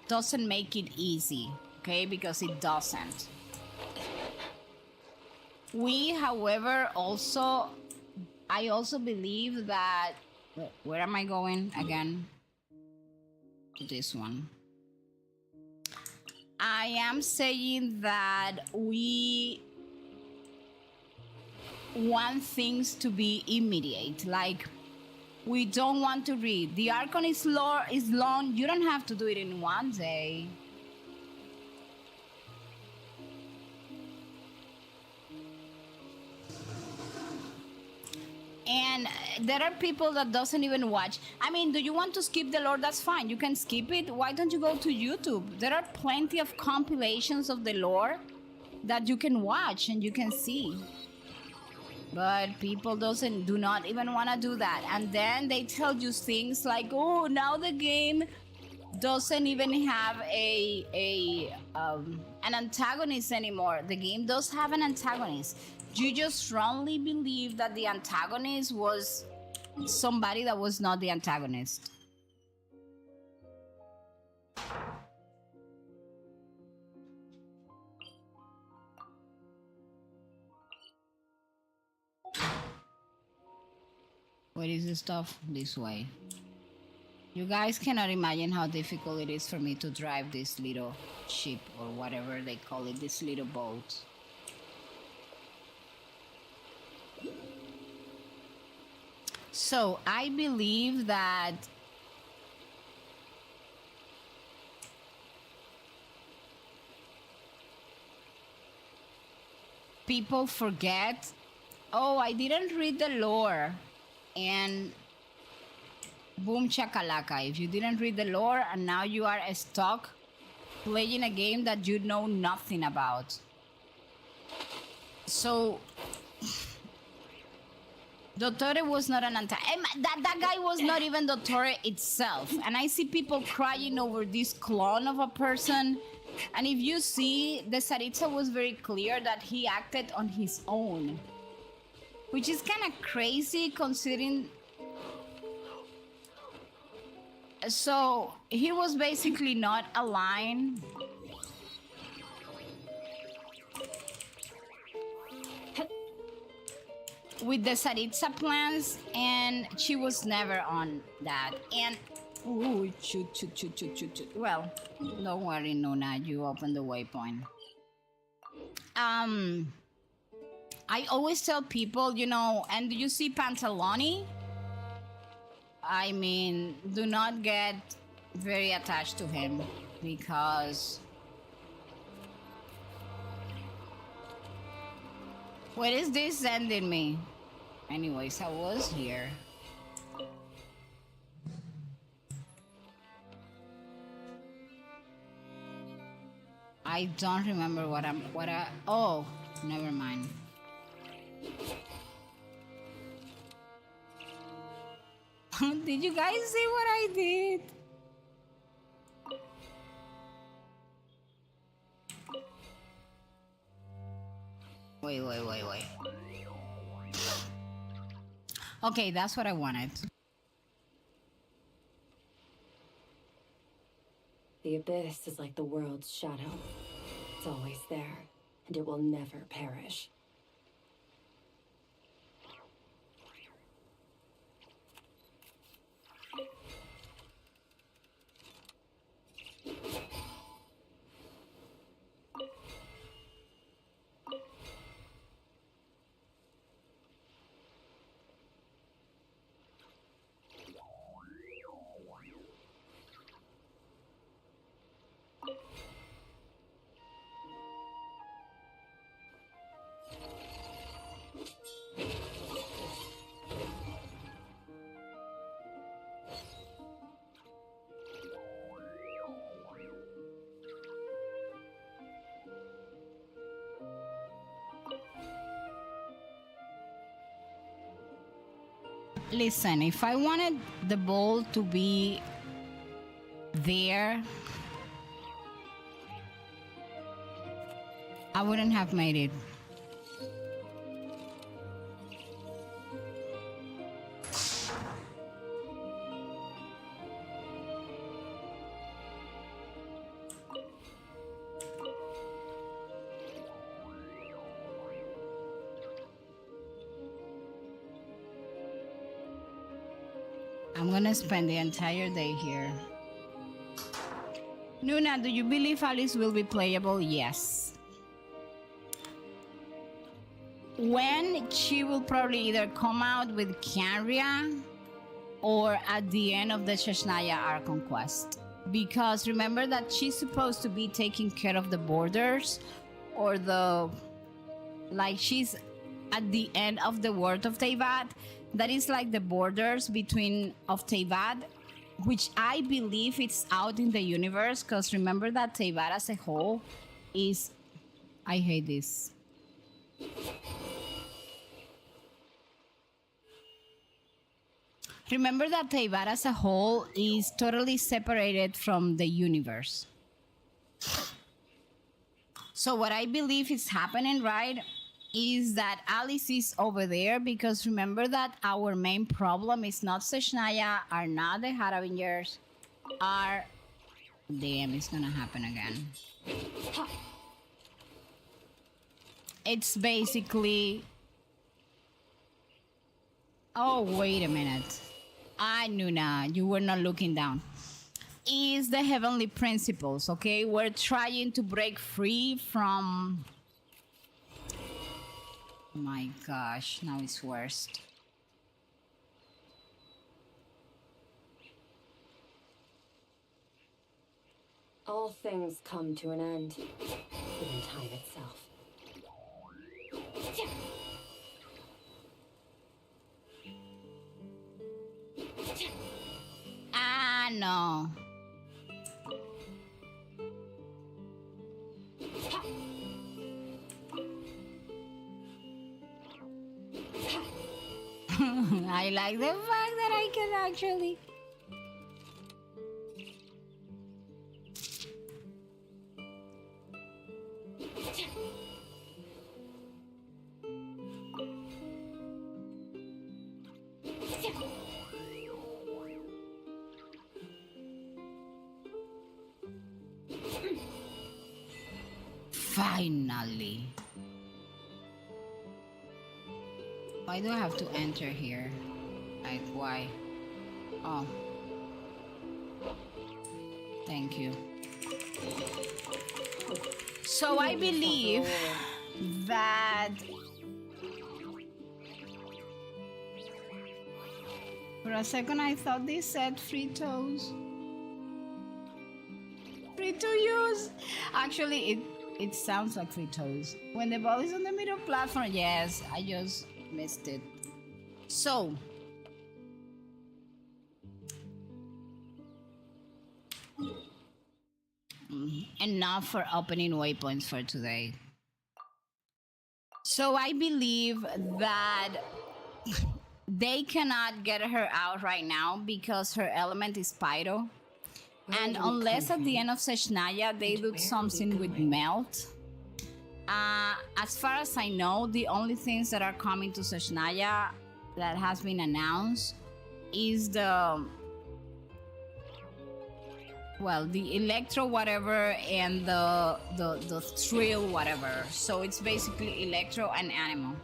doesn't make it easy, okay? Because it doesn't. However, I also believe that, where am I going again? To this one. I am saying that we want things to be immediate. Like, we don't want to read. The Archon is long. You don't have to do it in one day. And there are people that doesn't even watch. I mean, do you want to skip the lore? That's fine. You can skip it. Why don't you go to YouTube? There are plenty of compilations of the lore that you can watch and you can see. But people do not even want to do that. And then they tell you things like, oh, now the game doesn't even have an antagonist anymore. The game does have an antagonist. You just strongly believe that the antagonist was somebody that was not the antagonist. Where is the stuff? This way. You guys cannot imagine how difficult it is for me to drive this little ship or whatever they call it, this little boat. So I believe that people forget, oh, I didn't read the lore, and boom chakalaka. If you didn't read the lore and now you are stuck playing a game that you know nothing about. So Dottore was not an that guy was not even Dottore itself. And I see people crying over this clone of a person. And if you see, the Saritsa was very clear that he acted on his own. Which is kind of crazy considering... So, he was basically not aligned. With the Saritsa plans, and she was never on that. And ooh, shoot. Well, don't worry, Noona, you opened the waypoint. I always tell people, you know, and do you see Pantaloni? I mean, do not get very attached to him because... Where is this sending me? Anyways, I was here. I don't remember oh, never mind. Did you guys see what I did? Wait. Okay, that's what I wanted. The abyss is like the world's shadow. It's always there, and it will never perish. Listen, if I wanted the ball to be there, I wouldn't have made it. I'm gonna spend the entire day here. Noona, do you believe Alice will be playable? Yes. When she will probably either come out with Canria or at the end of the Shashnaya Archon quest. Because remember that she's supposed to be taking care of the borders or the... like she's at the end of the world of Teyvat. That is like the borders between of Teyvat, which I believe it's out in the universe, because remember that Teyvat as a whole is... I hate this. Remember that Teyvat as a whole is totally separated from the universe. So what I believe is happening, right, is that Alice is over there, because remember that our main problem is not Seshnaya, are not the Harabingers, are... Damn, it's gonna happen again. It's basically... Oh, wait a minute. Noona, you were not looking down. Is the heavenly principles, okay? We're trying to break free from... My gosh, now it's worst. All things come to an end within time itself. No. I like the fact that I can actually... Finally. Why do I have to enter here? Like, why? Oh. Thank you. So I believe that... For a second I thought they said free toes. Free to use. Actually, it sounds like free toes. When the ball is on the middle platform, yes, I just missed it. So, enough for opening waypoints for today. So I believe that they cannot get her out right now because her element is Pyro. And unless at the end of Seshnaya they do something with Melt. As far as I know, the only things that are coming to Seshnaya that has been announced is the Electro whatever and the Thrill whatever. So it's basically Electro and Animal.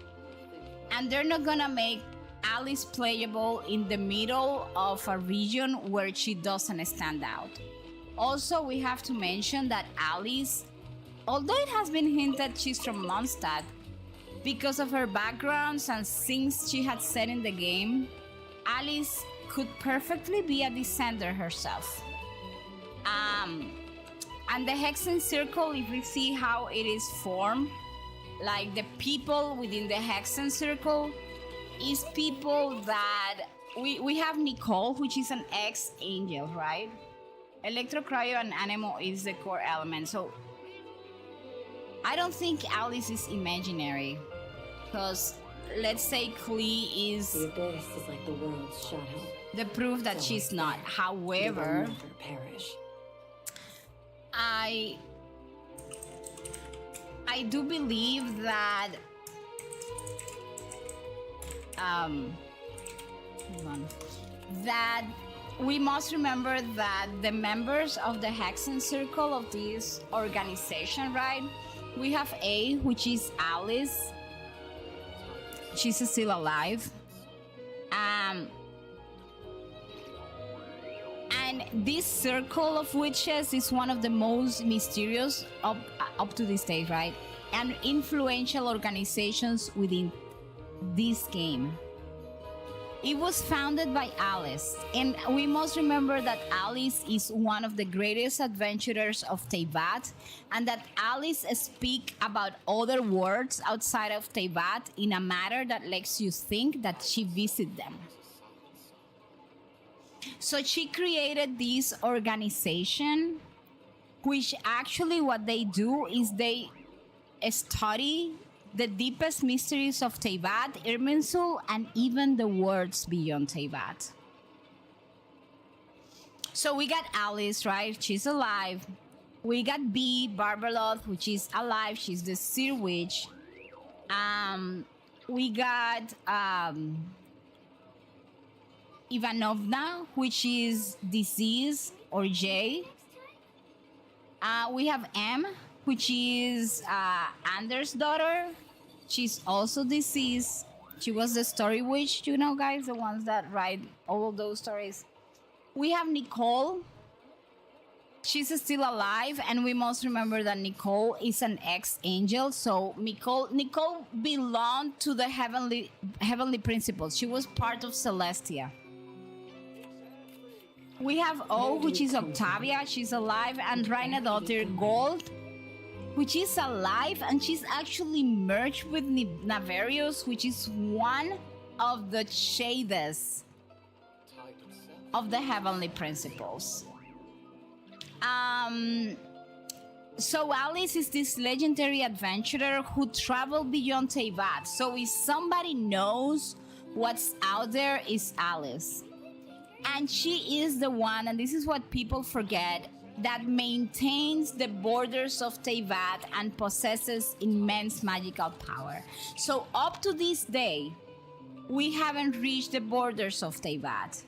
And they're not gonna make Alice playable in the middle of a region where she doesn't stand out. Also, we have to mention that Alice, although it has been hinted she's from Mondstadt, because of her backgrounds and things she had said in the game, Alice could perfectly be a descender herself. And the Hexen Circle, if we see how it is formed, like the people within the Hexen Circle is people that we have Nicole, which is an ex-angel, right? Electro, Cryo, and Anemo is the core element. So I don't think Alice is imaginary, because let's say Klee is The abyss is like the world's shadow. the proof that she's not. However, Never perish. I do believe that hold on, that we must remember that the members of the Hexen Circle of this organization, right? We have A, which is Alice. She's still alive. And this circle of witches is one of the most mysterious up to this day, right? And influential organizations within this game. It was founded by Alice, and we must remember that Alice is one of the greatest adventurers of Teyvat, and that Alice speaks about other worlds outside of Teyvat in a manner that makes you think that she visited them. So she created this organization, which actually what they do is they study the deepest mysteries of Teyvat, Irminsul, and even the worlds beyond Teyvat. So we got Alice, right? She's alive. We got B, Barbeloth, which is alive. She's the Seer Witch. We got Ivanovna, which is disease, or J. We have M, which is Anders' daughter. She's also deceased. She was the story witch, you know, guys, the ones that write all of those stories. We have Nicole. She's still alive, and we must remember that Nicole is an ex-angel. So Nicole belonged to the heavenly principles. She was part of Celestia. We have O, which is Octavia. She's alive, and Raina daughter Gold, which is alive, and she's actually merged with Navarius, which is one of the shades of the heavenly principles. So Alice is this legendary adventurer who traveled beyond Teyvat. So if somebody knows what's out there, is Alice. And she is the one, and this is what people forget, that maintains the borders of Teyvat and possesses immense magical power. So up to this day, we haven't reached the borders of Teyvat.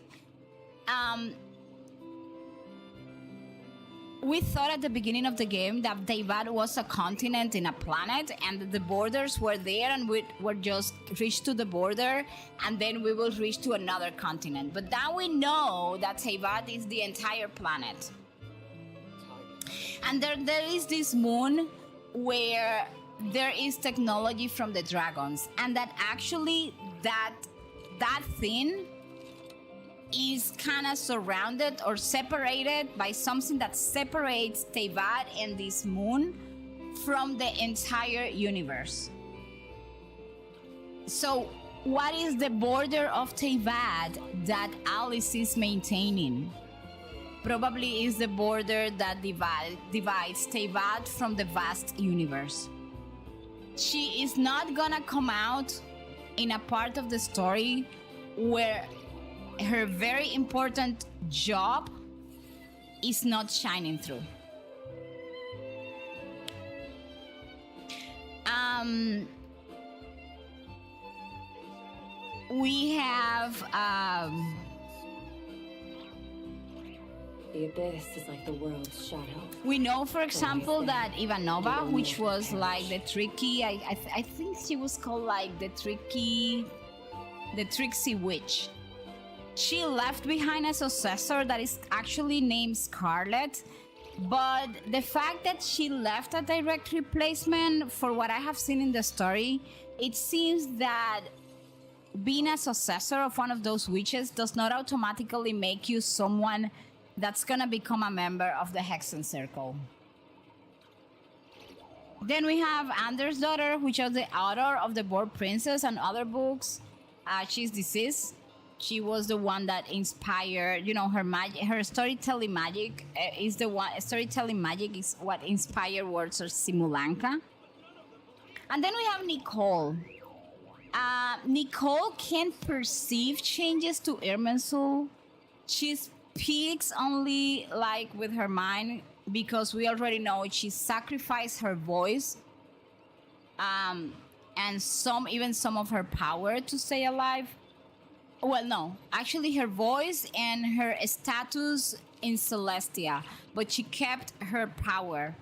We thought at the beginning of the game that Teyvat was a continent in a planet, and the borders were there, and we were just reached to the border, and then we will reach to another continent. But now we know that Teyvat is the entire planet. And there is this moon where there is technology from the dragons, and that actually that thing is kind of surrounded or separated by something that separates Teyvat and this moon from the entire universe. So what is the border of Teyvat that Alice is maintaining? Probably is the border that divides Teyvat from the vast universe. She is not gonna come out in a part of the story where her very important job is not shining through. We have The abyss is like the world's shadow. we know, for example, that Ivanova, which was like the tricky, I think she was called like the tricksy witch. She left behind a successor that is actually named Scarlet, but the fact that she left a direct replacement, for what I have seen in the story, it seems that being a successor of one of those witches does not automatically make you someone that's gonna become a member of the Hexen Circle. Then we have Anders' daughter, which is the author of the Board Princess and other books. She's deceased. She was the one that inspired, you know, her storytelling magic is the one. Storytelling magic is what inspired words of Simulanka. And then we have Nicole. Nicole can't perceive changes to Irminsul. She speaks only like with her mind because we already know she sacrificed her voice and some of her power to stay alive. Well, no, actually her voice and her status in Celestia, but she kept her power.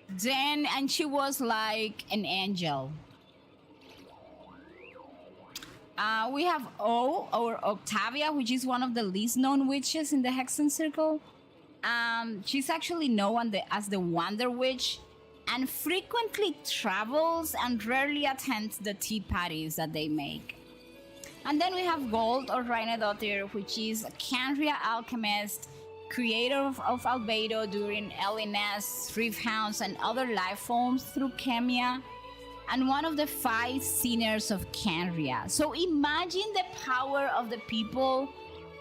Then, and she was like an angel. We have O, or Octavia, which is one of the least known witches in the Hexen Circle. She's actually known as the Wonder Witch and frequently travels and rarely attends the tea parties that they make. And then we have Gold, or Rhinodotir, which is a Canria alchemist, creator of Albedo during Eliness, Reef Hounds, and other life forms through Chemia, and one of the 5 sinners of Canria. So imagine the power of the people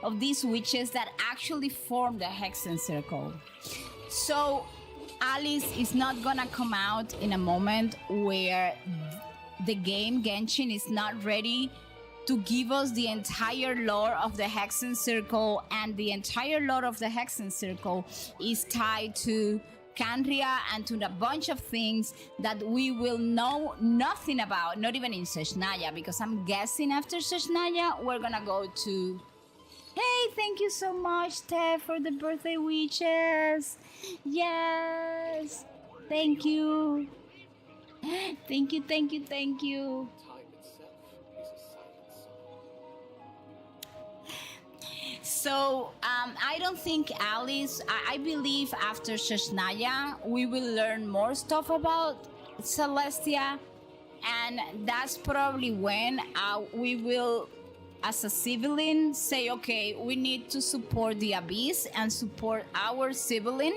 of these witches that actually form the Hexen Circle. So Alice is not gonna come out in a moment where the game Genshin is not ready to give us the entire lore of the Hexen Circle, and the entire lore of the Hexen Circle is tied to Canria and to a bunch of things that we will know nothing about, not even in Seshnaya, because I'm guessing after Seshnaya we're gonna go to... Hey, thank you so much, Tef, for the birthday wishes. Yes, thank you. Thank you, thank you, thank you. So, I don't think Alice, I believe after Shashnaya, we will learn more stuff about Celestia. And that's probably when we will, as a civilian, say, okay, we need to support the Abyss and support our civilian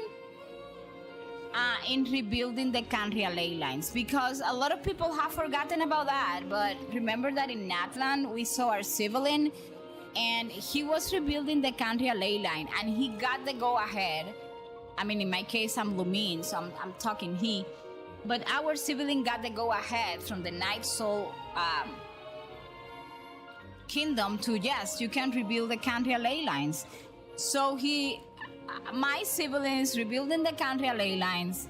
in rebuilding the Canria ley lines. Because a lot of people have forgotten about that. But remember that in Natlan, we saw our civilian, and he was rebuilding the Canria ley line, and he got the go-ahead. I mean, in my case, I'm Lumine, so I'm talking he. But our civilian got the go-ahead from the Night Soul Kingdom to, yes, you can rebuild the Canria ley lines. So my civilian is rebuilding the Canria ley lines.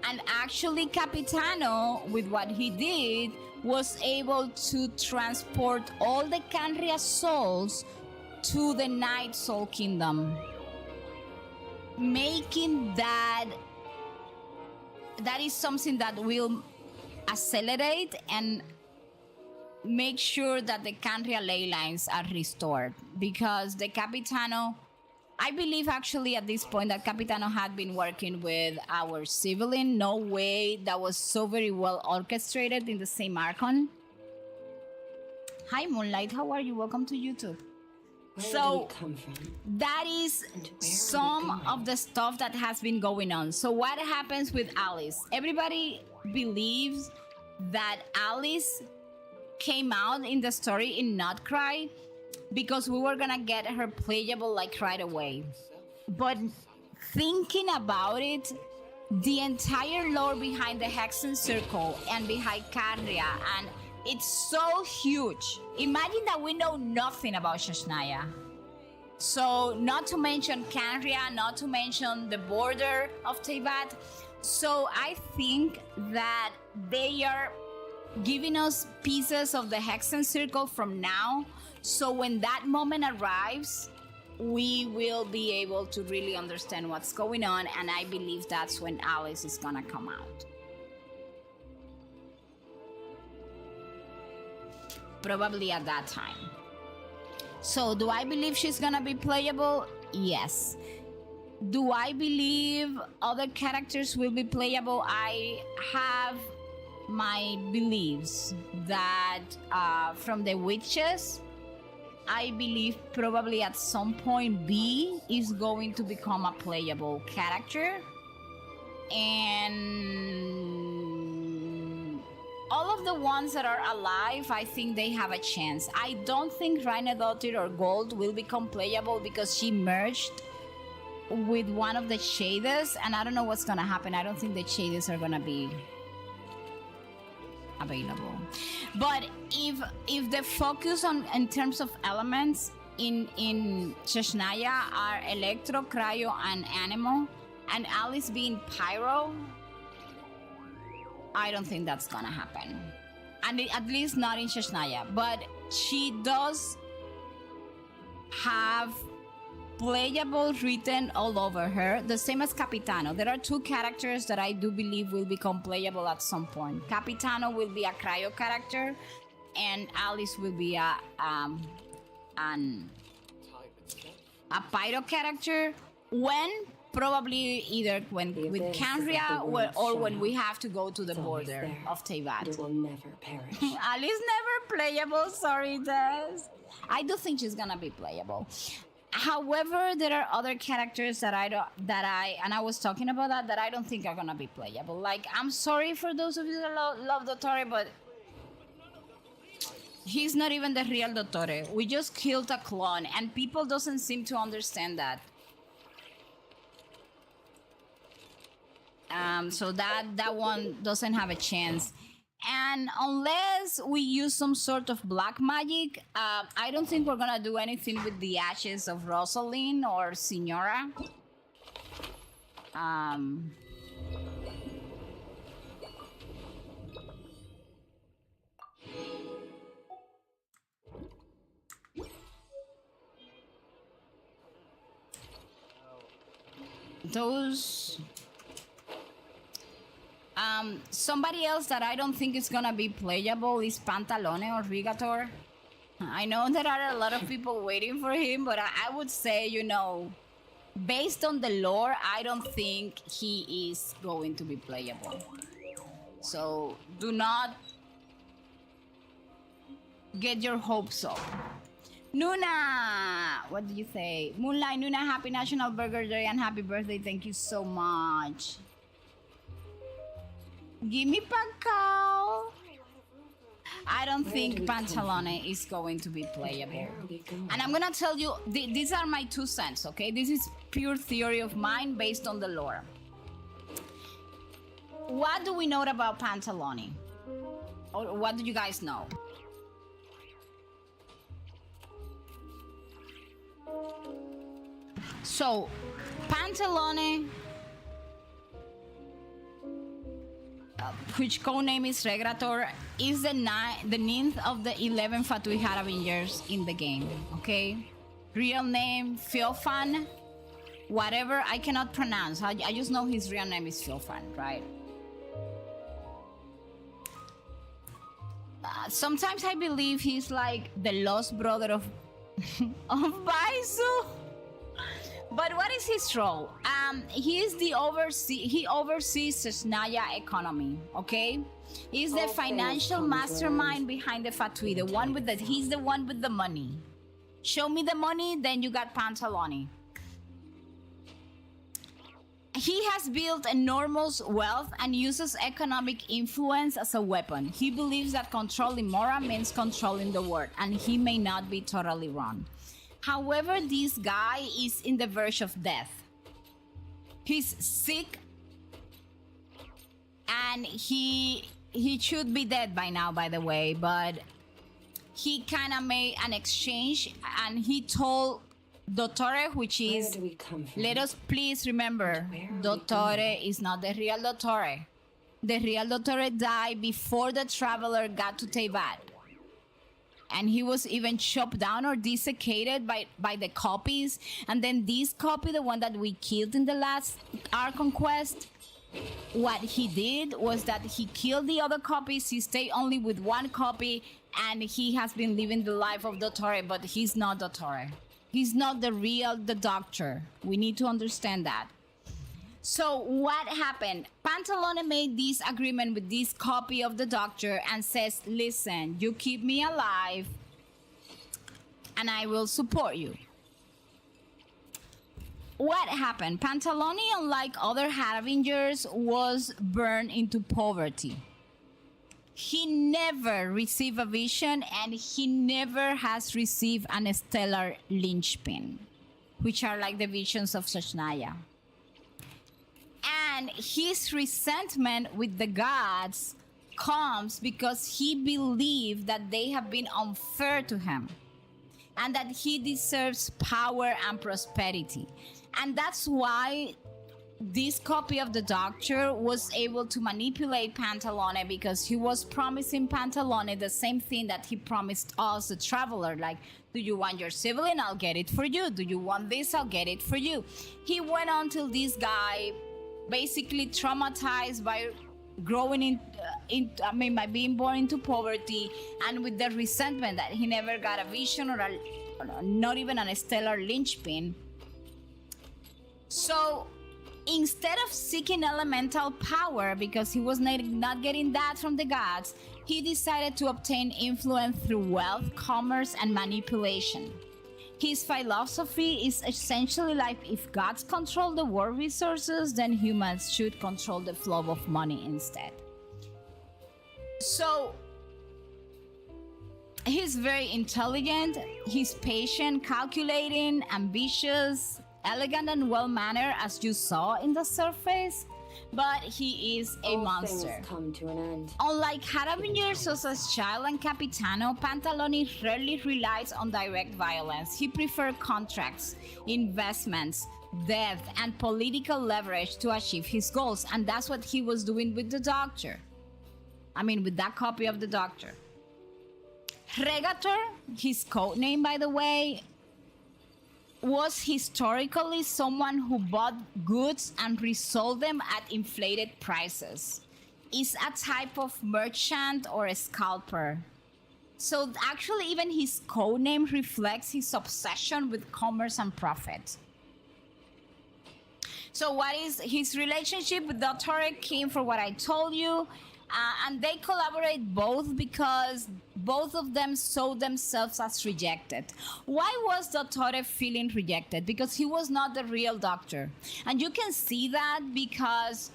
And actually, Capitano, with what he did, was able to transport all the Canria souls to the Night Soul Kingdom, making that is something that will accelerate and make sure that the Canria ley lines are restored, because the Capitano, I believe actually at this point that Capitano had been working with our civilian. No way that was so very well orchestrated in the same Archon. Hi Moonlight, how are you? Welcome to YouTube. Where do we come from? That is some of the stuff that has been going on. So what happens with Alice? Everybody believes that Alice came out in the story in Not Cry because we were gonna get her playable like right away. But thinking about it, the entire lore behind the Hexen Circle and behind Canria, and it's so huge. Imagine that we know nothing about Shashnaya. So not to mention Canria, not to mention the border of Teyvat. So I think that they are giving us pieces of the Hexen Circle from now. So when that moment arrives, we will be able to really understand what's going on, and I believe that's when Alice is gonna come out. Probably at that time. So do I believe she's gonna be playable? Yes. Do I believe other characters will be playable? I have my beliefs that from the witches, I believe probably at some point B is going to become a playable character. And all of the ones that are alive, I think they have a chance. I don't think Rhinodotir or Gold will become playable because she merged with one of the shaders, and I don't know what's gonna happen. I don't think the shaders are gonna be available. But if the focus on in terms of elements in Shashnaya are Electro, Cryo, and Animal, and Alice being Pyro, I don't think that's gonna happen. And at least not in Shashnaya. But she does have playable written all over her, the same as Capitano. There are two characters that I do believe will become playable at some point. Capitano will be a Cryo character, and Alice will be a Pyro character. When? Probably either when with Canria or when we have to go to the border of Teyvat. It will never perish. Alice never playable, sorry Des. I do think she's gonna be playable. However, there are other characters that I was talking about that I don't think are gonna be playable. Like, I'm sorry for those of you that love Dottore, but he's not even the real Dottore. We just killed a clone, and people doesn't seem to understand that. So that one doesn't have a chance. And unless we use some sort of black magic, I don't think we're gonna do anything with the ashes of Rosalind or Signora. Those... somebody else that I don't think is gonna be playable is Pantalone or Rigator. I know there are a lot of people waiting for him, but I would say, you know, based on the lore, I don't think he is going to be playable. So do not get your hopes up. Noona! What did you say? Moonlight, Noona, happy National Burger Day and happy birthday. Thank you so much. Give me Pacao. I don't think Pantalone is going to be playable. And I'm gonna tell you, these are my 2 cents, okay? This is pure theory of mine based on the lore. What do we know about Pantalone? Or what do you guys know? So, Pantalone, which codename is Regrator, is the 9th of the 11 Fatui Harabingers in the game, okay? Real name, Filfan, whatever, I cannot pronounce. I just know his real name is Filfan, right? Sometimes I believe he's like the lost brother of Baisu. But what is his role? He is he oversees Sesnaya economy, okay? He's the financial mastermind behind the Fatui, he's the one with the money. Show me the money, then you got Pantalone. He has built enormous wealth and uses economic influence as a weapon. He believes that controlling Mora means controlling the world, and he may not be totally wrong. However, this guy is in the verge of death. He's sick, and he should be dead by now, by the way, but he kind of made an exchange, and he told Dottore, which is, let us please remember, Dottore is not the real Dottore. The real Dottore died before the traveler got to Teyvat. And he was even chopped down or desiccated by the copies. And then this copy, the one that we killed in the last Archon quest, what he did was that he killed the other copies. He stayed only with one copy, and he has been living the life of Dottore, but he's not Dottore. He's not the doctor. We need to understand that. So what happened? Pantalone made this agreement with this copy of the doctor and says, listen, you keep me alive and I will support you. What happened? Pantalone, unlike other Harabingers, was burned into poverty. He never received a vision, and he never has received an stellar linchpin. which are like the visions of Sashnaya. And his resentment with the gods comes because he believed that they have been unfair to him and that he deserves power and prosperity. And that's why this copy of the Doctor was able to manipulate Pantalone, because he was promising Pantalone the same thing that he promised us, the Traveler. Like, do you want your sibling? I'll get it for you. Do you want this? I'll get it for you. He went on till this guy, basically traumatized by growing by being born into poverty, and with the resentment that he never got a vision or not even a stellar linchpin. So instead of seeking elemental power, because he was not getting that from the gods, he decided to obtain influence through wealth, commerce, and manipulation. His philosophy is essentially like, if gods control the world resources, then humans should control the flow of money instead. So he's very intelligent, he's patient, calculating, ambitious, elegant, and well-mannered, as you saw in the surface, but he is a monster. Things come to an end. Unlike Carabinier Sosa's child and Capitano, Pantalone rarely relies on direct violence. He prefers contracts, investments, debt, and political leverage to achieve his goals, and that's what he was doing with the Doctor. With that copy of the Doctor. Regator, his codename by the way, was historically someone who bought goods and resold them at inflated prices. Is a type of merchant or a scalper. So actually even his codename reflects his obsession with commerce and profit. So what is his relationship with Dottore came from what I told you. And they collaborate both because both of them saw themselves as rejected. Why was Dottore feeling rejected? Because he was not the real Doctor. And you can see that because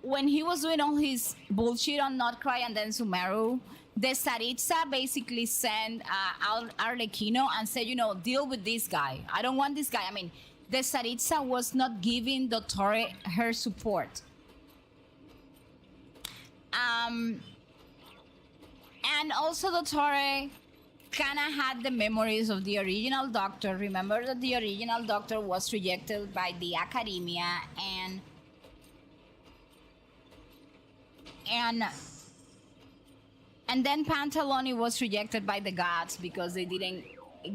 when he was doing all his bullshit on Notcry and then Sumeru, the Saritsa basically sent Arlecchino and said, deal with this guy. I don't want this guy. The Saritsa was not giving Dottore her support. And also Dottore kind of had the memories of the original Doctor. Remember that the original Doctor was rejected by the Academia, and then Pantalone was rejected by the gods because they didn't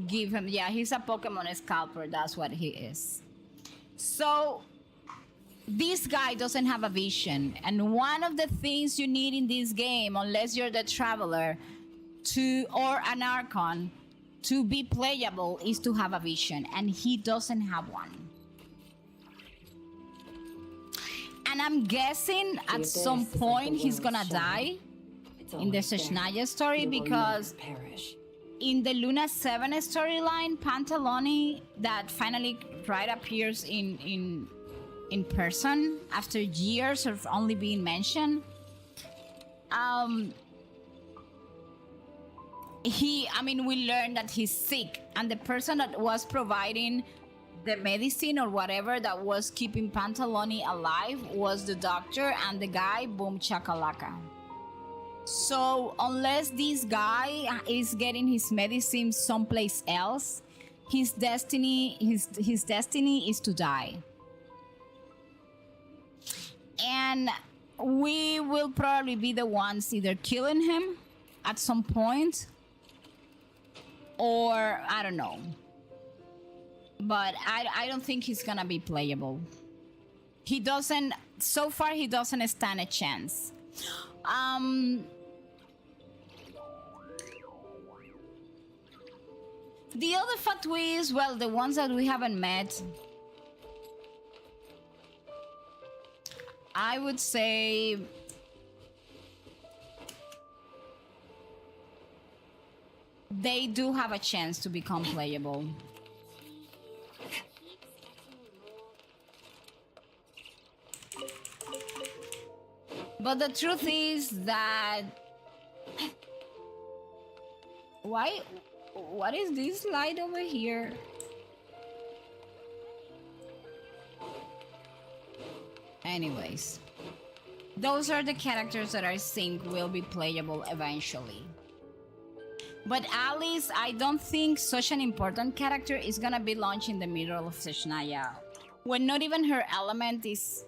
give him. Yeah, he's a Pokemon scalper. That's what he is. So this guy doesn't have a vision, and one of the things you need in this game, unless you're the Traveler or an Archon, to be playable is to have a vision, and he doesn't have one. And I'm guessing at some point he's gonna die in the Sashnaya story, because in the Luna 7 storyline, Pantalone, that finally appears in person after years of only being mentioned, we learned that he's sick, and the person that was providing the medicine or whatever that was keeping Pantalone alive was the Doctor, and the guy, boom chakalaka. So unless this guy is getting his medicine someplace else, his destiny is to die. And we will probably be the ones either killing him at some point, or I don't know. But I don't think he's gonna be playable. So far he doesn't stand a chance. The other Fatuis, well, the ones that we haven't met, I would say they do have a chance to become playable. But the truth is that... What is this light over here? Anyways, those are the characters that I think will be playable eventually. But Alice, I don't think such an important character is gonna be launched in the middle of Seshnaya, when not even her element is.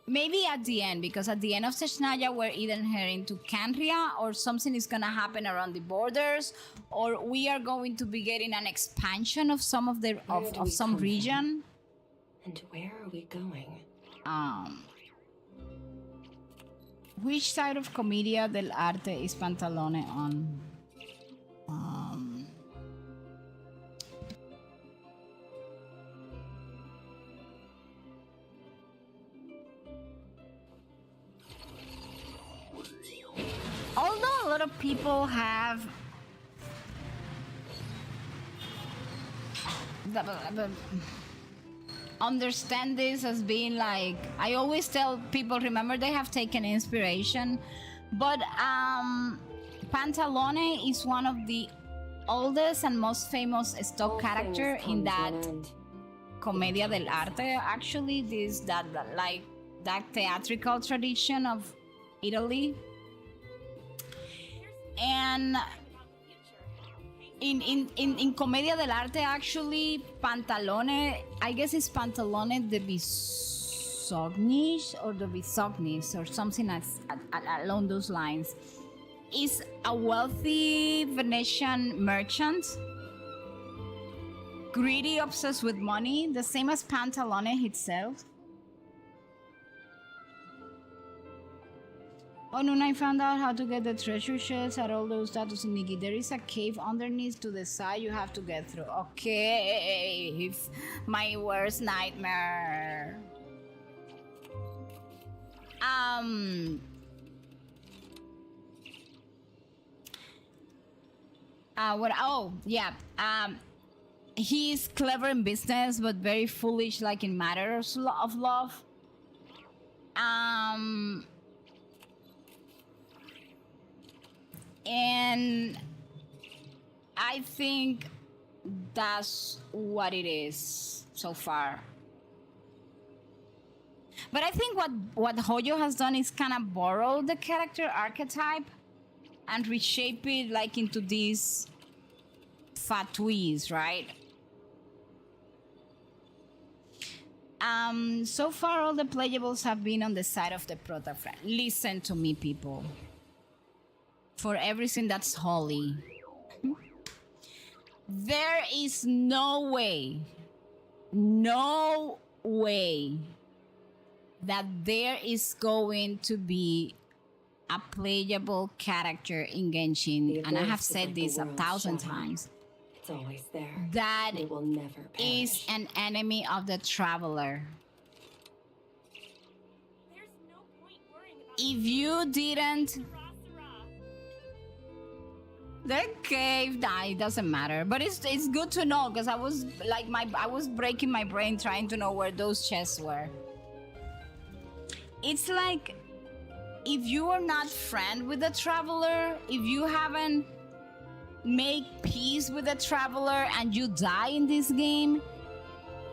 Maybe at the end, because at the end of Seshnaya we're either heading to Canria or something is gonna happen around the borders, or we are going to be getting an expansion of some of the of some region. And where are we going? Which side of Commedia dell'arte is Pantalone on? Although a lot of people have understand this as being like, I always tell people, remember they have taken inspiration, but Pantalone is one of the oldest and most famous stock character in that Commedia dell'arte. Actually, that theatrical tradition of Italy. And in Commedia dell'arte, actually, Pantalone, I guess it's Pantalone de Bisognis or the Bisognis or something along those lines, is a wealthy Venetian merchant, greedy, obsessed with money, the same as Pantalone itself. Oh, Noona, I found out how to get the treasure chests at all those statues in Nikki. There is a cave underneath to the side you have to get through. Okay, my worst nightmare. What? Oh, yeah. He's clever in business, but very foolish, like in matters of love. And I think that's what it is so far. But I think what Hoyo has done is kind of borrow the character archetype and reshape it like into these fatouis, right? So far all the playables have been on the side of the prota friend. Listen to me, people. For everything that's holy, there is no way that there is going to be a playable character in Genshin, and I have said this 1,000 times. It's always there. That it will never is an enemy of the traveler. If you didn't, the cave, nah, it doesn't matter. But it's good to know, because I was like I was breaking my brain trying to know where those chests were. It's like, if you are not friend with the traveler, if you haven't make peace with the traveler and you die in this game,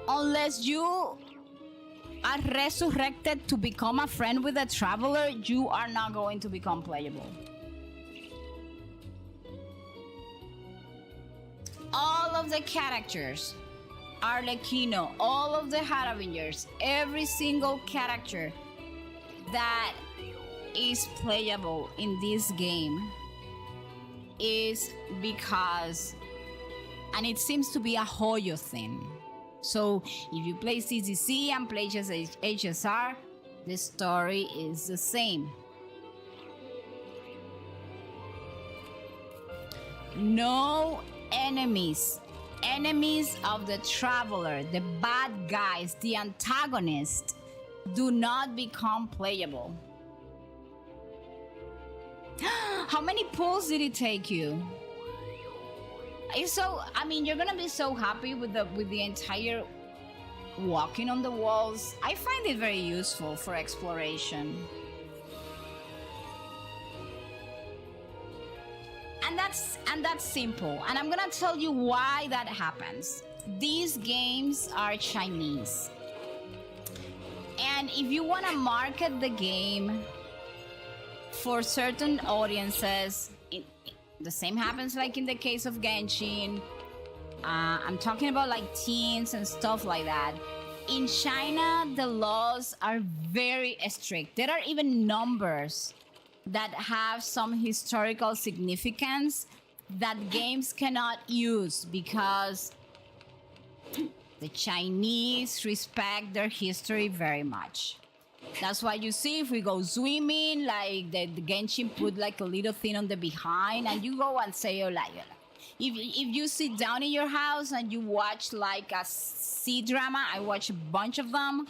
unless you are resurrected to become a friend with the traveler, you are not going to become playable. All of the characters, Arlecchino, all of the Harabingers, every single character that is playable in this game is because, and it seems to be a Hoyo thing. So if you play CCC and play HSR, the story is the same. No enemies of the traveler, the bad guys, the antagonist, do not become playable. How many pulls did it take you? So, I mean, you're gonna be so happy with the entire walking on the walls. I find it very useful for exploration. And that's simple. And I'm gonna tell you why that happens. These games are Chinese. And And if you want to market the game for certain audiences, the same happens like in the case of Genshin. I'm talking about like teens and stuff like that. In China, the laws are very strict. There are even numbers that have some historical significance that games cannot use because the Chinese respect their history very much. That's why you see if we go swimming, like the Genshin put like a little thing on the behind, and you go and say hola, hola. If you sit down in your house and you watch like a C-drama, I watch a bunch of them,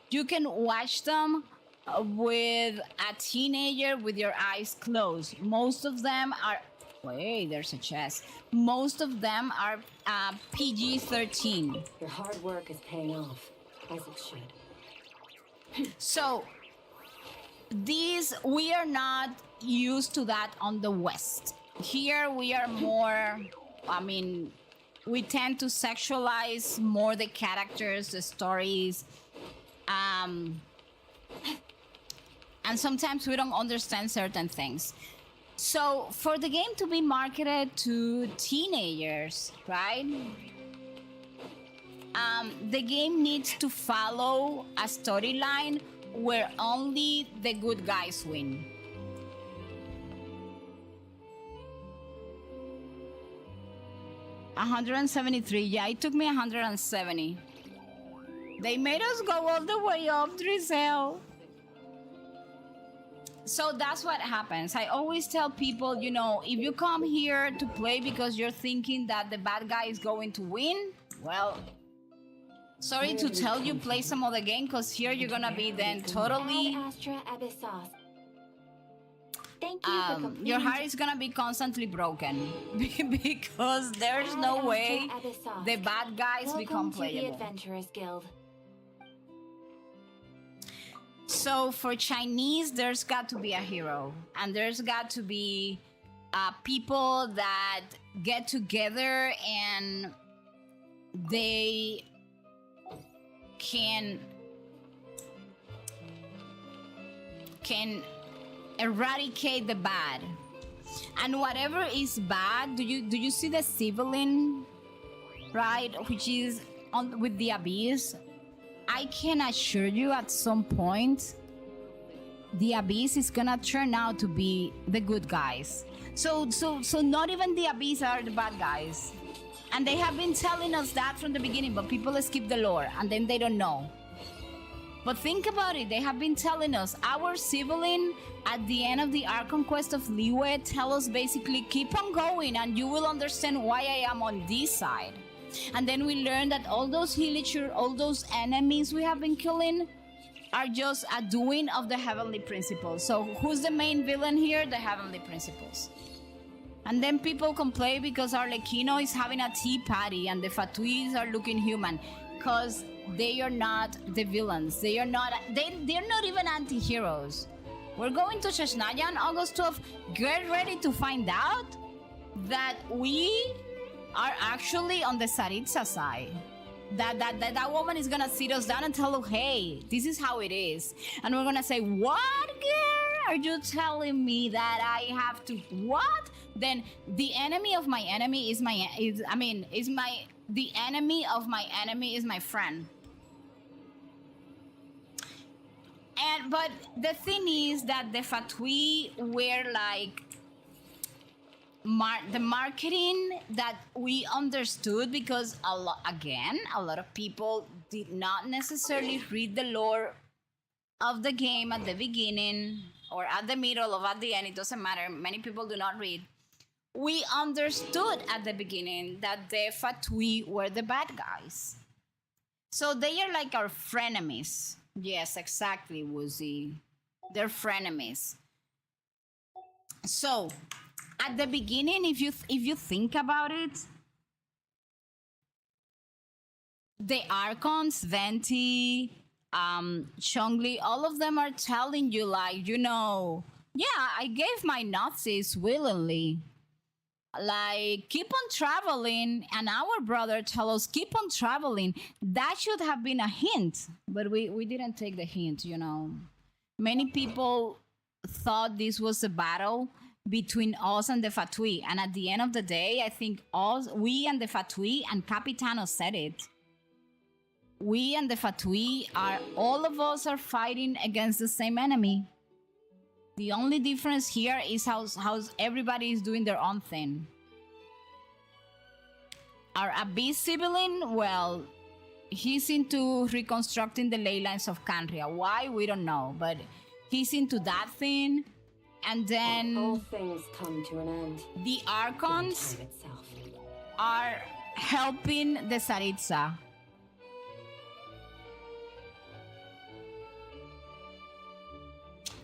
you can watch them with a teenager with your eyes closed. Most of them are... Wait, there's a chest. Most of them are PG-13. Your hard work is paying off, as it should. So, we are not used to that on the West. Here we are more, we tend to sexualize more the characters, the stories, and sometimes we don't understand certain things. So for the game to be marketed to teenagers, right? The game needs to follow a storyline where only the good guys win. $173. Yeah, it took me 170. They made us go all the way up, Drizel. So that's what happens. I always tell people, if you come here to play because you're thinking that the bad guy is going to win, well, sorry to tell you, play some other game, because here you're gonna be then totally... Astra Abyssos. Thank you for completing. Your heart is gonna be constantly broken because there's no way the bad guys become playable. Welcome to the Adventurers Guild. So for Chinese, there's got to be a hero, and there's got to be people that get together and they can eradicate the bad. And whatever is bad, do you see the civilian, right, which is on with the abyss? I can assure you at some point the abyss is gonna turn out to be the good guys. So not even the abyss are the bad guys. And they have been telling us that from the beginning, but people skip the lore and then they don't know. But think about it, they have been telling us, our civilian at the end of the Ark Conquest of Liyue tell us basically keep on going and you will understand why I am on this side. And then we learn that all those Hilichur, all those enemies we have been killing are just a doing of the Heavenly Principles. So who's the main villain here? The Heavenly Principles. And then people complain because Arlecchino is having a tea party and the Fatuis are looking human. Because they are not the villains. They're not even anti-heroes. We're going to Chesnaya on August 12th. Get ready to find out that we are actually on the Saritsa side. That woman is gonna sit us down and tell us, hey, this is how it is. And we're gonna say, what, girl? Are you telling me that I have to what? Then the enemy of my enemy is the enemy of my enemy is my friend. But the thing is that the Fatui were like the marketing that we understood, because a lot of people did not necessarily read the lore of the game at the beginning or at the middle or at the end. It doesn't matter. Many people do not read. We understood at the beginning that the Fatui were the bad guys. So they are like our frenemies. Yes, exactly, Woozy. They're frenemies. So, at the beginning, if you think about it, the Archons, Venti, Chongli, all of them are telling you, like, yeah, I gave my Nazis willingly. Like, keep on traveling, and our brother tell us keep on traveling. That should have been a hint, but we didn't take the hint, you know. Many people thought this was a battle between us and the Fatui, and at the end of the day, I think we and the Fatui, and Capitano said it, we and the Fatui are, all of us are fighting against the same enemy. The only difference here is how everybody is doing their own thing. Our Abyss sibling, well, he's into reconstructing the ley lines of Canria. Why? We don't know, but he's into that thing. And then all things come to an end. The Archons are helping the Tsaritsa.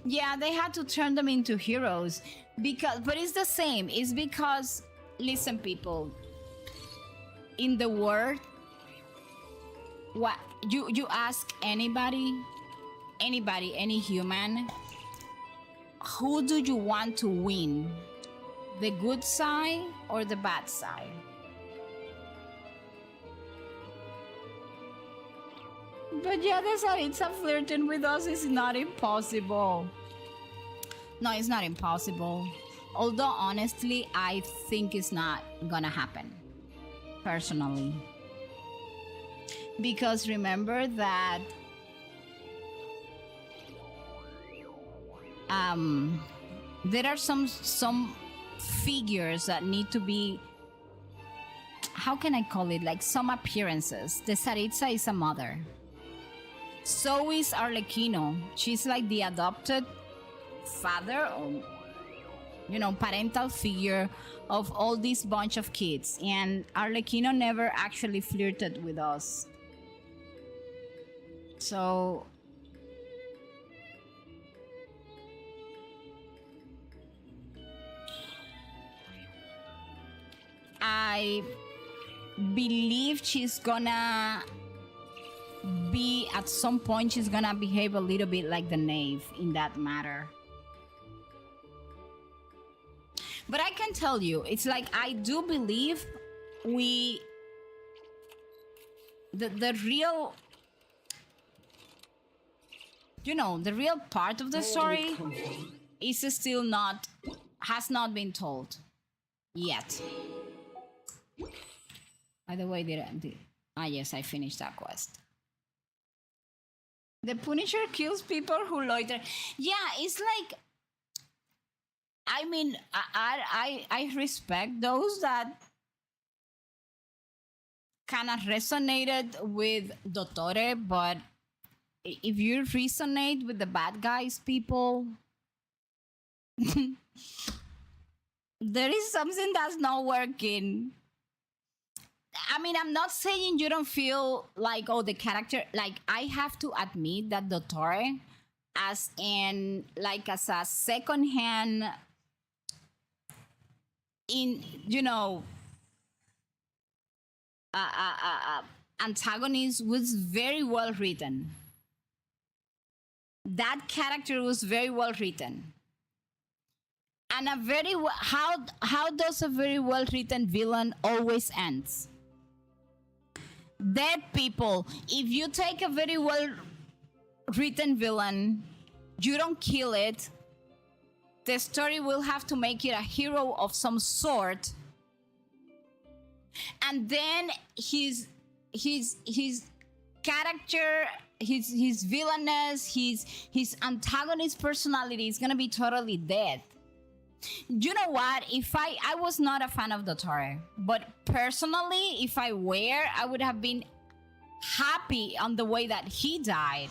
Yeah, they had to turn them into heroes but it's the same. It's because, listen, people, in the world, what you ask anybody, any human, who do you want to win? The good side or the bad side? But yeah, the Tsaritsa flirting with us is not impossible. No, it's not impossible. Although, honestly, I think it's not gonna happen. Personally. Because remember that there are some figures that need to be, how can I call it, like some appearances. The Tsaritsa is a mother. So is Arlecchino. She's like the adopted father or, you know, parental figure of all this bunch of kids. And Arlecchino never actually flirted with us. So I believe she's gonna be, at some point, she's gonna behave a little bit like the knave in that matter. But I can tell you, it's like, I do believe the real, you know, the real part of the story is still has not been told yet. By the way, yes, I finished that quest. The Punisher kills people who loiter. Yeah, it's like, I mean, I respect those that kind of resonated with Dottore, but if you resonate with the bad guys, people, there is something that's not working. I mean, I'm not saying you don't feel like, oh, the character, like, I have to admit that Dottore, as a second-hand, antagonist, was very well written. That character was very well written. And how does a very well written villain always ends? Dead people. If you take a very well written villain, you don't kill it, the story will have to make it a hero of some sort, and then his character, his villainous, his antagonist personality is gonna be totally dead. You know what? If I was not a fan of Dottore, but personally, if I were, I would have been happy on the way that he died.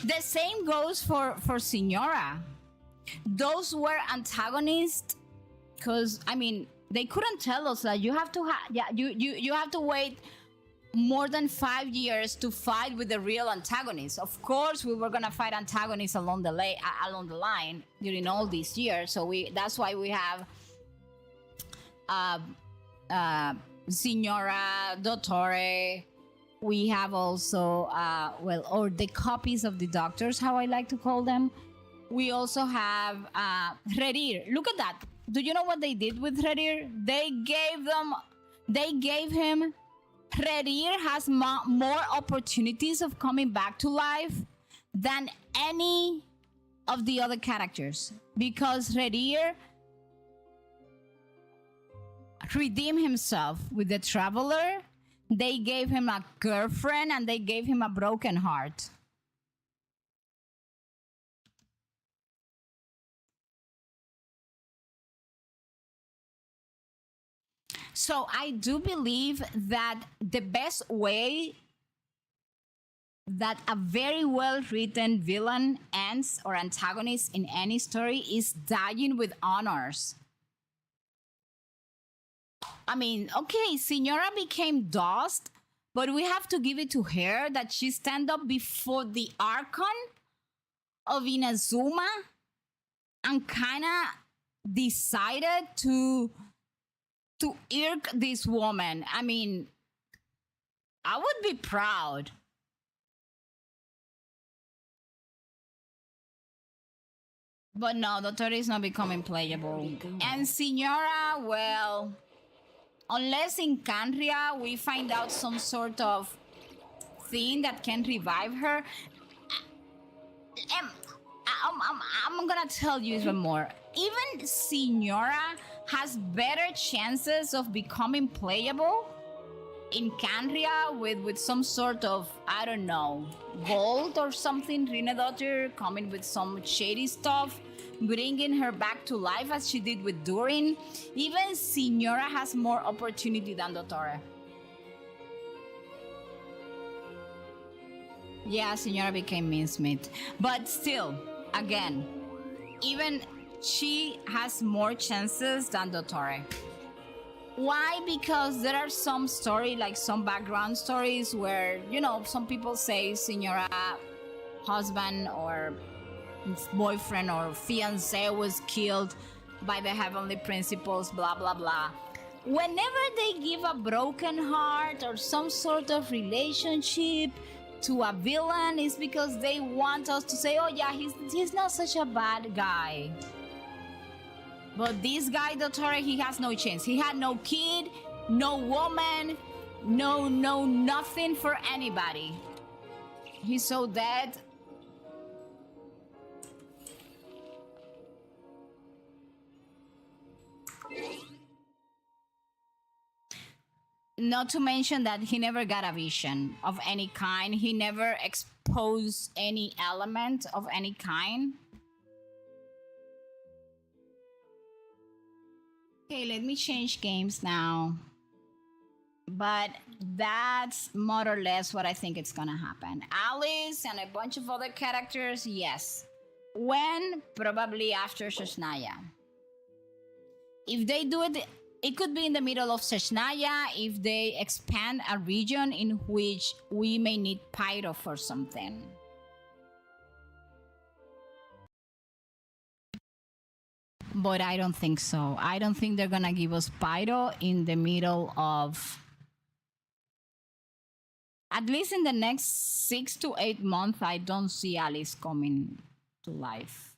The same goes for Signora. Those were antagonists, because I mean, they couldn't tell us that you have to you have to wait more than 5 years to fight with the real antagonist. Of course, we were gonna fight antagonists along the line during all these years. So that's why we have Signora, Dottore. We have also or the copies of the doctors, how I like to call them. We also have Rerir. Look at that. do you know what they did with Redir? They gave him. Redir has more opportunities of coming back to life than any of the other characters, because Redir redeemed himself with the Traveler. They gave him a girlfriend and they gave him a broken heart. So I do believe that the best way that a very well written villain ends or antagonist in any story is dying with honors. I mean, okay, Signora became dust, but we have to give it to her that she stand up before the Archon of Inazuma and kind of decided to irk this woman. I mean, I would be proud. But no, Dottore is not becoming playable. And Signora, well, unless in Canria we find out some sort of thing that can revive her. I'm gonna tell you even more. Even Signora has better chances of becoming playable in Canria with some sort of, I don't know, gold or something. Rina daughter coming with some shady stuff, bringing her back to life as she did with Durin. Even Signora has more opportunity than Dottore. Yeah, Signora became mincemeat. But still, again, even she has more chances than Dottore. Why? Because there are some story, like some background stories where, you know, some people say Signora husband or boyfriend or fiance was killed by the heavenly principles, blah, blah, blah. Whenever they give a broken heart or some sort of relationship to a villain, it's because they want us to say, oh yeah, he's not such a bad guy. But this guy, Dottore, he has no chance. He had no kid, no woman, no nothing for anybody. He's so dead. Not to mention that he never got a vision of any kind. He never exposed any element of any kind. Okay, let me change games now. But that's more or less what I think it's gonna happen. Alice and a bunch of other characters, yes. When? Probably after Shoshnaya. If they do it, it could be in the middle of Shoshnaya if they expand a region in which we may need Pyro for something. But I don't think so. I don't think they're gonna give us Pyro in the middle of, at least in the next 6 to 8 months. I don't see Alice coming to life.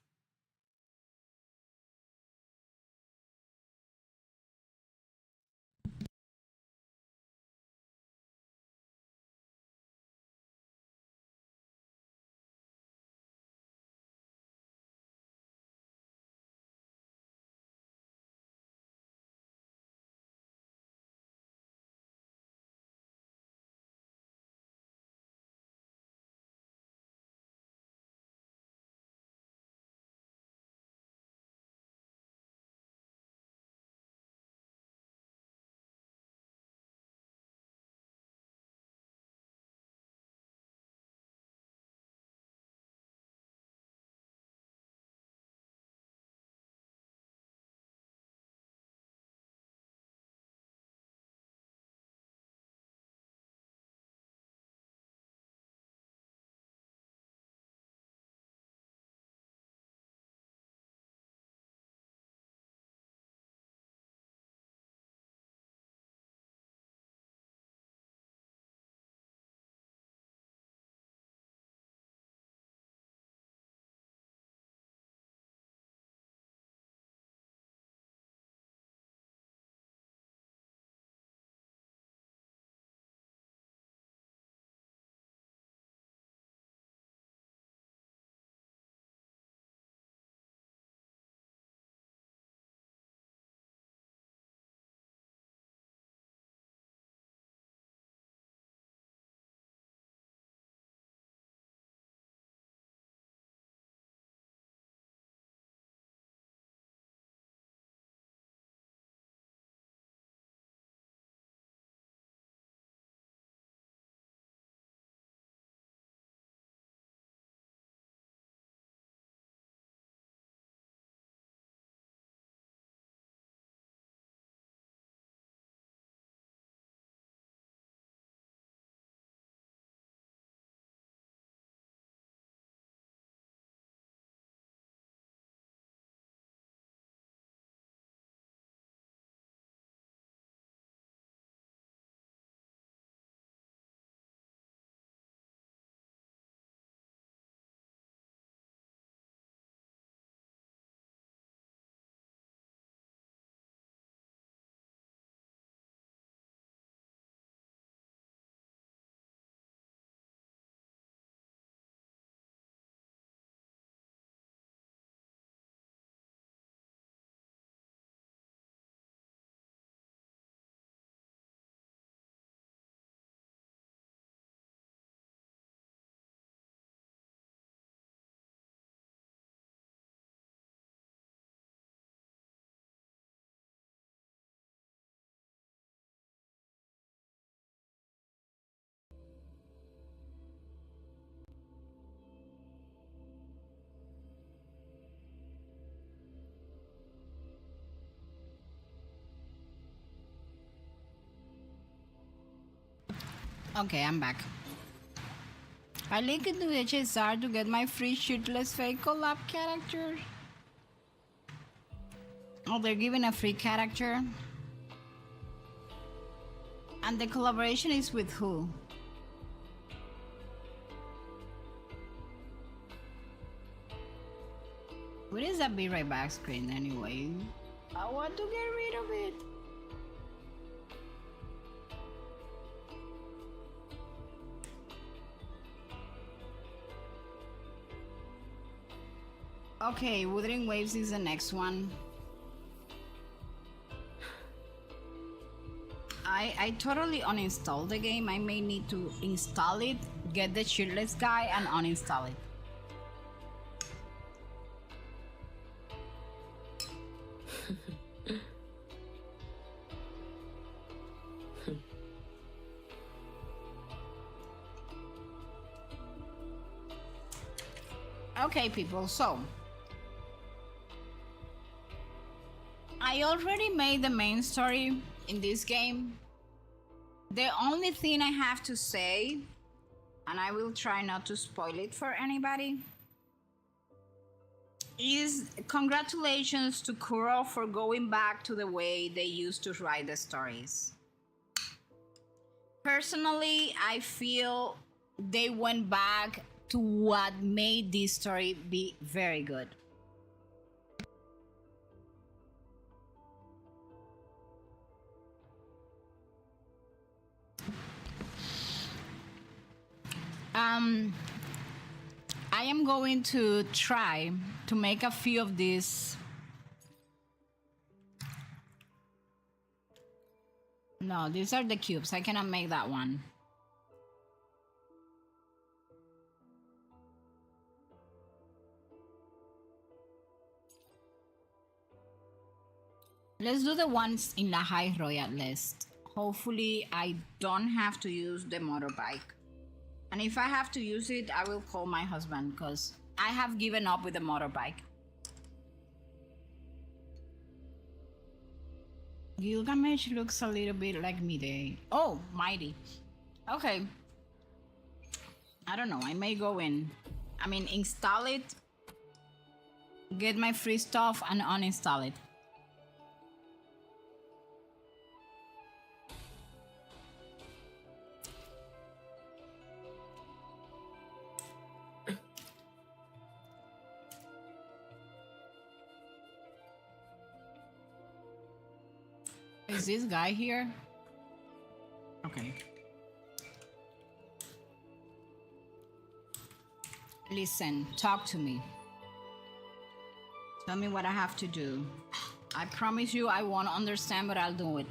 Okay, I'm back. I linked into HSR to get my free shirtless fake collab character. Oh, they're giving a free character. And the collaboration is with who? What is that be right back screen anyway? I want to get rid of it. Okay, Wuthering Waves is the next one. I totally uninstalled the game. I may need to install it, get the shirtless guy, and uninstall it. Okay, people, so I already made the main story in this game. The only thing I have to say, and I will try not to spoil it for anybody, is congratulations to Kuro for going back to the way they used to write the stories. Personally, I feel they went back to what made this story be very good. I am going to try to make a few of these. No, these are the cubes. I cannot make that one. Let's do the ones in the high royal list. Hopefully I don't have to use the motorbike. And if I have to use it, I will call my husband because I have given up with the motorbike. Gilgamesh looks a little bit like Midday. Oh, Mighty. Okay. I don't know. I may go in. I mean, install it, get my free stuff, and uninstall it. Is this guy here? Okay. Listen, talk to me. Tell me what I have to do. I promise you I won't understand, but I'll do it.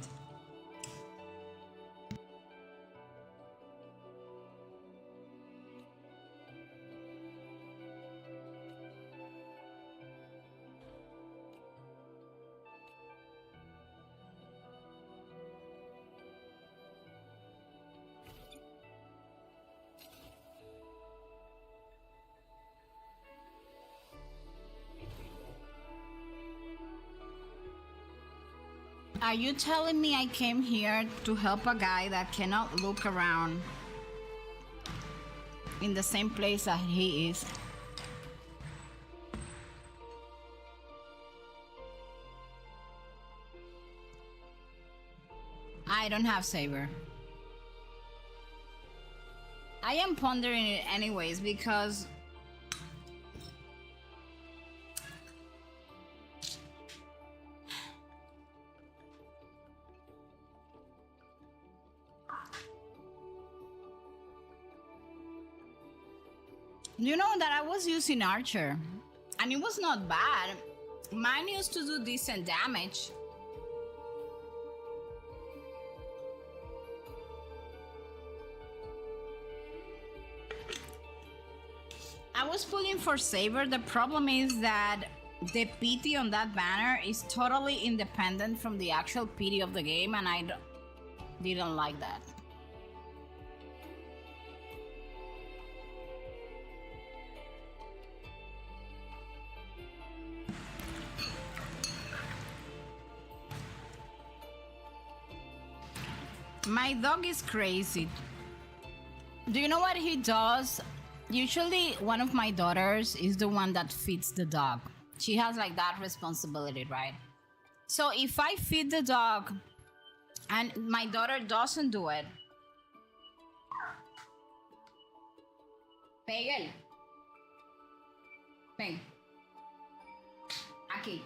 Are you telling me I came here to help a guy that cannot look around in the same place that he is? I don't have Saber. I am pondering it anyways because you know that I was using Archer, and it was not bad. Mine used to do decent damage. I was pulling for Saber. The problem is that the PT on that banner is totally independent from the actual PT of the game, and I didn't like that. My dog is crazy. Do you know what he does? Usually one of my daughters is the one that feeds the dog. She has like that responsibility, right? So if I feed the dog and my daughter doesn't do it, Pegel. Ven. Aquí.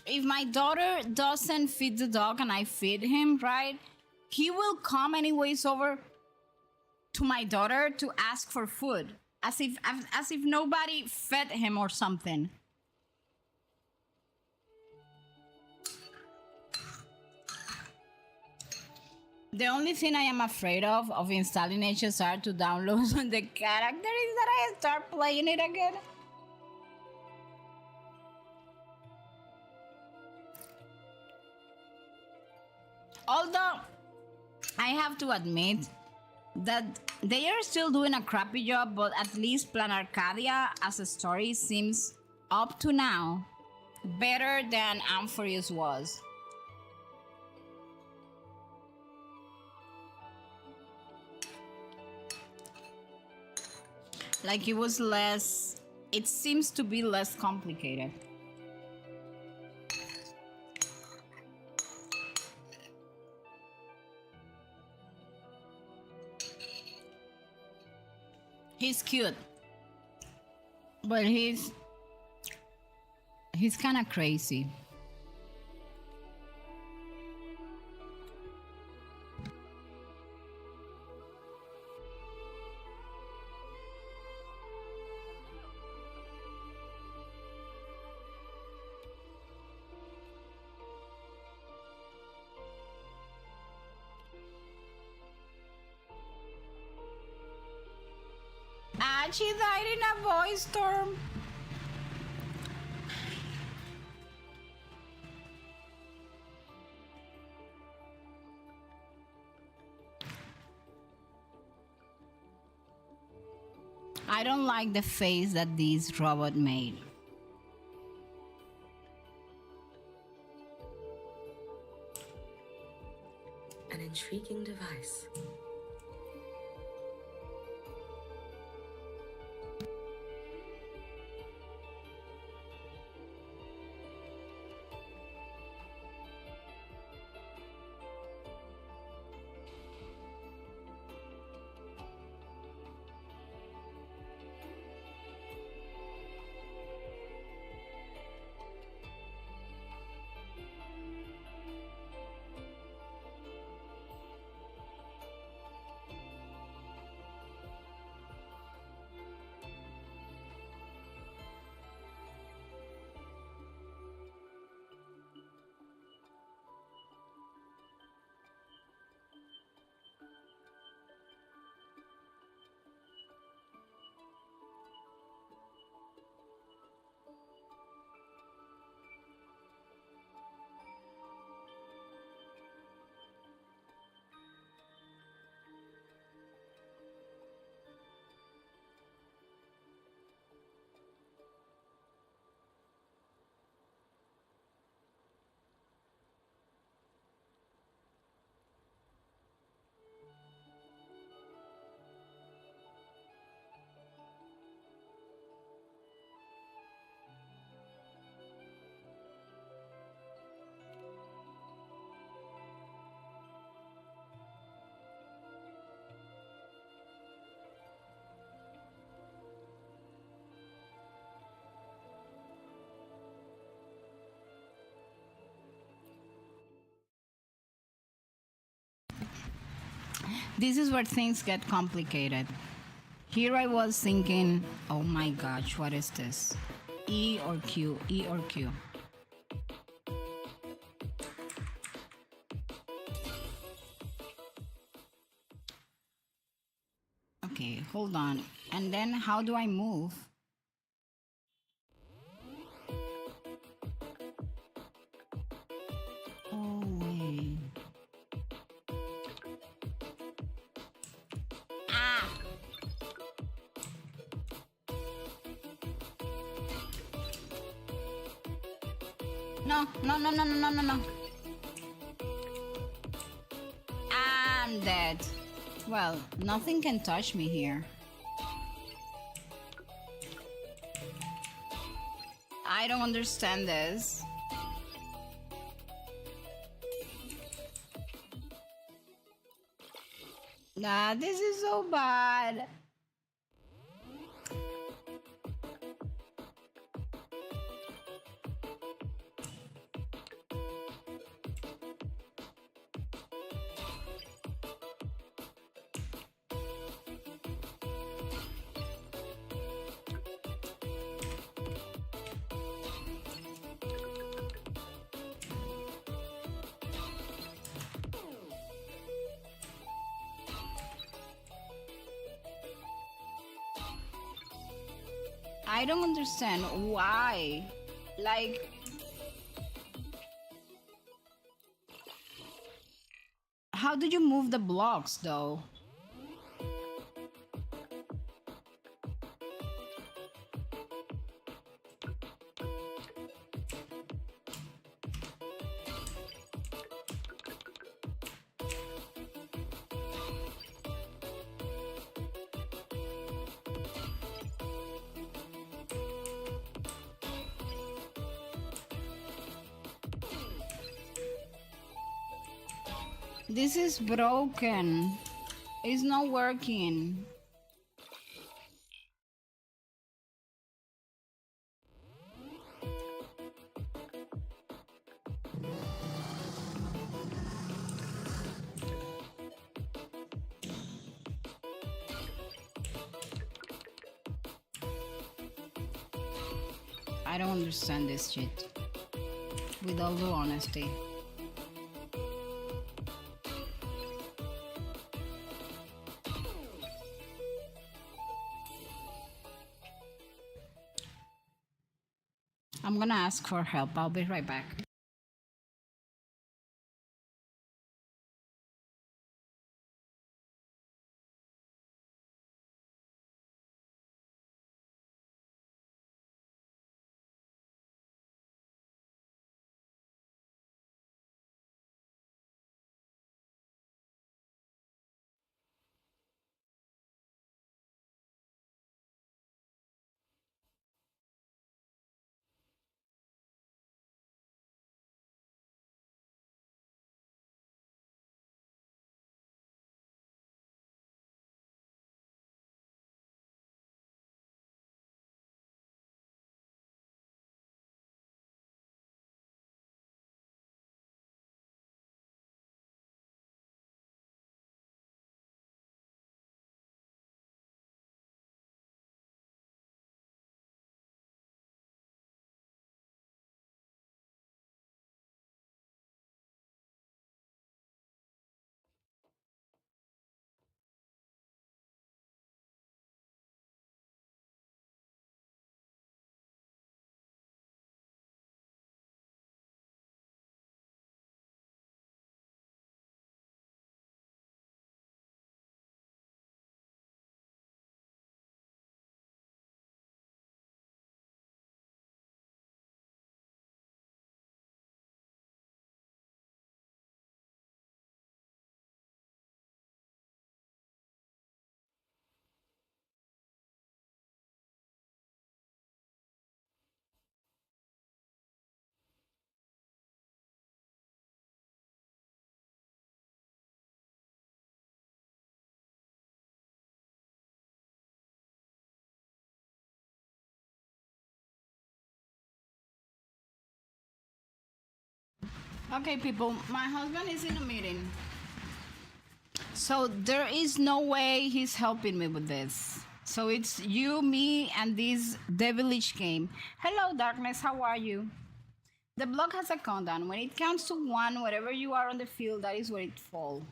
If my daughter doesn't feed the dog and I feed him, right? He will come anyways over to my daughter to ask for food, as if nobody fed him or something. The only thing I am afraid of installing HSR to download on the character is that I start playing it again. Although, I have to admit that they are still doing a crappy job, but at least Plan Arcadia as a story seems, up to now, better than Amphorius was. Like, it was less... It seems to be less complicated. He's cute, but he's kind of crazy. And she died in a voice storm. I don't like the face that this robot made. An intriguing device. This is where things get complicated. Here I was thinking, oh my gosh, what is this? E or Q, E or Q. Okay, hold on. And then how do I move? Oh, wait. Ah! No. And dead. Well, nothing can touch me here. I don't understand this. Nah, this is so bad. I don't understand why. Like, how do you move the blocks though? This is broken. It's not working. I don't understand this shit. With all due honesty. I'm gonna ask for help. I'll be right back. Okay, people, my husband is in a meeting. So there is no way he's helping me with this. So it's you, me, and this devilish game. Hello, darkness, how are you? The block has a countdown. When it counts to 1, wherever you are on the field, that is where it falls.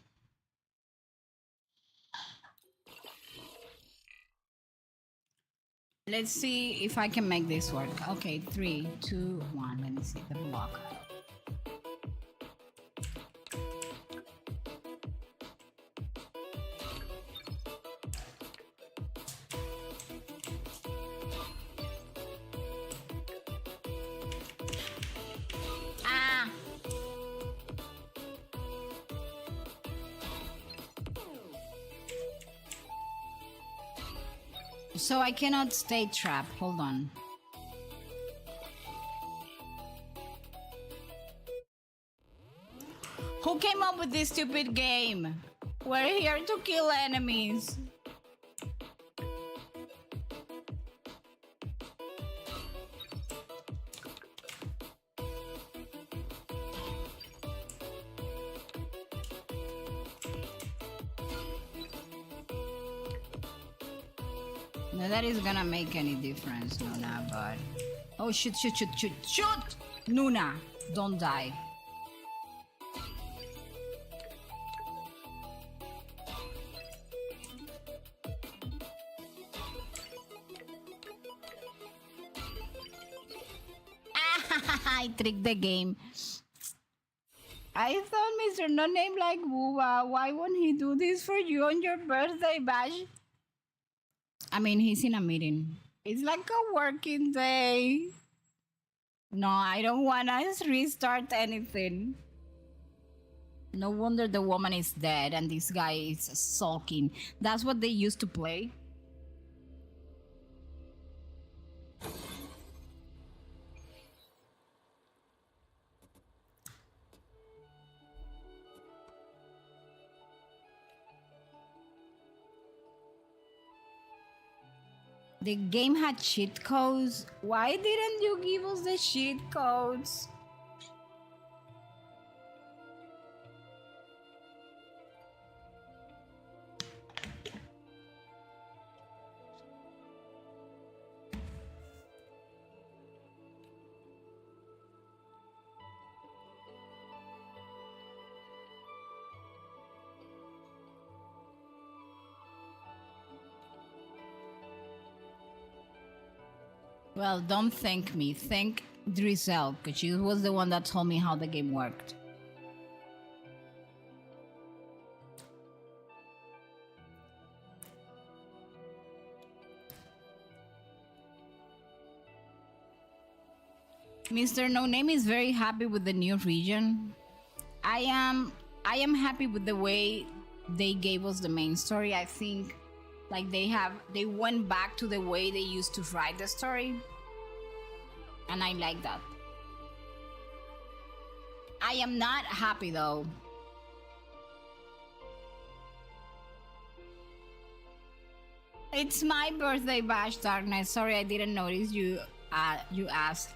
Let's see if I can make this work. Okay, 3, 2, 1. Let me see the block. So I cannot stay trapped. Hold on. Who came up with this stupid game? We're here to kill enemies. No, that is gonna make any difference, Noona, but... Oh, shoot, shoot, shoot, shoot, shoot! Noona, don't die. I tricked the game. I thought Mr. No Name like Booba. Why won't he do this for you on your birthday, Bash? I mean, he's in a meeting. It's like a working day. No, I don't want to restart anything. No wonder the woman is dead and this guy is sulking. That's what they used to play. The game had cheat codes. Why didn't you give us the cheat codes? Well, don't thank me. Thank Drizel, because she was the one that told me how the game worked. Mr. No Name is very happy with the new region. I am happy with the way they gave us the main story. I think like they went back to the way they used to write the story. And I like that. I am not happy though. It's my birthday, Bash Darkness. Sorry, I didn't notice you asked.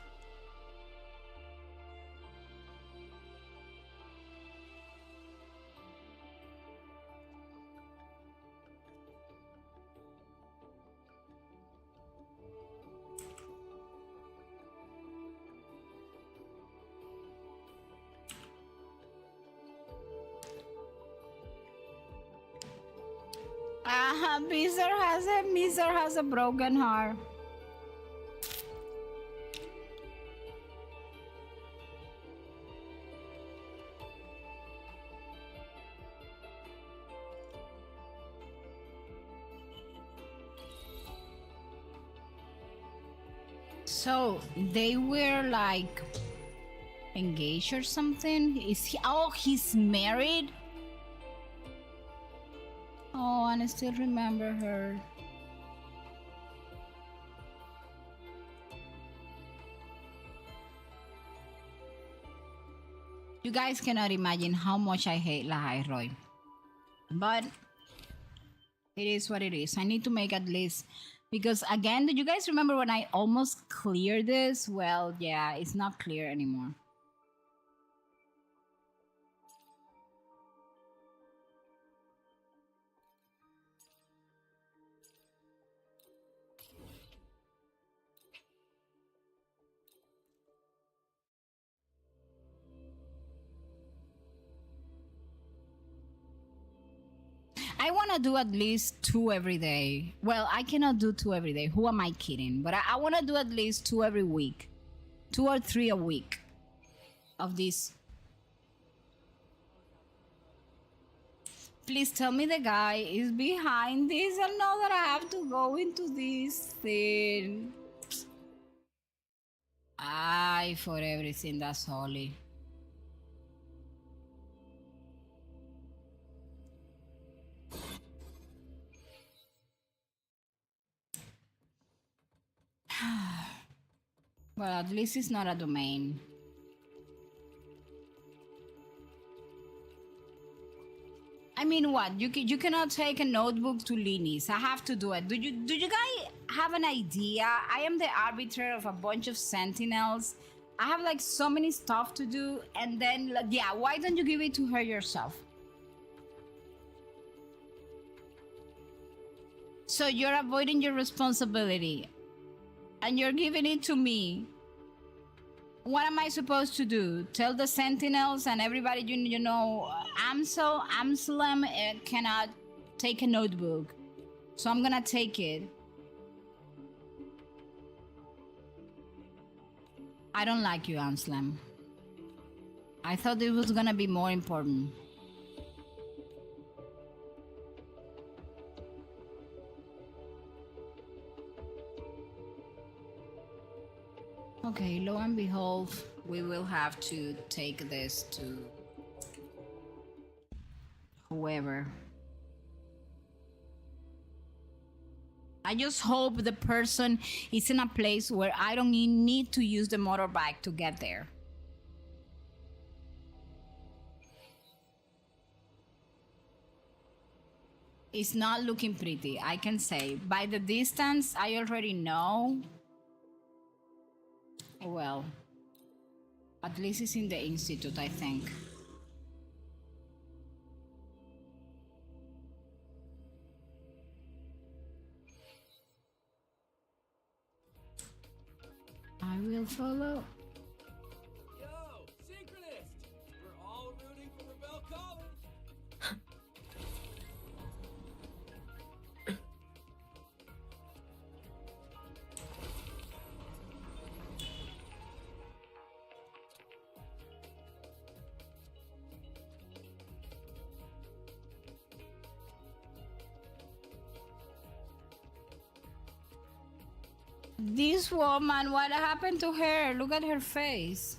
Miser has a broken heart. So they were like engaged or something? Is he? Oh, he's married. Oh, and I still remember her. You guys cannot imagine how much I hate Lahai Roy. But it is what it is. I need to make at least... Because again, do you guys remember when I almost cleared this? Well, yeah, it's not clear anymore. I want to do at least 2 every day. Well, I cannot do 2 every day. Who am I kidding? But I want to do at least 2 every week. 2 or 3 a week of this. Please tell me the guy is behind this and know that I have to go into this thing. Ay, for everything that's holy. Well, at least it's not a domain. I mean, what? You cannot take a notebook to Linis. I have to do it. Do you guys have an idea? I am the arbiter of a bunch of sentinels. I have like so many stuff to do, and then like, yeah, why don't you give it to her yourself? So you're avoiding your responsibility, and you're giving it to me. What am I supposed to do? Tell the sentinels and everybody you know, Amsalem cannot take a notebook, so I'm gonna take it. I don't like you, Amsalem. I thought it was gonna be more important. Okay, lo and behold, we will have to take this to whoever. I just hope the person is in a place where I don't need to use the motorbike to get there. It's not looking pretty, I can say. By the distance, I already know. Well, at least it's in the institute, I think. I will follow. Yo, synchronist! We're all rooting for Rebel College. This woman, what happened to her? Look at her face.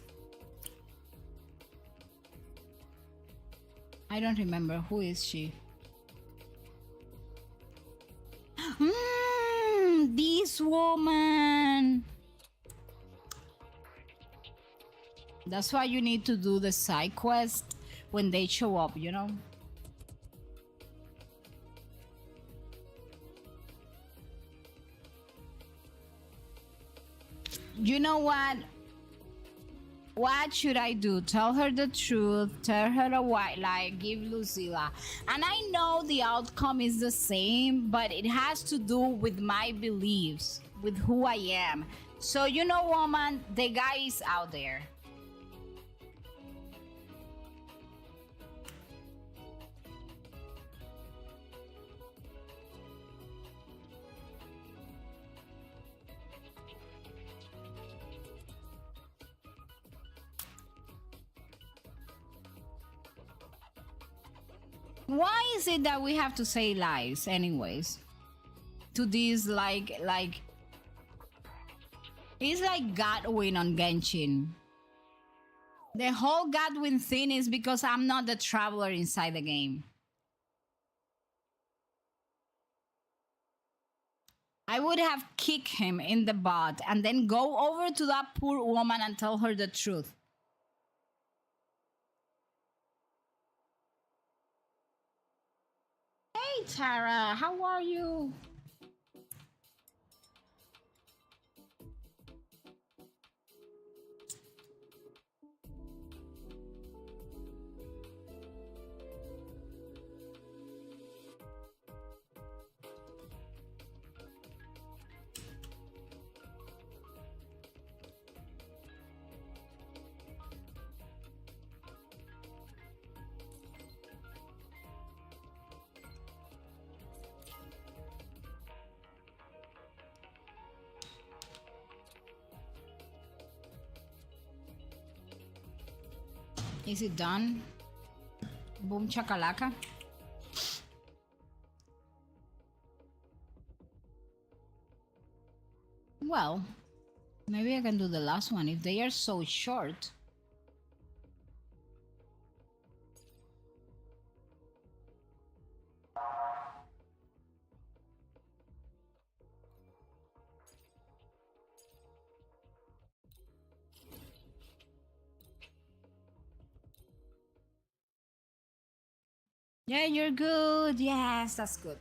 I don't remember. Who is she? This woman. That's why you need to do the side quest when they show up, you know? You know what? What should I do? Tell her the truth, tell her a white lie, give Lucilla. And I know the outcome is the same, but it has to do with my beliefs, with who I am. So, you know, woman, the guy is out there. Why is it that we have to say lies anyways? To these like it's like Godwin on Genshin. The whole Godwin thing is because I'm not the traveler inside the game. I would have kicked him in the butt and then go over to that poor woman and tell her the truth. Hey Tara, how are you? Is it done? Boom chakalaka. Well, maybe I can do the last one if they are so short. Yeah, you're good. Yes, that's good.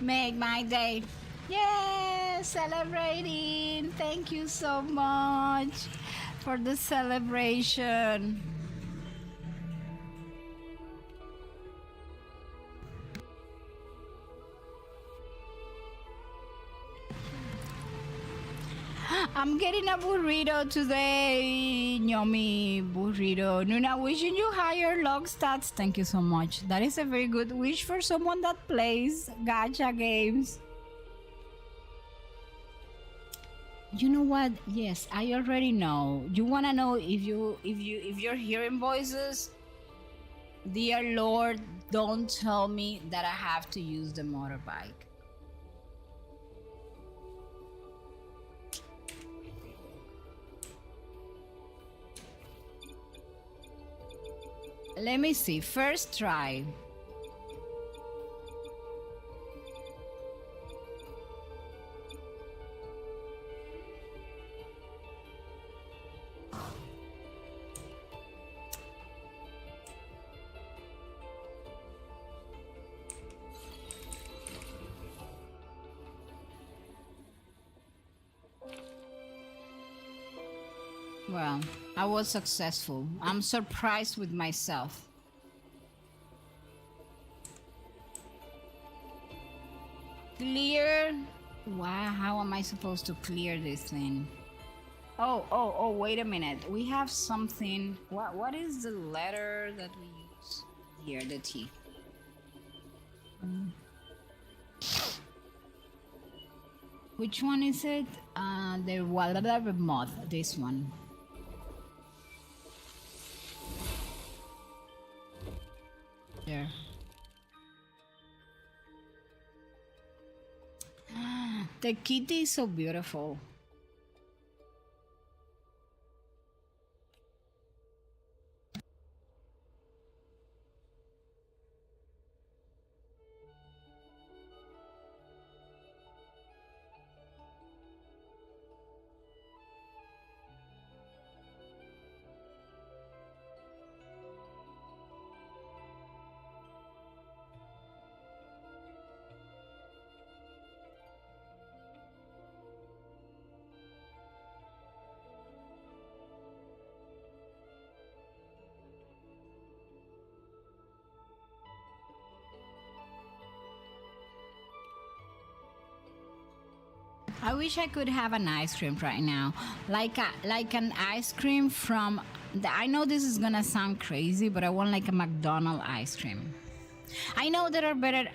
Make my day. Yeah, celebrating. Thank you so much for the celebration. I'm getting a burrito today. Yummy burrito. Noona, wishing you higher log stats. Thank you so much. That is a very good wish for someone that plays gacha games. You know what? Yes, I already know. You wanna know if you're hearing voices? Dear Lord, don't tell me that I have to use the motorbike. Let me see. First try. Well, I was successful. I'm surprised with myself. Clear? Wow, how am I supposed to clear this thing? Oh, wait a minute. We have something. What is the letter that we use? Here, the T. Which one is it? The whatever mod, this one. There. The kitty is so beautiful. I wish I could have an ice cream right now, like an ice cream from. I know this is gonna sound crazy, but I want like a McDonald's ice cream. I know there are better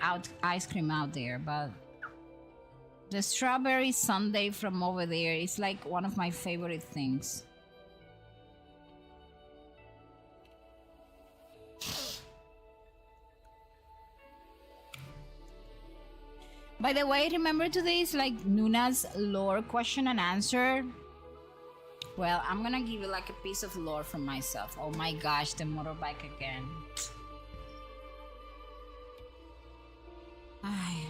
ice cream out there, but the strawberry sundae from over there is like one of my favorite things. By the way, remember today is like Noona's lore question and answer. Well, I'm gonna give you like a piece of lore from myself. Oh my gosh, the motorbike again. Ay.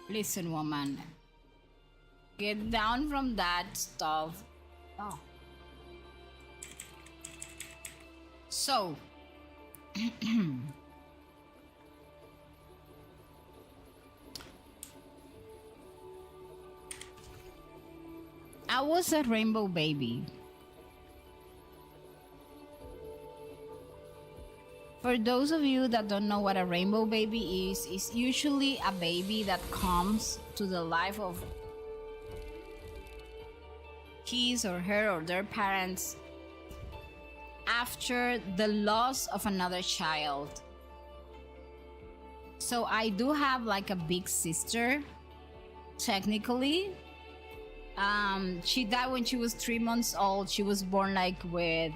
Listen, woman. Get down from that stuff. Oh. So, I was a rainbow baby. For those of you that don't know what a rainbow baby is, it's usually a baby that comes to the life of his or her or their parents after the loss of another child. So I do have like a big sister, technically. She died when she was 3 months old. She was born like with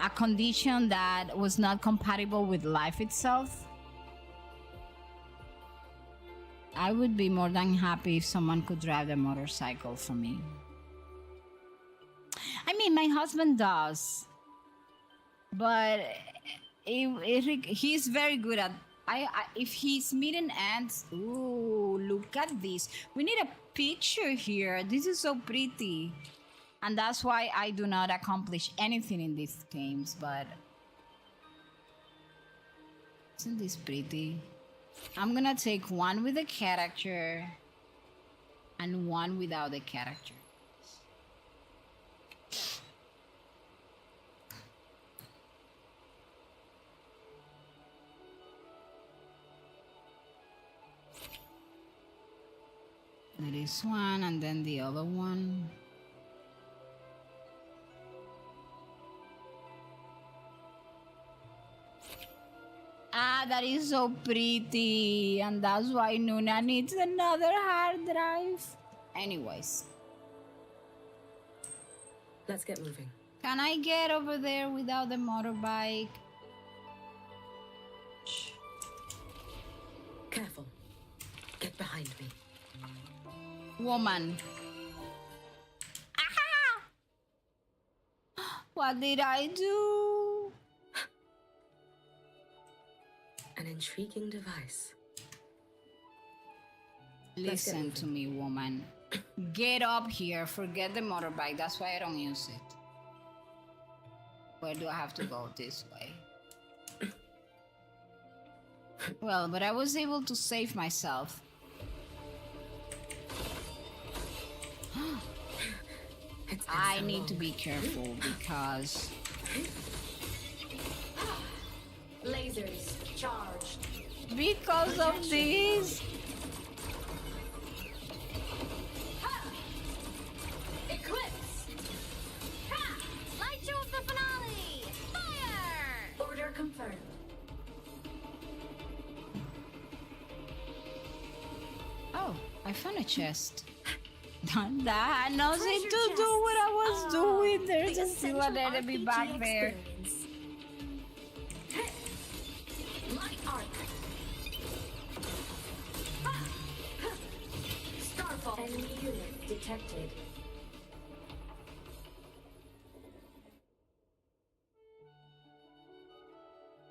a condition that was not compatible with life itself. I would be more than happy if someone could drive the motorcycle for me. I mean, my husband does, but he's very good at. If he's meeting ants, ooh, look at this. We need a picture here. This is so pretty. And that's why I do not accomplish anything in these games, but isn't this pretty? I'm gonna take one with a character and one without a character. There is one and then the other one. Ah, that is so pretty. And that's why Noona needs another hard drive. Anyways. Let's get moving. Can I get over there without the motorbike? Careful. Get behind me. Woman. Ah! What did I do? An intriguing device. Listen to me, woman. Get up here. Forget the motorbike. That's why I don't use it. Where do I have to go? This way. Well, but I was able to save myself. I need to be careful because... Lasers charged. Because of this... Eclipse! Ha! Light show of the finale! Fire! Order confirmed. Oh, I found a chest. That had nothing to do what I was doing. There's a still an enemy back there. Light arc. Starfall. Enemy unit detected.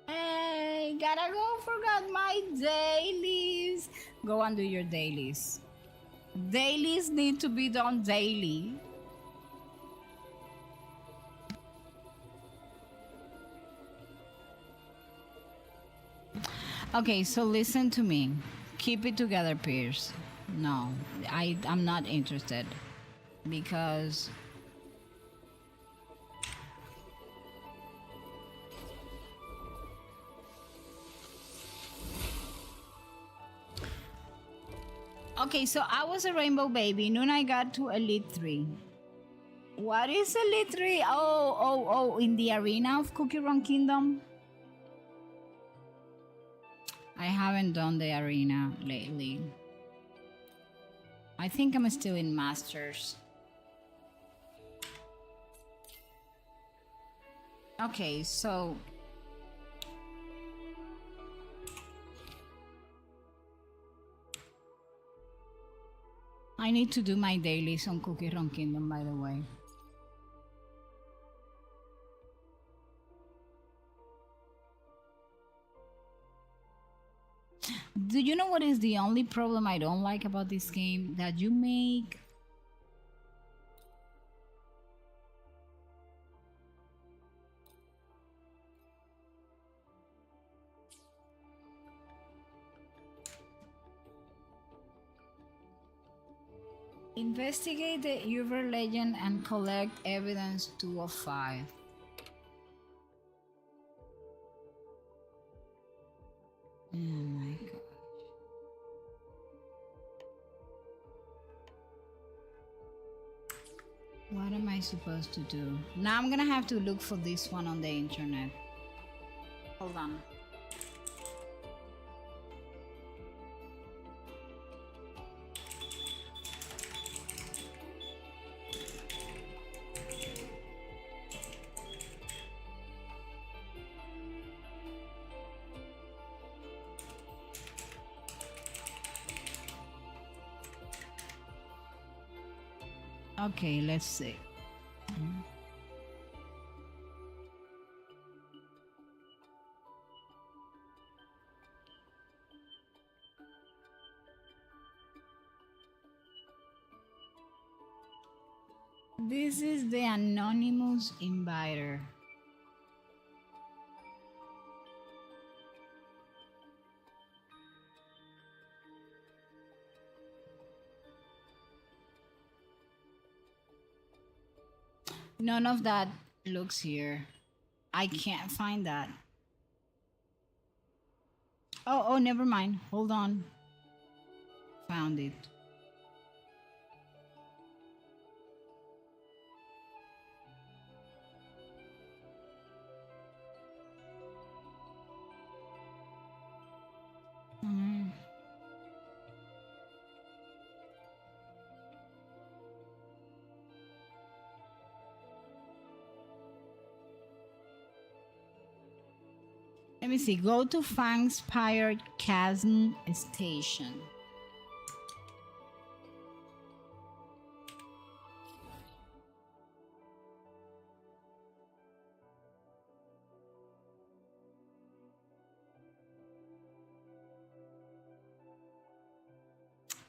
Hey, gotta go. Forgot my dailies. Go and do your dailies. Dailies need to be done daily. Okay, so listen to me. Keep it together, Pierce. No, I'm not interested. Because... Okay, so I was a rainbow baby. Noona got to Elite 3. What is Elite 3? Oh, in the arena of Cookie Run Kingdom? I haven't done the arena lately. I think I'm still in Masters. Okay, so... I need to do my dailies on Cookie Run Kingdom, by the way. Do you know what is the only problem I don't like about this game? That you make... Investigate the Uber legend and collect evidence 2 of 5. Oh my god. What am I supposed to do? Now I'm gonna have to look for this one on the internet. Hold on. Okay, let's see. This is the anonymous inviter. None of that looks here. I can't find that. Oh, never mind. Hold on. Found it. Mm. Let me see. Go to Fangspire Chasm Station.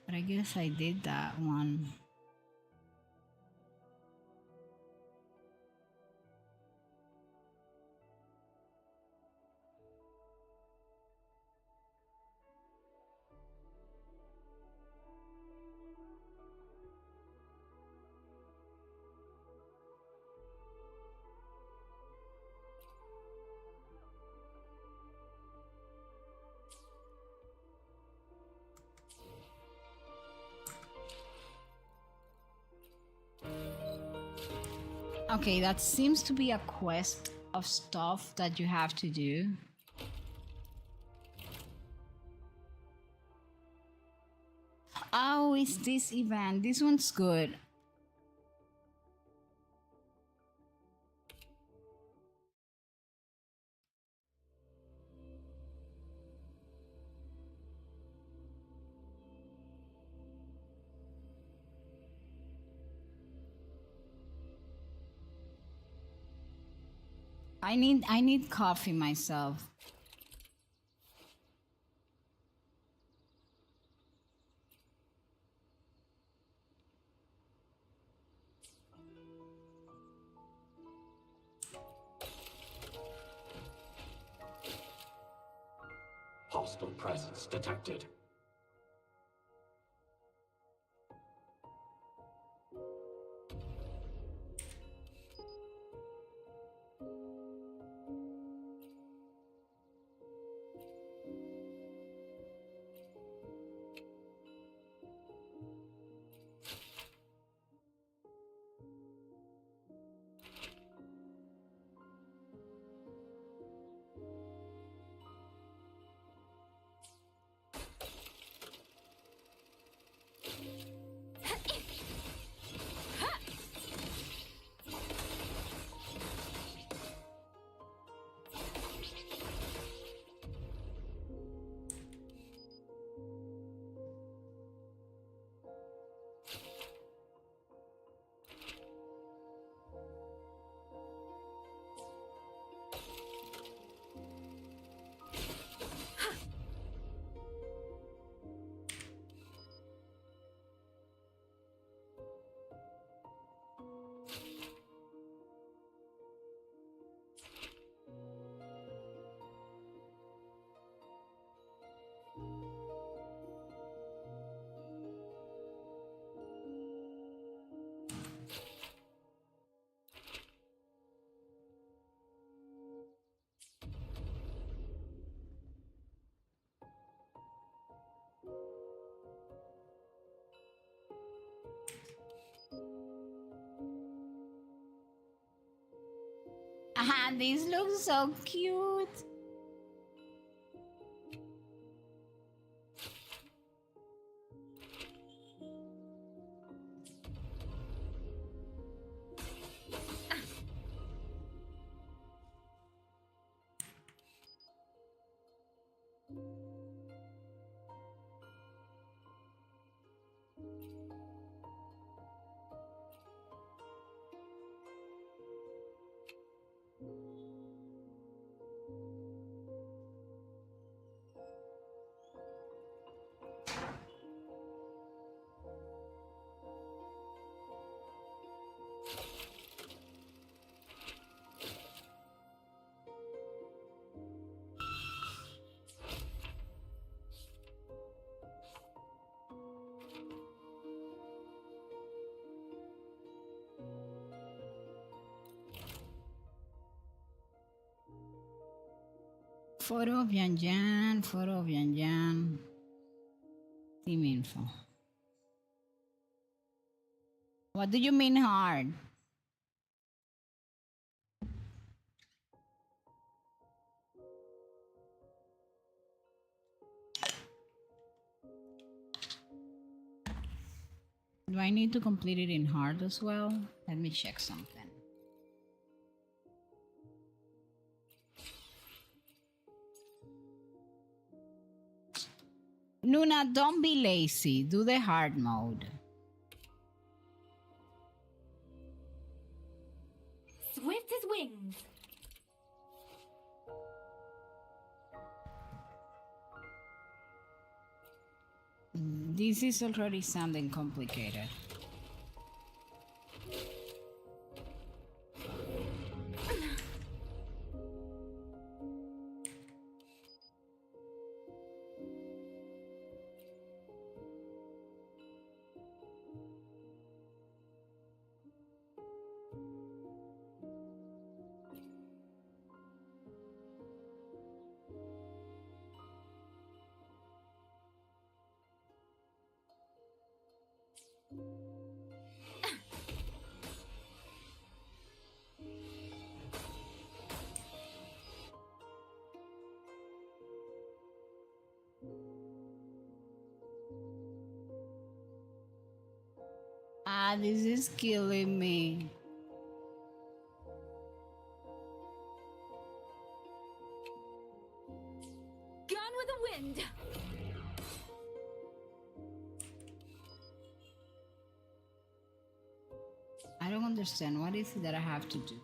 But I guess I did that one. Okay, that seems to be a quest of stuff that you have to do. Oh, it's this event. This one's good. I need coffee myself. Hostile presence detected. These look so cute. Photo of Yan Yan, photo of Yan Yan. Team info. What do you mean hard? Do I need to complete it in hard as well? Let me check something. Noona, don't be lazy. Do the hard mode. Swift as wings. This is already sounding complicated. This is killing me. Gone with the wind. I don't understand. What is it that I have to do?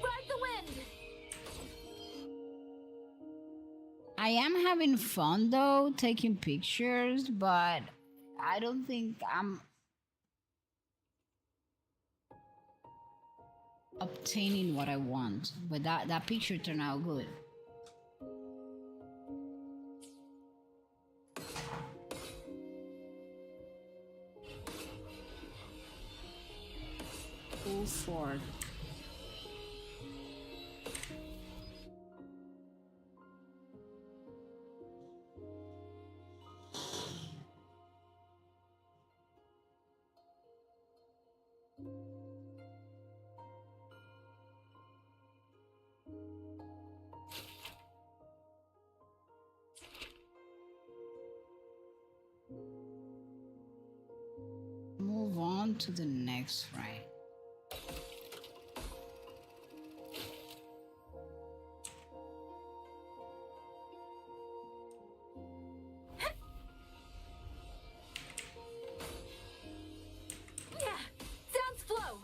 Ride the wind. I am having fun though, taking pictures, but I don't think I'm obtaining what I want. But that picture turned out good. Full forward. Move on to the next frame. Yeah, sounds flow.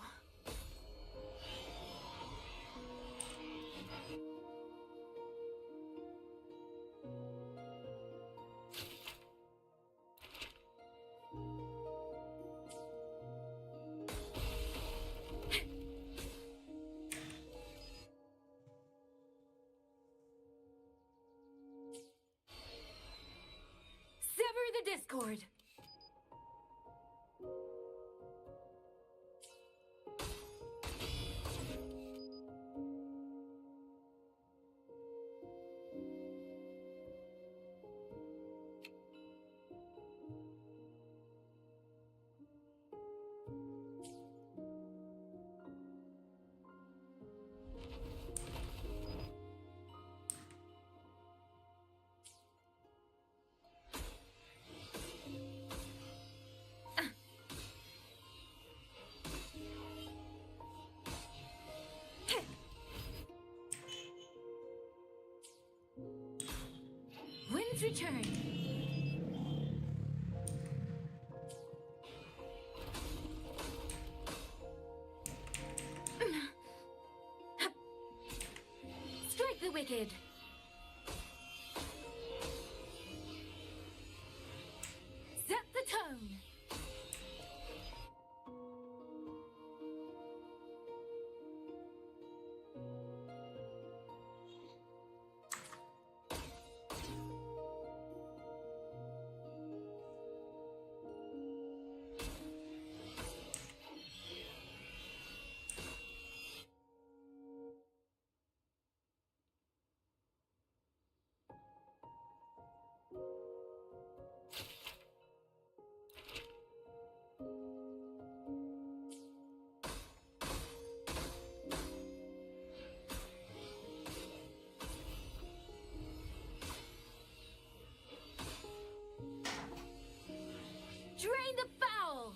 Sever the discord. Please return. Strike the wicked. Set the tone. Drain the foul!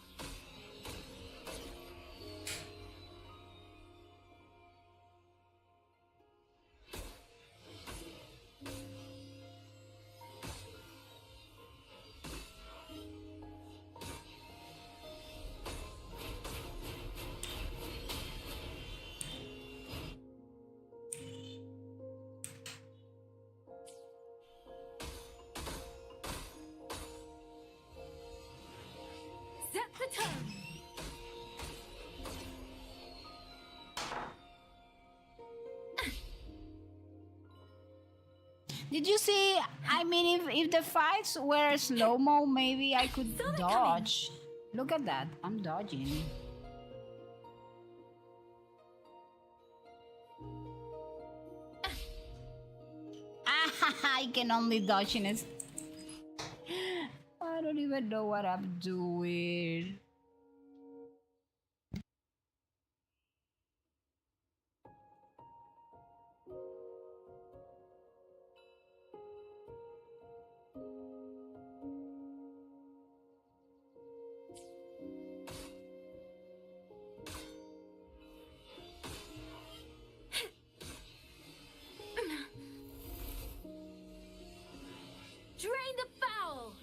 Set the tone! Did you see? I mean, if the fights were slow-mo, maybe I could dodge. Look at that. I'm dodging. I can only dodge in it. I don't even know what I'm doing. Drain the foul!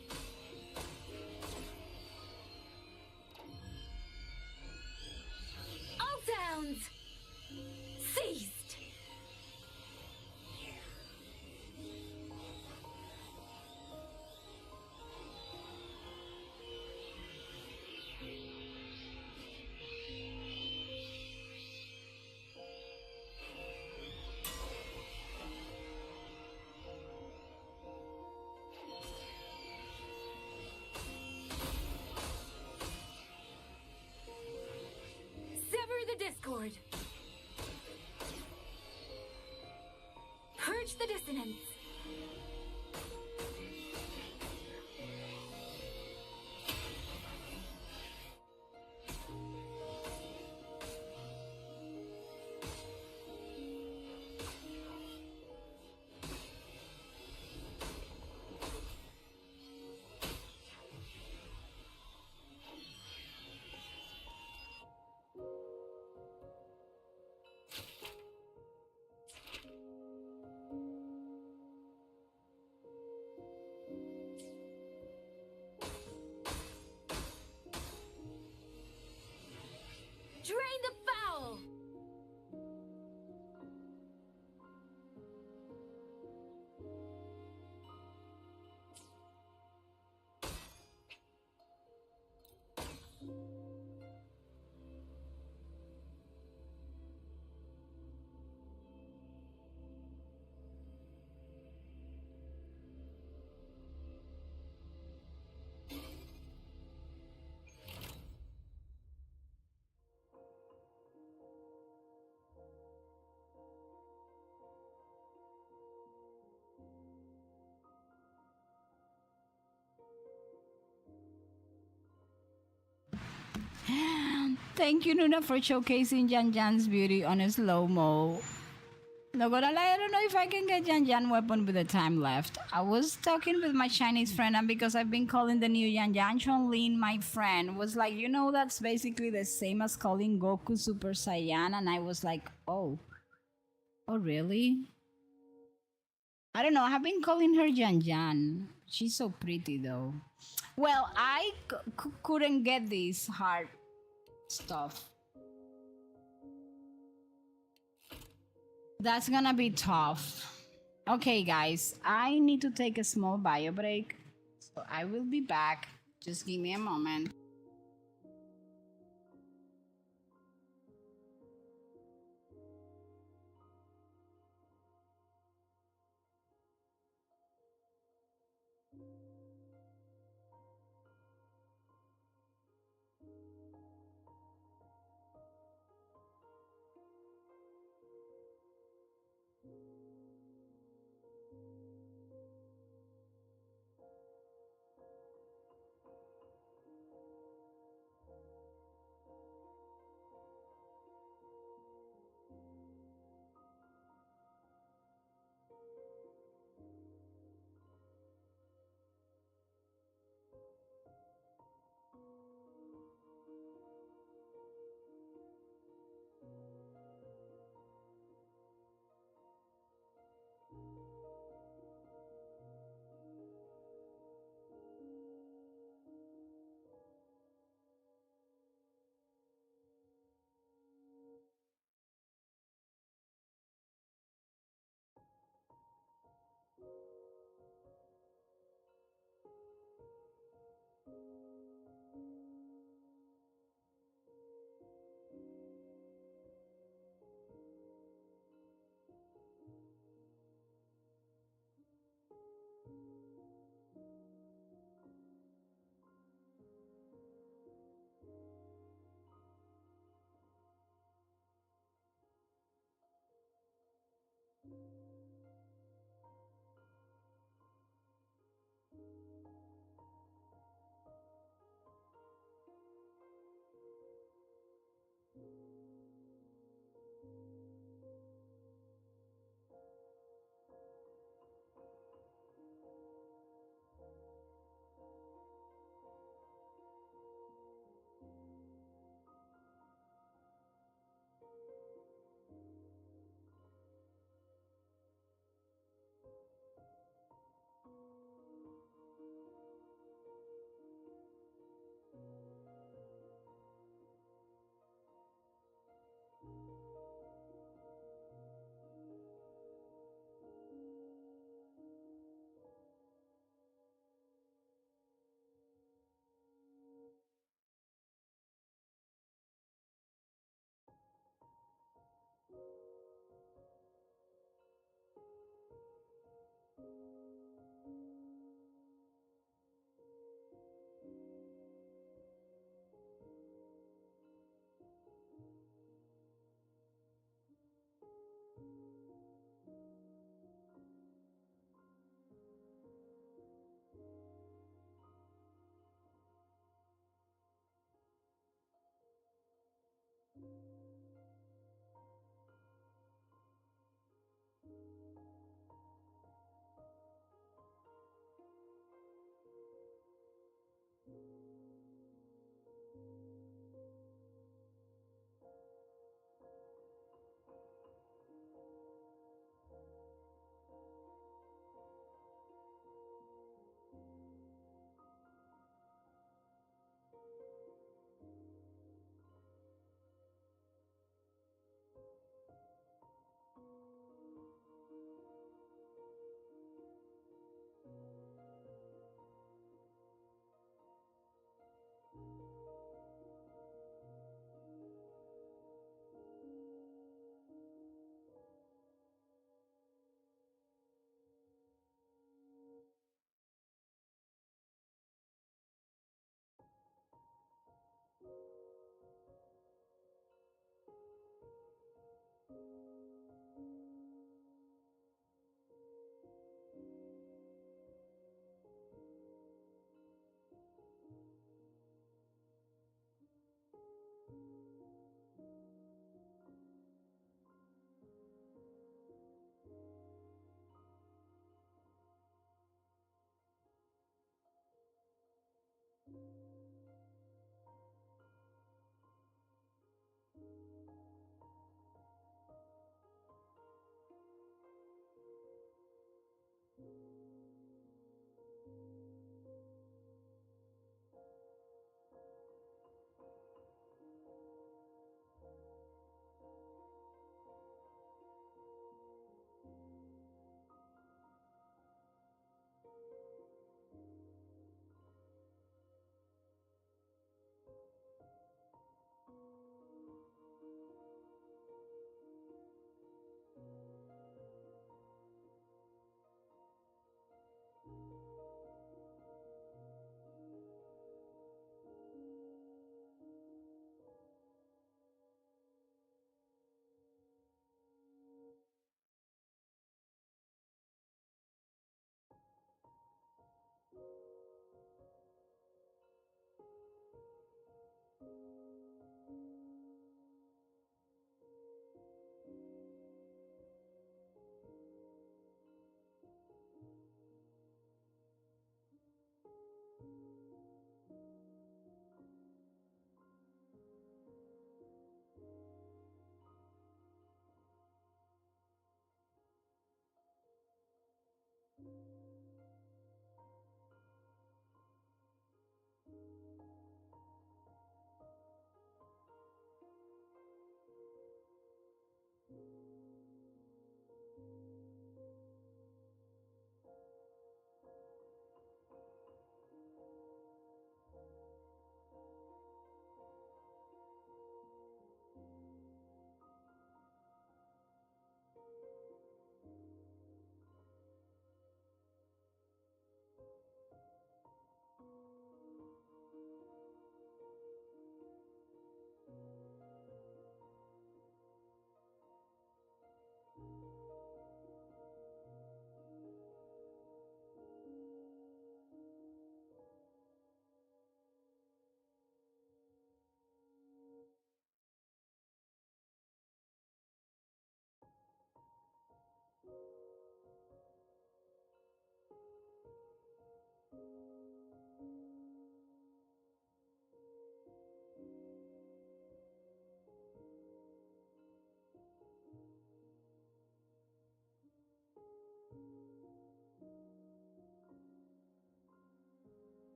All downs! Ceased! Sever the discord. Purge the dissonance. Drain the foul! Thank you, Noona, for showcasing Jan Jan's beauty on a slow-mo. Not gonna lie, I don't know if I can get Jan Jan weapon with the time left. I was talking with my Chinese friend, and because I've been calling the new Jan Jan Chun-Lin my friend, was like, you know, that's basically the same as calling Goku Super Saiyan, and I was like, oh really? I don't know. I have been calling her Jan Jan. She's so pretty though. Well, I couldn't get this hard stuff. That's gonna be tough. Okay, guys, I need to take a small bio break. So I will be back. Just give me a moment.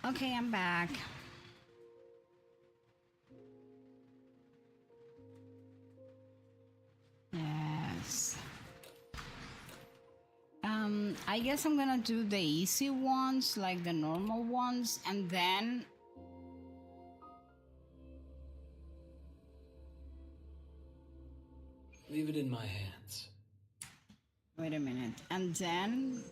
Okay, I'm back. Yes. I guess I'm gonna do the easy ones, like the normal ones, and then Leave it in my hands. wait a minute, and then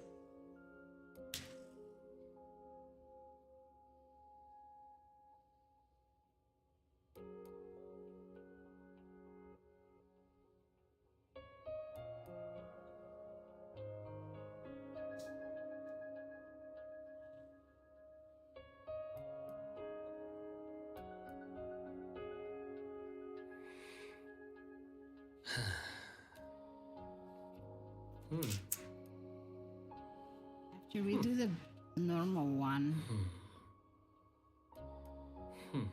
Hmm. have to redo the normal one. Hmm.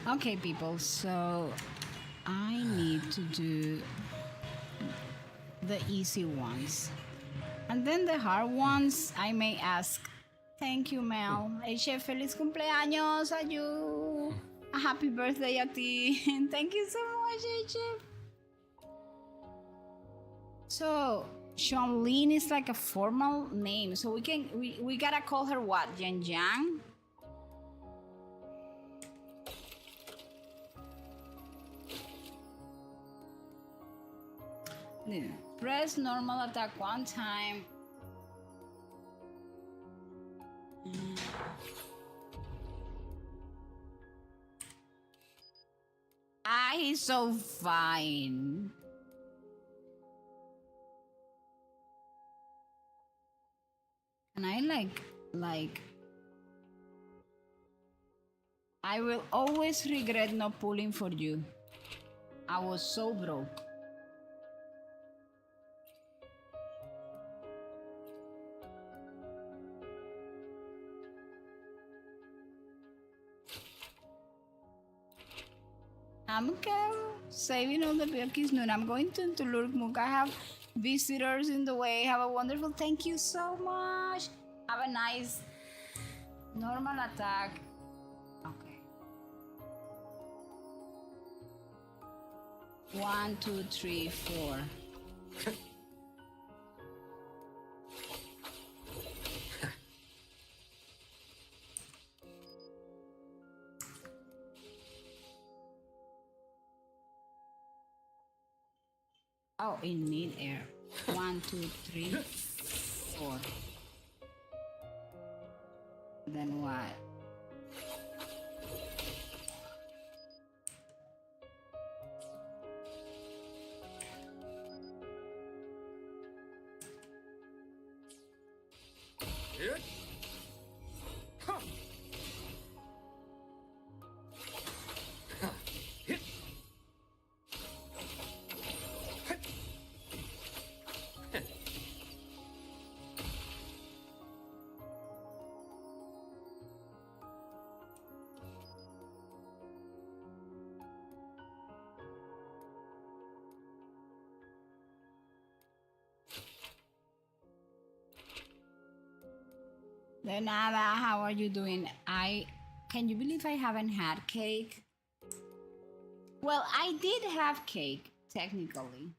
Okay, people, so I need to do the easy ones. And then the hard ones, I may ask, thank you, Mel. Hey, Chef, feliz cumpleaños a you. A happy birthday a ti. Thank you so much, hey, Chef. So, Seanlin is like a formal name. So we gotta call her what? Yang Yang? Press normal attack one time. Ah, he's so fine. And I like I will always regret not pulling for you. I was so broke. I'm saving all the Bjorkis noon. I'm going to Lurkmuk. I have visitors in the way. Have a wonderful thank you so much. Have a nice normal attack. Okay. 1, 2, 3, 4. Oh, in mid-air. 1, 2, 3, 4. Then what? Nada, how are you doing? Can you believe I haven't had cake? Well, I did have cake, technically.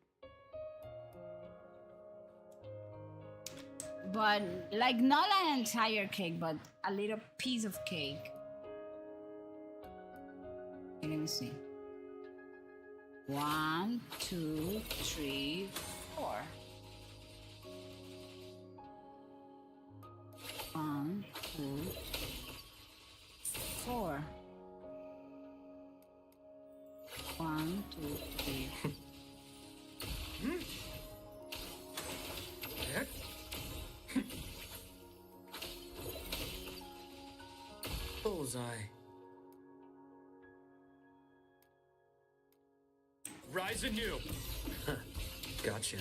But, like, not an entire cake, but a little piece of cake. Okay, let me see. 1, 2, 3, 4. 1, 2, 4. 1, 2, 3. Bullseye. Rise anew. Gotcha.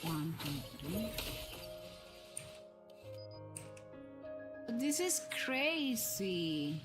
One, two, three. This is crazy.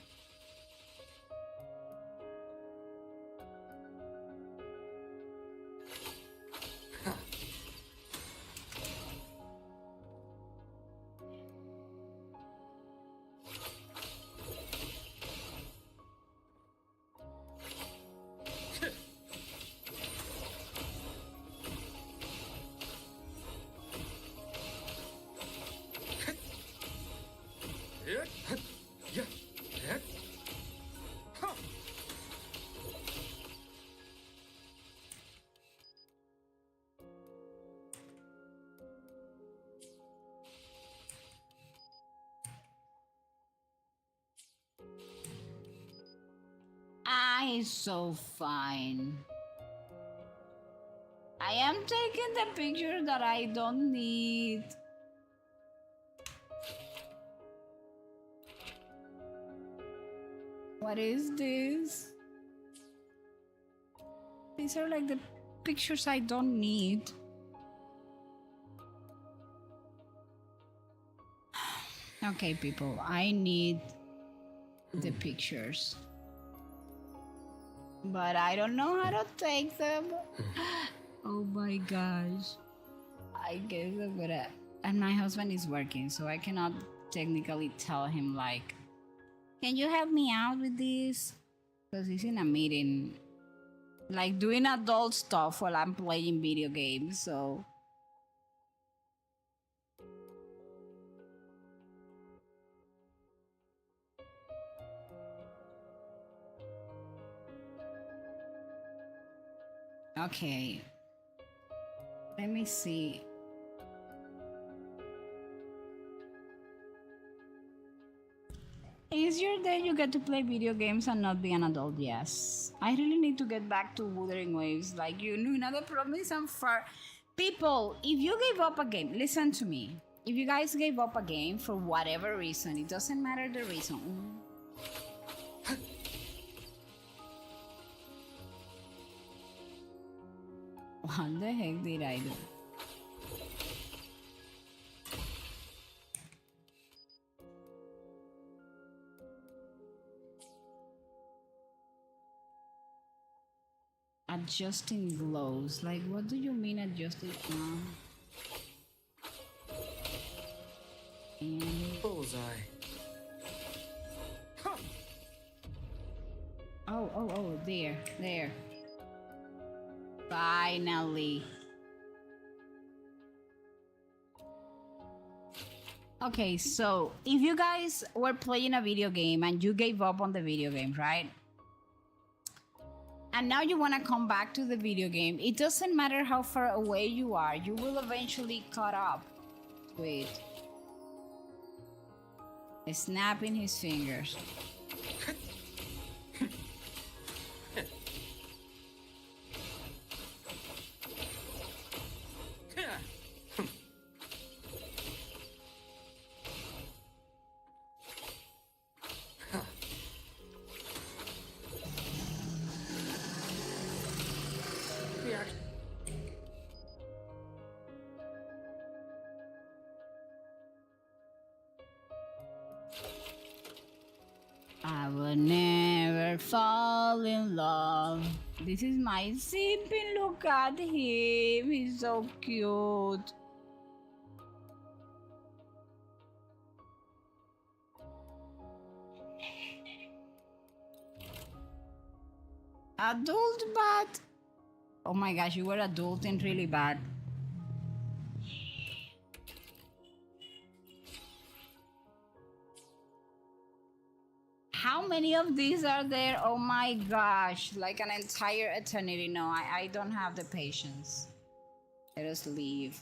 I so fine. I am taking the picture that I don't need. What is this? These are like the pictures I don't need. Okay, people, I need the pictures. But I don't know how to take them. Oh my gosh. I guess I'm gonna... And my husband is working, so I cannot technically tell him like, can you help me out with this? Because he's in a meeting. Like doing adult stuff while I'm playing video games, so... Okay. Let me see. Is your day you get to play video games and not be an adult? Yes. I really need to get back to Wuthering Waves like you. Noona, the problem is I'm far. People, if you gave up a game, listen to me. If you guys gave up a game for whatever reason, it doesn't matter the reason. What the heck did I do? Adjusting glows. Like, what do you mean adjusting? Bullseye. Oh, there. Finally. Okay, so if you guys were playing a video game and you gave up on the video game, right? And now you want to come back to the video game, it doesn't matter how far away you are, you will eventually caught up. Wait. Snapping his fingers. I will never never fall in love. This is my simping. Look at him. He's so cute. Adult bad. Oh my gosh, you were adulting really bad. How many of these are there? Oh my gosh, like an entire eternity. No, I don't have the patience. Let us leave.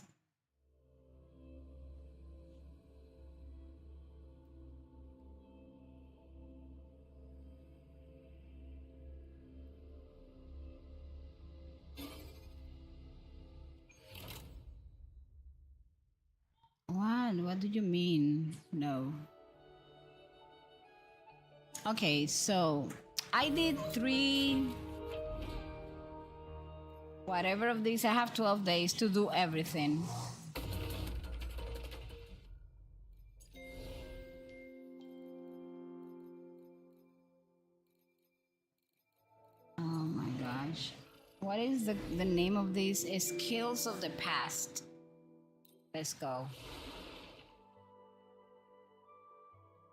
What? What do you mean? No. Okay, so I did 3. Whatever of these, I have 12 days to do everything. Oh my gosh. What is the name of this? Skills of the past. Let's go.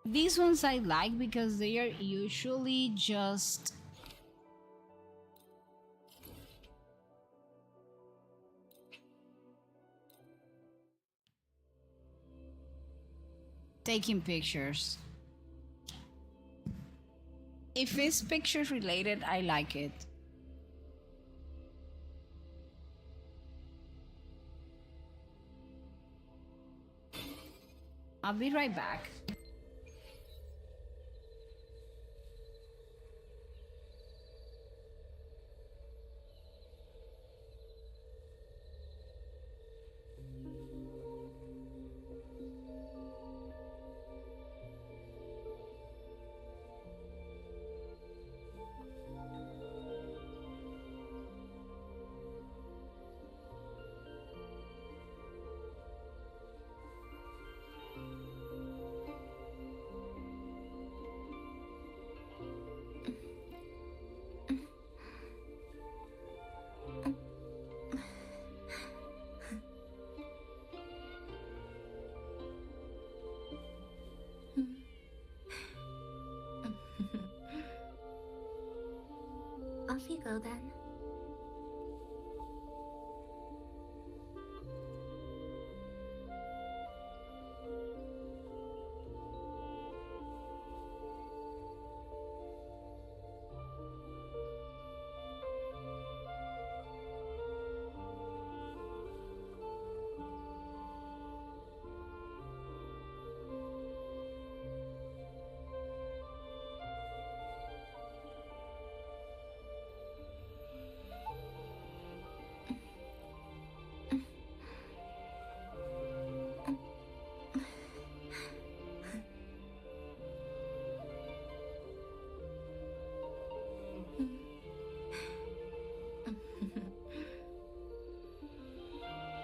These ones I like because they are usually just taking pictures. If it's pictures related, I like it. I'll be right back. Off you go then.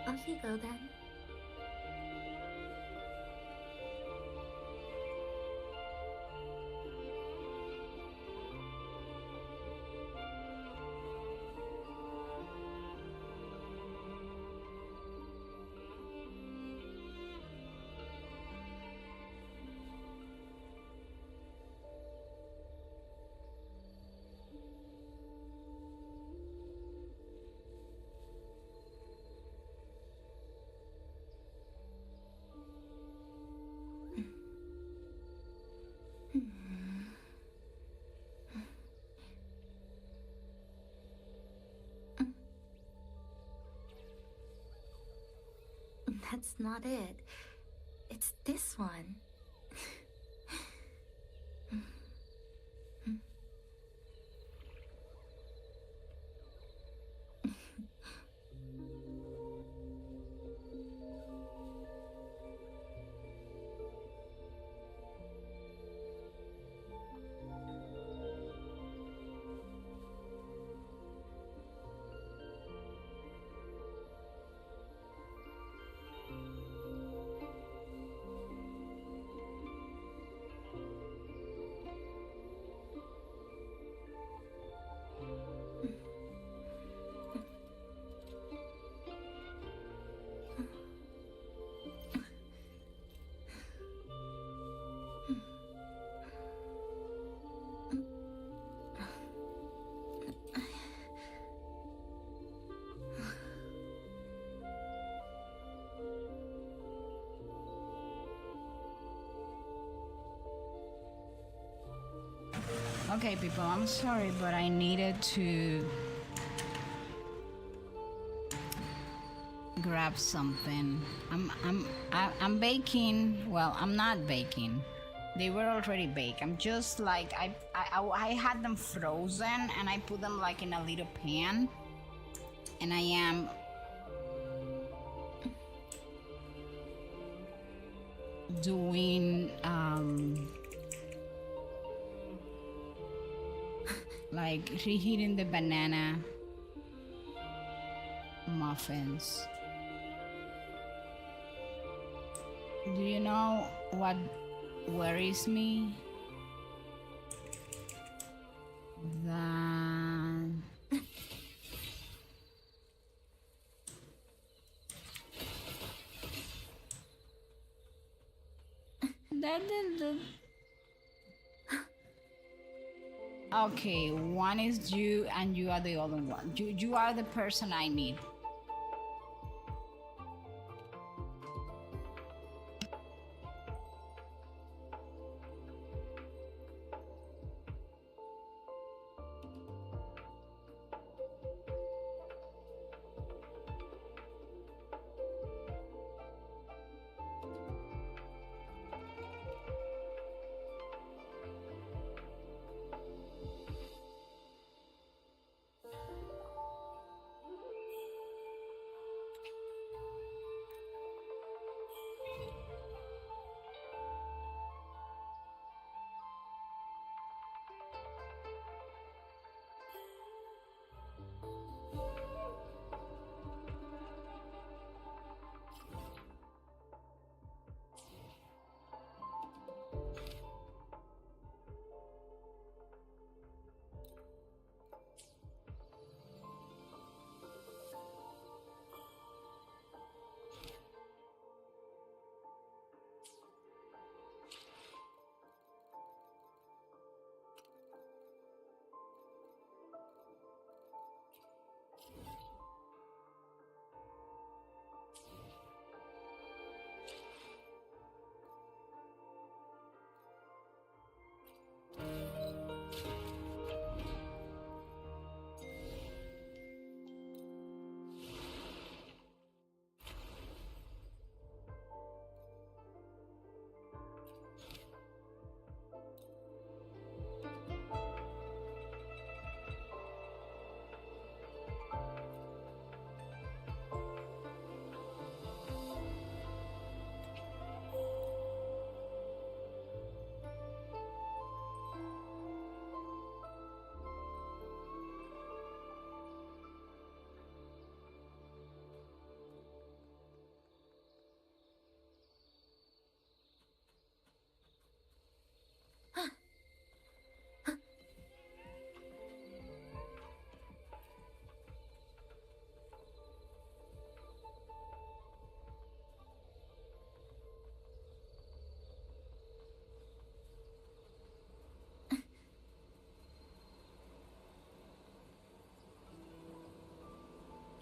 Off you go then. That's not it. It's this one. Okay, people, I'm sorry, but I needed to grab something. I'm baking. Well, I'm not baking. They were already baked. I'm just like I had them frozen and I put them like in a little pan, and I am doing like reheating the banana muffins. Do you know what worries me? Okay, one is you and you are the other one. You are the person I need.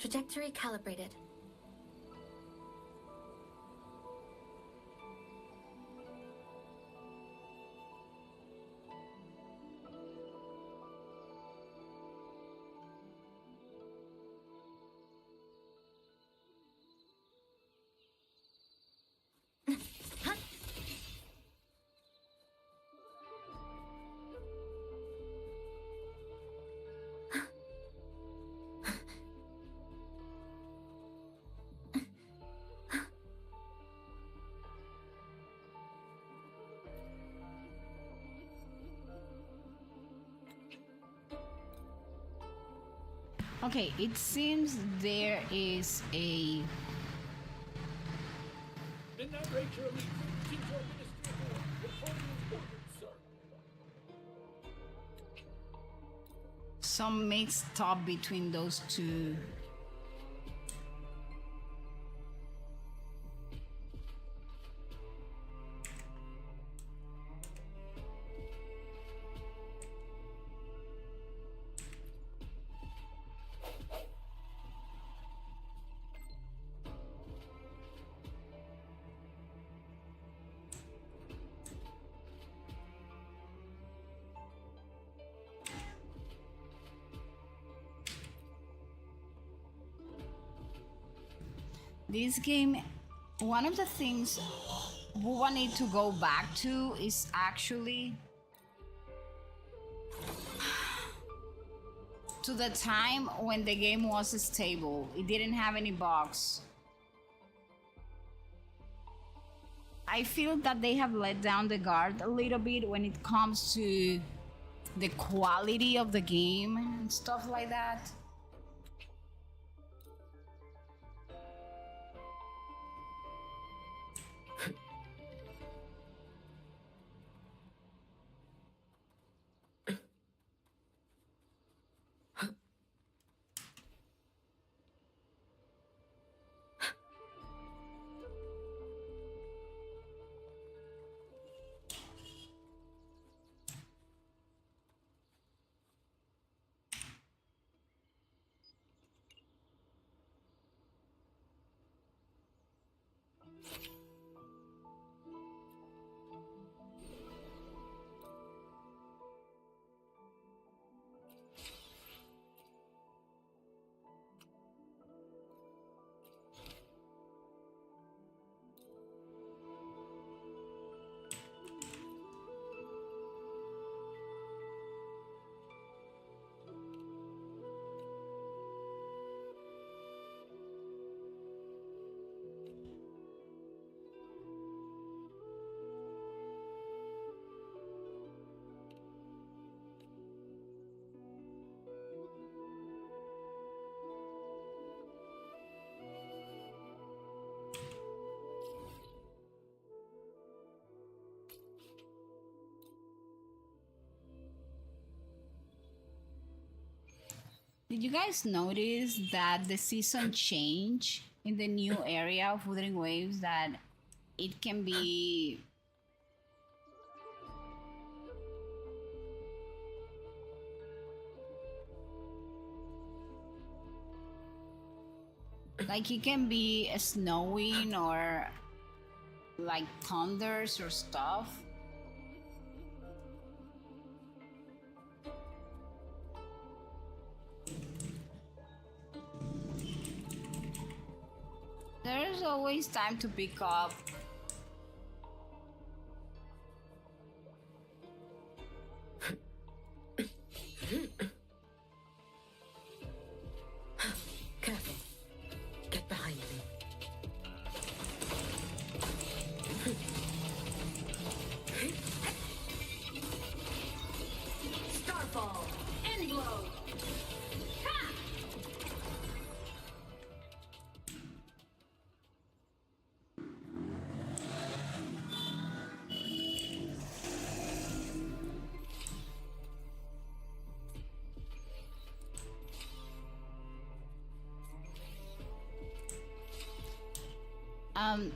Trajectory calibrated. Okay, it seems there is a Midnight Ranger Elite, Jinjo Ministry of War, reporting in orbit, sir. some mixed up between those two. This game, one of the things we will need to go back to is actually to the time when the game was stable. It didn't have any bugs. I feel that they have let down the guard a little bit when it comes to the quality of the game and stuff like that. Did you guys notice that the season change in the new area of Wuthering Waves, that it can be like it can be snowing or like thunders or stuff? There's always time to pick up. Careful. Get behind me. Starfall! End blow! Ha! Um,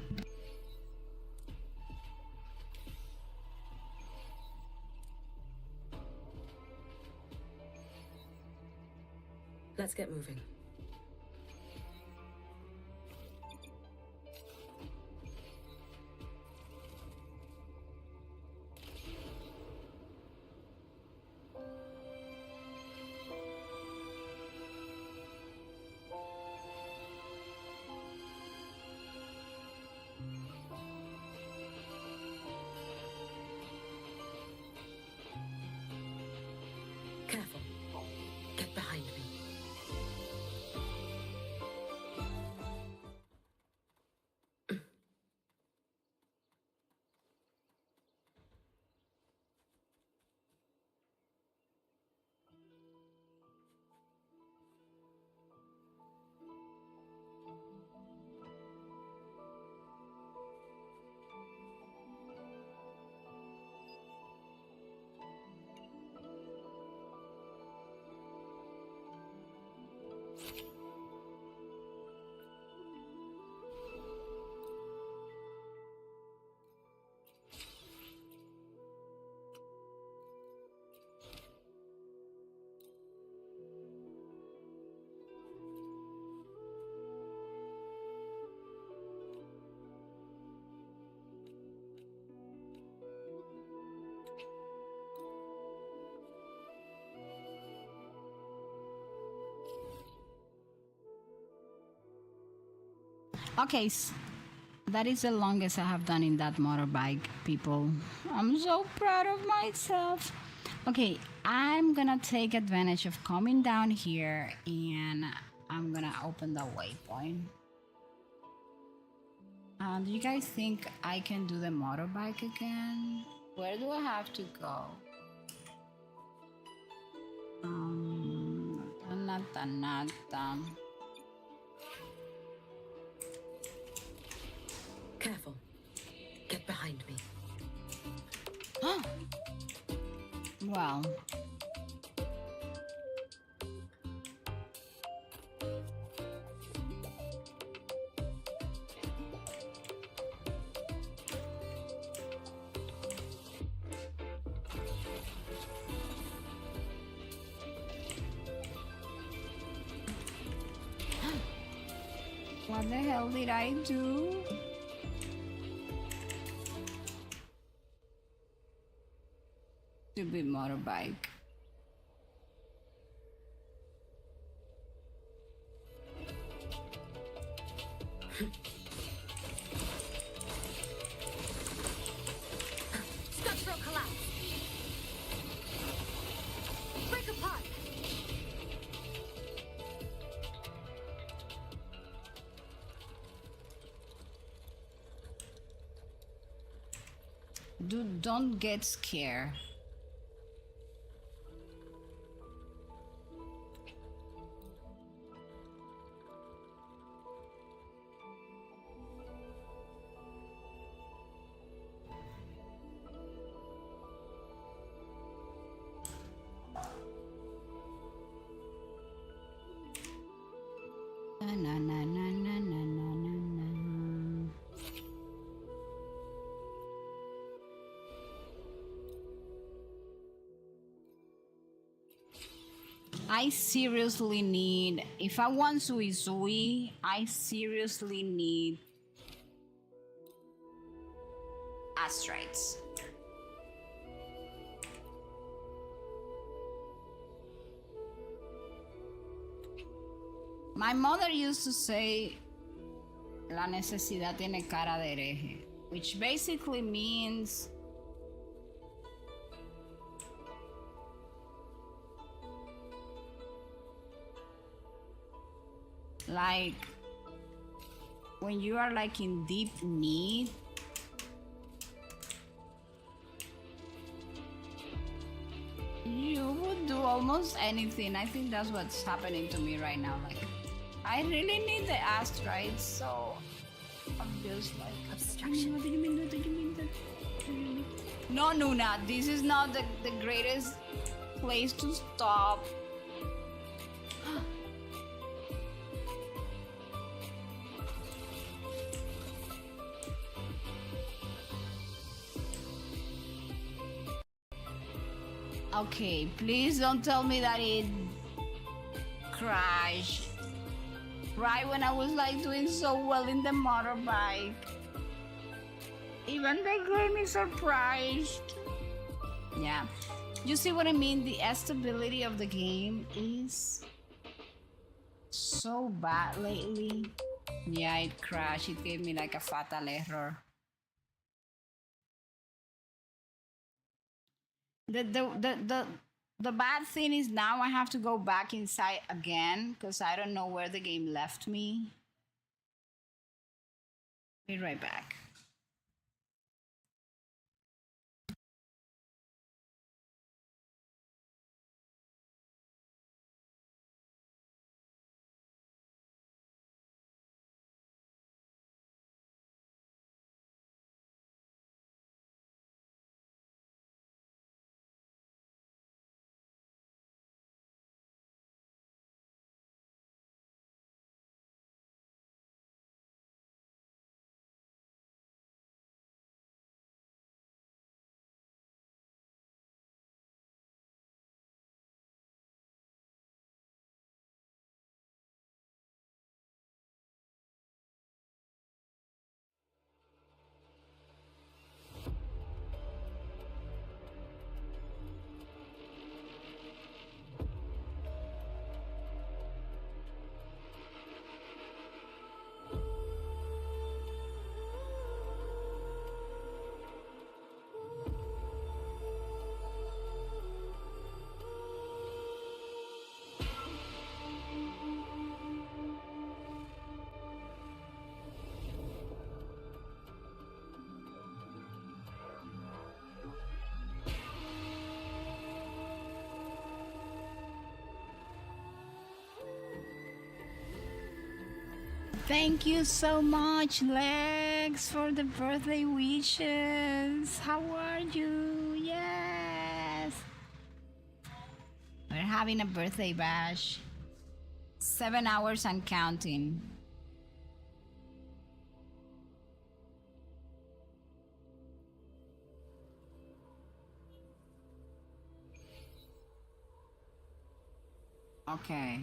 Let's get moving. Careful. Get behind me. Okay, that is the longest I have done in that motorbike, people. I'm so proud of myself. Okay, I'm gonna take advantage of coming down here and I'm gonna open the waypoint. Do you guys think I can do the motorbike again? Where do I have to go? Tanata. Careful. Get behind me. Well. What the hell did I do? Stupid motorbike. Structural collapse. Break apart. Dude, don't get scared. Na, na, na, na, na, na, na. I seriously need, if I want Sui Sui, I seriously need astrites. My mother used to say, la necesidad tiene cara de hereje, which basically means like when you are like in deep need, you would do almost anything. I think that's what's happening to me right now. Like, I really need the asteroids, so I'm just like obstruction. What do you mean? What do you mean? What do you mean? No, Noona, this is not the greatest place to stop. Okay, please don't tell me that it crashed right when I was like doing so well in the motorbike. Even the game is surprised. Yeah, you see what I mean? The stability of the game is so bad lately. Yeah, it crashed. It gave me like a fatal error. The bad thing is now I have to go back inside again because I don't know where the game left me. Be right back. Thank you so much, Lex, for the birthday wishes. How are you? Yes. We're having a birthday bash. 7 hours and counting. Okay,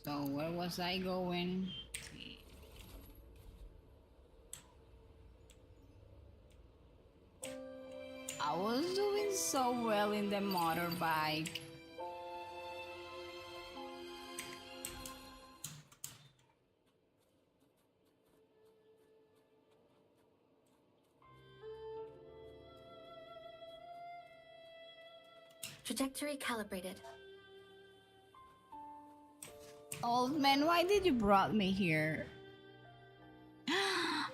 so where was I going? I was doing so well in the motorbike. Trajectory calibrated. Old man, why did you brought me here?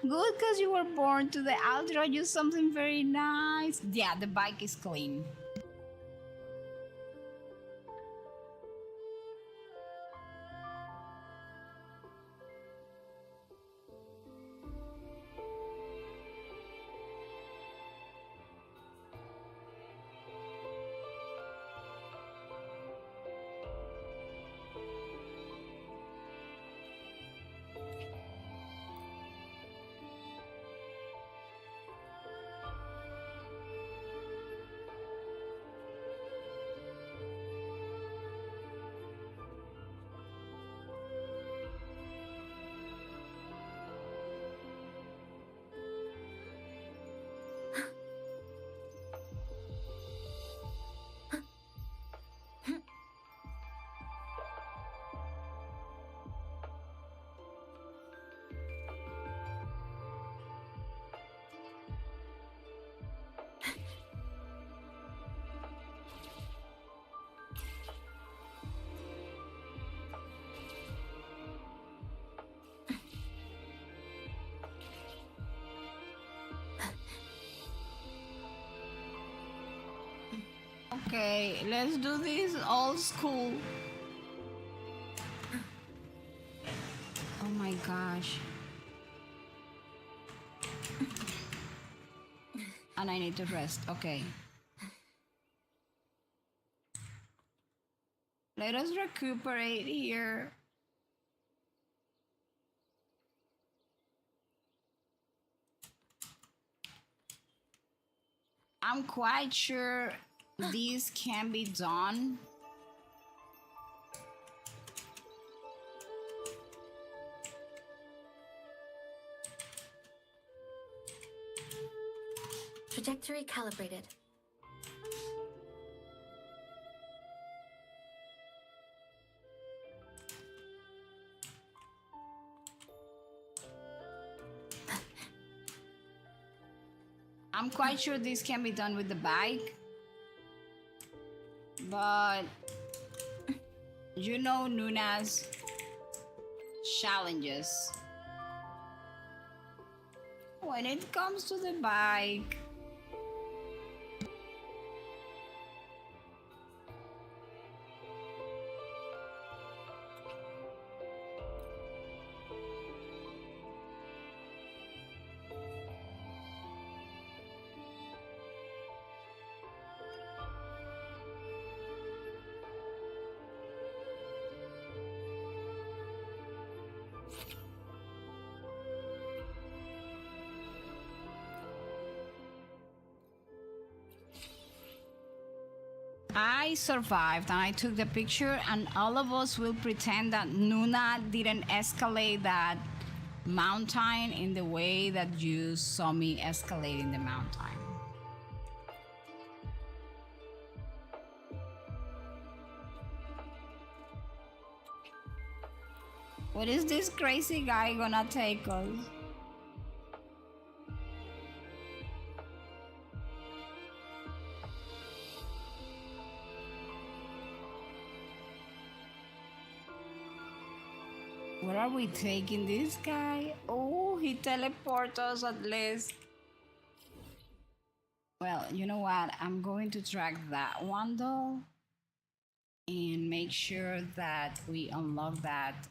Good, because you were born to the Ultra. Use something very nice. Yeah, the bike is clean. Okay, let's do this old school. Oh my gosh. And I need to rest. Okay. Let us recuperate here. I'm quite sure this can be done. Trajectory calibrated. I'm quite sure this can be done with the bike. But you know Noona's challenges. When it comes to the bike, I survived and I took the picture, and all of us will pretend that Noona didn't escalate that mountain in the way that you saw me escalating the mountain. What is this crazy guy gonna take us? Where are we taking this guy? Oh, he teleports us at least. Well, you know what? I'm going to track that one though and make sure that we unlock that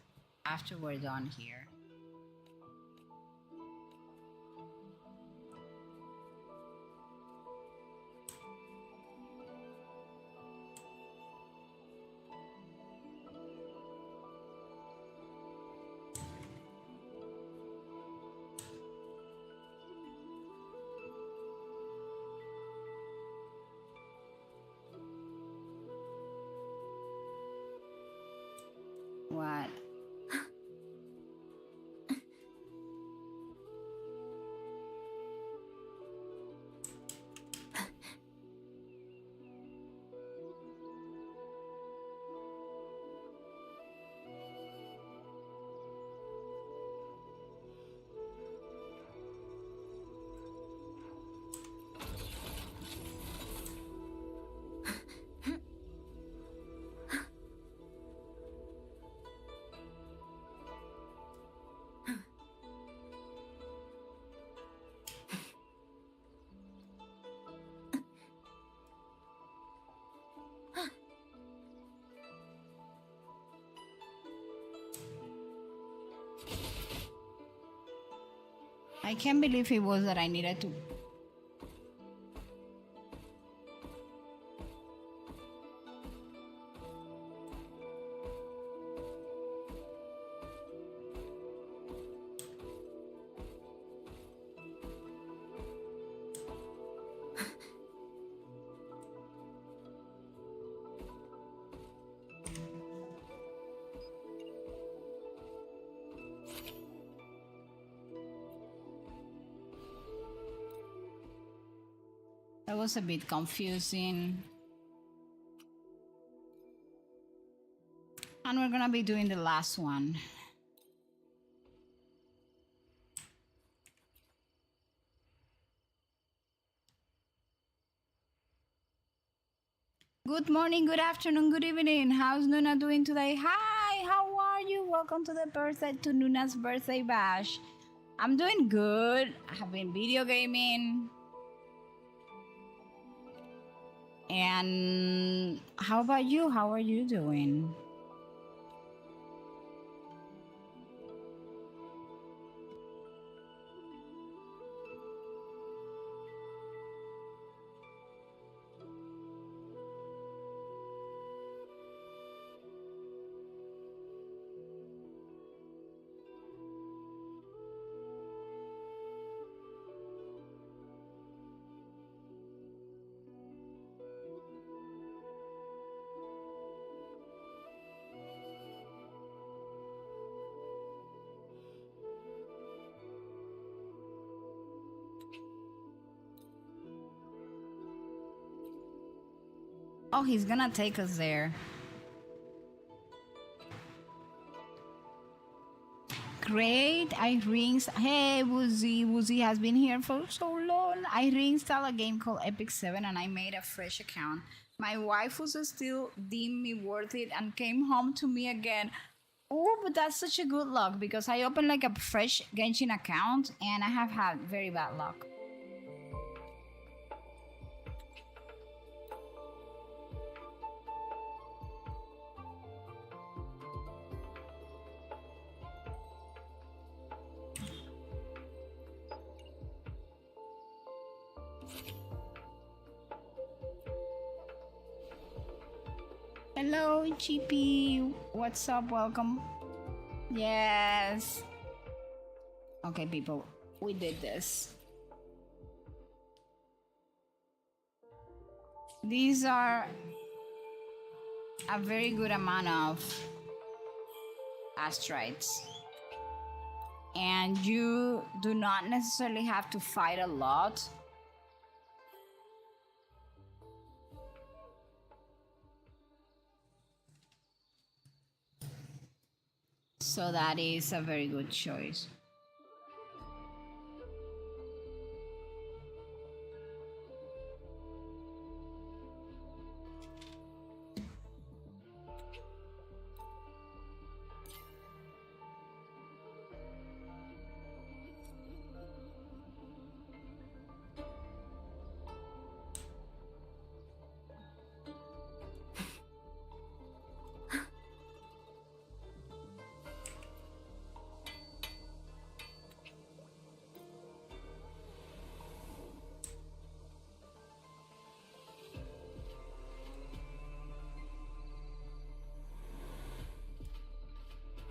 after we're done here. What? I can't believe it was that I needed to. That was a bit confusing. And we're gonna be doing the last one. Good morning, good afternoon, good evening. How's Noona doing today? Hi, how are you? Welcome to Noona's birthday bash. I'm doing good. I have been video gaming. And how about you? How are you doing? Oh, he's gonna take us there. Great, I reinstalled. Hey, Woozy. Woozy has been here for so long. I reinstalled a game called Epic 7 and I made a fresh account. My wife was still deemed me worth it and came home to me again. Oh, but that's such a good luck because I opened like a fresh Genshin account and I have had very bad luck. Hello, GP. What's up? Welcome. Yes. Okay, people. We did this. These are a very good amount of asteroids. And you do not necessarily have to fight a lot. So that is a very good choice.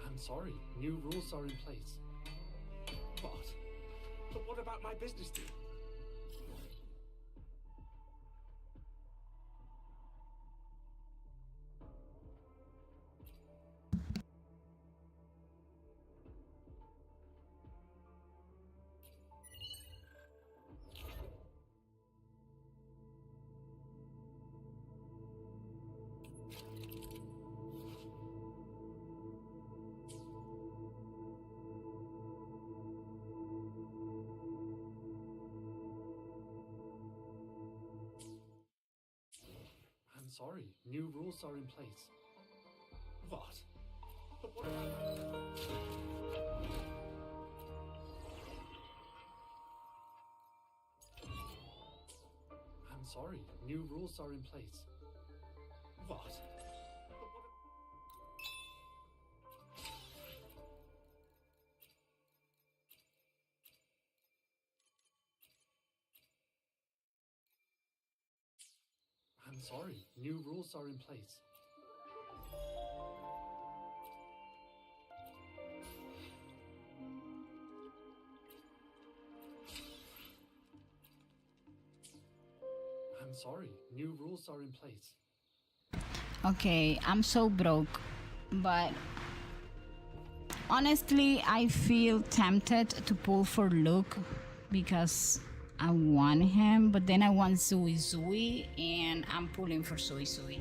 I'm sorry, new rules are in place. What? But what about my business deal? sorry. New rules are in place. What? But what about... I'm sorry. New rules are in place. What? But what... I'm sorry. New rules are in place. I'm sorry. New rules are in place. Okay, I'm so broke, but honestly, I feel tempted to pull for Luke because I want him, but then I want Zui Zui, and I'm pulling for Zui Zui.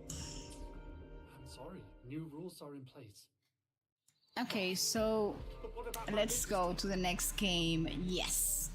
I'm sorry. New rules are in place. Okay, so let's go to the next game. Yes.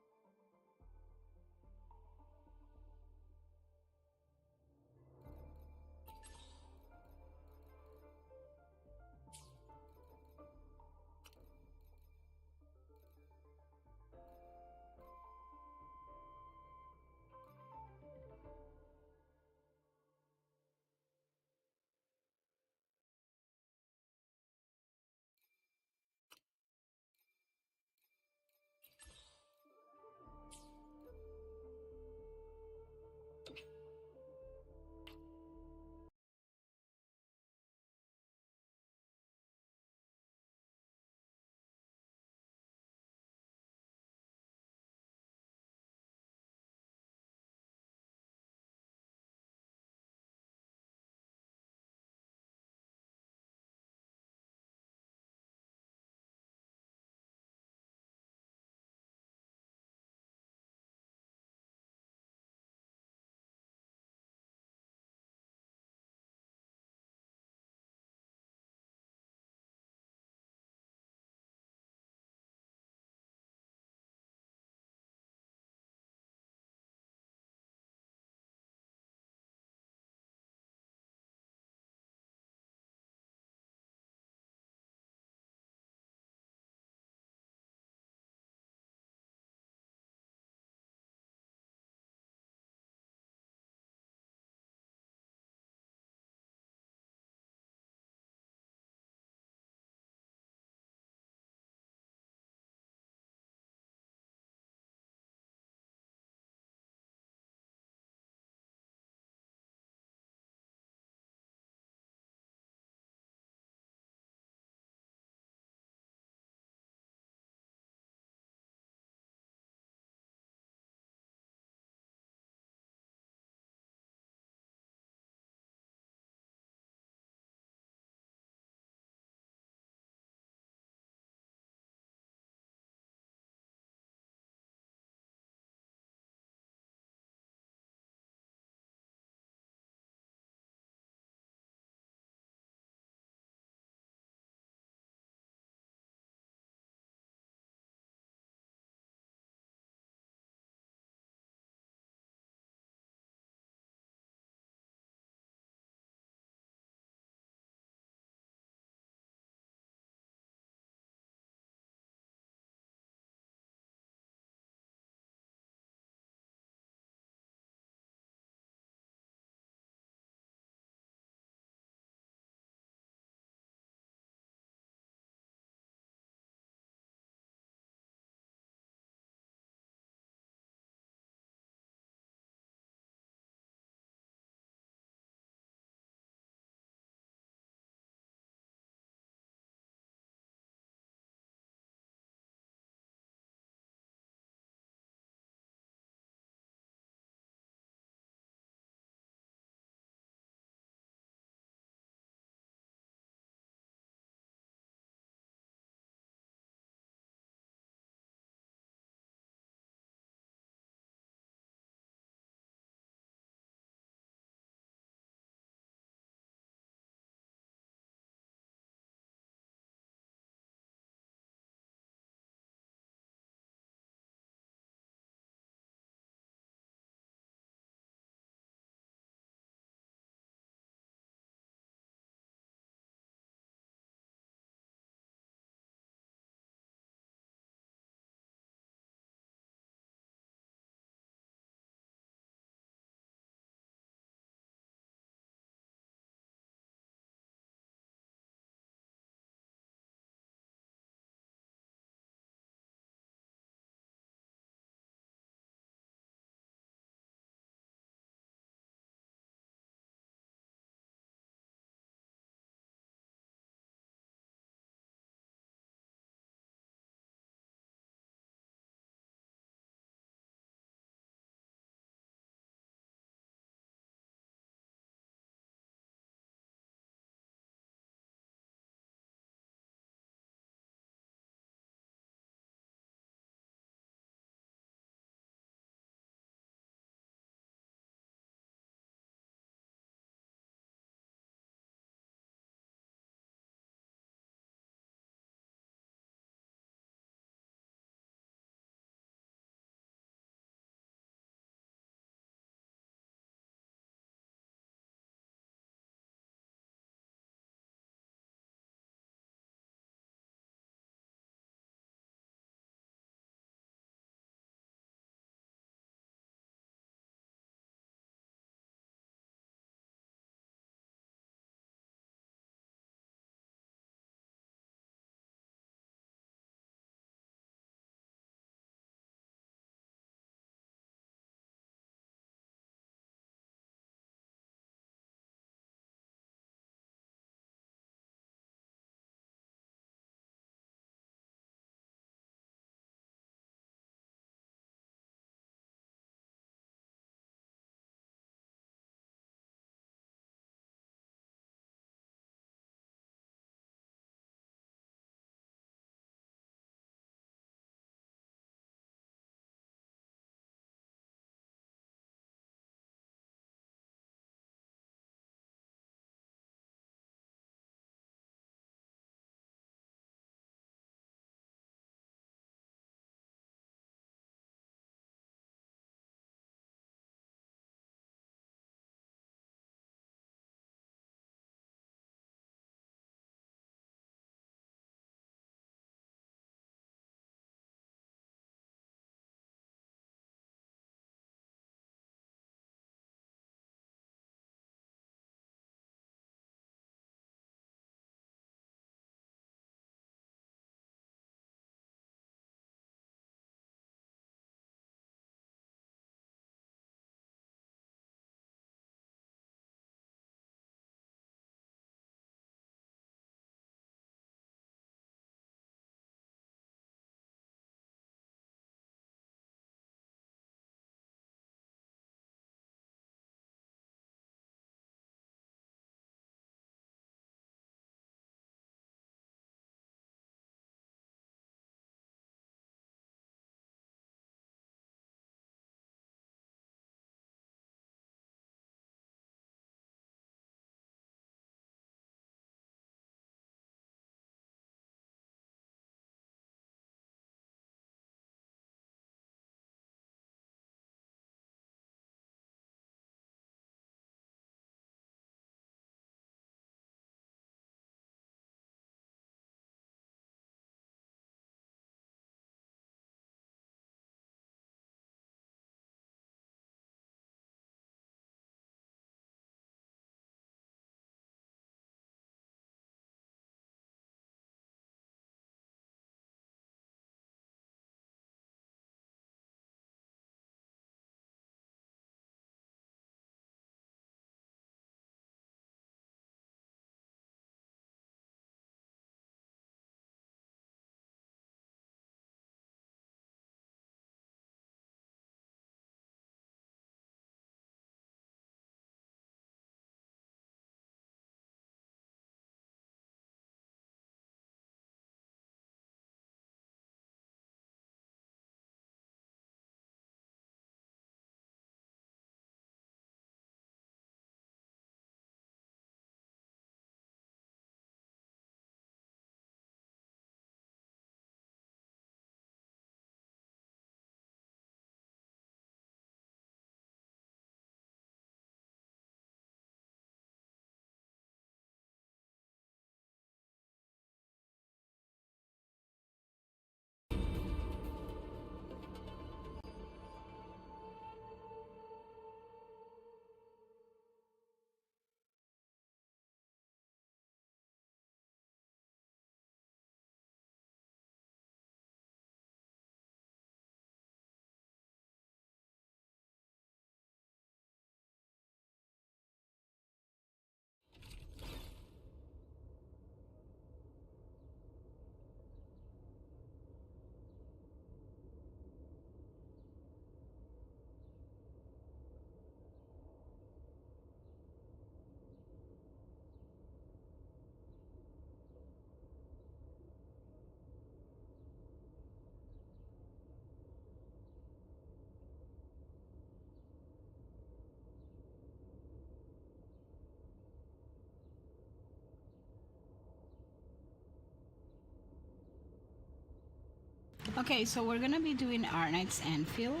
Okay, so we're gonna be doing our Knight's Enfield.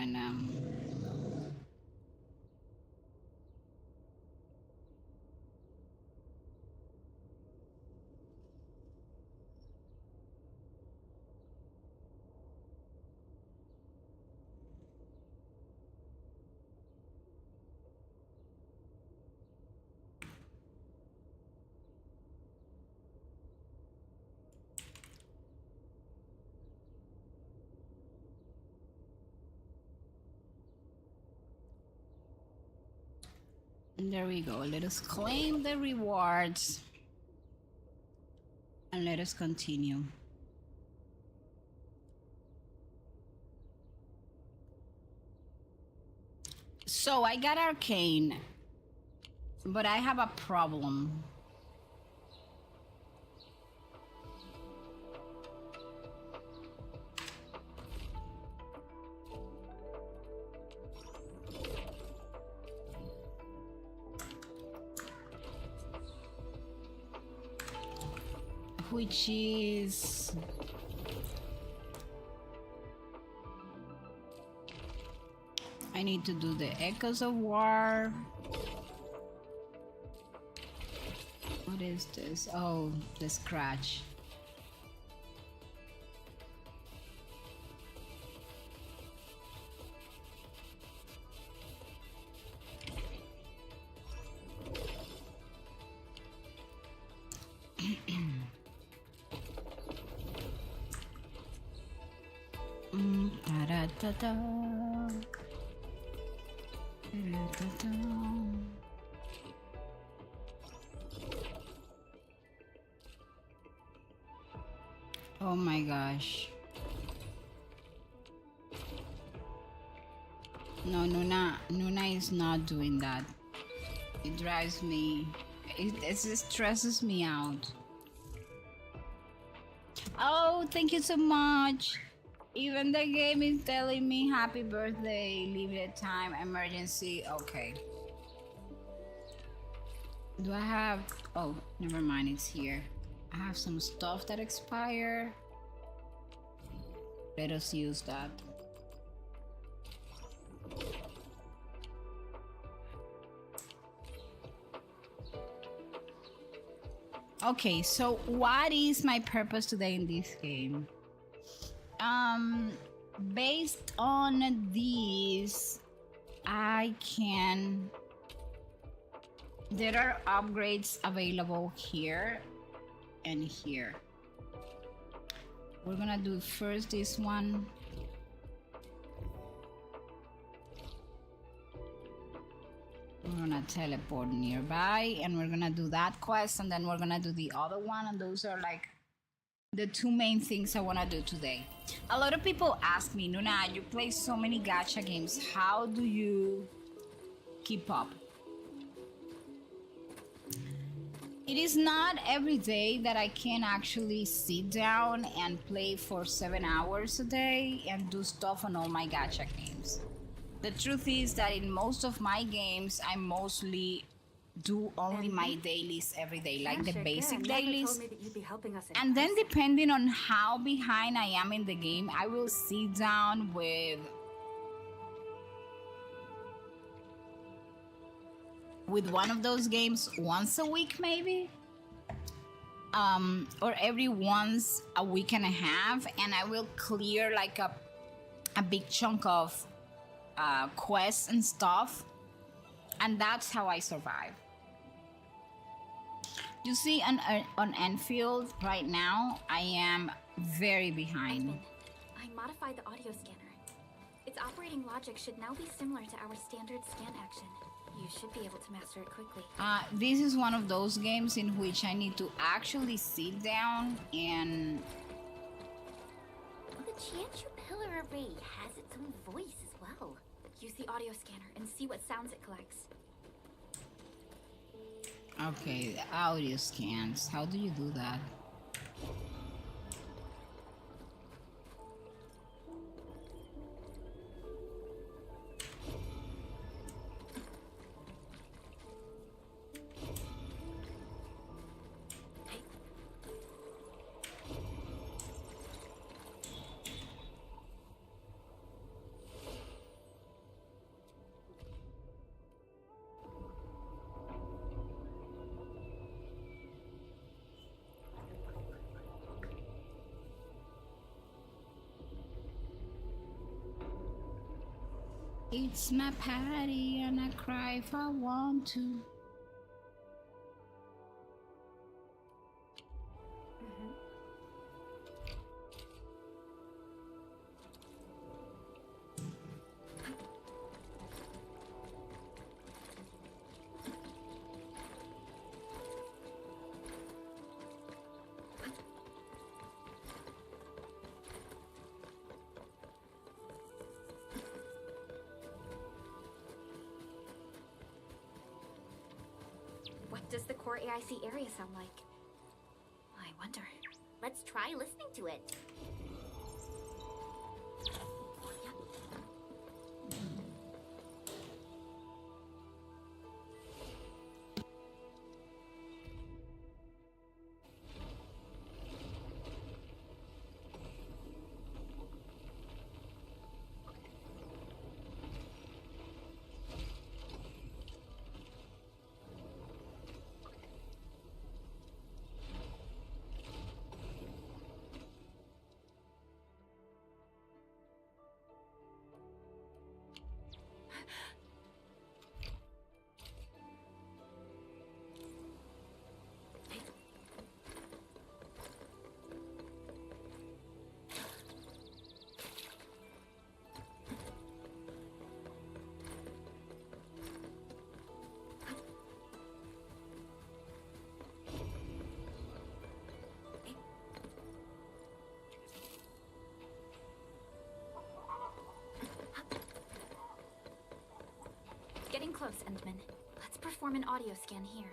No. There we go. Let us claim the rewards. And let us continue. So I got Arcane, but I have a problem. Which is I need to do the Echoes of War. What is this? Oh, the Scratch. Da-da-da-da. Da-da-da-da. Oh my gosh. No, Noona is not doing that. It drives me, it just stresses me out. Oh, thank you so much. Even the game is telling me happy birthday, limited time, emergency. Okay. Do I have... Oh, never mind, it's here. I have some stuff that expire. Let us use that. Okay, so what is my purpose today in this game? Based on these, I can... There are upgrades available here and here. We're gonna do first this one. We're gonna teleport nearby and we're gonna do that quest and then we're gonna do the other one, and those are like the two main things I want to do today. A lot of people ask me, Noona, you play so many gacha games, how do you keep up? It is not every day that I can actually sit down and play for 7 hours a day and do stuff on all my gacha games. The truth is that in most of my games, I mostly do only my dailies every day, like the basic dailies. And then depending on how behind I am in the game, I will sit down with one of those games once a week maybe, or every once a week and a half, and I will clear like a big chunk of quests and stuff, and that's how I survive. You see, on Enfield right now, I am very behind. I modified the audio scanner. Its operating logic should now be similar to our standard scan action. You should be able to master it quickly. This is one of those games in which I need to actually sit down and... The Chianshu pillar array has its own voice as well. Use the audio scanner and see what sounds it collects. Okay, the audio scans. How do you do that? It's my party and I cry if I want to. What does the core AIC area sound like? I wonder. Let's try listening to it. Getting close, Endman. Let's perform an audio scan here.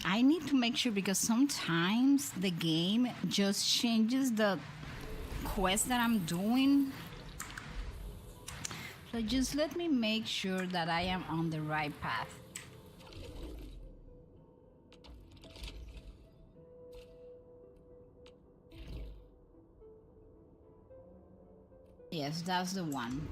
I need to make sure because sometimes the game just changes the quest that I'm doing. So just let me make sure that I am on the right path. Yes, that's the one.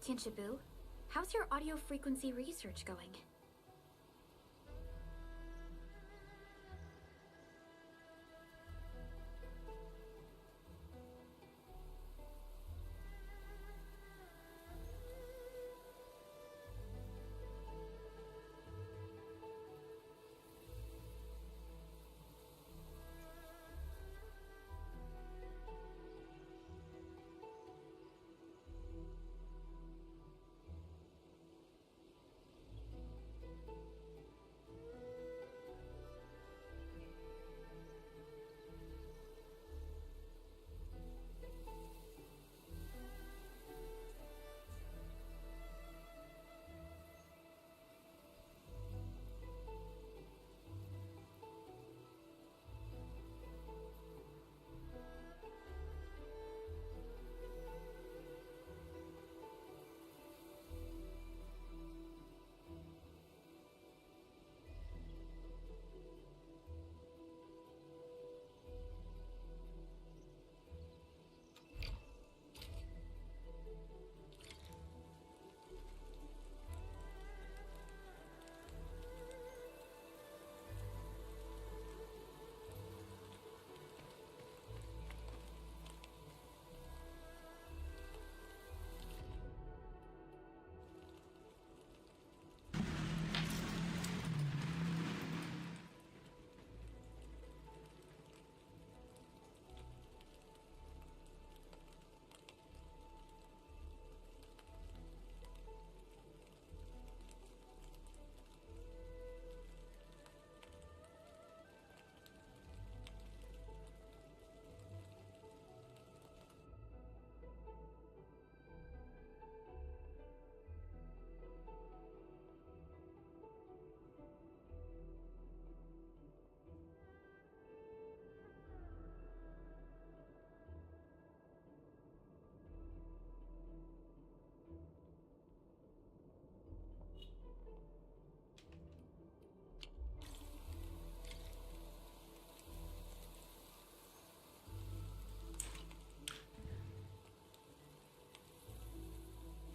Tianshabu, how's your audio frequency research going?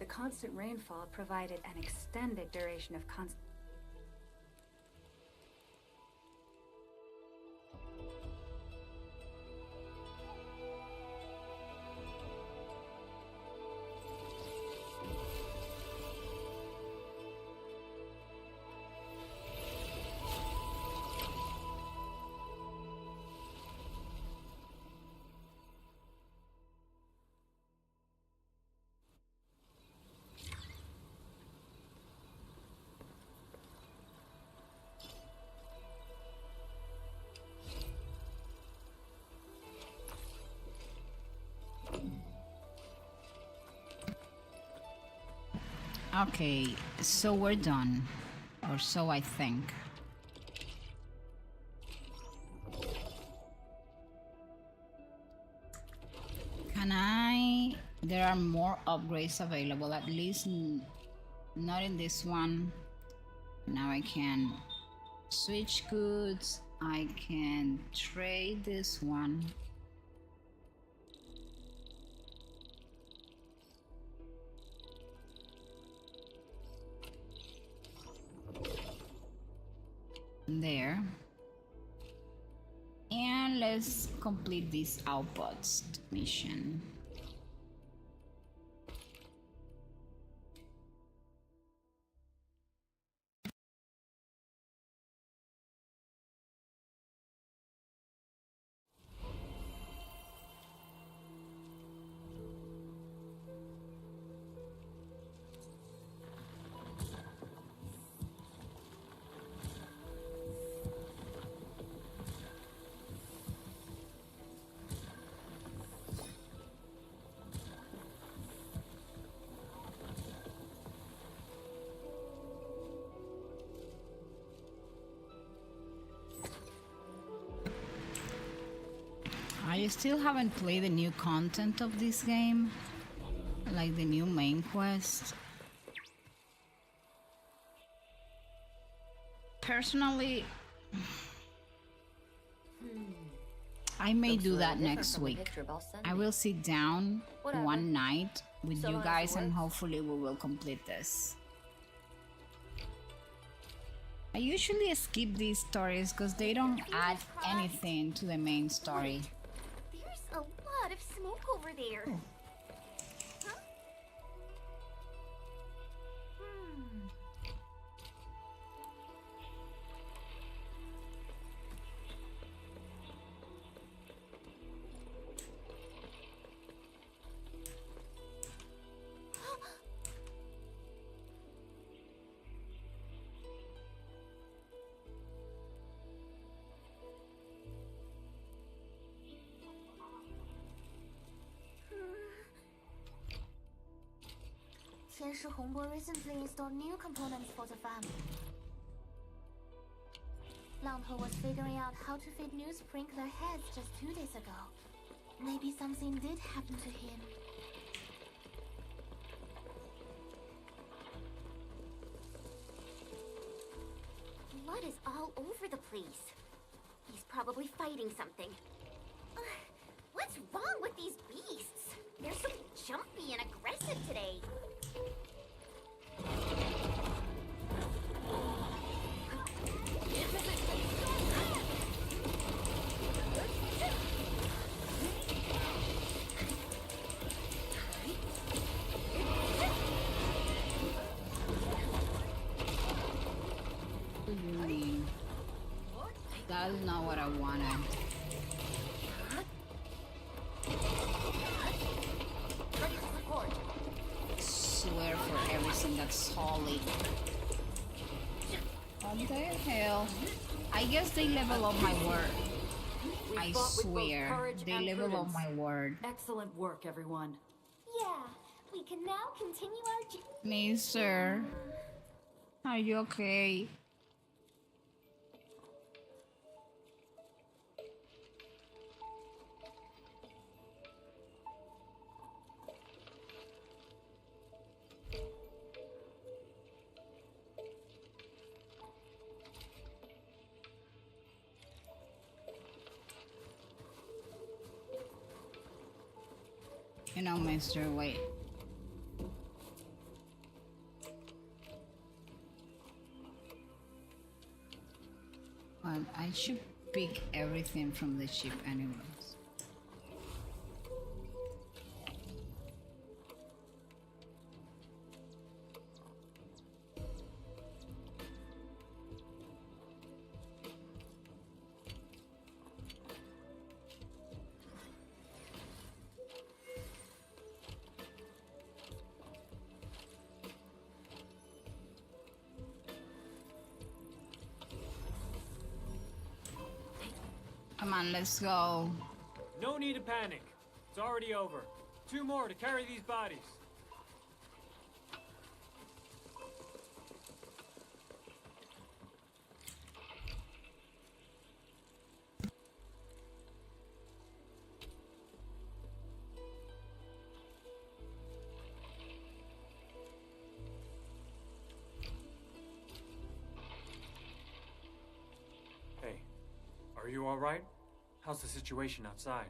The constant rainfall provided an extended duration of constant. Okay, so we're done. Or so I think. Can I... There are more upgrades available, at least not in this one. Now I can switch goods. I can trade this one. There. And let's complete this outpost mission. I still haven't played the new content of this game, like the new main quest. Personally, I may Looks do a that little different next from the week. picture Boss sent I me. will sit down Whatever. one night with So you long as it guys and works. hopefully we will complete this. I usually skip these stories because they don't add anything to the main story. There's a lot of smoke over there. Huh? Tianshi Hongbo recently installed new components for the farm. Langhe was figuring out how to fit new sprinkler heads just 2 days ago. Maybe something did happen to him. Blood is all over the place. He's probably fighting something. What's wrong with these beasts? They're so jumpy and aggressive today. What do you mean? That is not what I wanted. Swear for everything that's solid. What the hell? I guess they level up my word. I swear, they level up my word. Excellent work, everyone. Yeah, we can now continue our Mister, are you okay? You know, mister, wait. Well, I should pick everything from the ship anyways. Come on, let's go. No need to panic. It's already over. 2 more to carry these bodies. Hey, are you all right? How's the situation outside?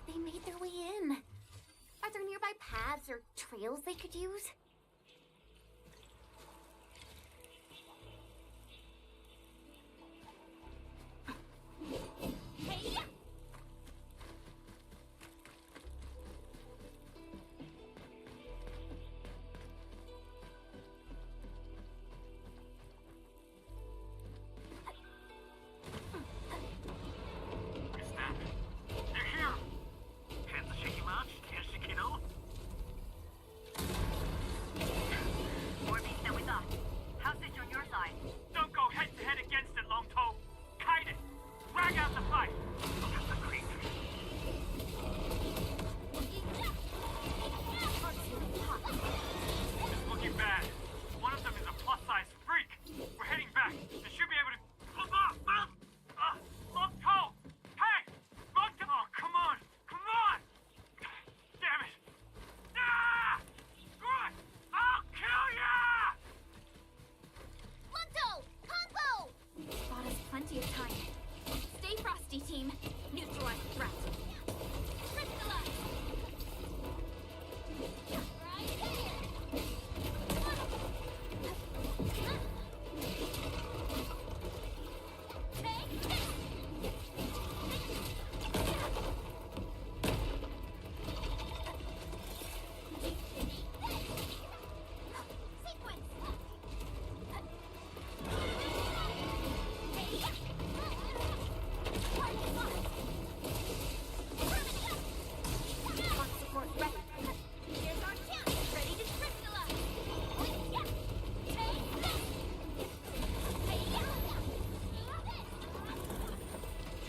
They made their way in. Are there nearby paths or trails they could use?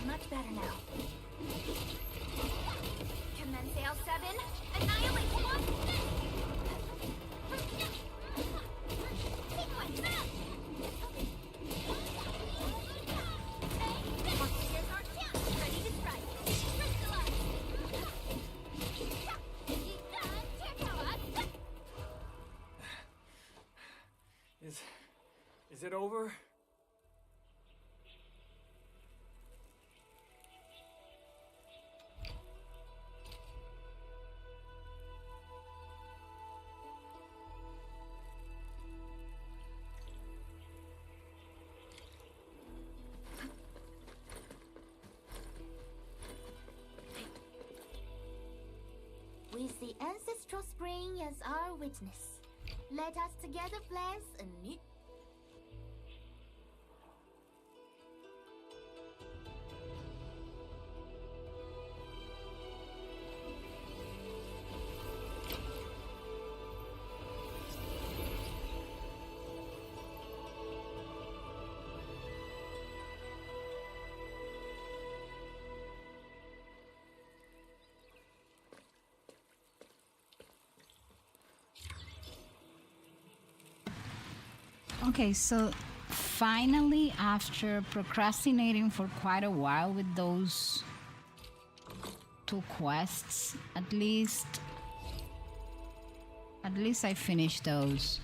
Much better now. Commence L7. Annihilate monsters! Sequence up! Monsters are down. Ready to strike. Crystallize. Is it over? With the ancestral spring as our witness, let us together bless a new... Okay, so finally, after procrastinating for quite a while with those two quests, at least I finished those.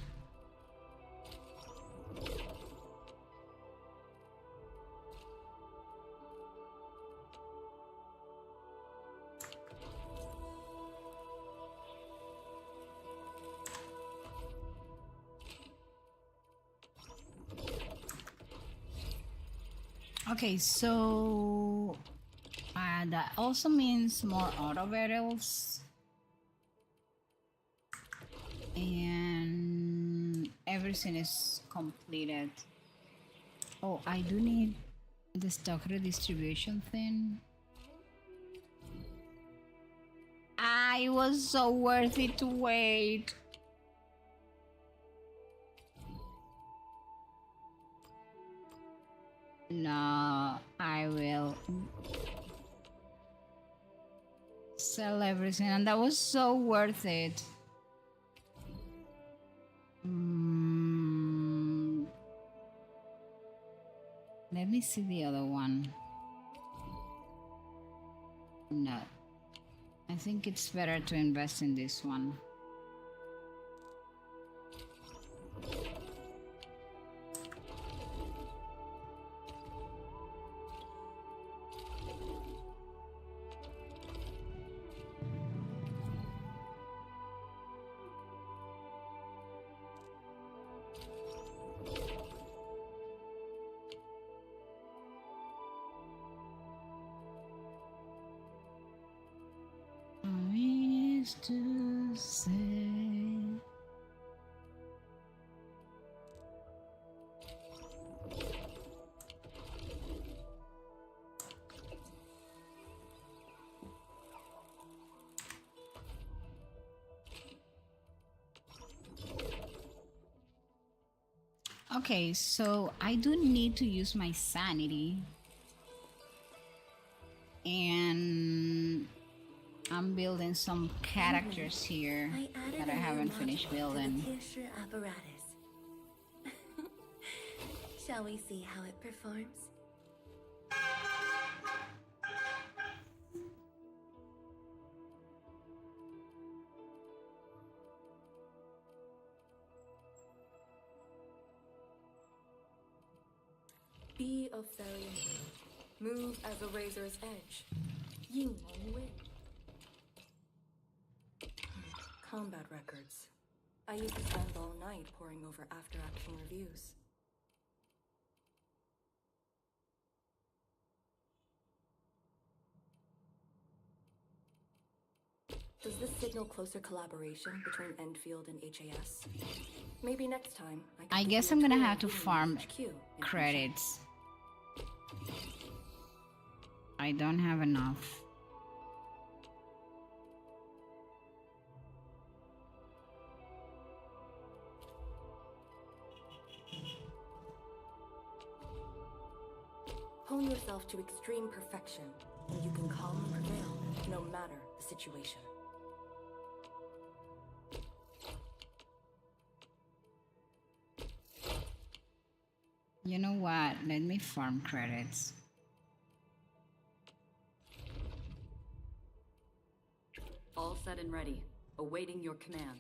Okay, so that also means more auto battles, and everything is completed. Oh, I do need the stock redistribution thing. It was so worth it to wait. No, I will sell everything, and that was so worth it. Let me see the other one. No, I think it's better to invest in this one. To say okay, so I do need to use my sanity, and I'm building some characters here that I haven't finished building. Apparatus. Shall we see how it performs? Be of Therian. Move as a razor's edge. Ying Long Wei. Combat records. I used to spend all night poring over after-action reviews. Does this signal closer collaboration between Enfield and HAS? Maybe next time I guess I'm gonna have to farm credits. I don't have enough. Hone yourself yourself to extreme perfection, and you can calmly prevail, no matter the situation. You know what? Let me farm credits. All set and ready, awaiting your command.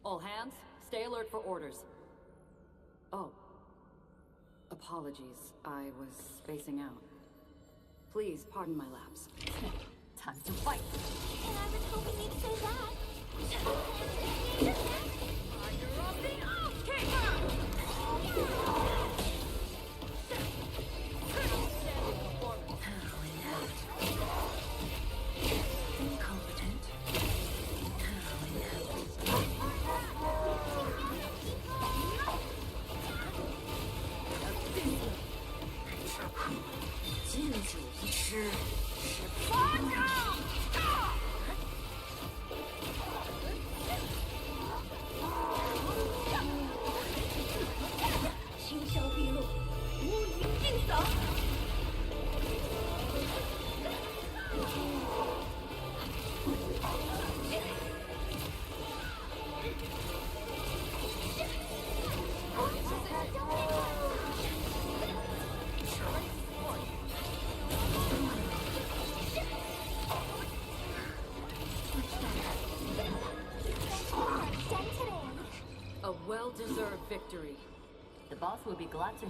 All hands, stay alert for orders. Oh. Apologies, I was spacing out. Please pardon my lapse. Time to fight! And I was hoping you'd say that. Fire of the Oathkeeper! Incompetent. A well-deserved victory. The boss will be glad to.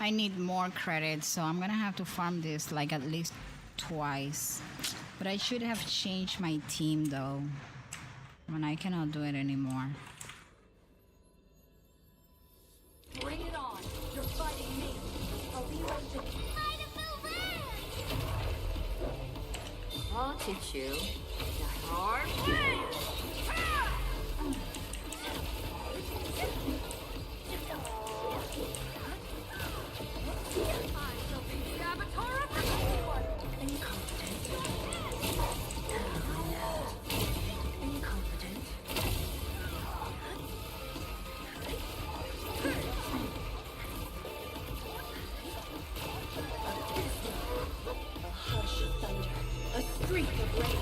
I need more credits, so I'm gonna have to farm this like at least twice. But I should have changed my team though. When I cannot do it anymore. Bring it on! You're fighting me! I'll be right there. I'll teach you the hard way! I shall be the avatar of the Lord! Incompetent. Incompetent. A hush of thunder, a streak of rain.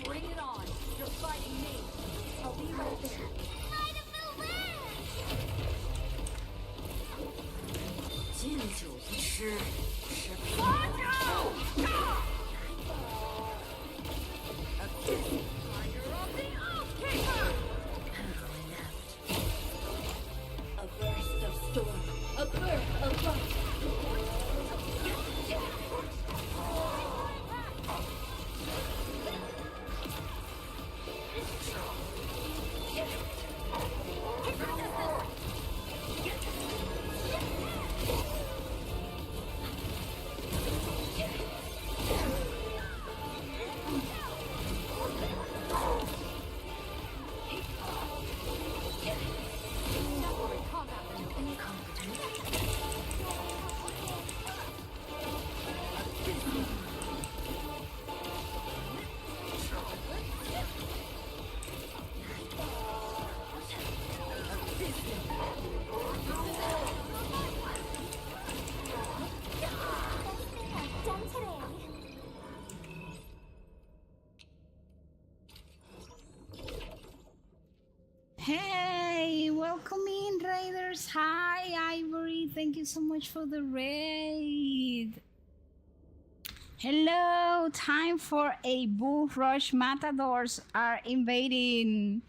Bring it on! You're fighting me! I'll be right there. A burst of storm, a birth of light. Hey, welcome in, Raiders. Hi, Ivory. Thank you so much for the raid. Hello, time for a bull rush. Matadors are invading.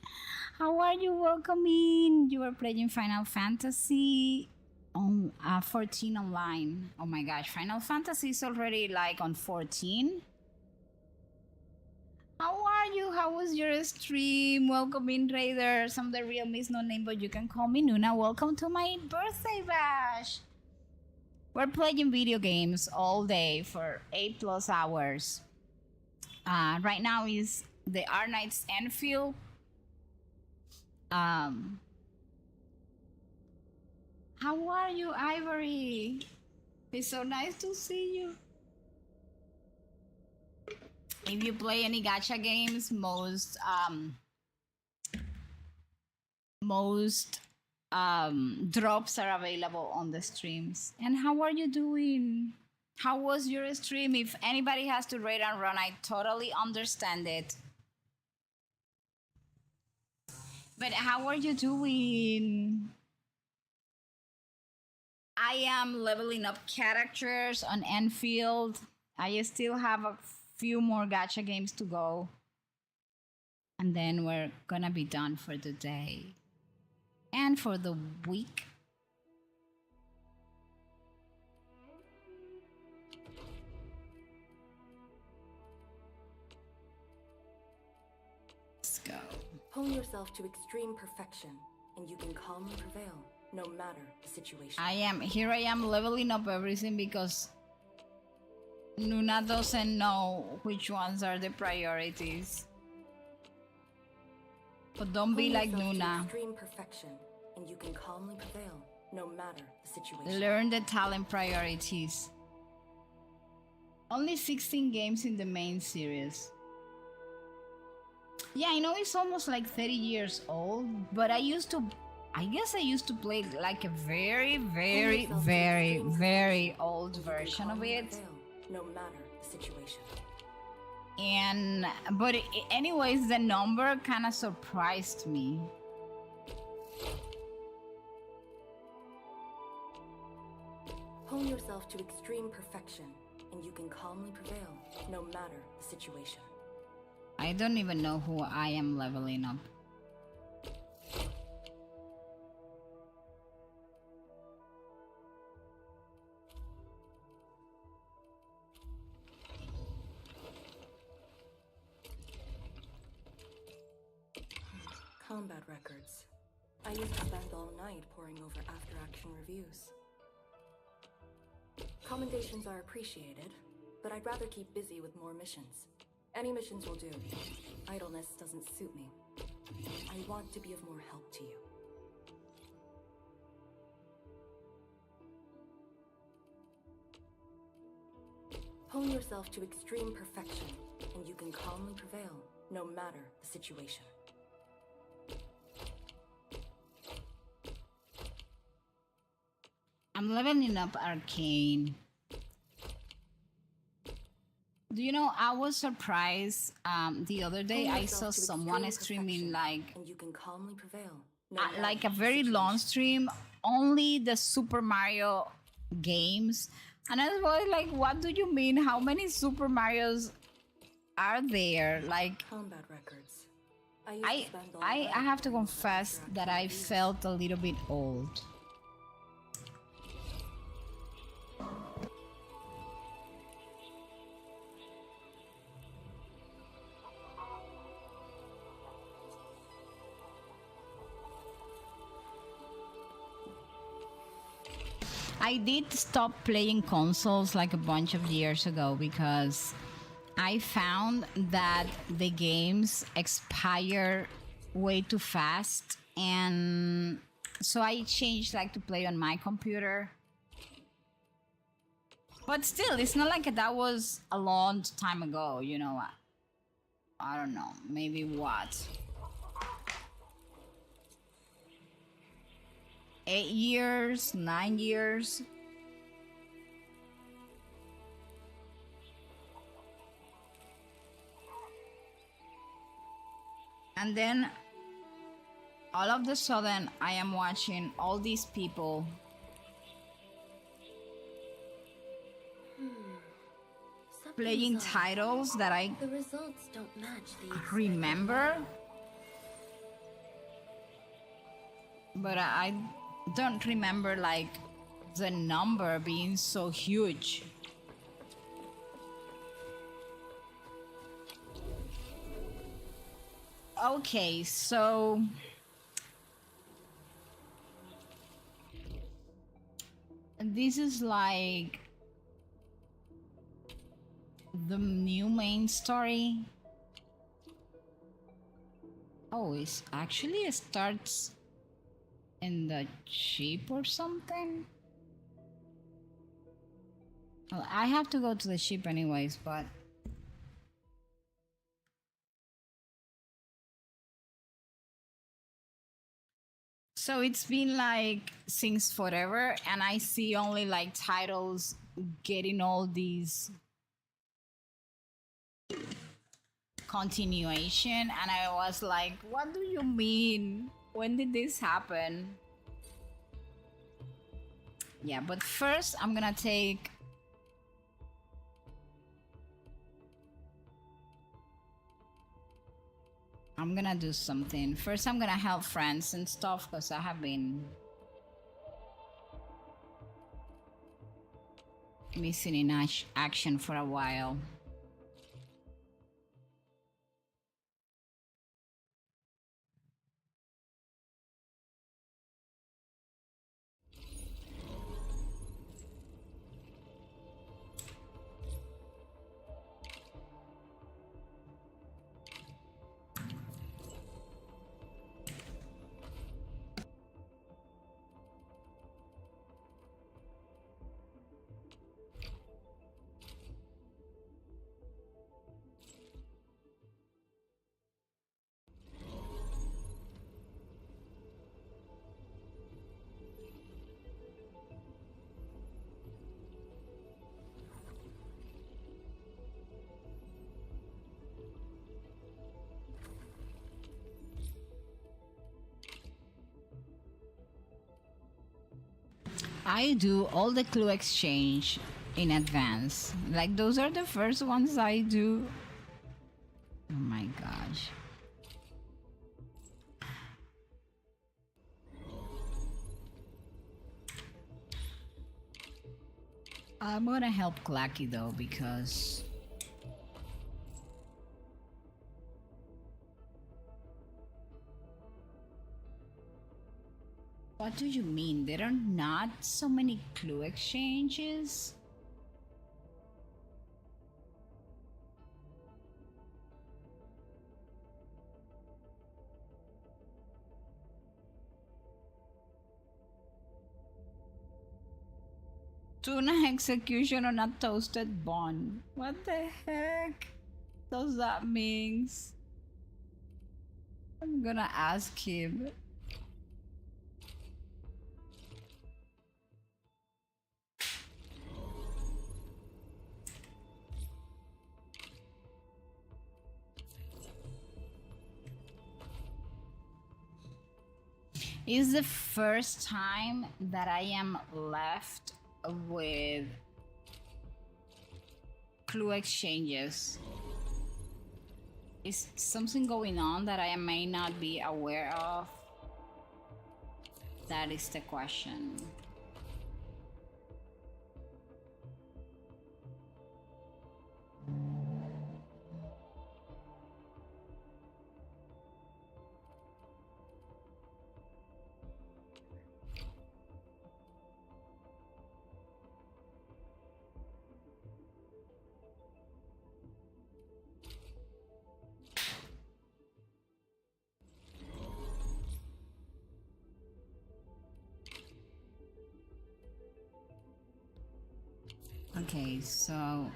How are you? Welcome in. You are playing Final Fantasy on 14 online. Oh my gosh, Final Fantasy is already like on 14. How are you? How was your stream? Welcome in, Raiders. I'm the real Miss No Name, but you can call me Noona. Welcome to my birthday bash. We're playing video games all day for 8+ hours. Right now is the R Knights Enfield. How are you, Ivory? It's so nice to see you. If you play any gacha games, most drops are available on the streams. And how are you doing? How was your stream? If anybody has to raid and run, I totally understand it. But how are you doing? I am leveling up characters on Enfield. I still have a few more gacha games to go. And then we're gonna be done for the day. And for the week. Let's go. Hone yourself to extreme perfection, and you can calmly prevail, no matter the situation. I am leveling up everything because Noona doesn't know which ones are the priorities. But don't be like Noona. Extreme perfection, and you can calmly prevail, no matter the situation. Learn the talent priorities. Only 16 games in the main series. Yeah, I know it's almost like 30 years old, but I used to play like a very, very, very, very old version of it. No matter the situation. But anyways, the number kind of surprised me. Hone yourself to extreme perfection, and you can calmly prevail, no matter the situation. I don't even know who I am leveling up. Combat records. I used to spend all night poring over after-action reviews. Commendations are appreciated, but I'd rather keep busy with more missions. Any missions will do. Idleness doesn't suit me. I want to be of more help to you. Hone yourself to extreme perfection, and you can calmly prevail, no matter the situation. I'm leveling up Arcane. Do you know, I was surprised the other day I saw someone streaming like and you can calmly prevail. Like a very long stream, only the Super Mario games. And I was like, what do you mean? How many Super Marios are there? Like, combat records. I have to confess that I felt a little bit old. I did stop playing consoles like a bunch of years ago because I found that the games expire way too fast, and so I changed like to play on my computer. But still, it's not like that was a long time ago, you know. I don't know, maybe what? 8 years, 9 years. And then all of the sudden I am watching all these people playing titles that I The results don't match the remember, but I don't remember like the number being so huge. Okay, so this is like the new main story. Oh, it actually starts in the ship or something. Well, I have to go to the ship anyways, but so it's been like since forever, and I see only like titles getting all these continuation, and I was like, what do you mean? When did this happen? Yeah, but first I'm gonna take I'm gonna do something. First I'm gonna help friends and stuff because I have been missing in action for a while. I do all the clue exchange in advance. Like those are the first ones I do. Oh my gosh. I'm gonna help Clacky though because what do you mean? There are not so many clue exchanges? Tuna execution on a toasted bun. What the heck does that mean? I'm gonna ask him. It's the first time that I am left with clue exchanges. Is something going on that I may not be aware of? That is the question. Okay, so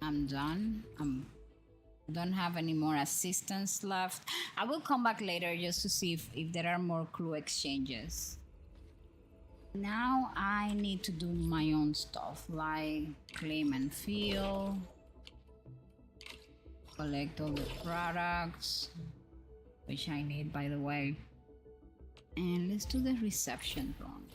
I'm done. Don't have any more assistance left. I will come back later just to see if there are more clue exchanges. Now I need to do my own stuff like claim and fill, collect all the products. which I need, by the way. And let's do the reception room.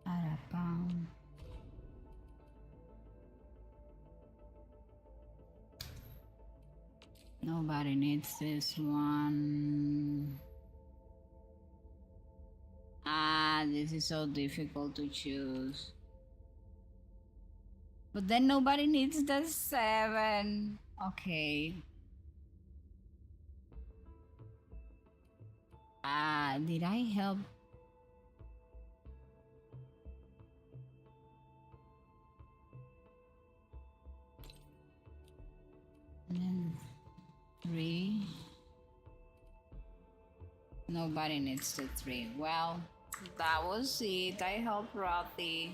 Arapam. Nobody needs this one. Ah, this is so difficult to choose. But then nobody needs the 7. Okay. Ah, did I help? And then 3. Nobody needs the 3. Well, that was it. I helped Rothy.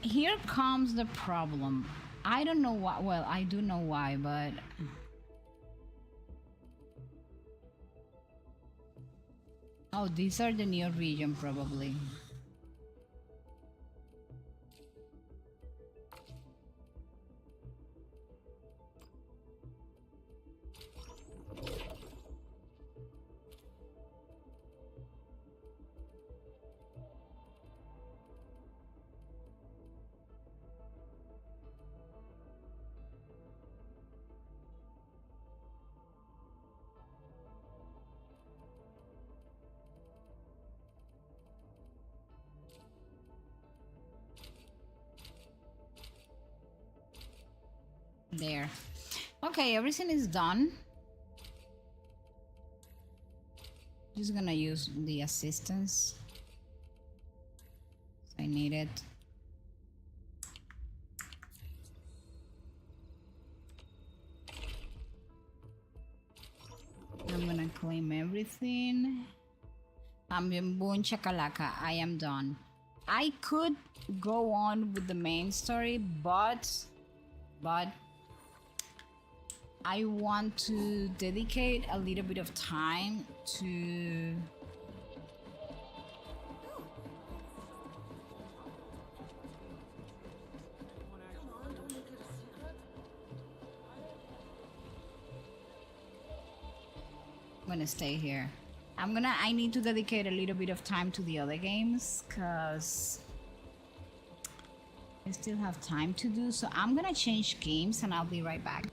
Here comes the problem. I don't know why. Well, I do know why, but oh, these are the new region probably. There. Okay, everything is done. Just gonna use the assistance. I need it. I'm gonna claim everything. Boom chakalaka. I am done. I could go on with the main story, but I want to dedicate a little bit of time to I'm gonna stay here. I need to dedicate a little bit of time to the other games because I still have time to do, so I'm gonna change games and I'll be right back.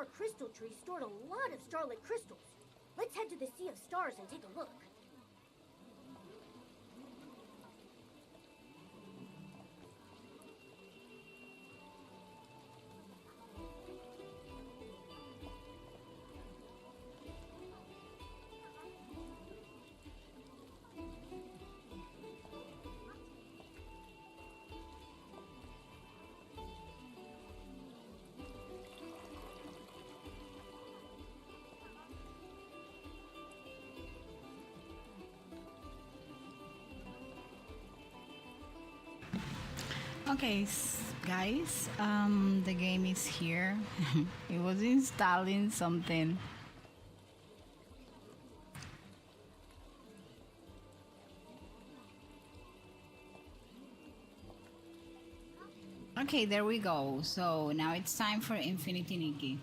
star crystal tree stored a lot of starlit crystals. Let's head to the Sea of Stars and take a look. Okay, guys, the game is here. It was installing something. Okay, there we go. So now it's time for Infinity Nikki.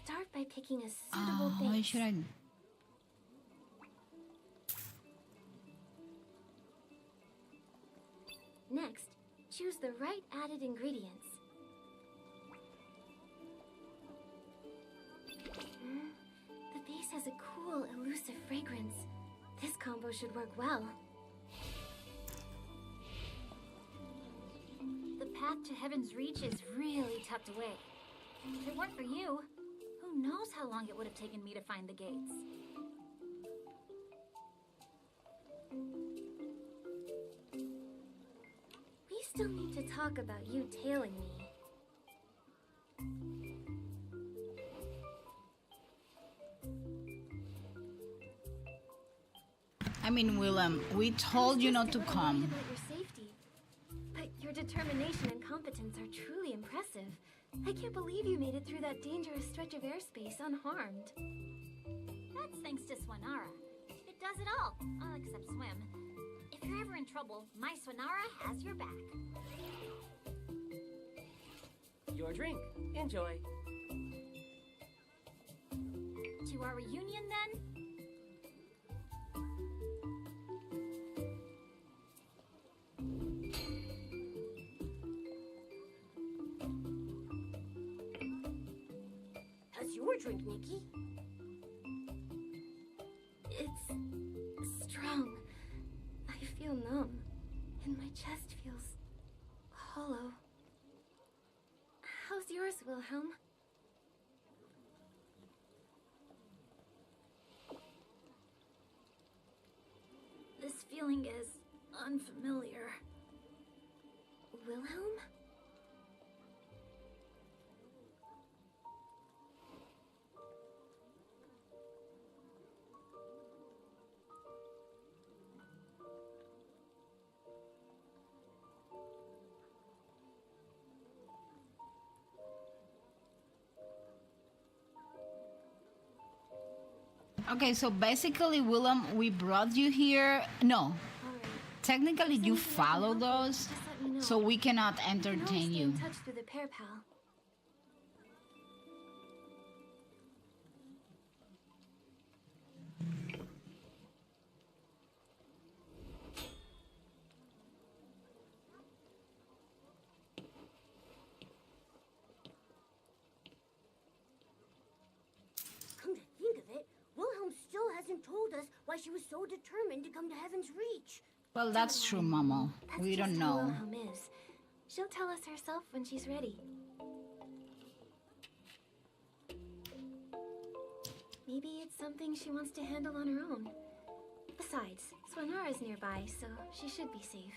Start by picking a suitable base. What should I? Next, choose the right added ingredients. The base has a cool, elusive fragrance. This combo should work well. The path to Heaven's Reach is really tucked away. If it weren't for you, who knows how long it would have taken me to find the gates. We still need to talk about you tailing me. I mean, Willem, we told you not to come. About your safety, but your determination and competence are truly impressive. I can't believe you made it through that dangerous stretch of airspace unharmed. That's thanks to Swanara. It does it all, except swim. If you're ever in trouble, my Swanara has your back. Your drink. Enjoy. To our reunion, then? How's your drink, Nikki? It's strong. I feel numb, and my chest feels hollow. How's yours, Wilhelm? This feeling is unfamiliar. Wilhelm? Okay, so basically, Willem, we brought you here. No, technically, you followed us, so we cannot entertain you. In touch through the pair pal. Come to think of it, Wilhelm still hasn't told us why she was so determined to come to Heaven's Reach. Well, that's true, Momo. We don't know. Wilhelm is. She'll tell us herself when she's ready. Maybe it's something she wants to handle on her own. Besides, Swanara's nearby, so she should be safe.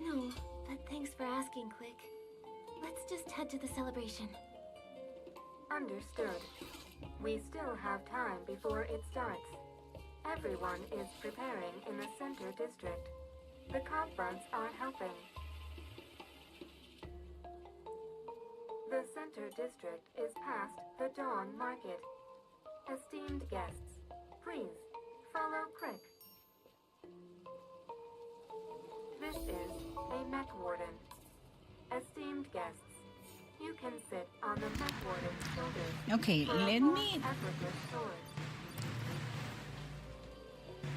No, but thanks for asking, Click. Let's just head to the celebration. Understood. We still have time before it starts. Everyone is preparing in the center district. The conference are helping. The center district is past the Dawn Market. Esteemed guests, please follow Crick. This is a Mech Warden. Esteemed guests, You can sit on the mech warden's shoulders. Okay, for a let more me... effortless tour.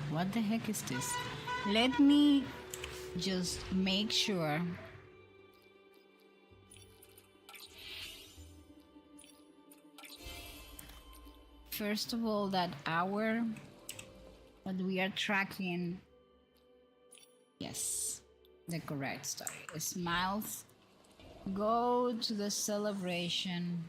What the heck is this? Let me just make sure. First of all, that we are tracking, yes, the correct story. Smiles, go to the celebration.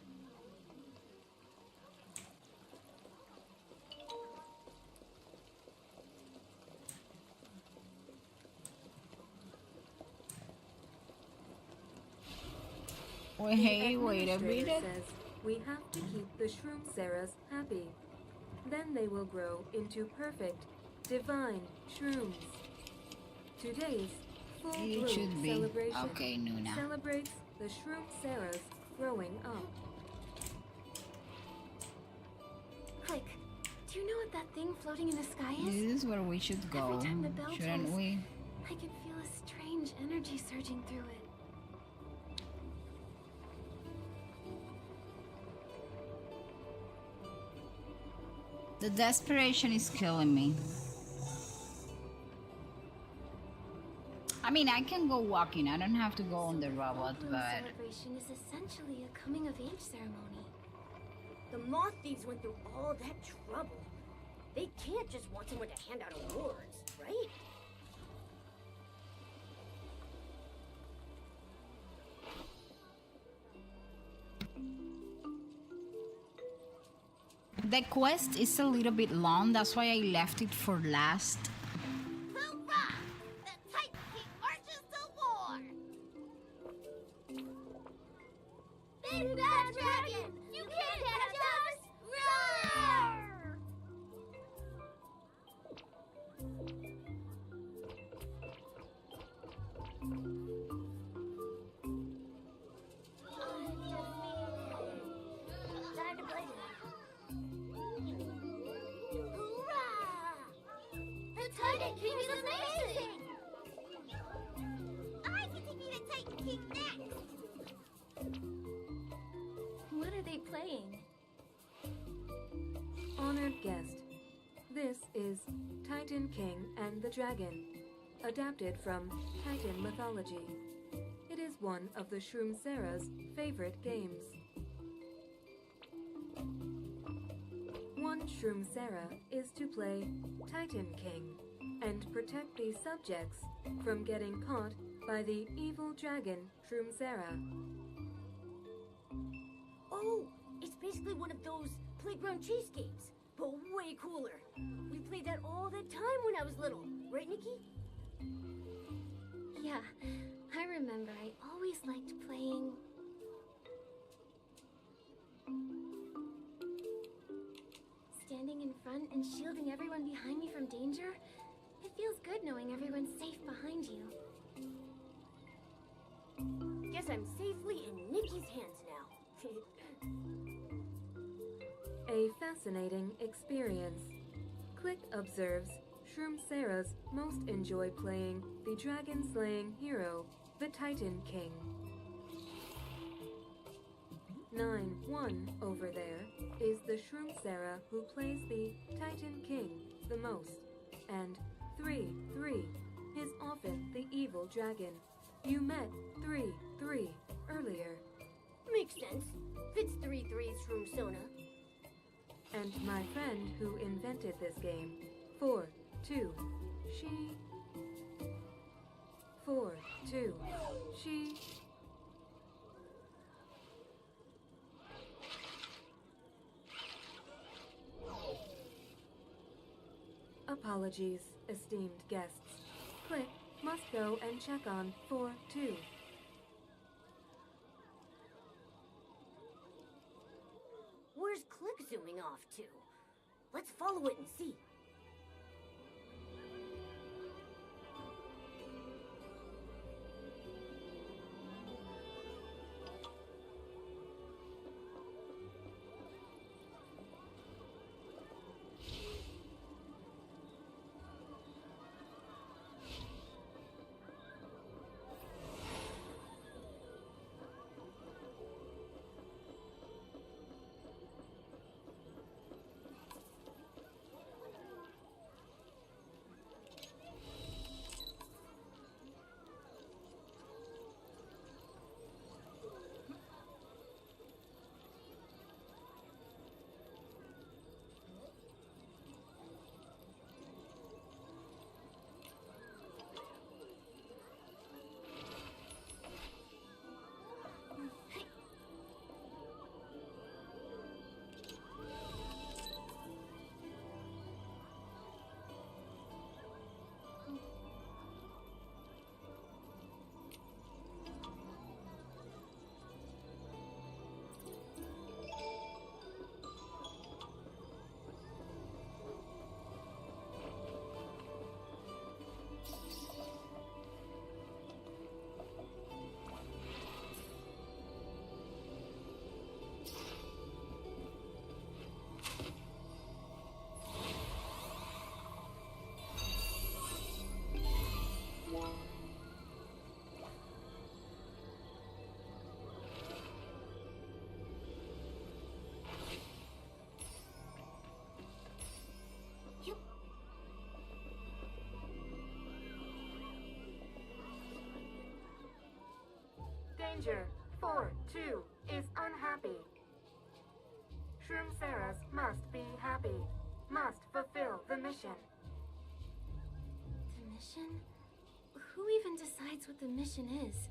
Hey, wait a minute. Says we have to keep the Shroom Sarahs happy. Then they will grow into perfect, divine shrooms. Today's full It bloom should be. celebration Okay, Noona. celebrates the Shroom Sarahs growing up. Click. Do you know what that thing floating in the sky is? This is where we should go, Every time the bell shouldn't tolls, we? I can feel a strange energy surging through it. The desperation is killing me. I mean, I can go walking. I don't have to go on the robot, Bloom but celebration is essentially a coming of age ceremony. The Moth Thieves went through all that trouble. They can't just want someone to hand out awards, right? the quest is a little bit long. That's why I left it for last. Hoorah! The Titan King marches to war! Big Bad Dragon! You can't catch us! Roar! Time to play Hoorah! The Titan King is amazing! I get to be the Titan King next! What are they playing? Honored guest, this is Titan King and the Dragon, adapted from Titan mythology. It is one of the Shroom Sarah's favorite games. One Shroom Sarah is to play Titan King and protect the subjects from getting caught by the evil dragon Shroom Sarah. Oh, it's basically one of those playground chase games, but way cooler. We played that all the time when I was little, right, Nikki? Yeah, I remember I always liked playing... Standing in front and shielding everyone behind me from danger? It feels good knowing everyone's safe behind you. Guess I'm safely in Nikki's hands now. A fascinating experience. Click observes Shroom Sarahs most enjoy playing the dragon-slaying hero, the Titan King. 9-1 over there is the Shroom Sarah who plays the Titan King the most, and 3-3 is often the evil dragon. You met 3-3 earlier. Makes sense. Fits 3-3's Shroom Sona. And my friend who invented this game, 4-2, she... 4-2, she... Apologies, esteemed guests. Click must go and check on 4-2. Where's Click zooming off to? Let's follow it and see. Danger! 4-2 is unhappy. Shroom Sarahs must be happy. Must fulfill the mission. The mission? Who even decides what the mission is?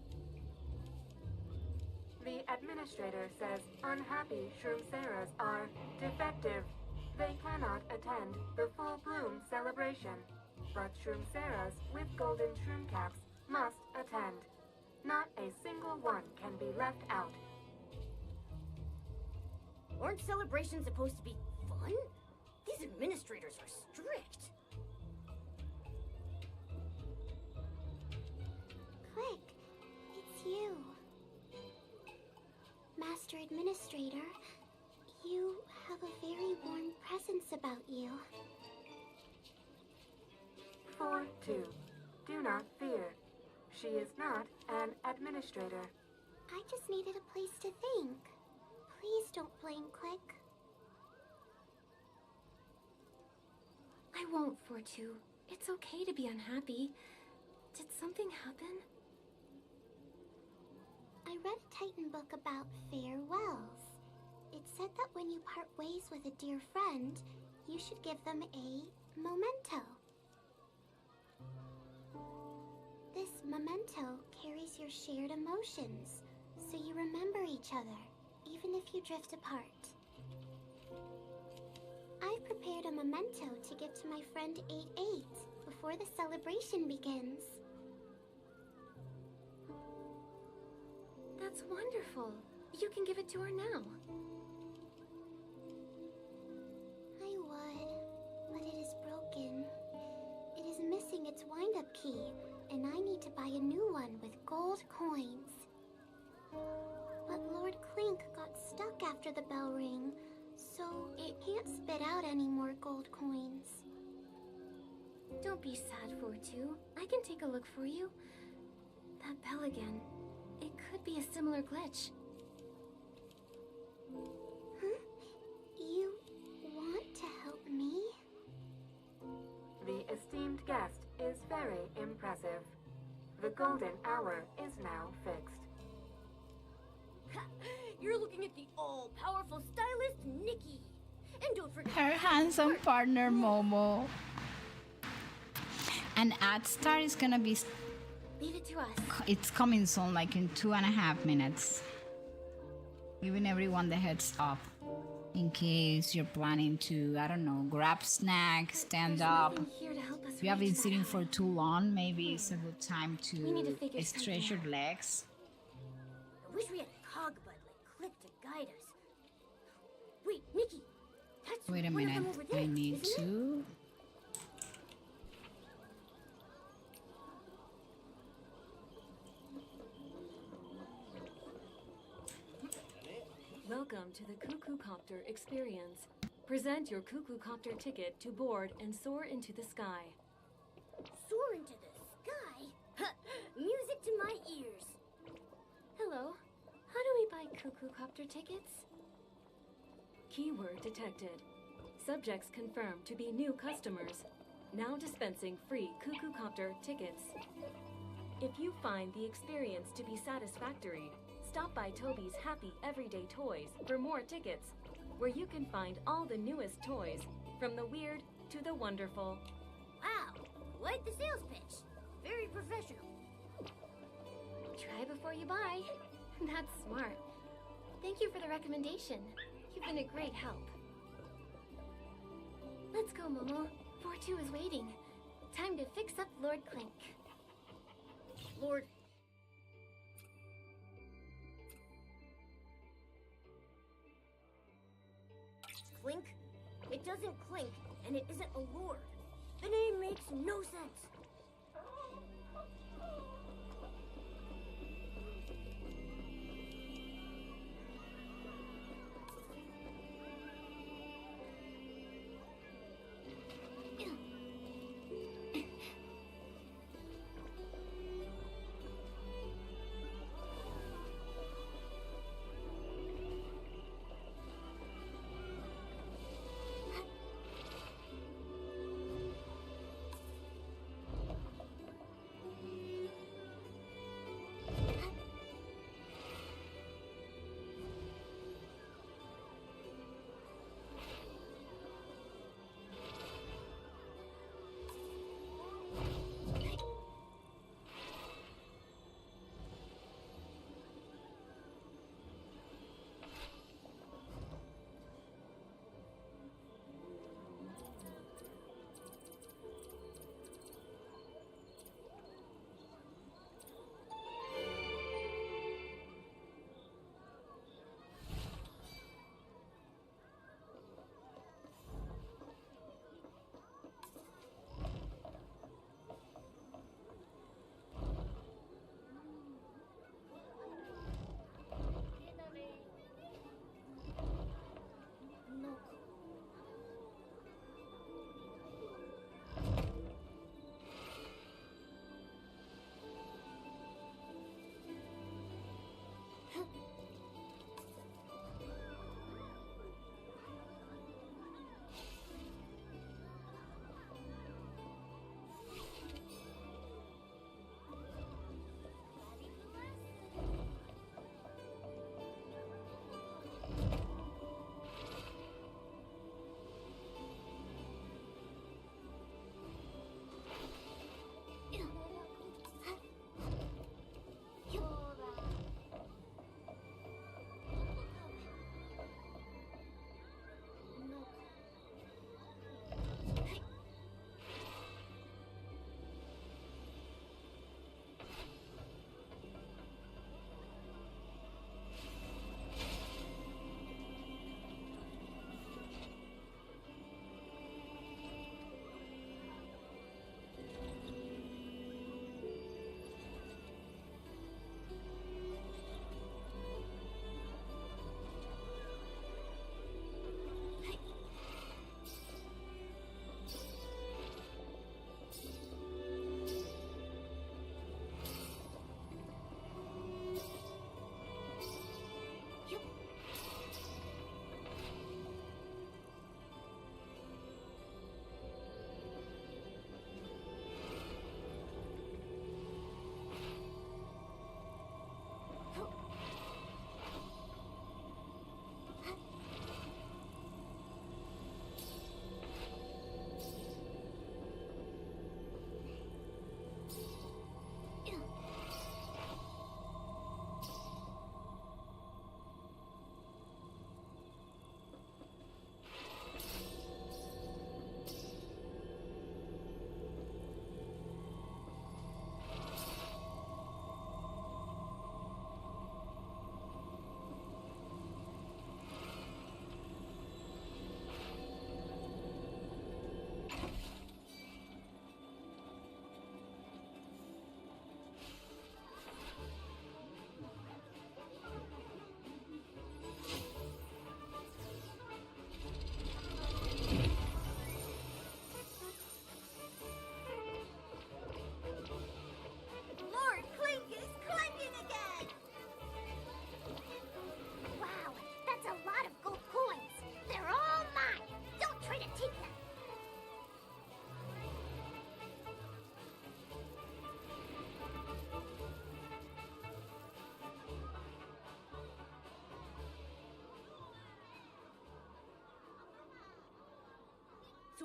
The administrator says unhappy Shroom Sarahs are defective. They cannot attend the full bloom celebration. But Shroom Sarahs with golden shroom caps must attend. Not a single one can be left out. Aren't celebrations supposed to be fun? These administrators are strict. Click, it's you. Master Administrator, you have a very warm presence about you. 4-2. Do not fear. She is not an administrator. I just needed a place to think. Please don't blame Click. I won't, 4-2. It's okay to be unhappy. Did something happen? I read a Titan book about farewells. It said that when you part ways with a dear friend, you should give them a memento. This memento carries your shared emotions, so you remember each other, even if you drift apart. I've prepared a memento to give to my friend 8-8 before the celebration begins. That's wonderful. You can give it to her now. I would, but it is broken. It is missing its wind-up key, and I need to buy a new one with gold coins. But Lord Clink got stuck after the bell rang, so it can't spit out any more gold coins. Don't be sad, 4-2. I can take a look for you. That bell again. It could be a similar glitch. Huh? You want to help me? The esteemed guest is very impressive. The golden hour is now fixed. You're looking at the all-powerful stylist, Nikki. And don't forget Her handsome partner, Momo. And Ad Star is gonna be... Leave it to us. It's coming soon, like in 2.5 minutes. Giving everyone the heads up. In case you're planning to, I don't know, grab snack, stand up. If you have been sitting for too long, maybe it's a good time to stretch your legs. I wish we had a cog bud like Click to guide us. Wait, Nikki. That's Wait a one of minute. them over there, I need isn't it? to... Welcome to the Cuckoo Copter experience. Present your Cuckoo Copter ticket to board and soar into the sky. Soar into the sky? Music to my ears. Hello. How do we buy Cuckoo Copter tickets? Keyword detected. Subjects confirmed to be new customers. Now dispensing free Cuckoo Copter tickets. If you find the experience to be satisfactory, stop by Toby's Happy Everyday Toys for more tickets, where you can find all the newest toys, from the weird to the wonderful. Wow, quite the sales pitch. Very professional. Try before you buy. That's smart. Thank you for the recommendation. You've been a great help. Let's go, Momo. 4-2 is waiting. Time to fix up Lord Clink. Lord... Clink? It doesn't clink, and it isn't a lord. The name makes no sense.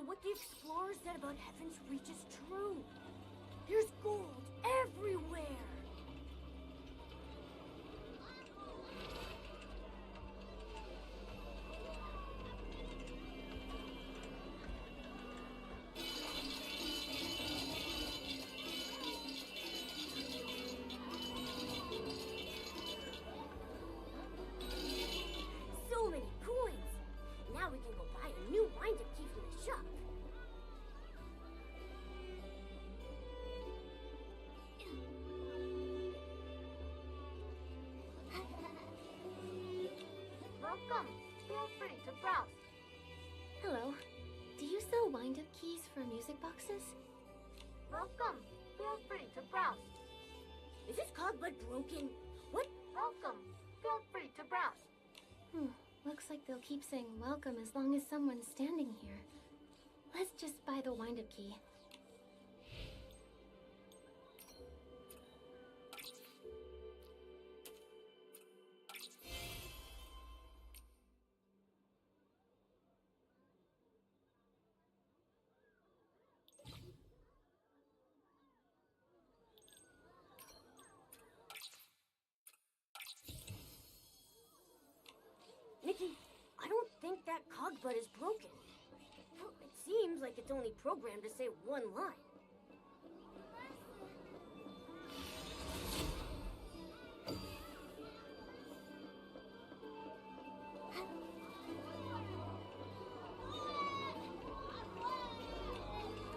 So what the explorers said about Heaven's Reach is true. There's gold everywhere. So many coins. Now we can go buy a new wind-up key from the shop. Welcome. Feel free to browse. Hello. Do you sell wind-up keys for music boxes? Welcome. Feel free to browse. Is this cogbud broken? What? Welcome. Feel free to browse. Looks like they'll keep saying welcome as long as someone's standing here. Let's just buy the wind-up key. Nikki, I don't think that cogbud is broken. Well, it seems like it's only programmed to say one line.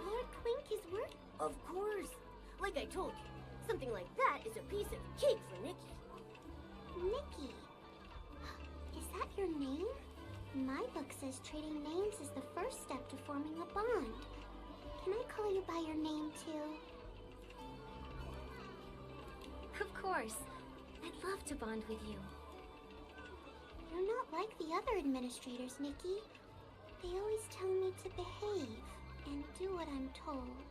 Lord Clink is work. Of course. Like I told you, something like that is a piece of cake for Nikki. Nikki. Is that your name? My book says trading names is the first step to forming a bond. Can I call you by your name too? Of course. I'd love to bond with you. You're not like the other administrators, Nikki. They always tell me to behave and do what I'm told.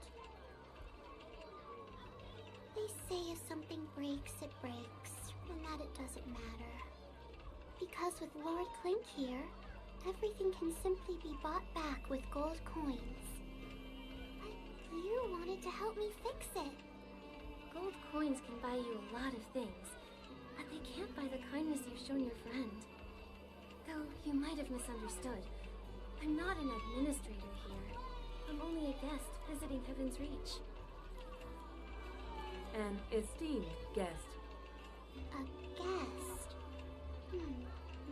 They say if something breaks, it breaks, and that it doesn't matter. Because with Lord Clink here, everything can simply be bought back with gold coins. But you wanted to help me fix it. Gold coins can buy you a lot of things, but they can't buy the kindness you've shown your friend. Though you might have misunderstood. I'm not an administrator here. I'm only a guest visiting Heaven's Reach. An esteemed guest. A guest?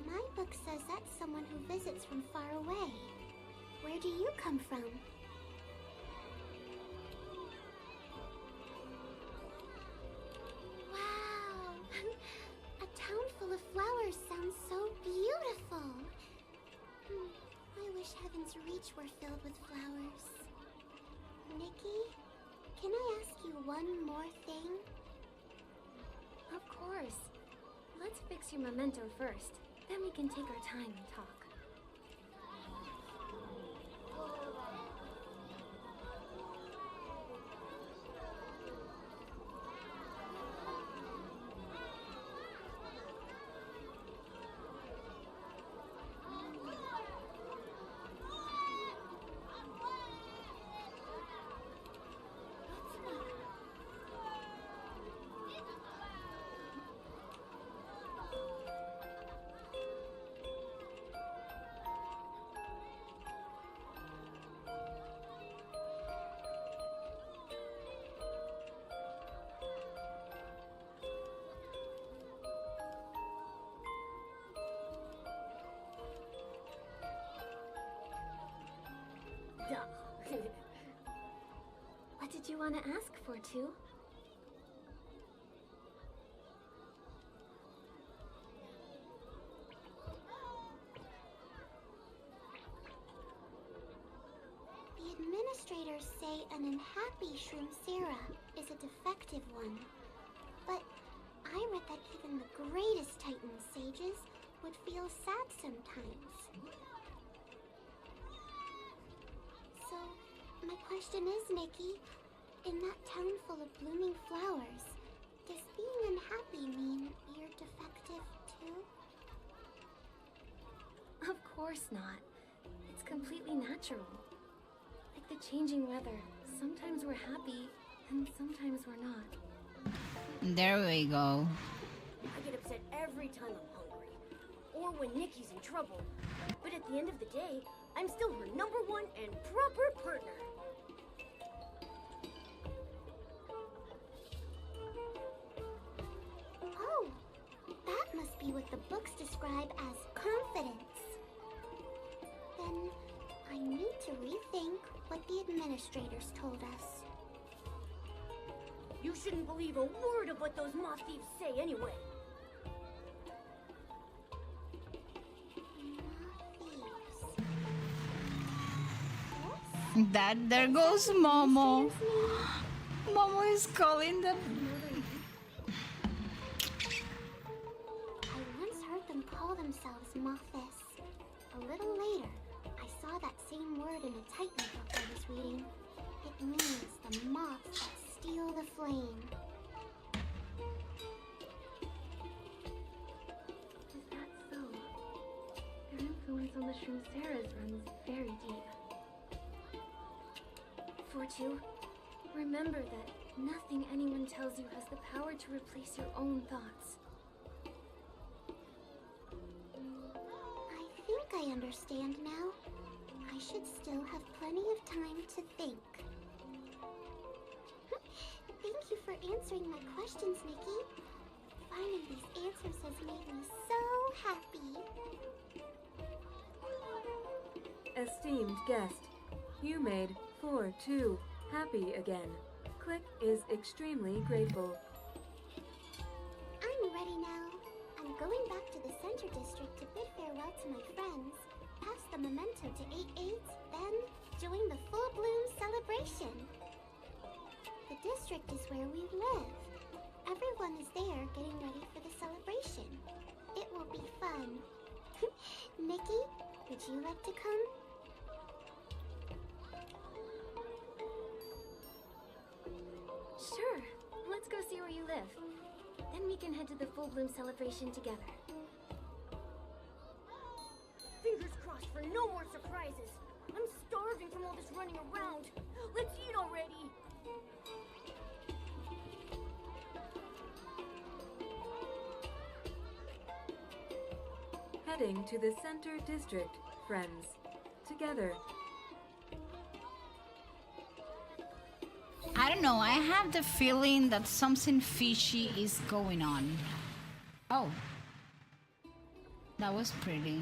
My book says that's someone who visits from far away. Where do you come from? Wow! A town full of flowers sounds so beautiful. I wish Heaven's Reach were filled with flowers. Nikki, can I ask you one more thing? Of course. Let's fix your memento first. Then we can take our time and talk. What did you want to ask for, too? The administrators say an unhappy Shroom Sarah is a defective one. But I read that even the greatest Titan sages would feel sad sometimes. So, my question is, Nikki, in that town full of blooming flowers, does being unhappy mean you're defective too? Of course not. It's completely natural. the changing weather. Sometimes we're happy, and sometimes we're not. There we go. I get upset every time I'm hungry. Or when Nikki's in trouble. But at the end of the day, I'm still her #1 and proper partner. Oh, that must be what the books describe as confidence. Then I need to rethink what the administrators told us. You shouldn't believe a word of what those moth thieves say anyway. There goes Momo. Momo is calling them. I once heard them call themselves Mothis. A little later, I saw that same word in a Titan book I was reading. It means the moths that steal the flame. Is that so? Their influence on the Shroomceras runs very deep. Fortu, remember that nothing anyone tells you has the power to replace your own thoughts. I think I understand now. I should still have plenty of time to think. Thank you for answering my questions, Nikki. Finding these answers has made me so happy. Esteemed guest, you made Fortu happy again. Click is extremely grateful. I'm ready now. I'm going back to the Center District to bid farewell to my friends, pass the memento to 8-8, then join the full bloom celebration. The district is where we live. Everyone is there getting ready for the celebration. It will be fun. Nikki, would you like to come? Sure, let's go see where you live. Then we can head to the full bloom celebration together. Fingers crossed for no more surprises. I'm starving from all this running around. Let's eat already. Heading to the Center District, friends. Together. I don't know, I have the feeling that something fishy is going on. Oh. That was pretty.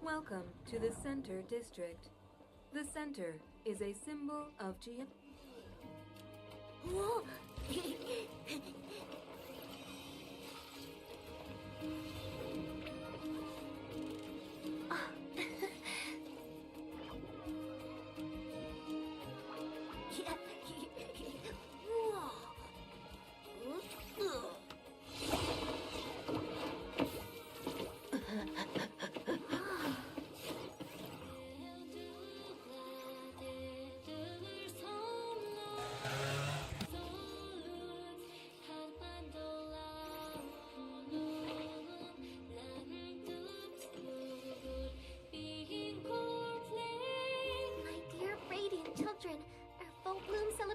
Welcome to the Center District. The center is a symbol of Whoa!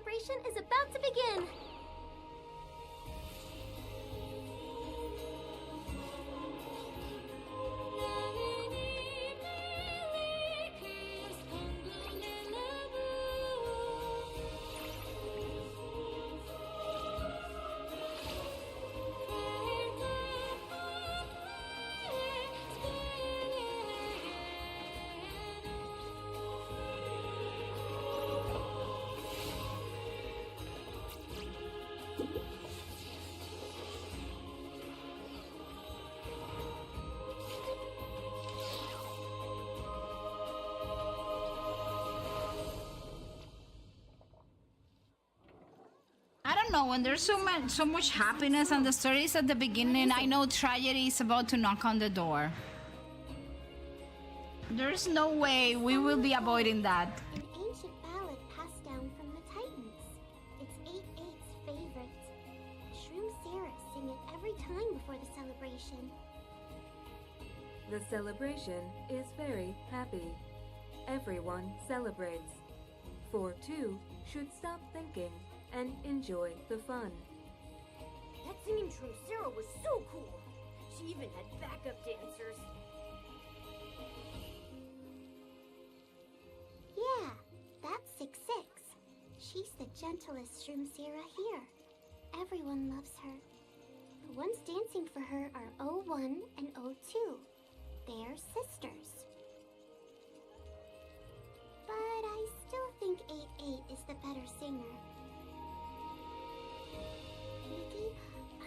celebration is about to begin! I don't know, when there's so much happiness and the story is at the beginning, I know tragedy is about to knock on the door. There's no way we will be avoiding that. An ancient ballad passed down from the Titans. It's 8-8's favorite. Shroom Sarah sing it every time before the celebration. The celebration is very happy. Everyone celebrates. For two should stop thinking and enjoy the fun. That singing Shroom Sarah was so cool! She even had backup dancers. Yeah, that's 6-6. She's the gentlest Shroom Sarah here. Everyone loves her. The ones dancing for her are 01 and 02. They're sisters. But I still think 8-8 is the better singer. Nikki,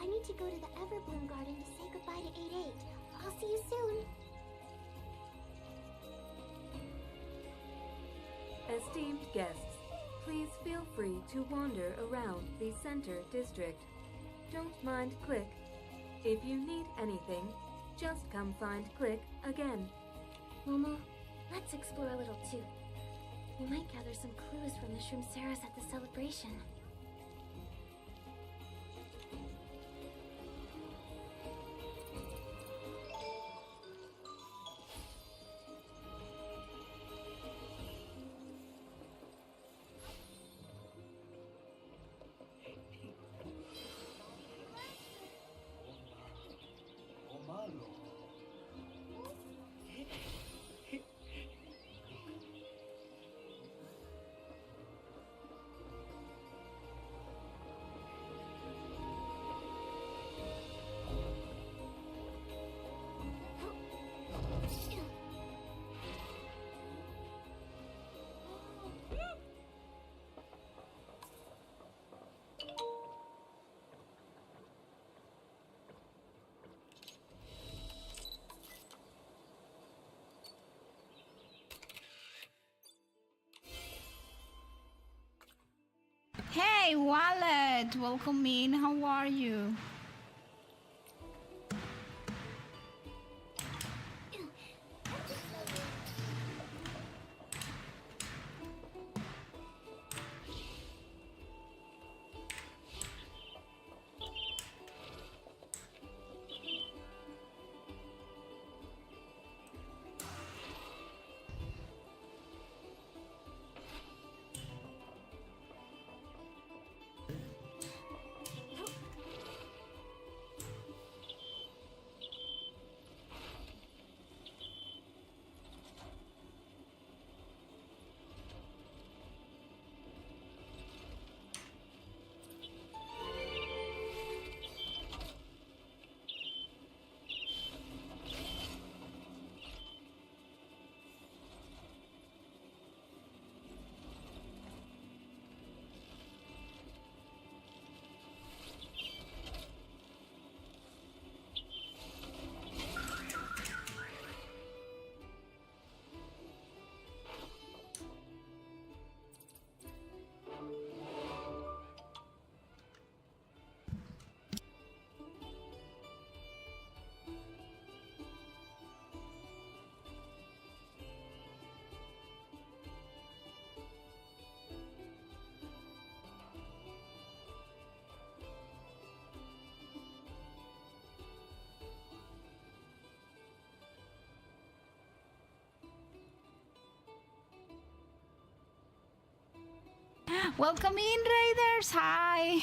I need to go to the Everbloom Garden to say goodbye to 8-8. I'll see you soon. Esteemed guests, please feel free to wander around the Center District. Don't mind Click. If you need anything, just come find Click again. Momo, let's explore a little too. We might gather some clues from the Shroom Sarahs at the celebration. Hey, Wallet! Welcome in. How are you? Welcome in, Raiders. Hi.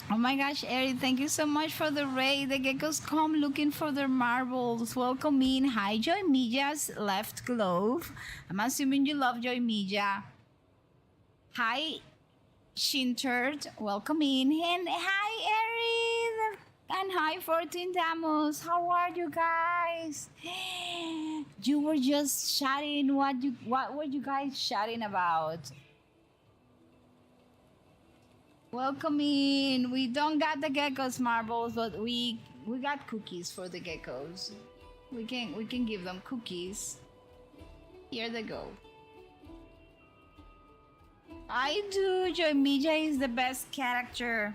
Oh my gosh, Eric, thank you so much for the raid. The geckos come looking for their marbles. Welcome in. Hi, Joy Mija's left glove. I'm assuming you love Joy Mija. Hi, Shinterd. Welcome in. And hi, Eric. And hi, 14 Damos. How are you guys? You were just chatting. What were you guys chatting about? Welcome in. We don't got the geckos marbles, but we got cookies for the geckos. We can give them cookies. Here they go. I do. Joy Mija is the best character.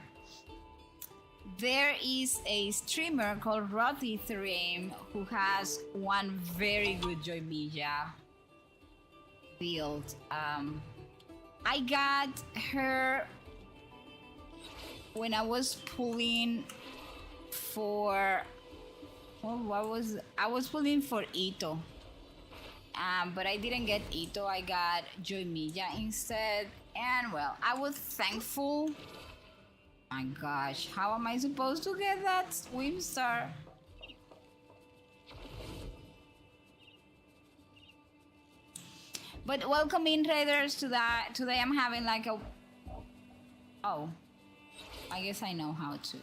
There is a streamer called Rothi3 who has one very good Joy Mija build. I got her when I was pulling for I was pulling for Ito. But I didn't get Ito, I got Joy Mija instead. And well, I was thankful. My gosh, how am I supposed to get that swim star? But welcome in, Raiders, to that. Today I'm having like a... Oh, I guess I know how to.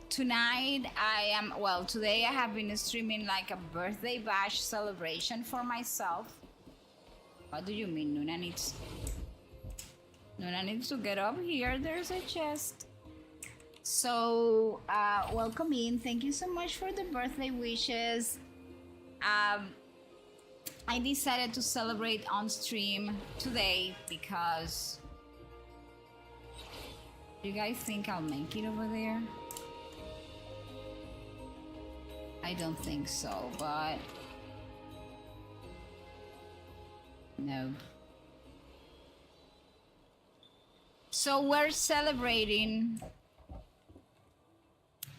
Tonight today I have been streaming like a birthday bash celebration for myself. What do you mean? Noona needs to get up here. There's a chest. So, welcome in. Thank you so much for the birthday wishes. I decided to celebrate on stream today because... Do you guys think I'll make it over there? I don't think so, but... No. So we're celebrating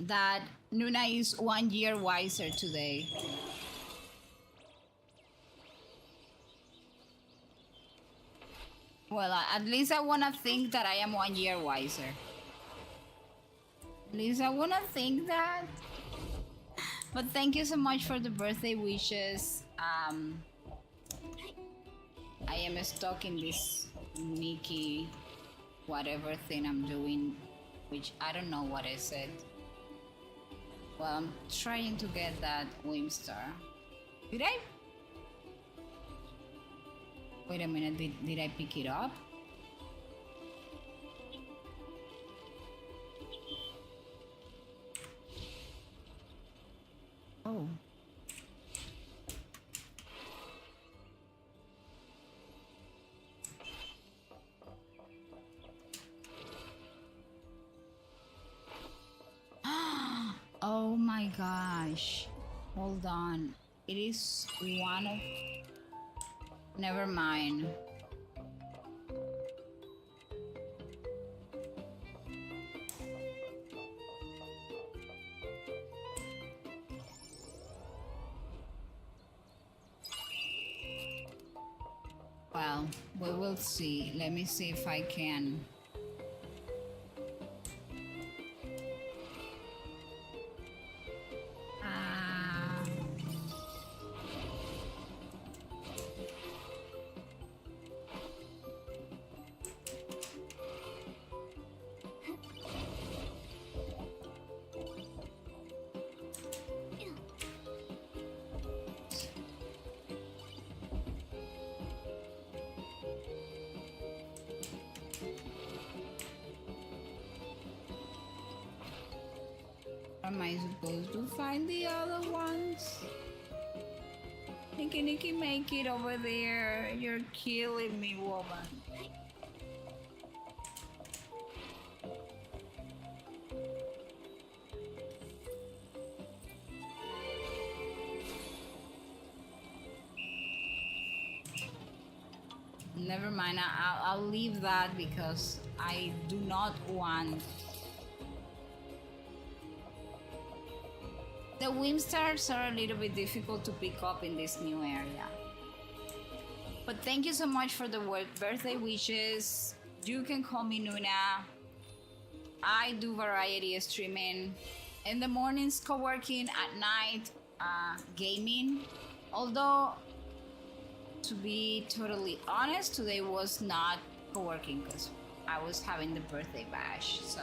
that Noona is 1 year wiser today. Well, at least I want to think that I am 1 year wiser. At least I want to think that. But thank you so much for the birthday wishes. I am stuck in this Mickey whatever thing I'm doing, which I don't know what I said. Well, I'm trying to get that Whimstar. Did I? Wait a minute, did I pick it up? Oh. Oh my gosh. Hold on. It is one of... Never mind. Well, we will see. Let me see if I can. Am I supposed to find the other ones? Nikki, make it over there. You're killing me, woman. Never mind, I'll leave that because I do not want The Wimstars are a little bit difficult to pick up in this new area. But thank you so much for the birthday wishes. You can call me Noona. I do variety streaming. In the mornings, co-working. At night, gaming. Although, to be totally honest, today was not co-working because I was having the birthday bash. So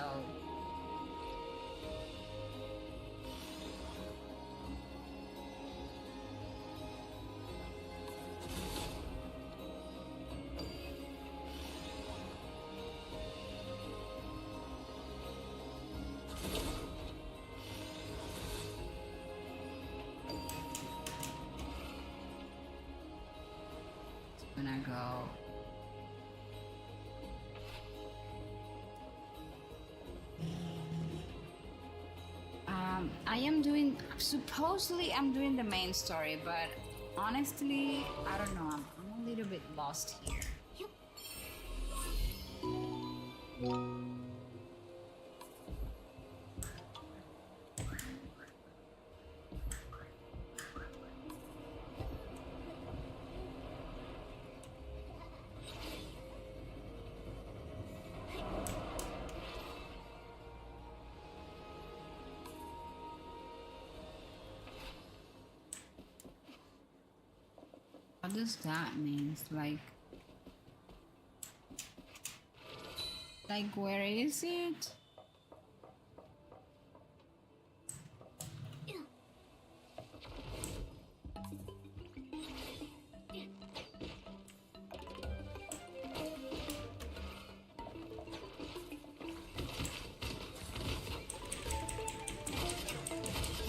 gonna go. I am doing, supposedly I'm doing the main story, but honestly, I don't know, I'm a little bit lost here. What does that mean? Like where is it?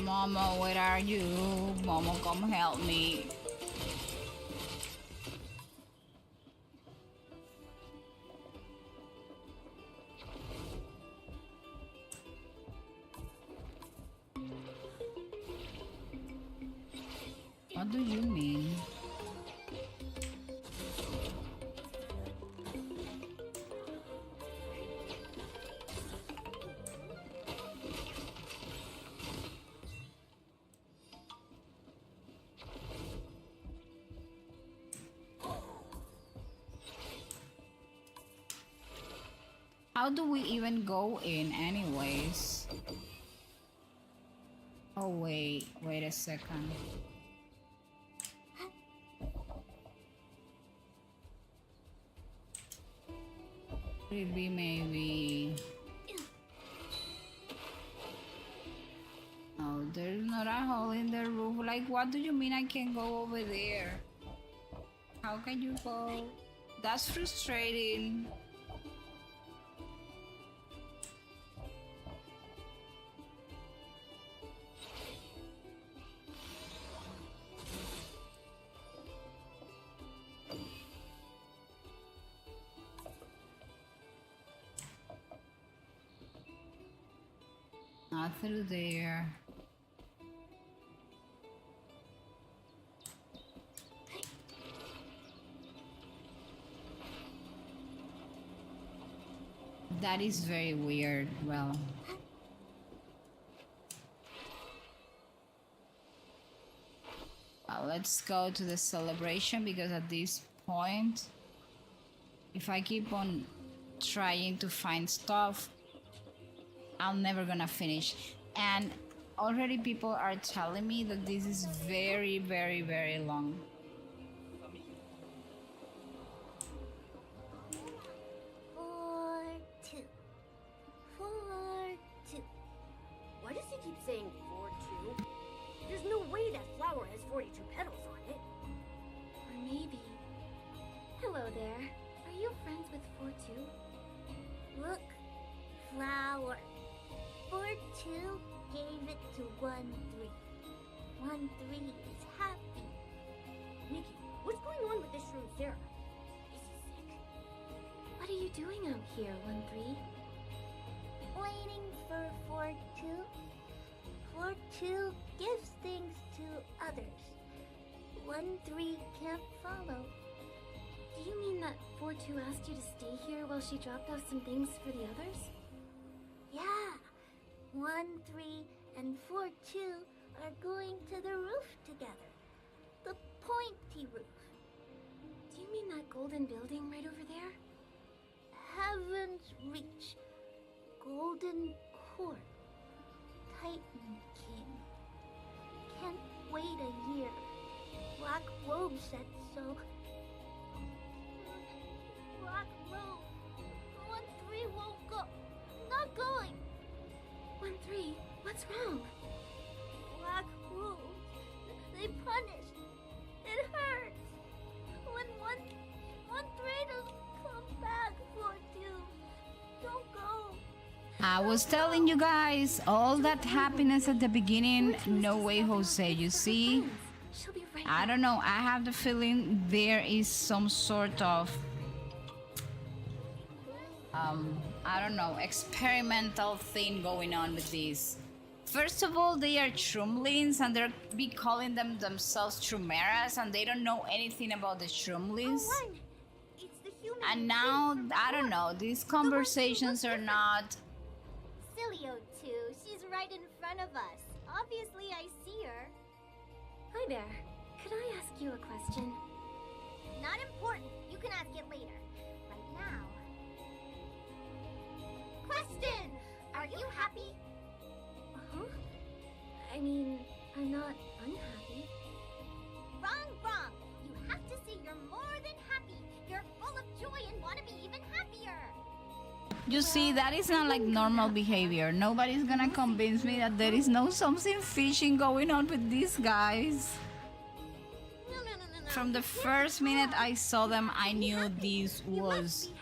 Mama, where are you? Mama, come help me. What do you mean? How do we even go in anyways? Oh wait a second. Could it be maybe... Oh, there's not a hole in the roof. Like, what do you mean I can't go over there? How can you go? That's frustrating. Not through there. That is very weird. Well, let's go to the celebration because at this point, if I keep on trying to find stuff, I'm never gonna finish. And already people are telling me that this is very, very, very long. Why does he keep saying 4-2? There's no way that flower has 42 petals on it. Or maybe... Hello there. Are you friends with 4-2? Look, flower. 4-2 gave it to 1-3. 1-3 is happy. Nikki, what's going on with this room, Sarah? Is he sick? What are you doing out here, 1-3? Waiting for 4-2. 4-2 gives things to others. 1-3 can't follow. Do you mean that 4-2 asked you to stay here while she dropped off some things for the others? Yeah. 1-3 and 4-2 are going to the roof together. The pointy roof. Do you mean that golden building right over there? Heaven's Reach. Golden Court. Titan King. Can't wait a year. Black Robe said so. Black Robe. 1-3 won't go. Not going. 1-3, what's wrong? Black Robe. They punished. It hurts. When 1-3 doesn't come back for you. Don't go. I was telling you guys, all that happiness at the beginning, no way, Jose. You see, I don't know. I have the feeling there is some sort of, I don't know, experimental thing going on with these. First of all, they are Shroomlings, and they're be calling themselves Shroomeras, and they don't know anything about the Shroomlings. And now, I don't know, these conversations are not... Silly O2, she's right in front of us. Obviously, I see her. Hi there. Could I ask you a question? Not important. You can ask it later. Right now. Question! Are you happy? Huh? I mean, I'm not unhappy. Wrong! You have to say you're more than happy. You're full of joy and want to be even happier. You see, that is not like normal behavior. Nobody's gonna convince me that there is no something fishy going on with these guys. No. From the first minute I saw them, I knew this was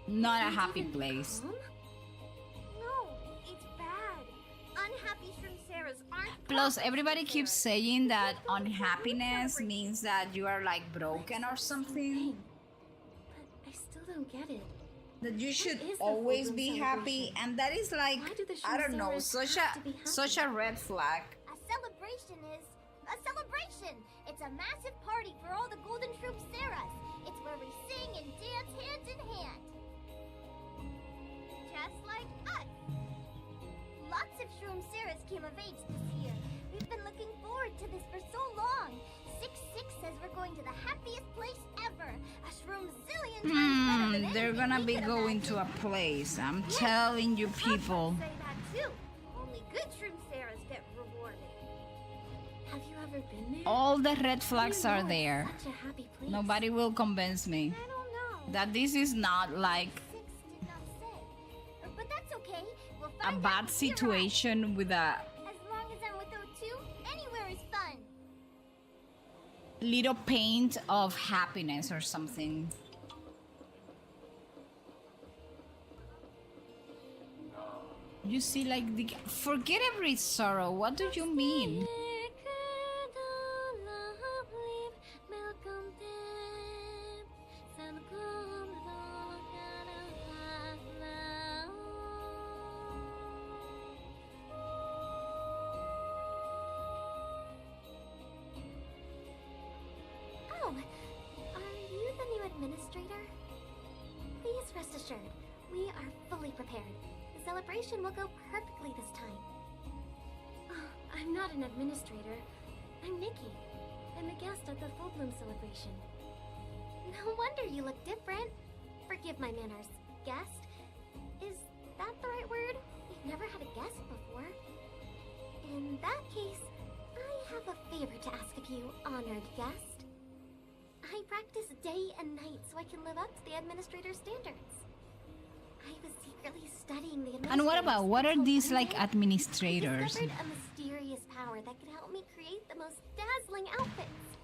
not a happy place. No, it's bad. Unhappy Shroomceras aren't. Plus, everybody keeps saying that unhappiness means that you are like broken or something. But I still don't get it. That you should always be happy, and that is like, I don't know, such a red flag. A celebration is a celebration. It's a massive party for all the Golden Shroomceras. It's where we sing and dance hand in hand. Just like us. Lots of Shroomceras came of age this year. We've been looking forward to this for so long. 6-6 says we're going to the happiest place ever. A Shroomzillion times better than They're anything gonna we be could going imagine. to a place. I'm telling you, people. Say that too. Only good Shroomceras get rewarded. Have you ever been there? All the red flags are there. Such a happy place. Nobody will convince me I don't know. that this is not like 6 did not say. But that's okay. We'll a find out bad when we situation with a arrive. As long as I'm with O2, anywhere is fun. little paint of happiness or something. You see, like, forget every sorrow. What do you mean? Oh, are you the new administrator? Please rest assured, we are fully prepared. The celebration will go perfectly this time. Oh, I'm not an administrator. I'm Nikki. I'm a guest at the Full Bloom celebration. No wonder you look different. Forgive my manners. Guest? Is that the right word? We've never had a guest before. In that case, I have a favor to ask of you, honored guest. I practice day and night so I can live up to the administrator's standards. I was secretly studying the And what are these like administrators? I discovered a mysterious power that could help me create the most dazzling outfits.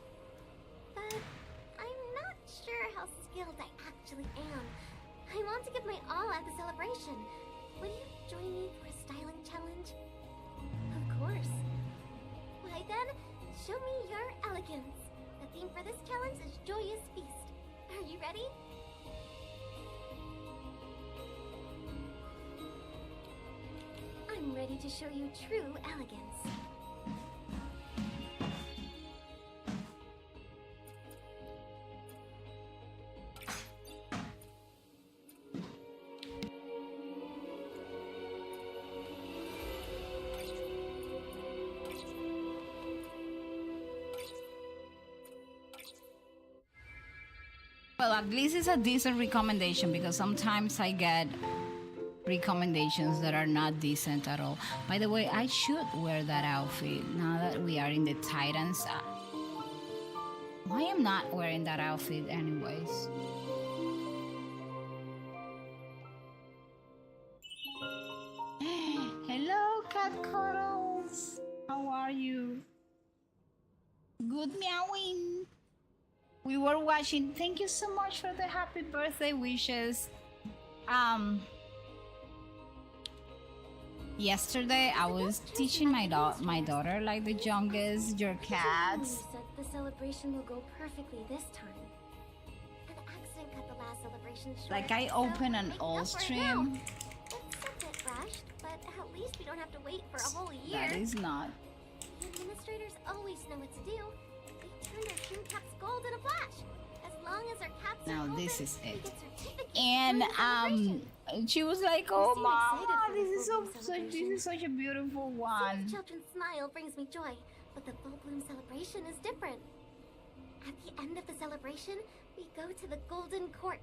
But I'm not sure how skilled I actually am. I want to give my all at the celebration. Would you join me for a styling challenge? Of course. Why then, show me your elegance. The theme for this challenge is Joyous Feast. Are you ready? I'm ready to show you true elegance. Well, at least it's a decent recommendation because sometimes I get recommendations that are not decent at all. By the way, I should wear that outfit now that we are in the Titans. Why am not wearing that outfit anyways? Hello, cat cuddles. How are you? Good meowing. We were watching. Thank you so much for the happy birthday wishes. Yesterday I was teaching my daughter, like the youngest, your cats. You said the celebration will go perfectly this time. An accident cut the last celebration short. Like I open an old stream. It's a bit rushed, but at least we don't have to wait for a whole year. That is not. The administrators always know what to do. They turn their shroom caps gold in a flash. As long as our caps are Now golden, this is we it. get certificates And during the celebration. she was like, "Oh, seem mama, excited for this this is so Full Bloom this is such a beautiful Seeing one." children's smile brings me joy, but the full bloom celebration is different. At the end of the celebration, we go to the Golden Court.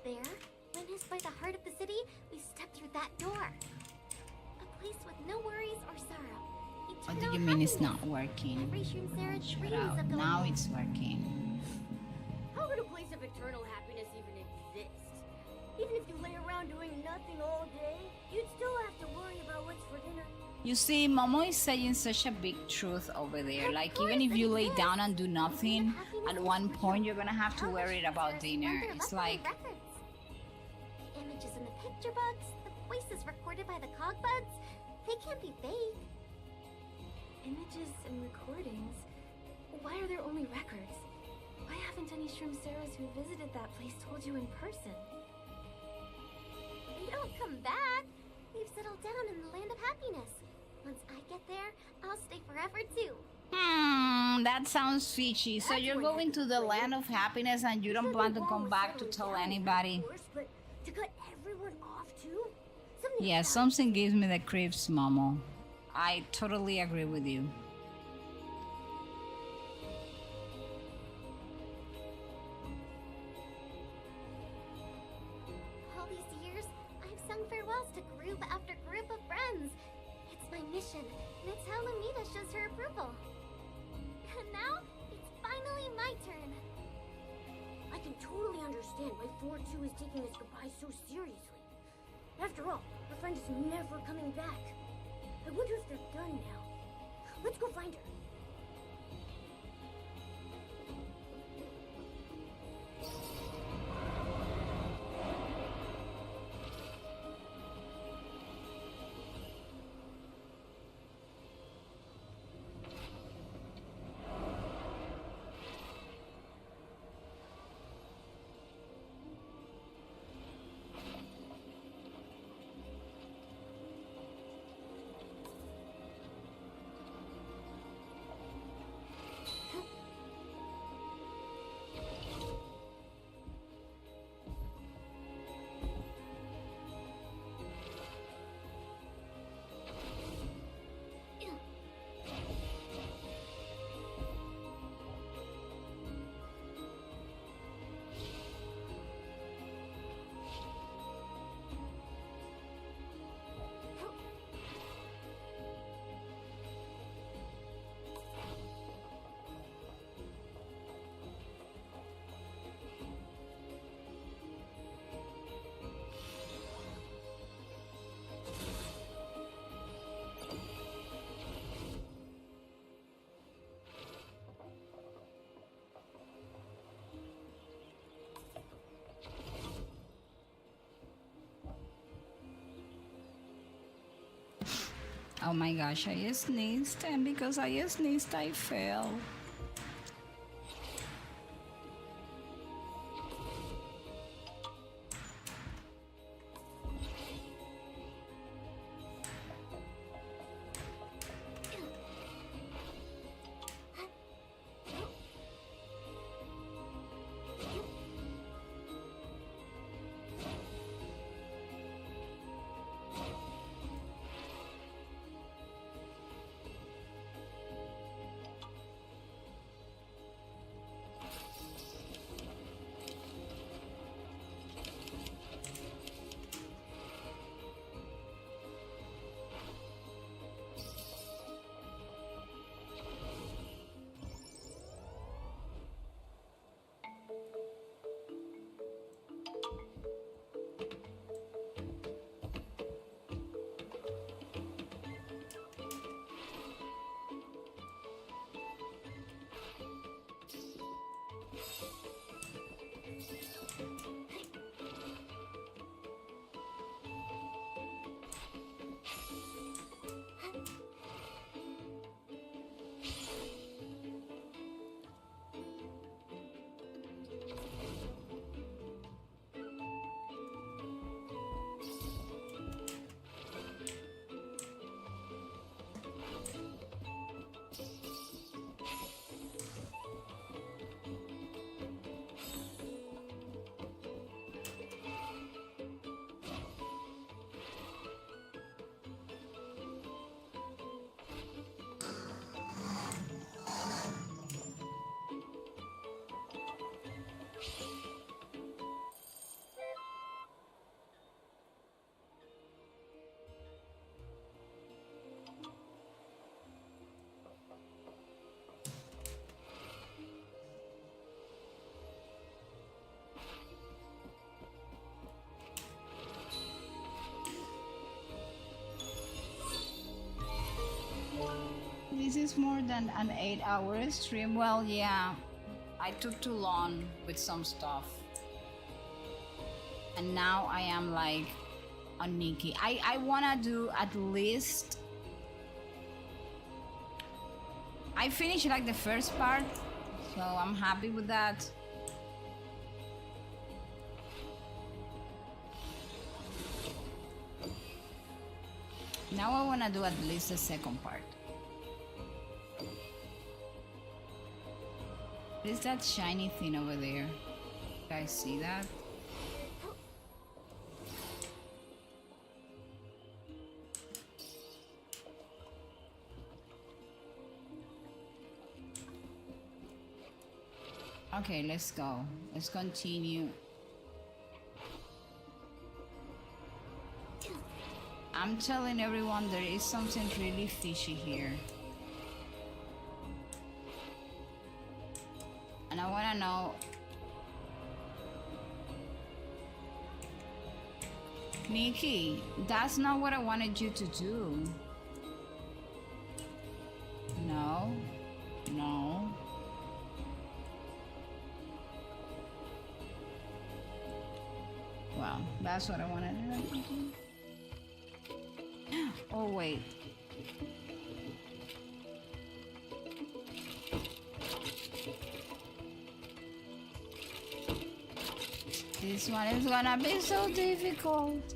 There, witnessed by the heart of the city, we step through that door. A place with no worries or sorrow. What do you mean it's not working? Every Shroom Sarah Shut dreams up. of going Now home. it's working. How could a place of eternal happiness even exist? Even if you lay around doing nothing all day, you'd still have to worry about what's for dinner. You see, Momo is saying such a big truth over there. Like, even if you lay down and do nothing, at one point you're gonna have to worry about dinner. It's like, records. The images in the picture books, the voices recorded by the cogbuds, they can't be fake. Images and recordings? Why are there only records? Why haven't any Shroom Sarahs who visited that place told you in person? They don't come back. We've settled down in the land of happiness. Once I get there, I'll stay forever too. that sounds fishy. So you're going to the land of happiness and you don't plan to come back to tell anybody? But to cut everyone off too? Yeah, something gives me the creeps, Momo. I totally agree with you. All these years, I've sung farewells to group after group of friends. It's my mission, and it's how Lamita shows her approval. And now, it's finally my turn. I can totally understand why 4-2 is taking his goodbye so seriously. After all, our friend is never coming back. I wonder if they're done now. Let's go find her. Oh my gosh, I sneezed, and because I sneezed, I fell. This is more than an 8-hour stream. Well, yeah, I took too long with some stuff. And now I am like on Nikki. I wanna do at least... I finished like the first part, so I'm happy with that. Now I wanna do at least the second part. What is that shiny thing over there? You guys see that? Okay, let's go. Let's continue. I'm telling everyone there is something really fishy here. And I wanna know... Nikki, that's not what I wanted you to do. No. No. Well, that's what I wanted to do. Oh, wait. This one is gonna be so difficult.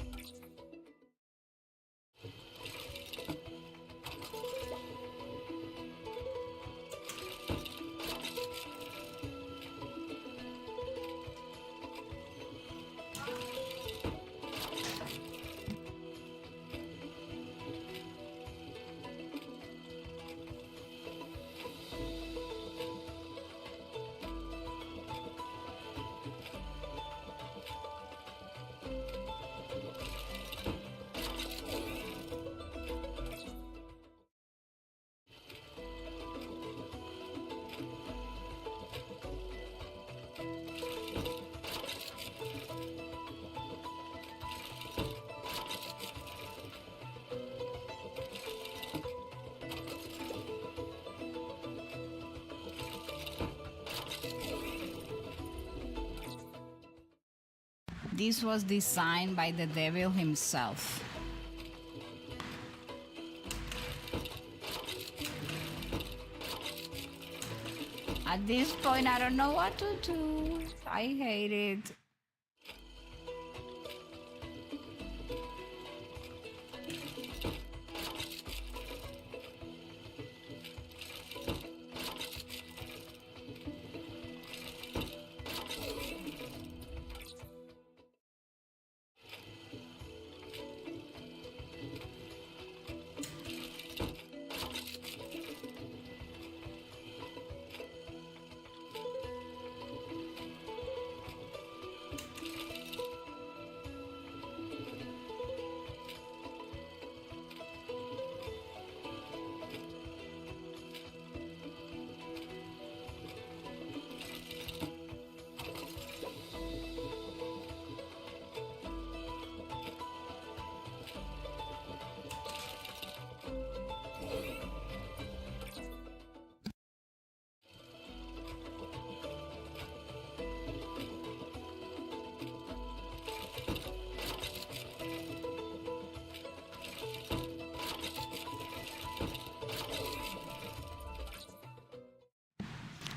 This was designed by the devil himself. At this point, I don't know what to do. I hate it.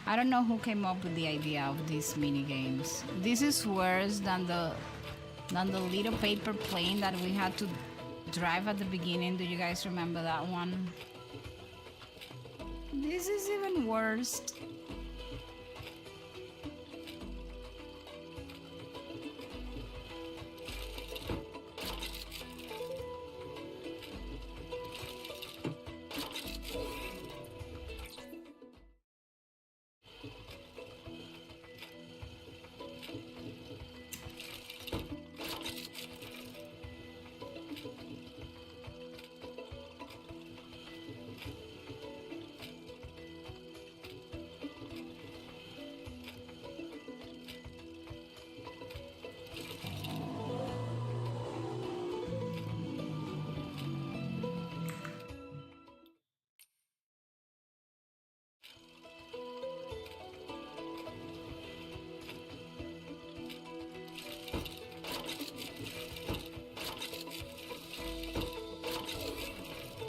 I don't know who came up with the idea of these mini games. This is worse than the little paper plane that we had to drive at the beginning. Do you guys remember that one? This is even worse.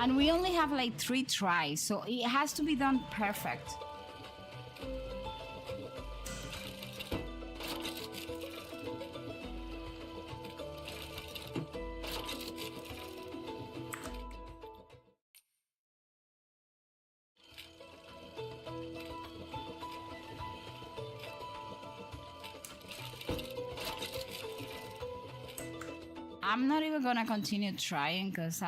And we only have like 3 tries, so it has to be done perfect. I'm not even gonna continue trying because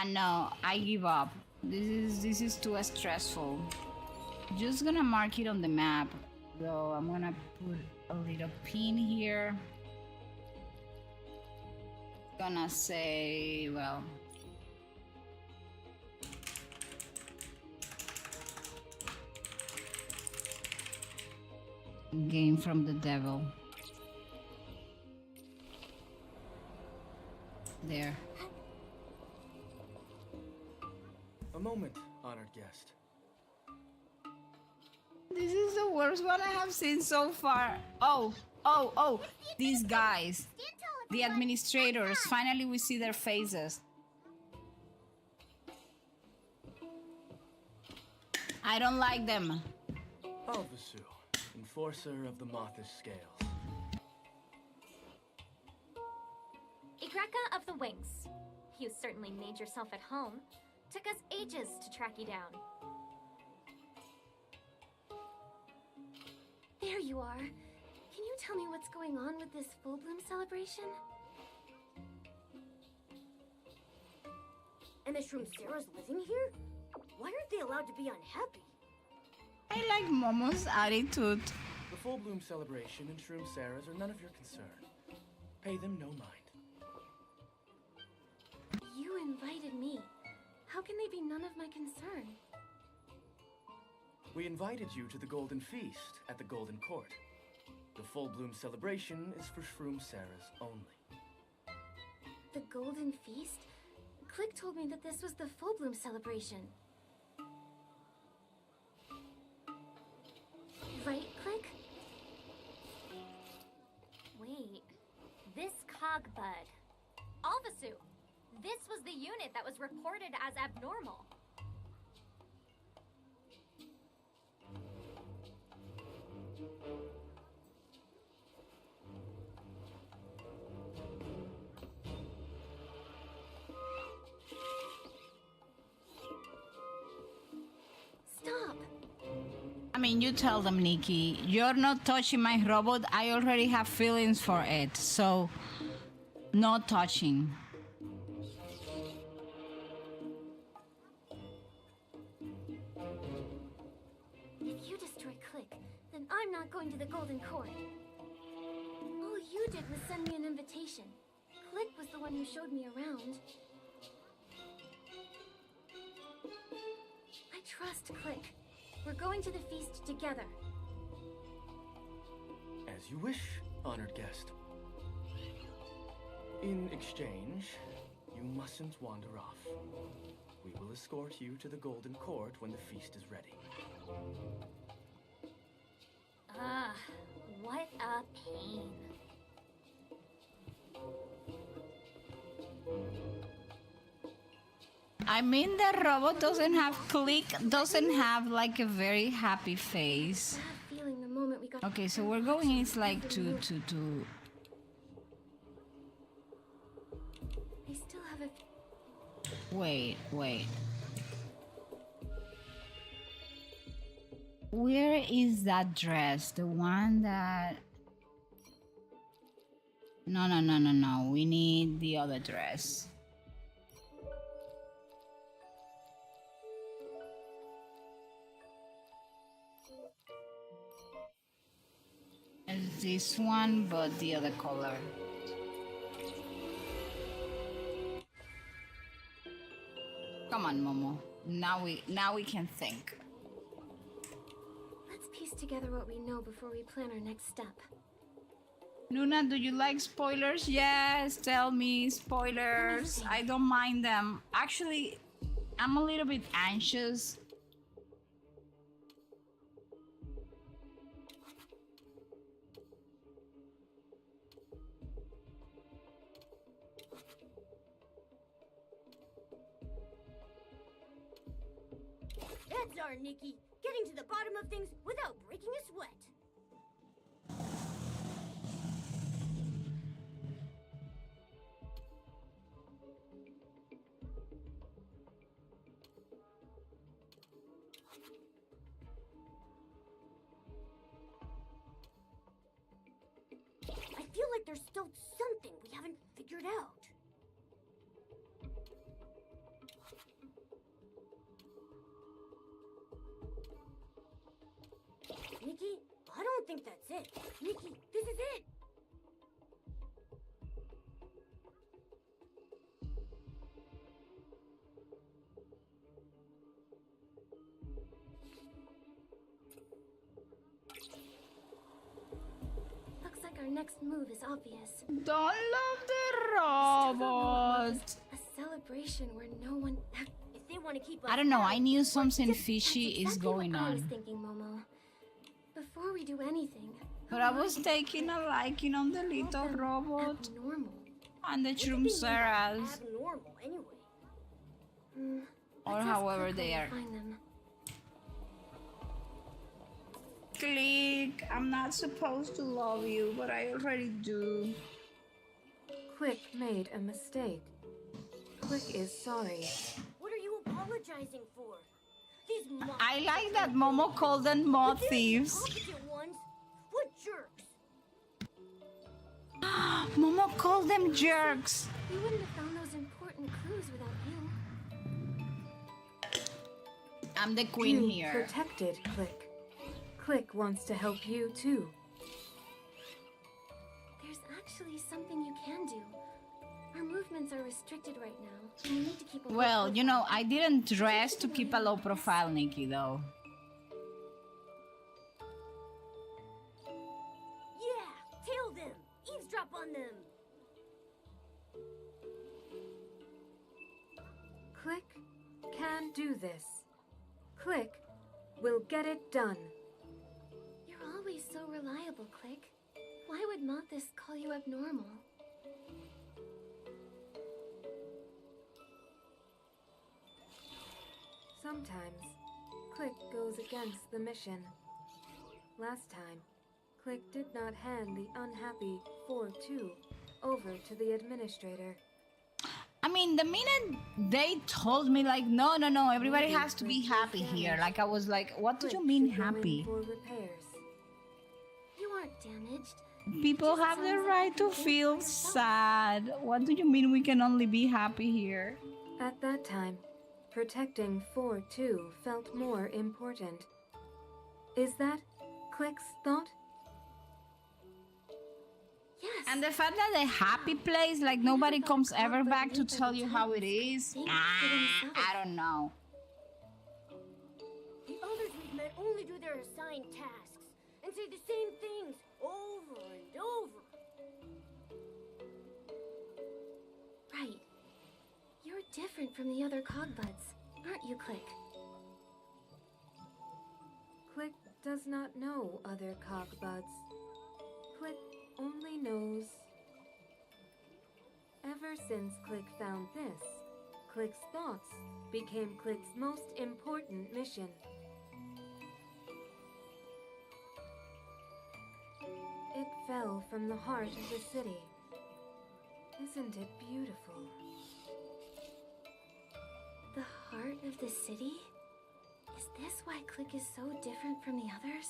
no, I give up. This is too stressful. Just gonna mark it on the map. So I'm gonna put a little pin here. Gonna say, well, game from the devil. There. A moment, honored guest. This is the worst one I have seen so far. Oh, these guys. The administrators. Finally we see their faces. I don't like them. Alvasu, enforcer of the Moth's scales. Igreka of the Wings. You certainly made yourself at home. Took us ages to track you down. There you are. Can you tell me what's going on with this full bloom celebration? And the Shroom Sarah's living here? Why aren't they allowed to be unhappy? I like Momo's attitude. The full bloom celebration and Shroom Sarahs are none of your concern. Pay them no mind. You invited me. How can they be none of my concern? We invited you to the Golden Feast at the Golden Court. The full bloom celebration is for Shroom Sarahs only. The Golden Feast? Click told me that this was the full bloom celebration. Right, Click? Wait. This Cogbud. Alvasu. This was the unit that was reported as abnormal. Stop! I mean, you tell them, Nikki. You're not touching my robot. I already have feelings for it, so no touching. If you destroy Click, then I'm not going to the Golden Court. All you did was send me an invitation. Click was the one who showed me around. I trust Click. We're going to the feast together. As you wish, honored guest. In exchange, you mustn't wander off. We will escort you to the Golden Court when the feast is ready. Ah, what a pain. I mean, the robot doesn't have doesn't have like a very happy face. Feeling the moment we got. Okay, so we're going. It's like to. I still have a. Wait. Where is that dress? The one that. No. We need the other dress. this one, but the other color. Come on, Momo. Now we can think. Let's piece together what we know before we plan our next step. Noona, do you like spoilers? Yes, tell me spoilers. I don't mind them. Actually, I'm a little bit anxious. That's our Nikki, getting to the bottom of things without breaking a sweat. I feel like there's still something we haven't figured out. Nikki, I don't think that's it. Nikki, this is it. Looks like our next move is obvious. Don't love the robot. A celebration where no one. If they want to keep us I don't know. out, I knew something fishy is Exactly going what I was on. thinking, Momo. Before we do anything, But I was taking a liking on the little robot abnormal. and the Chroomceras, abnormal anyway. or Let's ask however Coco they to are. find them. Click. I'm not supposed to love you, but I already do. Quick made a mistake. Quick is sorry. What are you apologizing for? These I like that Momo called them moth thieves. competent ones. What jerks? Momo called them jerks. We wouldn't have found those important clues without you. I'm the queen You here. protected Click. Click wants to help you too. There's actually something you can do. Our movements are restricted right now, so we need to keep a low Well, profile. you know, I didn't dress to keep a low profile, Nikki, though. Yeah, tail them. Eavesdrop on them. Click can do this. Click will get it done. You're always so reliable, Click. Why would Mothis call you abnormal? Sometimes, Click goes against the mission. Last time, Click did not hand the unhappy 4-2 over to the administrator. I mean, the minute they told me, like, no, everybody has to be happy here. Like, I was like, what do you mean happy? For repairs. You aren't damaged. People have the right to feel sad. What do you mean we can only be happy here? At that time, protecting 4-2 felt more important. Is that Click's thought? Yes. And the fact that the happy place, like nobody comes ever back to tell you how it is. I don't know. The others we've met only do their assigned tasks and say the same things over and over. Right. You're different from the other Cogbuds, aren't you, Click? Click does not know other Cogbuds. Click only knows. Ever since Click found this, Click's thoughts became Click's most important mission. It fell from the heart of the city. Isn't it beautiful? The heart of the city? Is this why Click is so different from the others?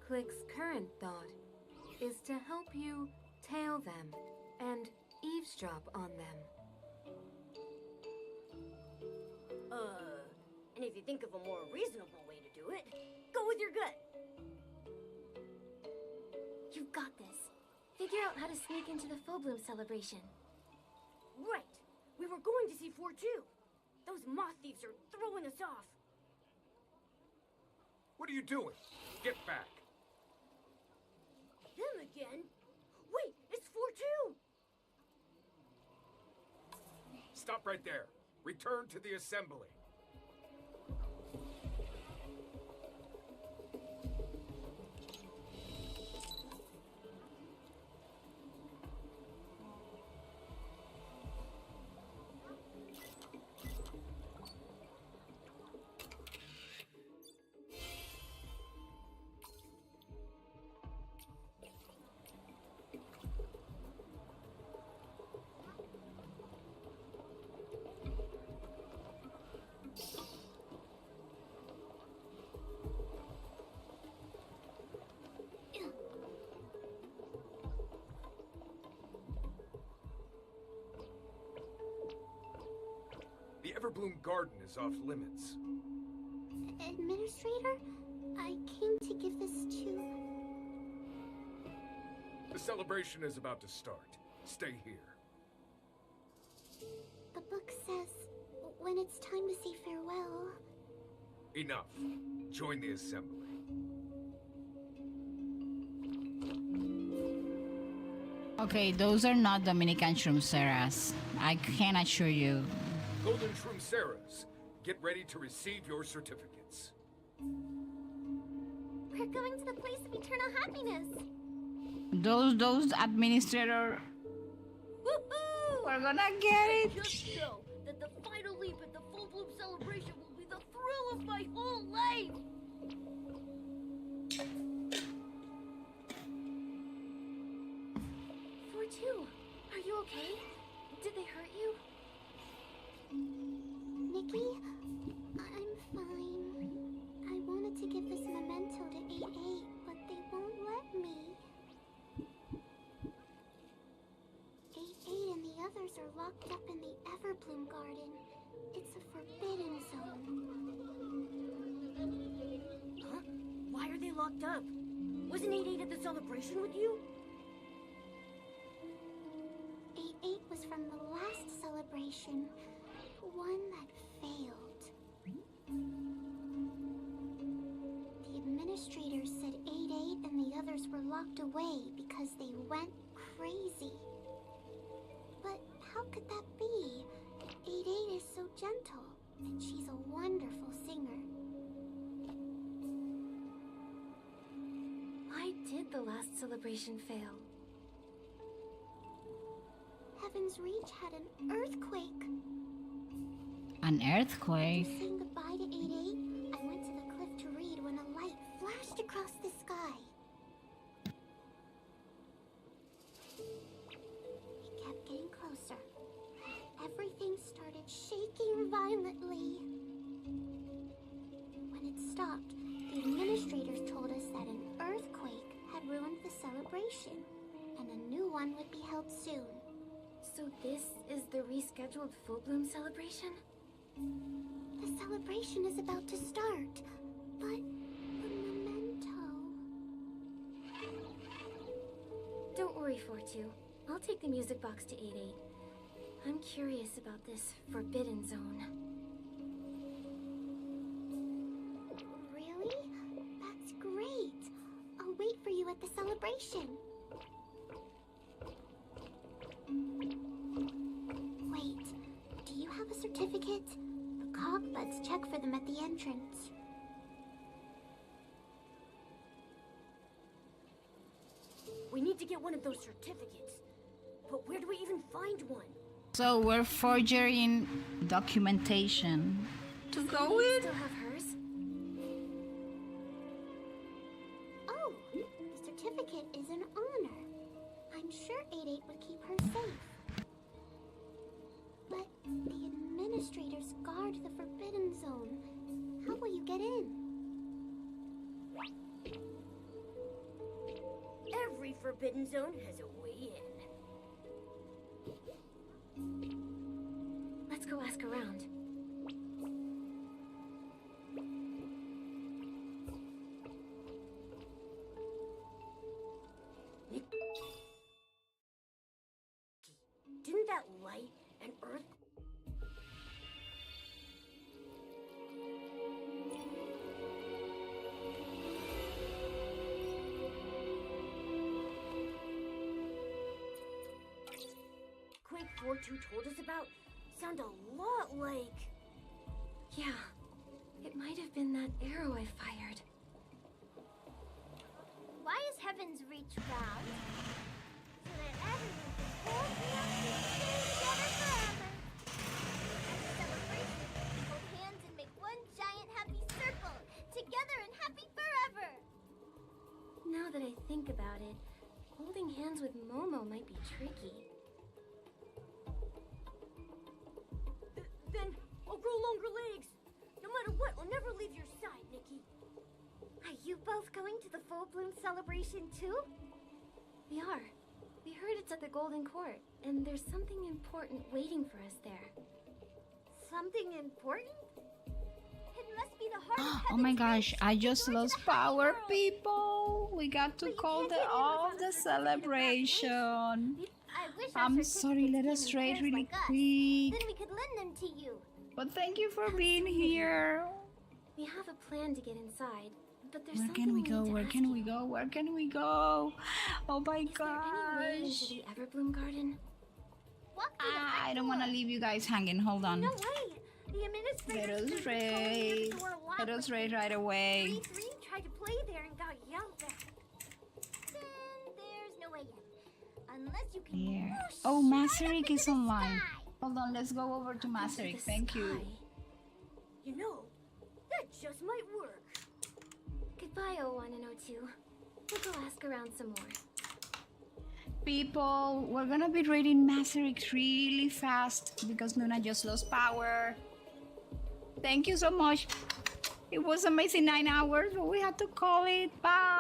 Click's current thought is to help you tail them and eavesdrop on them. And if you think of a more reasonable way to do it, go with your gut. Figure out how to sneak into the full bloom celebration. Right! We were going to see 4-2. Those moth thieves are throwing us off. What are you doing? Get back. Him again? Wait, it's 4-2! Stop right there. Return to the assembly. The Everbloom Garden is off limits. Administrator, I came to give this to... The celebration is about to start. Stay here. The book says when it's time to say farewell. Enough. Join the assembly. Okay, those are not Dominican Shroomceras. I can assure you. Golden Shroomceras, get ready to receive your certificates. We're going to the place of eternal happiness. Those administrator. Woohoo! We're gonna get it. Just know that the final leap at the full bloom celebration will be the thrill of my whole life. 4-2, are you okay? Did they hurt you? Nikki, I'm fine. I wanted to give this memento to 8-8, but they won't let me. 8-8 and the others are locked up in the Everbloom Garden. It's a forbidden zone. Huh? Why are they locked up? Wasn't 8-8 at the celebration with you? 8-8 was from the last celebration. One that failed. The administrators said 8-8 and the others were locked away because they went crazy. But how could that be? 8-8 is so gentle, and she's a wonderful singer. Why did the last celebration fail? Heaven's Reach had an earthquake. An earthquake? After saying goodbye to 8-8, I went to the cliff to read when a light flashed across the sky. It kept getting closer. Everything started shaking violently. When it stopped, the administrators told us that an earthquake had ruined the celebration, and a new one would be held soon. So this is the rescheduled full bloom celebration? The celebration is about to start, but the memento... Don't worry, 4-2. I'll take the music box to 8-8. I'm curious about this forbidden zone. Really? That's great. I'll wait for you at the celebration. Wait, do you have a certificate? The Cogbuds check for them at the entrance. We need to get one of those certificates. But where do we even find one? So we're forging documentation to go with. Still have hers? Oh, the certificate is an honor. I'm sure 8-8 would keep her safe. But the administrators guard the Forbidden Zone. How will you get in? Every Forbidden Zone has a way in. Let's go ask around. that light and earth? Quake 4-2 told us about sound a lot like... Yeah, it might have been that arrow I fired. Why is Heaven's Reach round? So that everyone can hold hands and stay together forever. As a celebration, hold hands and make one giant happy circle, together and happy forever. Now that I think about it, holding hands with Momo might be tricky. Then I'll grow longer legs. No matter what, I'll never leave your side, Nikki. Are you both going to the full bloom celebration too? We are. We heard it's at the Golden Court, and there's something important waiting for us there. Something important? It must be the heart of Oh my Heaven's gosh, Reach, I the just door to lost the happy power, world. people. We got to But you call can't get in off without the a certificate of celebration. I wish our I'm sorry, let us certificates trade came in really pairs like us. quick. Then we could lend them to you. But thank you for being here. We have a plan to get inside, but there's Where something can we need go? to Where ask can you. we go? Where can we go? Oh my Is there any way into gosh. the Everbloom Garden? Walk through the front I don't want to door. leave you guys hanging. Hold on. No way. The administrator Let us stood patrolling near the raid. door a lot Let us lately. raid right away. 3-3 tried to play there and got yelled at. Then there's no way in. Unless you can Here. whoosh Oh, right up Masaryk into is the online. sky. Hold on, let's go over to Masaryk. Thank you. You know, that just might work. Goodbye, 01 and 02. We'll go ask around some more. People, we're gonna be raiding Masaryk really fast because Noona just lost power. Thank you so much. It was amazing 9 hours, but we had to call it. Bye.